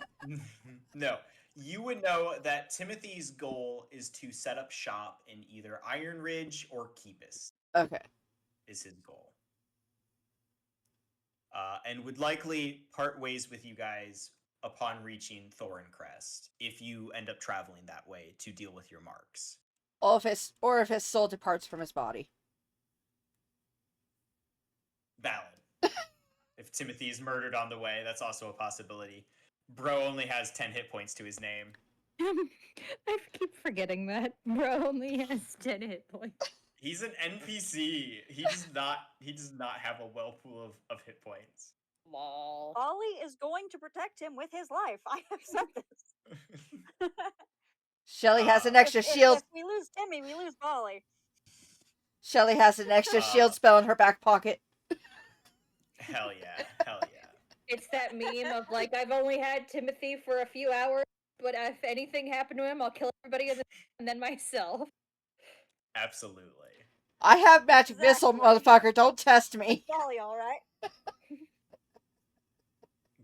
you would know that Timothy's goal is to set up shop in either Iron Ridge or Keepus. Okay. Is his goal. And would likely part ways with you guys upon reaching Thorncrest if you end up traveling that way to deal with your marks. Or if his soul departs from his body. Valid. If Timothy is murdered on the way, that's also a possibility. Bro only has 10 hit points to his name. I keep forgetting that. Bro only has 10 hit points. He's an NPC. He does not have a well pool of hit points. Lol. Ollie is going to protect him with his life. I have said this. Shelly has an extra shield. If we lose Timmy, we lose Ollie. Shelly has an extra shield spell in her back pocket. Hell yeah. Hell yeah. It's that meme of like, I've only had Timothy for a few hours, but if anything happened to him, I'll kill everybody and then myself. Absolutely. I have magic missile, motherfucker. Don't test me. Ollie, all right.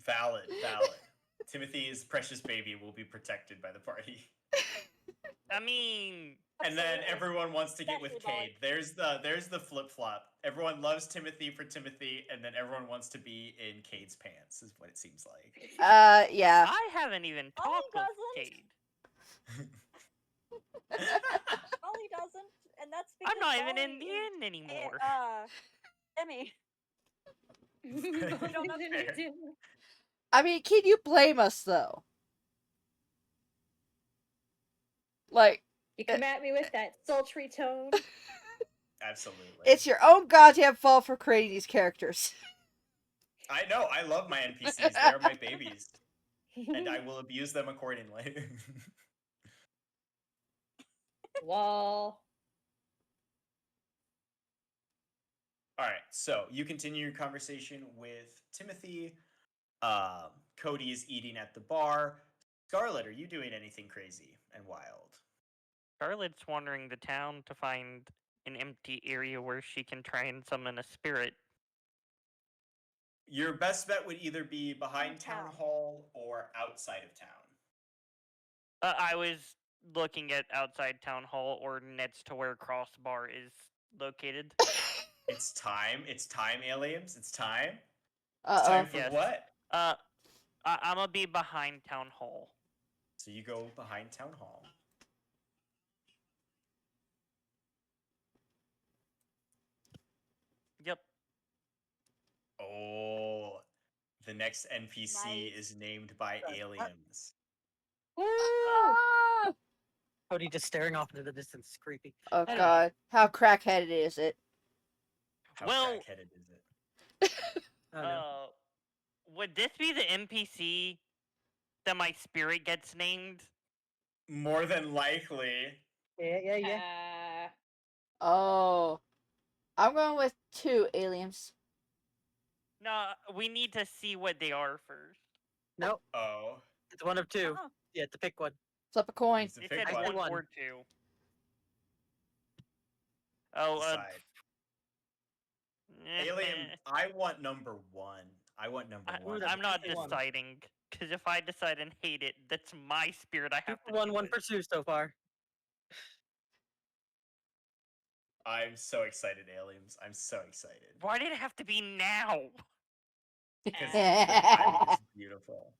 Valid. Timothy's precious baby will be protected by the party. I mean, And then everyone wants to get with Especially Cade. There's the flip flop. Everyone loves Timothy for Timothy, and then everyone wants to be in Cade's pants. Is what it seems like. Yeah. I haven't even talked with doesn't. Cade. Ollie doesn't, and that's because I'm not even in Ollie the is, inn anymore. Emmy. Don't know Fair. I mean, can you blame us, though? Like, You come at me with that sultry tone. Absolutely. it's your own goddamn fault for creating these characters. I know. I love my NPCs. They are my babies, and I will abuse them accordingly. Lol. All right. So you continue your conversation with Timothy. Cody is eating at the bar. Scarlet, are you doing anything crazy and wild? Scarlet's wandering the town to find an empty area where she can try and summon a spirit. Your best bet would either be behind town town. hall or outside of town. I was looking at outside town hall or next to where crossbar is located. It's time. It's time, aliens. It's time. It's Uh time oh. for Yes. what? I'm gonna be behind town hall. So you go behind town hall. Yep. Oh, the next NPC Nice. is named by What? aliens. Ah! Cody just staring off into the distance, creepy. Oh Anyway. god. How crackheaded is it? How Well- crackheaded is it? Oh no. Would this be the NPC that my spirit gets named? More than likely. Yeah. Oh. I'm going with 2 aliens. No, we need to see what they are first. Nope. Oh, It's one of 2. Oh. You have to pick one. Flip a coin. needs to It pick said I one. said one one. or two. Oh, Decide. Alien, I want number 1. I want number 1. I'm not Pick one. deciding, because if I decide and hate it, that's my spirit. I 2 have for to 1, do 1 it. for 2 so far. I'm so excited, aliens. I'm so excited. Why did it have to be now? Because the timing is beautiful.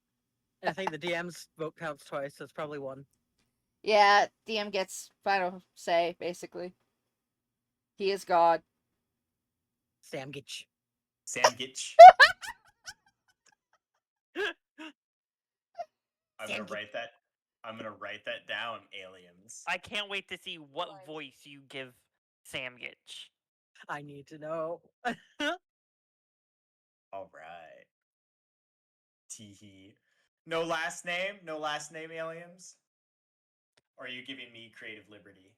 And I think the DM's vote counts twice, so it's probably 1. Yeah, DM gets final say, basically. He is God. Sam Gitch. Sam Gitch. I'm gonna Sam Gitch. write that. I'm gonna write that down, aliens. I can't wait to see what Right. voice you give Sam Gitch. I need to know. All right. Teehee. No last name? No last name, aliens? Or are you giving me creative liberty?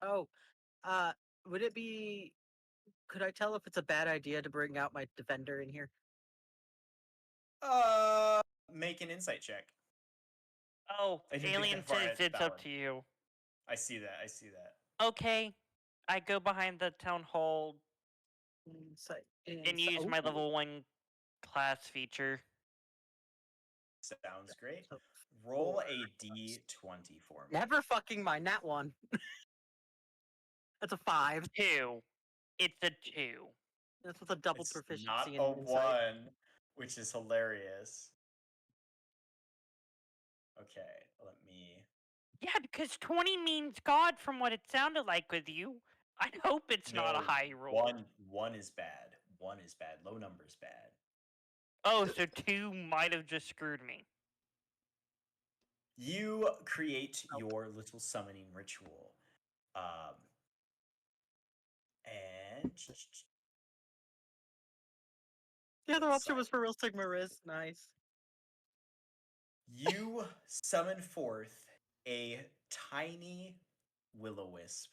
Oh, would it be? Could I tell if it's a bad idea to bring out my defender in here? Make an insight check. Oh, I didn't think Alien that far says ahead, it's up Fallon. to you. I see that. I see that. Okay, I go behind the town hall Insight. and use my Ooh. level 1 class feature. Sounds great. So Roll 4 a plus- d20 for me. Never fucking mind that one. That's a 5. 2. It's a 2. That's with a double It's proficiency not in a insight. 1, which is hilarious. Okay, let me. Yeah, because 20 means God from what it sounded like with you. I hope it's not a No, high roll. One is bad. 1 is bad. Low number is bad. Oh, so 2 might have just screwed me. You create Nope. your little summoning ritual. And The other Let's option was decide. for real Sigma Riz. Nice. you summon forth a tiny will-o-wisp.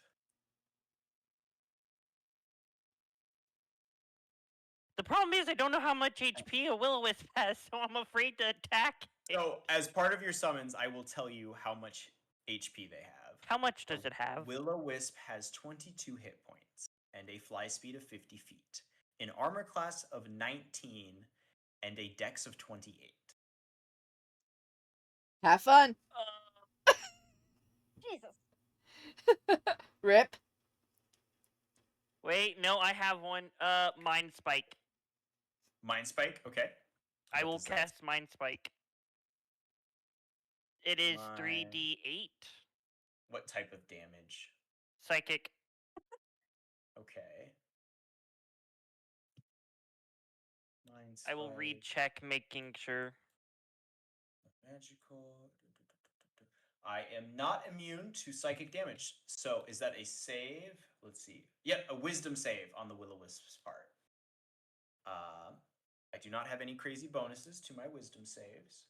The problem is I don't know how much HP a will-o-wisp has, so I'm afraid to attack it. So, as part of your summons, I will tell you how much HP they have. How much A does it have? Will-o-wisp has 22 hit points and a fly speed of 50 feet, an armor class of 19, and a dex of 28. Have fun. Jesus. Rip. Wait, no, I have one. Mind Spike. Mind Spike, okay. I What will does that cast Mind Spike. It is Mind- 3d8 What type of damage? psychic. Okay. Mind I will Spike, recheck, making sure. magical. I am not immune to psychic damage. So is that a save? Let's see. Yep, a wisdom save on the Will-o-Wisp's part. I do not have any crazy bonuses to my wisdom saves.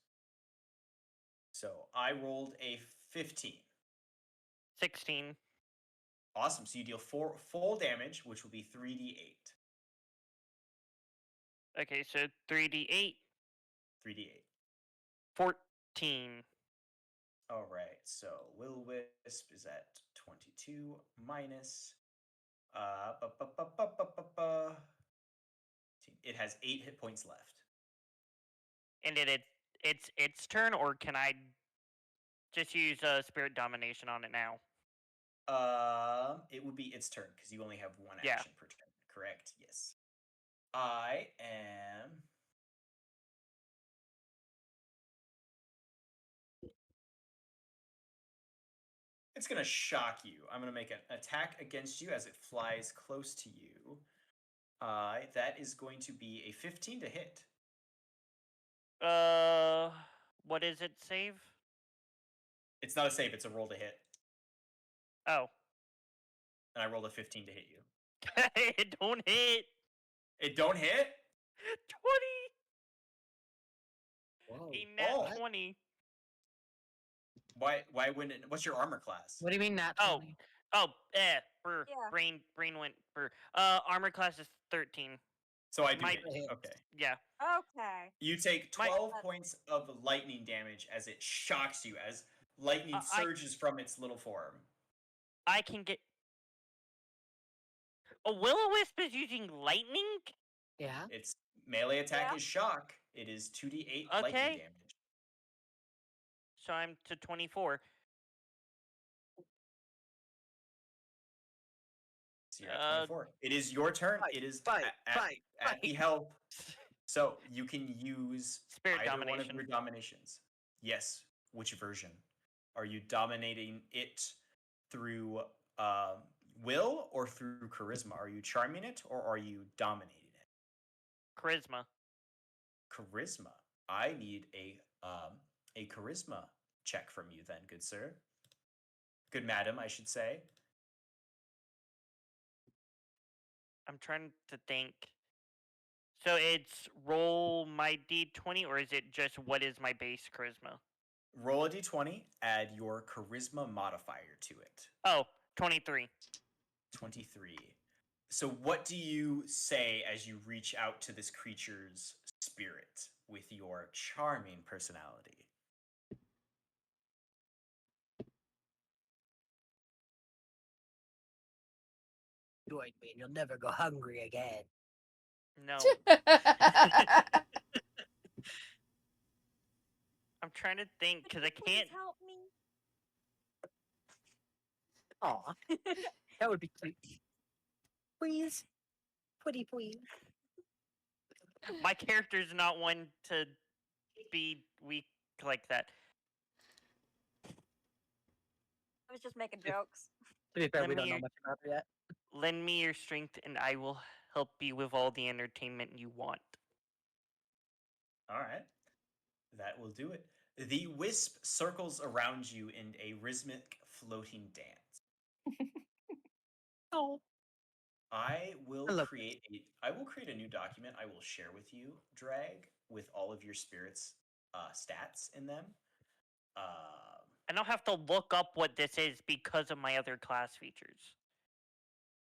So I rolled a 15. 16. Awesome. So you deal 4 full damage, which will be 3d8. Okay, so 3d8, 3d8. 14. All right. So Will-o-Wisp is at 22 minus. Ba, ba, ba, ba, ba, ba, ba. It has 8 hit points left. And it's its turn, or can I just use spirit domination on it now? It would be its turn because you only have one Yeah. action per turn. Correct? Yes. I am. It's gonna shock you. I'm gonna make an attack against you as it flies close to you. That is going to be a 15 to hit. What is it? Save? It's not a save. It's a roll to hit, Oh, and I rolled a 15 to hit you. it don't hit. It don't hit. 20. Whoa. A nat Oh. 20. Why? Why wouldn't it? What's your armor class? What do you mean not? Oh. Oh, Yeah. brain went for armor class is 13. So I do My- hit you. hit. Okay. Yeah. Okay. You take My- 12 points of lightning damage as it shocks you as lightning I- surges from its little form. I can get. A will-o-wisp is using lightning? Yeah. Its melee attack Yeah. is shock. It is 2d8 Okay. lightning damage. So I'm to 24. So you're at 24. It is your turn. Fight, It is fight, at the help. So you can use Spirit either one of domination. your dominations. Yes. Which version? Are you dominating it through will or through charisma? Are you charming it or are you dominating it? Charisma. Charisma. I need a charisma check from you then, good sir. Good madam, I should say. I'm trying to think. So it's roll my d20, or is it just what is my base charisma? Roll a d20, add your charisma modifier to it. Oh, 23. 23. So what do you say as you reach out to this creature's spirit with your charming personality? Join me and you'll never go hungry again. No. I'm trying to think because I can't. Please help me. Aw. That would be cute. Please. Pretty please. My character's not one to be weak like that. I was just making jokes. To be fair, Let we don't me- know much about her yet. Lend me your strength, and I will help you with all the entertainment you want. All right. That will do it. The wisp circles around you in a rhythmic floating dance. Oh. I will I love create a new document I will share with you, Drag, with all of your spirits stats in them. I don't have to look up what this is because of my other class features.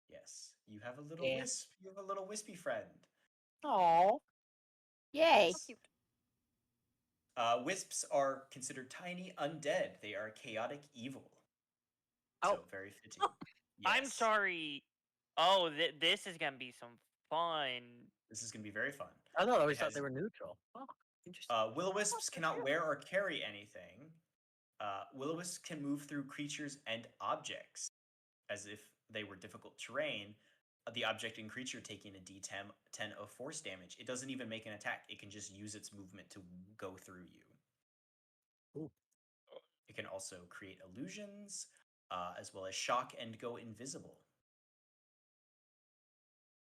Yes, you have a little Yeah. wisp. You have a little wispy friend. Aw. Yay. Yes. Cute. Wisps are considered tiny undead. They are chaotic evil. Oh. So very fitting. I'm Yes. sorry. Oh, this is gonna be some fun. This is going to be very fun. I thought I always It thought has- they were neutral. Oh, interesting. Will-o-wisps for cannot sure. wear or carry anything. Will-o-wisps can move through creatures and objects as if they were difficult terrain. The object and creature taking a d10 of force damage. It doesn't even make an attack. It can just use its movement to go through you. Ooh. It can also create illusions, as well as shock and go invisible.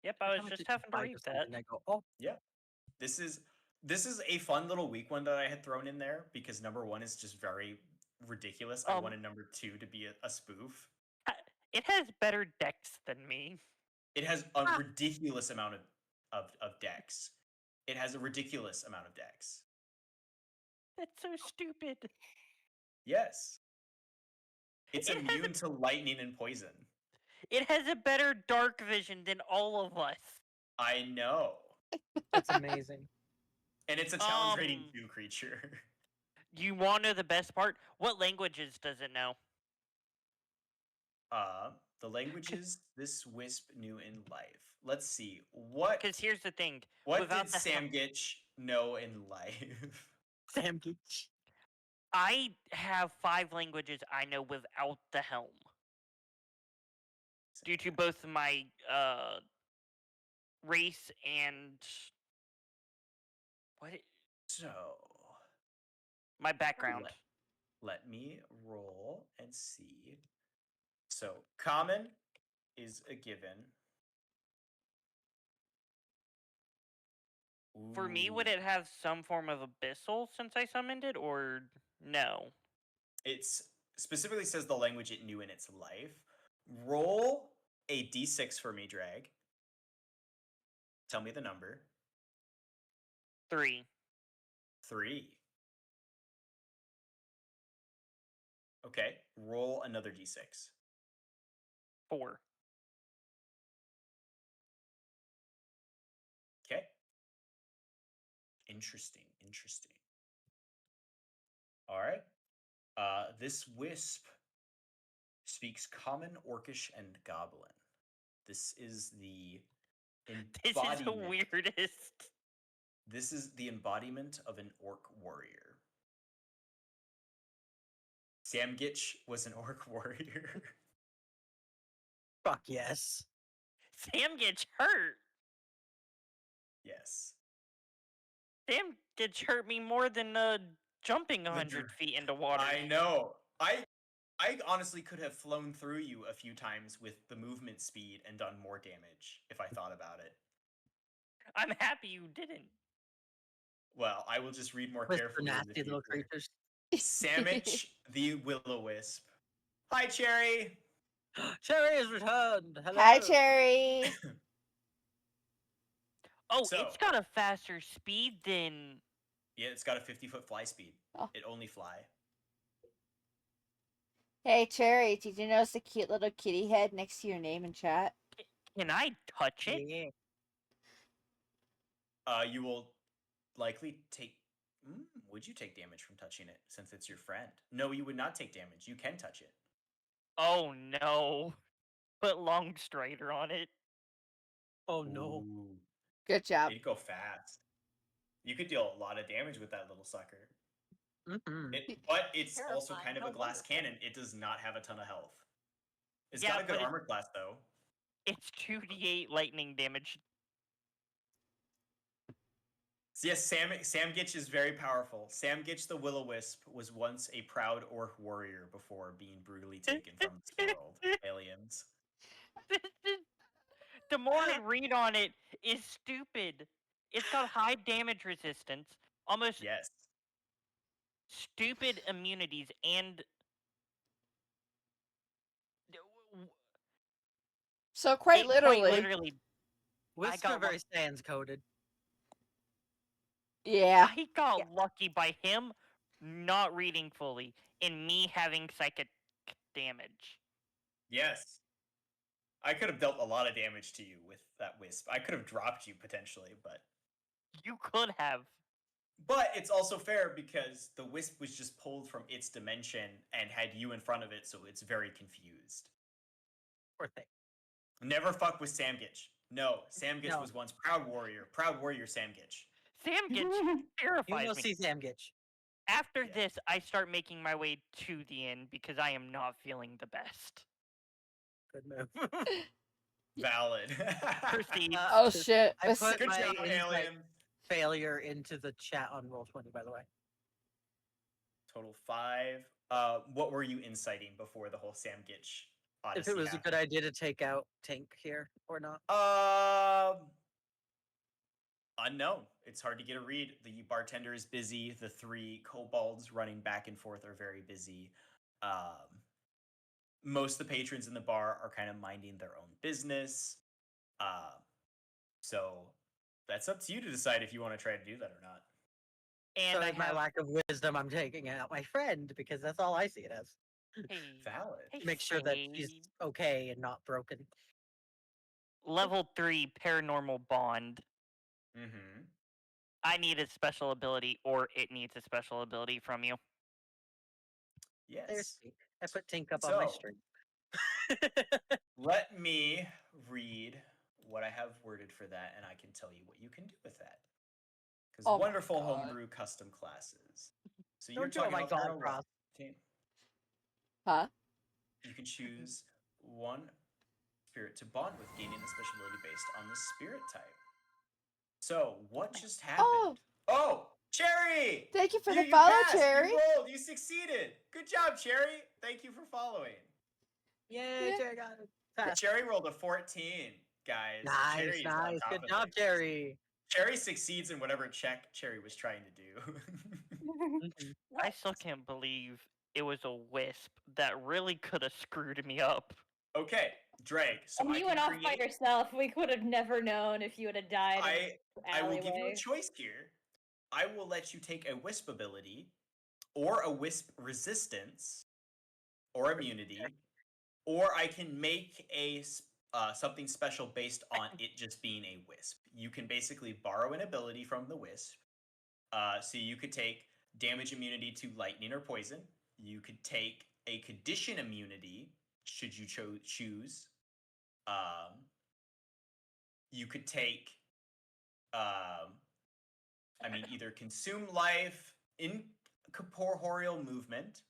Yep, I Every was time just get having to bite read of something, that. I go, oh, This is a fun little weak one that I had thrown in there because number one is just very ridiculous. I wanted number two to be a spoof. It has better decks than me. It has a ridiculous amount of decks. It has a ridiculous amount of decks. That's so stupid. Yes. It's It has immune to lightning and poison. It has a better dark vision than all of us. I know. that's amazing. And it's a challenge rating 2 creature. You want to know the best part? What languages does it know? The languages this wisp knew in life. Let's see. What Because here's the thing. what without did the Sam Gitch know in life? Sam Geach. I have 5 languages I know without the helm. Due to both my race and So my background. let me roll and see. So common is a given. For me, would Ooh. it have some form of abyssal since I summoned it, or no? It's specifically says the language it knew in its life. Roll a d6 for me, Drag. Tell me the number. 3. 3. Okay. Roll another d6. 4. Okay. Interesting. All right. This wisp speaks Common, Orcish, and Goblin. This is the This is the embodiment. weirdest. This is the embodiment of an orc warrior. Samgitch was an orc warrior. Fuck yes. Sam gets hurt. Yes. Sam gets hurt me more than jumping 100 dr- feet into water. I know. I honestly could have flown through you a few times with the movement speed and done more damage if I thought about it. I'm happy you didn't. Well, I will just read more With the carefully in the nasty little future. creatures. Samich the Will-O-Wisp. Hi, Cherry. Cherry is returned. Hello. Hi, Cherry. Oh, So- it's got a faster speed than. Yeah, it's got a 50-foot fly speed. Oh. It only fly. Hey, Cherry, did you notice the cute little kitty head next to your name in chat? Can I touch it? Yeah. You will likely take. Would you take damage from touching it since it's your friend? No, you would not take damage. You can touch it. Oh no. Put Long Strider on it. Oh no. Ooh, Good job. it'd go fast. You could deal a lot of damage with that little sucker. Mm-hmm. But it's also Terrifying, kind of how a glass wonderful. cannon. It does not have a ton of health. It's Yeah, got a good but armor class though. It's 2d8 lightning damage. So yes, Samgitch is very powerful. Samgitch the Will-O-Wisp was once a proud orc warrior before being brutally taken from this world. Aliens. The more I read on it, is stupid. It's got high damage resistance, almost Yes. stupid immunities, and So quite it literally. Wisps got are very sans coded. Yeah. I got Yeah. lucky by him not reading fully and me having psychic damage. Yes. I could have dealt a lot of damage to you with that wisp. I could have dropped you potentially, but You could have. it's also fair because the wisp was just pulled from its dimension and had you in front of it, so it's very confused. Poor thing. Never fuck with Samgitch. No, Samgitch No. was once proud warrior Samgitch. Sam gets You terrifies will me. see Sam Gitch. After Yeah. this, I start making my way to the end because I am not feeling the best. Good move. Valid. Proceed. Oh shit. I This- put Good my job, insight alien. failure into the chat on Roll20, by the way. Total 5. What were you inciting before the whole Samgitch odyssey If it was a happened? good idea to take out Tink here or not. Unknown. It's hard to get a read. The bartender is busy. The 3 kobolds running back and forth are very busy. Most of the patrons in the bar are kind of minding their own business. So that's up to you to decide if you want to try to do that or not. And so I in my have. lack of wisdom, I'm taking out my friend because that's all I see it as. Hey, Valid. hey, Make sure that she's Fade. okay and not broken. Level 3 paranormal bond. Mm-hmm. I need a special ability, or it needs a special ability from you. Yes. There's Tink. I put Tink up on my So- string. Let me read what I have worded for that, and I can tell you what you can do with that. Because Oh my wonderful God. homebrew custom classes. So you're Don't do it talking like about Golden Turtle Cross. team. Huh? You can choose one spirit to bond with, gaining a special ability based on the spirit type. So what just happened? Oh, Cherry! Thank you for the You follow, passed. Cherry. You rolled. You succeeded. Good job, Cherry. Thank you for following. Yay, Yeah. Jerry got it. Pass. Cherry rolled a 14, guys. Nice, Cherry is on nice. top Good of job, things. Jerry. Cherry succeeds in whatever check Cherry was trying to do. Mhm. I still can't believe it was a wisp that really could have screwed me up. Okay, Drake. So And I you can went off by create. yourself. We would have never known if you would have died in I an will give you a alleyway. choice here. I will let you take a wisp ability, or a wisp resistance, or immunity, or I can make a something special based on it just being a wisp. You can basically borrow an ability from the wisp. So you could take damage immunity to lightning or poison. You could take a condition immunity, should you choose. You could take, either consume life, incorporeal movement.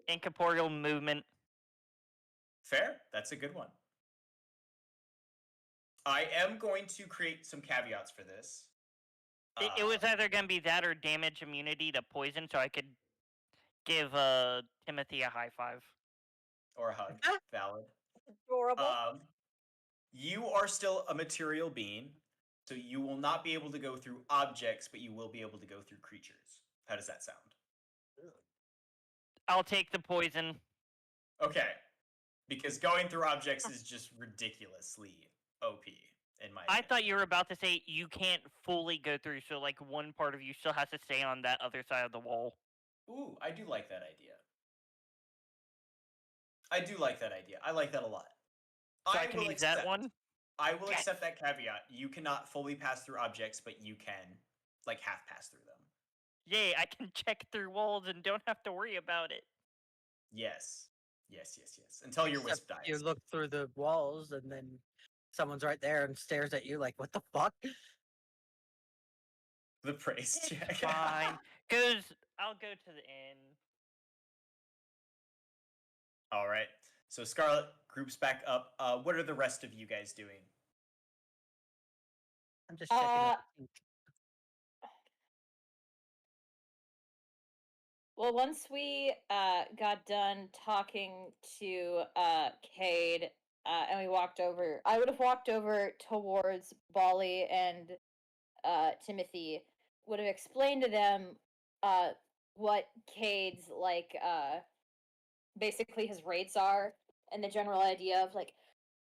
Incorporeal movement. Fair. That's a good one. I am going to create some caveats for this. It was either going to be that or damage immunity to poison, so I could give Timothy a high five. Or a hug. Valid. Adorable. You are still a material being, so you will not be able to go through objects, but you will be able to go through creatures. How does that sound? I'll take the poison. Okay. Because going through objects is just ridiculously OP, in my I opinion. thought you were about to say you can't fully go through, so like one part of you still has to stay on that other side of the wall. Ooh, I do like that idea. I do like that idea. I like that a lot. So I can use that one? I will Yes. accept that caveat. You cannot fully pass through objects, but you can, like, half pass through them. Yay, I can check through walls and don't have to worry about it. Yes. Yes, yes, yes. Until your wisp Except dies. you look through the walls and then someone's right there and stares at you like, what the fuck? The praise It's check. fine. I'll go to the end. All right. So Scarlet groups back up. What are the rest of you guys doing? I'm just checking out the pink. Well, once we got done talking to Cade, and we walked over, I would have walked over towards Bali and Timothy, would have explained to them what Cade's basically his rates are, and the general idea of like,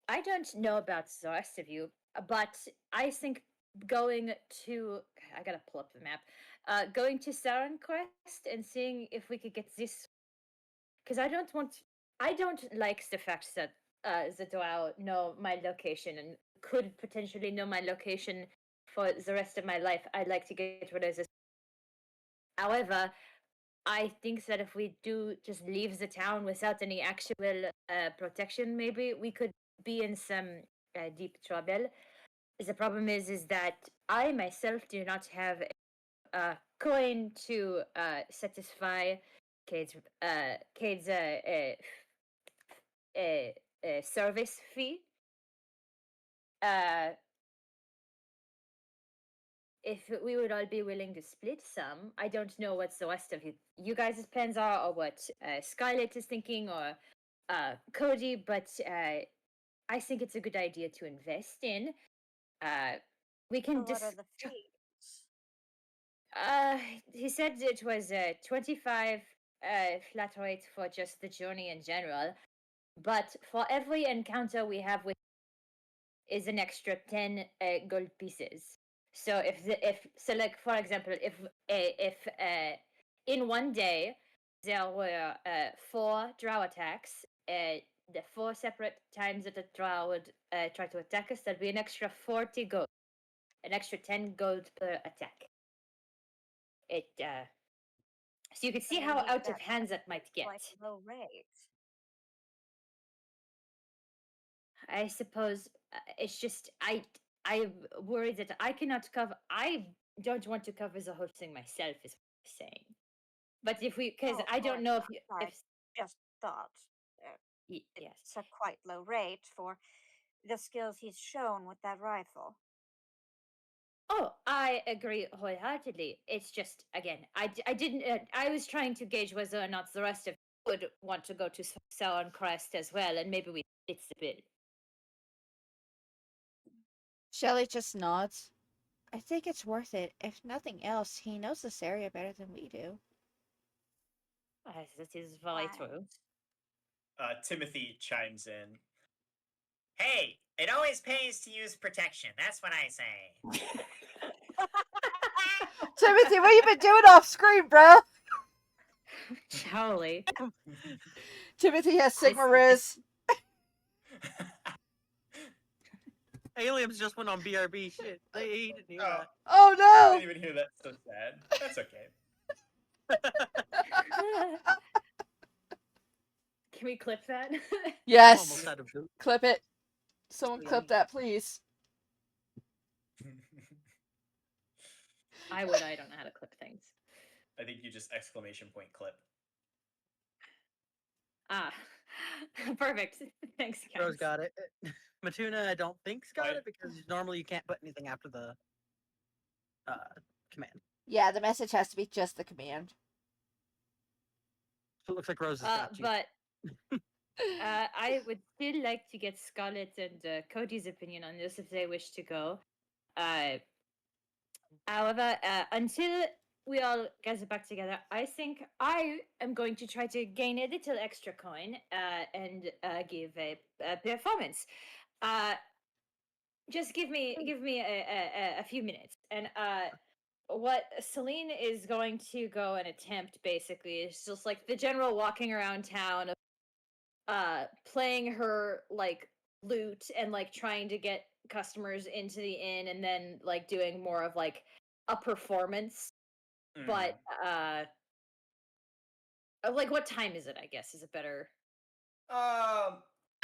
I don't know about the rest of you, but I think going to I gotta pull up the map. Going to Saran Quest and seeing if we could get this, because I don't like the fact that the Drow know my location and could potentially know my location for the rest of my life. I'd like to get rid of this. However, I think that if we do just leave the town without any actual protection, maybe we could be in some deep trouble. The problem is that I myself do not have a coin to satisfy Cade's service fee. If we would all be willing to split some, I don't know what the rest of you guys' plans are, or what Scarlet is thinking, or Cody, but I think it's a good idea to invest in. We can So what are the fees? He said it was 25 flat rate for just the journey in general, but for every encounter we have with is an extra 10 gold pieces. So like for example, if in one day there were 4 drow attacks, the 4 separate times that the drow would try to attack us, that'd be an extra 40 gold, an extra 10 gold per attack. It so you can see I how think out of that hands that might get. Like low rate. I suppose it's just I worry that I cannot cover. I don't want to cover the whole thing myself, is what I'm saying. But if we, because Oh, I of don't know if course you, not. I if just thought yes. it's a quite low rate for the skills he's shown with that rifle. Oh, I agree wholeheartedly. It's just, again, I didn't, I was trying to gauge whether or not the rest of you would want to go to Sauron Crest as well, and maybe we split the bill. Shelly just nods. I think it's worth it. If nothing else, he knows this area better than we do. Yes, that is very Right. true. Timothy chimes in. Hey, it always pays to use protection. That's what I say. Timothy, what you been doing off screen, bro? Charlie. Timothy has Sigma Riz. Aliens just went on BRB shit. He didn't hear Oh, that. Oh I no! didn't even hear that. So sad. That's okay. Can we clip that? I'm Yes. almost out of boot. Clip it. Someone Still clip yummy. that, please. I would. I don't know how to clip things. I think you just exclamation point clip. Ah, perfect. Thanks, guys. Rose got it. Matuna, I don't think's got Fine. it because normally you can't put anything after the command. Yeah, the message has to be just the command. So it looks like Rose has got you. But I would still like to get Scarlett and Cody's opinion on this if they wish to go. However, until we all gather back together, I think I am going to try to gain a little extra coin and give a performance. Just give me a few minutes, and what Celine is going to go and attempt basically is just like the general walking around town of playing her like lute and like trying to get customers into the inn, and then like doing more of like a performance. But like what time is it, I guess, is a better.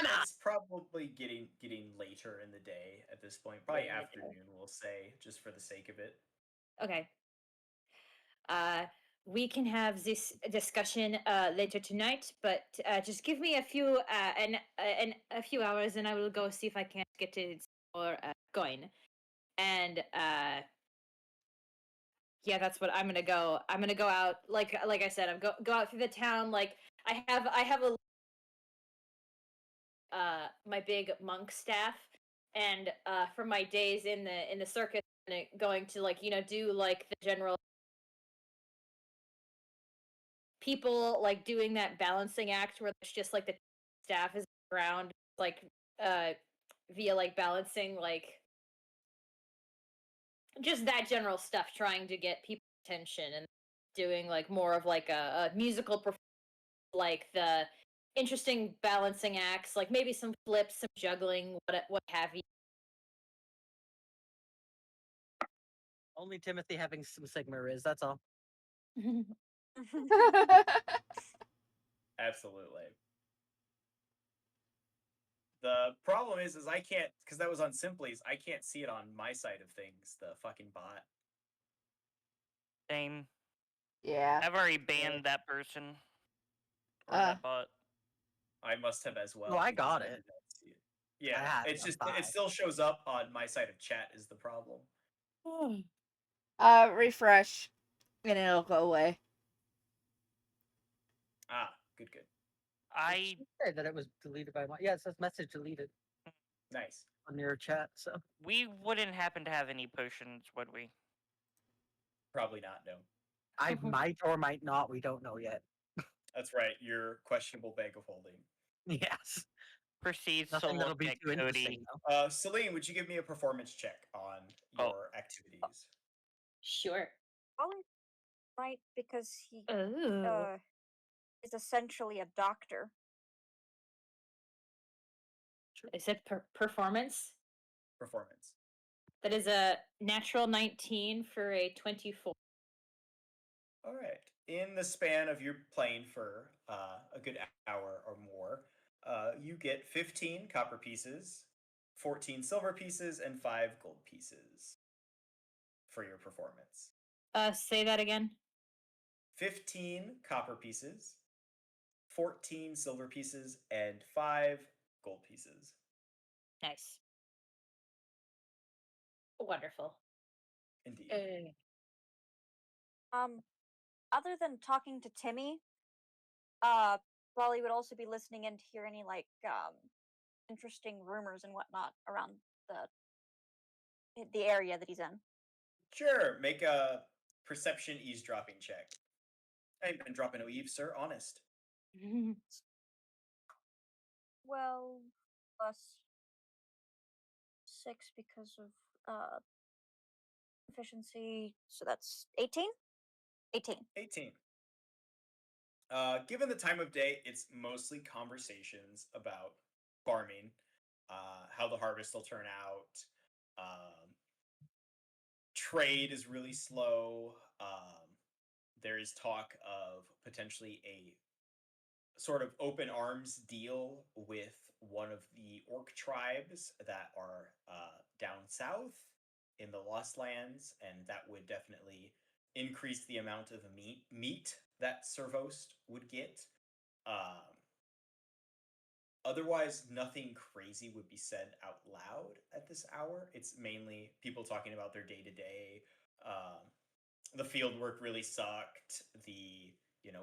It's probably getting later in the day at this point. Probably Later in the day. afternoon, we'll say, just for the sake of it. Okay. We can have this discussion later tonight, but just give me a few and a few hours, and I will go see if I can't get it or going. And yeah, that's what I'm gonna go. I'm gonna go out like I said. I'm go out through the town. Like I have a my big monk staff, and for my days in the circus, I'm going to like do like the general people like doing that balancing act where it's just like the staff is around like uh via like balancing like just that general stuff, trying to get people's attention and doing like more of like a musical performance, like the interesting balancing acts, like maybe some flips, some juggling, what have you. Only Timothy having some Sigma is. That's all. Absolutely. The problem is I can't, because that was on Simply's, I can't see it on my side of things, the fucking bot. Same. Yeah. I've already banned that person. Or Uh. that bot. I must have as well. No, I because got did it. not see it. Yeah, had it it's on just, 5. it still shows up on my side of chat is the problem. Refresh. And it'll go away. Ah, good. I said that it was deleted by my. Yeah, it says message deleted Nice. on your chat. So we wouldn't happen to have any potions, would we? Probably not, no. I might or might not. We don't know yet. That's right, your questionable bag of holding. Yes. Proceeds to Nothing that'll look be at too interesting. Cody. Though. Celine, would you give me a performance check on your activities? Sure. Probably right, because he Oh. is essentially a doctor. Is it performance? Performance. That is a natural 19 for a 24. All right. In the span of your playing for a good hour or more, you get 15 copper pieces, 14 silver pieces, and 5 gold pieces for your performance. Say that again. 15 copper pieces, 14 silver pieces, and 5 gold pieces. Nice. Wonderful. Indeed. Other than talking to Timmy, Raleigh would also be listening in to hear any interesting rumors and whatnot around the area that he's in. Sure, make a perception eavesdropping check. I ain't been dropping no eaves, sir. Honest. 12 plus 6 because of efficiency, so that's 18. 18. Given the time of day, it's mostly conversations about farming, how the harvest will turn out. Trade is really slow. There is talk of potentially a sort of open arms deal with one of the orc tribes that are down south in the Lost Lands, and that would definitely increase the amount of meat that Servost would get. Otherwise, nothing crazy would be said out loud at this hour. It's mainly people talking about their day to day. The field work really sucked. The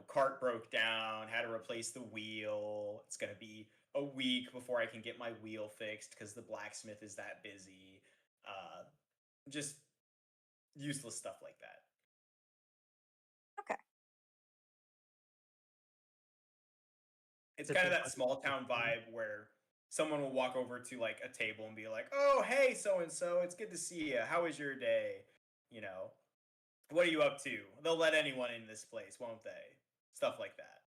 cart broke down. Had to replace the wheel. It's gonna be a week before I can get my wheel fixed because the blacksmith is that busy. Just useless stuff like that. Okay. It's kind of that small town vibe where someone will walk over to like a table and be like, "Oh, hey, so and so, it's good to see you. How was your day? What are you up to?" They'll let anyone in this place, won't they? Stuff like that.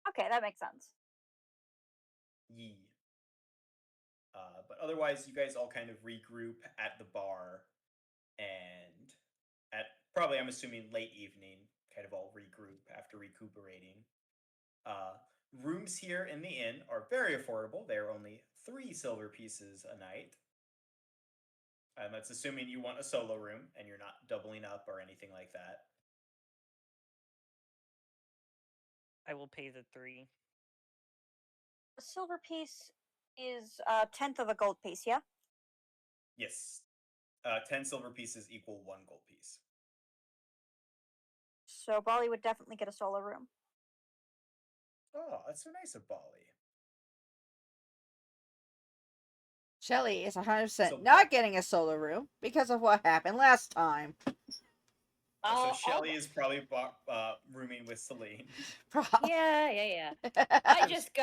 Okay, that makes sense. Yee. But otherwise, you guys all kind of regroup at the bar, and at probably, I'm assuming, late evening, kind of all regroup after recuperating. Rooms here in the inn are very affordable. They're only 3 silver pieces a night. And that's assuming you want a solo room and you're not doubling up or anything like that. I will pay the 3. A silver piece is a tenth of a gold piece, yeah? Yes. 10 silver pieces equal 1 gold piece. So Bali would definitely get a solo room. Oh, that's so nice of Bali. Shelly is 100% So- not getting a solo room because of what happened last time. So Shelly is probably rooming with Celine. Yeah. I just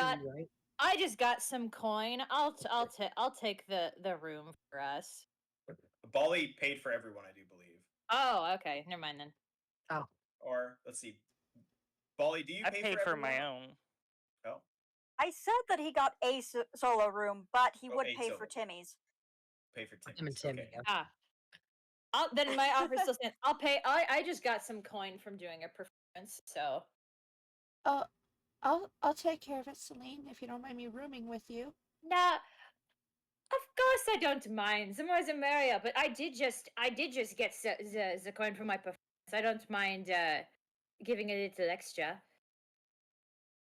got some coin. I'll take the room for us. Bali paid for everyone, I do believe. Oh, okay. Never mind then. Oh. Or let's see. Bali, do you I pay paid for for my everyone? own. Oh. I said that he got a solo room, but he would a pay solo. for Timmy's. Pay for Him and Timmy's. Timmy. Okay. Yeah. Then my offer still stands. I'll pay. I just got some coin from doing a performance, so. I'll take care of it, Celine, if you don't mind me rooming with you. Nah, of course I don't mind. The more the merrier. But I did just get the coin from my performance. I don't mind giving a little extra.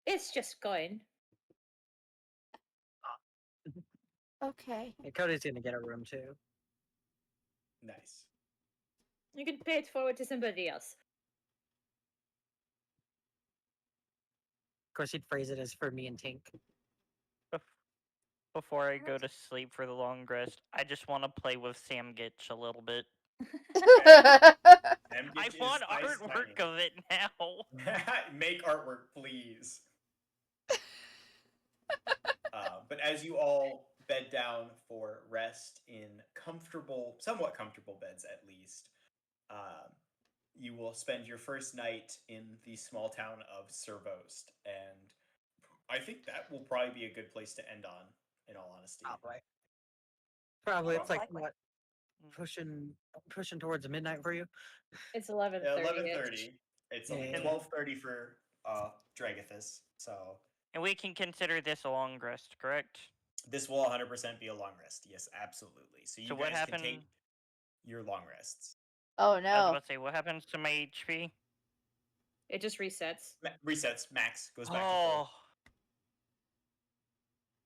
It's just coin. Okay. And Cody's gonna get a room too. Nice. You can pay it forward to somebody else. Of course, he'd phrase it as for me and Tink. Before I go to sleep for the long rest, I just want to play with Sam Gitch a little bit. I want artwork of it now. Make artwork, please. But as you all bed down for rest in somewhat comfortable beds at least, you will spend your first night in the small town of Servost, and I think that will probably be a good place to end on, in all honesty. Probably. It's like likely. what, pushing towards midnight for you. It's 11:30. 11:30. It's Yeah. 12:30 for Dragathus, so And we can consider this a long rest, correct? this will 100% be a long rest. Yes, absolutely. So you So what guys can happened? your long rests. Oh I was no. about to say, what happens to my HP? It just resets. Resets, max, goes back to full.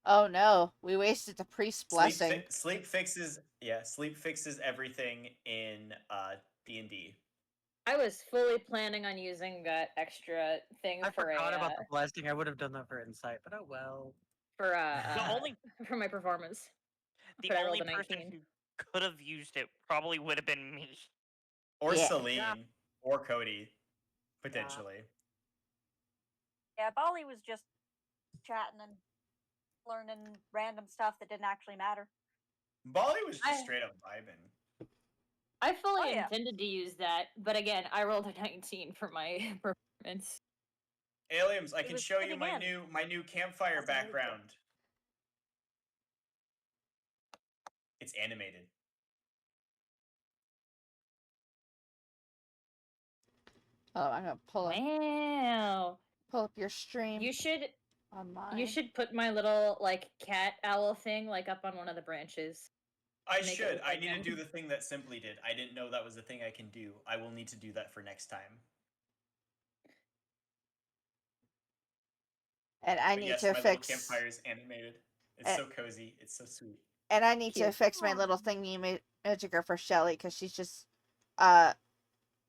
Oh no. We wasted the priest's blessing. Sleep fixes everything in D&D. I was fully planning on using that extra thing I for forgot a about the blessing. I would have done that for insight, but oh well. for The only for my performance. the But I only rolled a person 19. who could have used it probably would have been me. Or Yeah. Celine, or Cody, potentially. Yeah, Bali was just chatting and learning random stuff that didn't actually matter. Bali was just I- straight up vibing. I fully Oh, yeah. intended to use that, but again, I rolled a 19 for my performance. Aliens, I It can was show you fitting my in. new campfire As it needed to. background. It's animated. Oh, I'm gonna pull Wow. up your stream You should on mine. you should put my little like cat owl thing like up on one of the branches. I Make it should. look I like need to them. do the thing that Simply did. I didn't know that was a thing I can do. I will need to do that for next time. And I But need yes, to my little fix. campfire is animated. It's Eh. so cozy. It's so sweet. And I need to Cute. fix my little thingy magicer for Shelly because she's just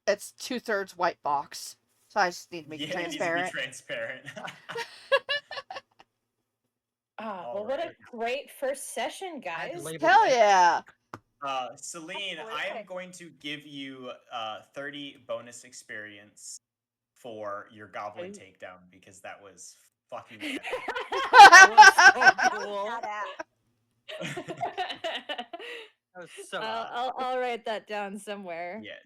it's 2/3 white box. So I just need to make it Yeah, it needs to be transparent. transparent. Ah, All well, what a right. great first session, I had to guys. label Hell it. yeah! Celine, I am Absolutely. going to give you 30 bonus experience for your goblin Ooh. takedown because that was fucking epic. That was so That cool. was badass. That was so I'll write that down somewhere. Yes,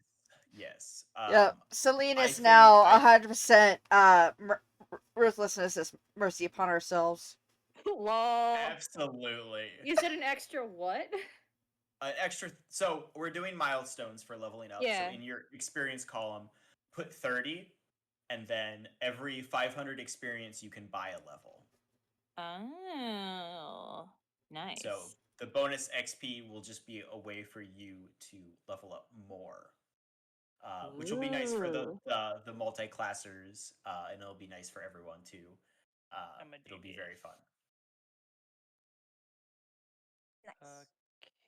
yes. Yep. Celine I is think now I- 100% ruthlessness is mercy upon ourselves. Lol. Absolutely. You said an extra what? Extra. So we're doing milestones for leveling up. Yeah. So in your experience column, put 30, and then every 500 experience you can buy a level. Oh, nice. So the bonus XP will just be a way for you to level up more, which will be nice for the multi-classers, and it'll be nice for everyone too. I'm a It'll be genius. very fun. Nice.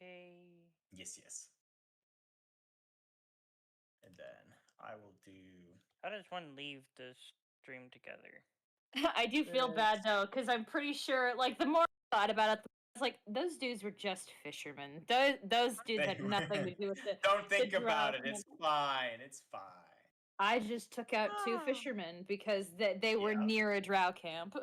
Okay. Yes, yes. And then I will do. How does one leave the stream together? I do feel bad though, because I'm pretty sure, like, the more I thought about it, it's like those dudes were just fishermen. Those dudes had nothing to do with it. Don't think drow about it. camp. It's fine. It's fine. I just took out 2 fishermen because they were Yeah. near a drow camp.